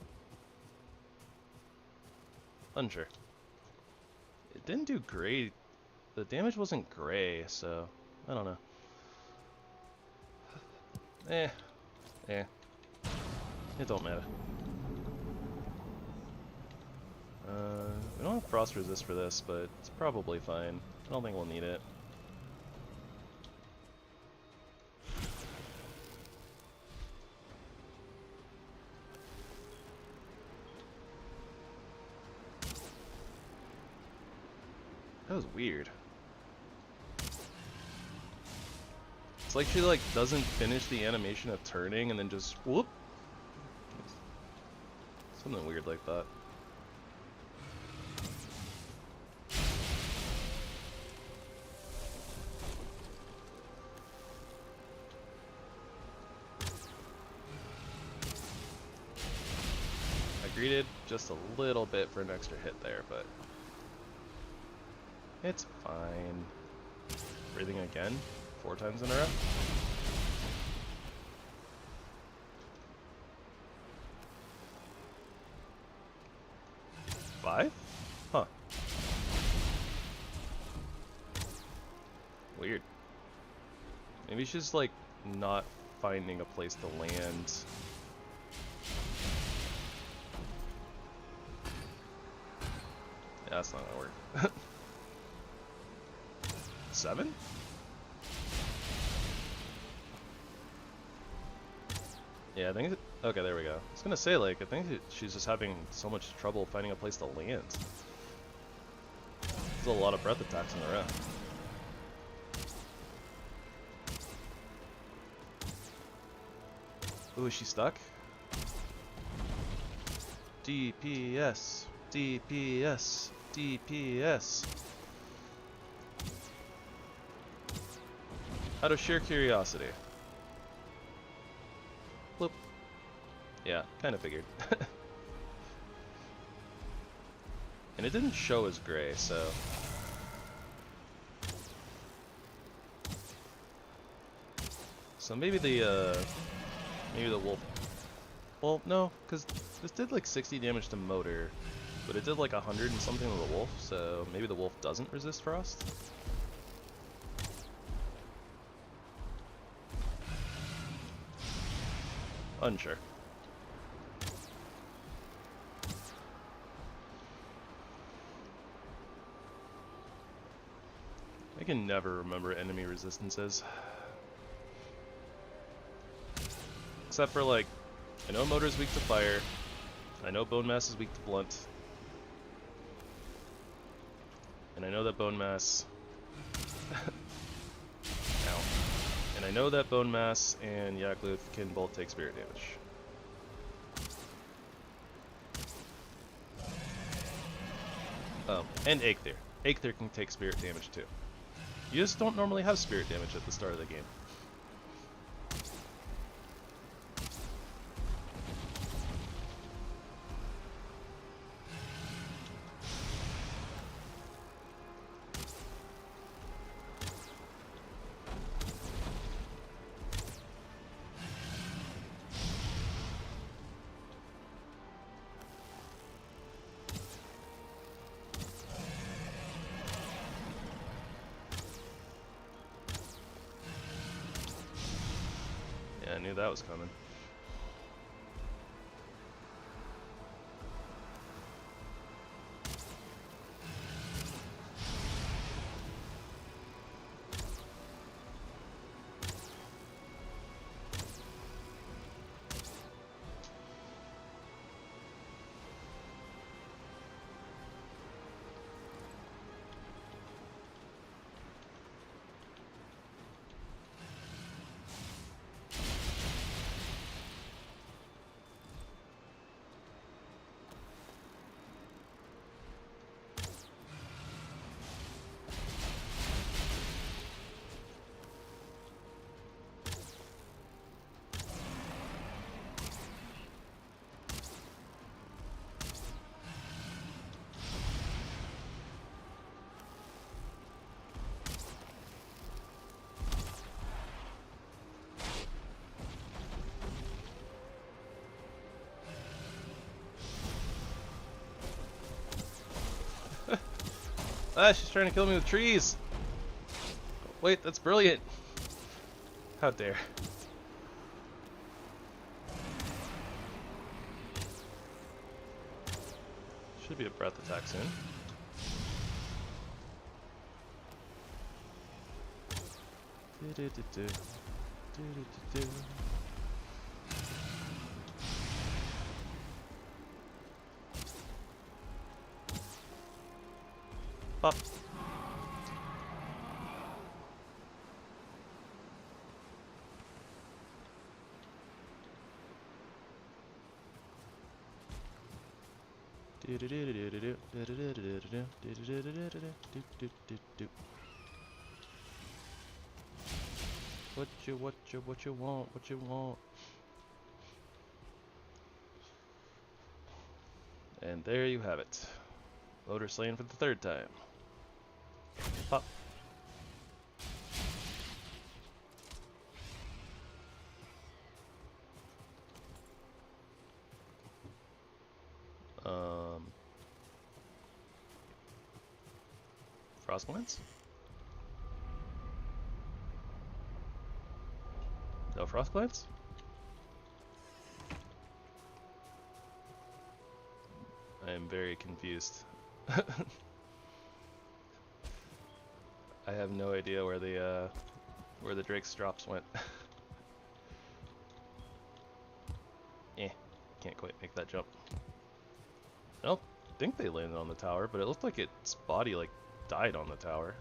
Unsure. It didn't do great. The damage wasn't gray, so I don't know. It don't matter. We don't have frost resist for this, but it's probably fine. I don't think we'll need it. That was weird. It's like she like doesn't finish the animation of turning and then just whoop. Something weird like that. I greeted just a little bit for an extra hit there, but it's fine. Breathing again? 4 times in a row? weird. Maybe she's like not finding a place to land. Yeah, that's not gonna work. 7? Yeah, I think okay, there we go. I was gonna say, like, I think she's just having so much trouble finding a place to land. There's a lot of breath attacks in a row. Ooh, is she stuck? DPS, DPS, DPS. Out of sheer curiosity. Bloop. Yeah, kind of figured. And it didn't show as gray, so... So maybe the wolf... Well, no, because this did like 60 damage to motor, but it did like 100 and something to the wolf, so maybe the wolf doesn't resist frost? Unsure. I can never remember enemy resistances. Except for, like, I know motor's weak to fire, I know bone mass is weak to blunt, and I know that bone mass... Ow. And I know that bone mass and Epicloot can both take spirit damage. Oh, and Aether. Aether can take spirit damage too. You just don't normally have spirit damage at the start of the game. I knew that was coming. Ah, she's trying to kill me with trees! Wait, that's brilliant! How dare. Should be a breath attack soon. Pop. What you want? And there you have it. Motor slain for the 3rd time. Pop. Frostlands? frost giants? I am very confused. I have no idea where the Drake's drops went. Can't quite make that jump. I don't think they landed on the tower, but it looked like its body like died on the tower.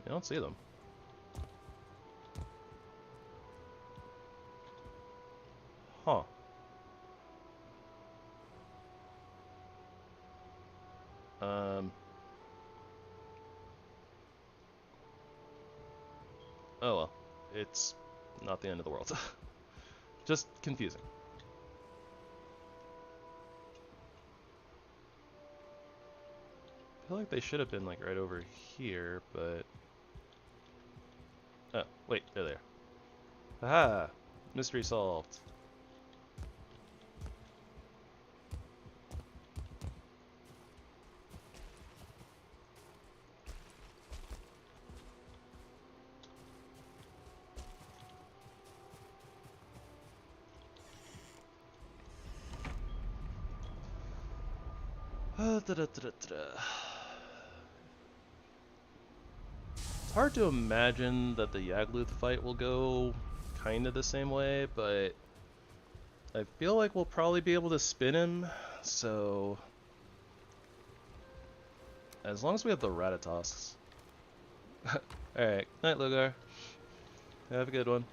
I don't see them. Huh. Oh well. It's not the end of the world. Just confusing. I feel like they should have been like right over here, but... Oh, wait, they're there. Aha! Mystery solved. It's hard to imagine that the Yagluth fight will go kind of the same way, but I feel like we'll probably be able to spin him, so as long as we have the Ratatasks. Alright, night Lugar. Have a good one.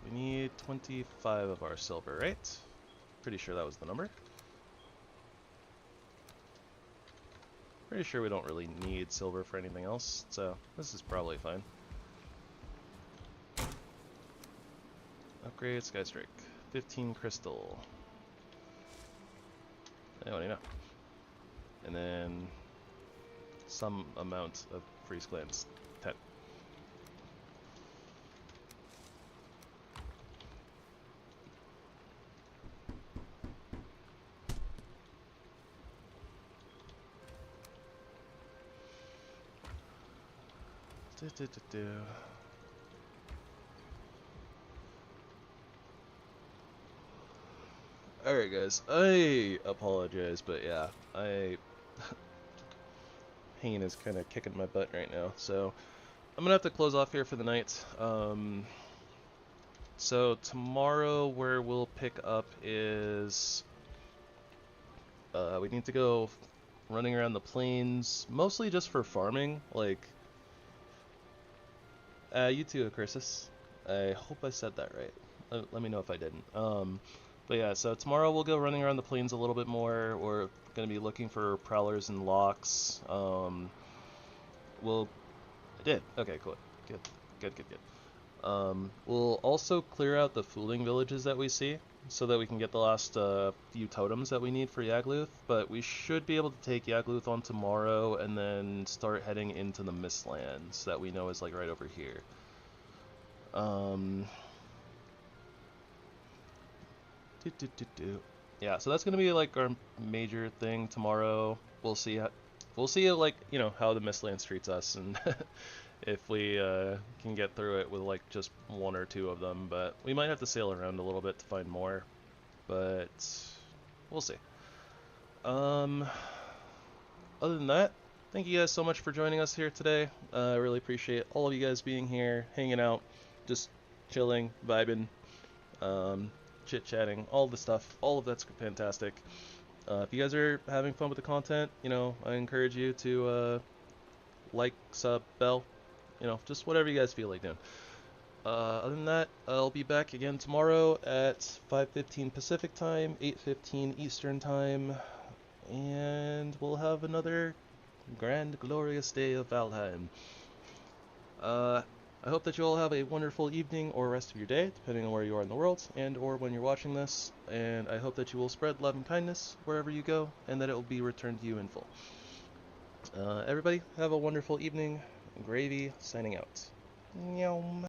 We need 25 of our silver, right? Pretty sure that was the number. Pretty sure we don't really need silver for anything else, so this is probably fine. Upgrade Skystrike. 15 crystal. What do you know? And then some amount of freeze glands. 10. Alright guys, I apologize, but yeah, pain is kind of kicking my butt right now, so I'm gonna have to close off here for the night. So tomorrow where we'll pick up is, we need to go running around the plains, mostly just for farming, like, you too, Cursus. I hope I said that right. Let me know if I didn't. But yeah, so tomorrow we'll go running around the plains a little bit more. We're going to be looking for prowlers and locks. I did. Okay, cool. Good. We'll also clear out the fooling villages that we see, so that we can get the last few totems that we need for Yagluth. But we should be able to take Yagluth on tomorrow, and then start heading into the Mistlands that we know is like right over here. Yeah, so that's gonna be like our major thing tomorrow. We'll see like, you know, how the Mistlands treats us, and if we can get through it with like just one or two of them. But we might have to sail around a little bit to find more, but we'll see. Other than that, thank you guys so much for joining us here today. I really appreciate all of you guys being here, hanging out, just chilling, vibing, chit-chatting, all the stuff. All of that's fantastic. If you guys are having fun with the content, you know, I encourage you to like, sub, bell, you know, just whatever you guys feel like doing. Other than that, I'll be back again tomorrow at 5:15 Pacific time, 8:15 Eastern time, and we'll have another grand, glorious day of Valheim. I hope that you all have a wonderful evening or rest of your day, depending on where you are in the world, and or when you're watching this, and I hope that you will spread love and kindness wherever you go, and that it will be returned to you in full. Everybody, have a wonderful evening. Gravy, signing out. Meow.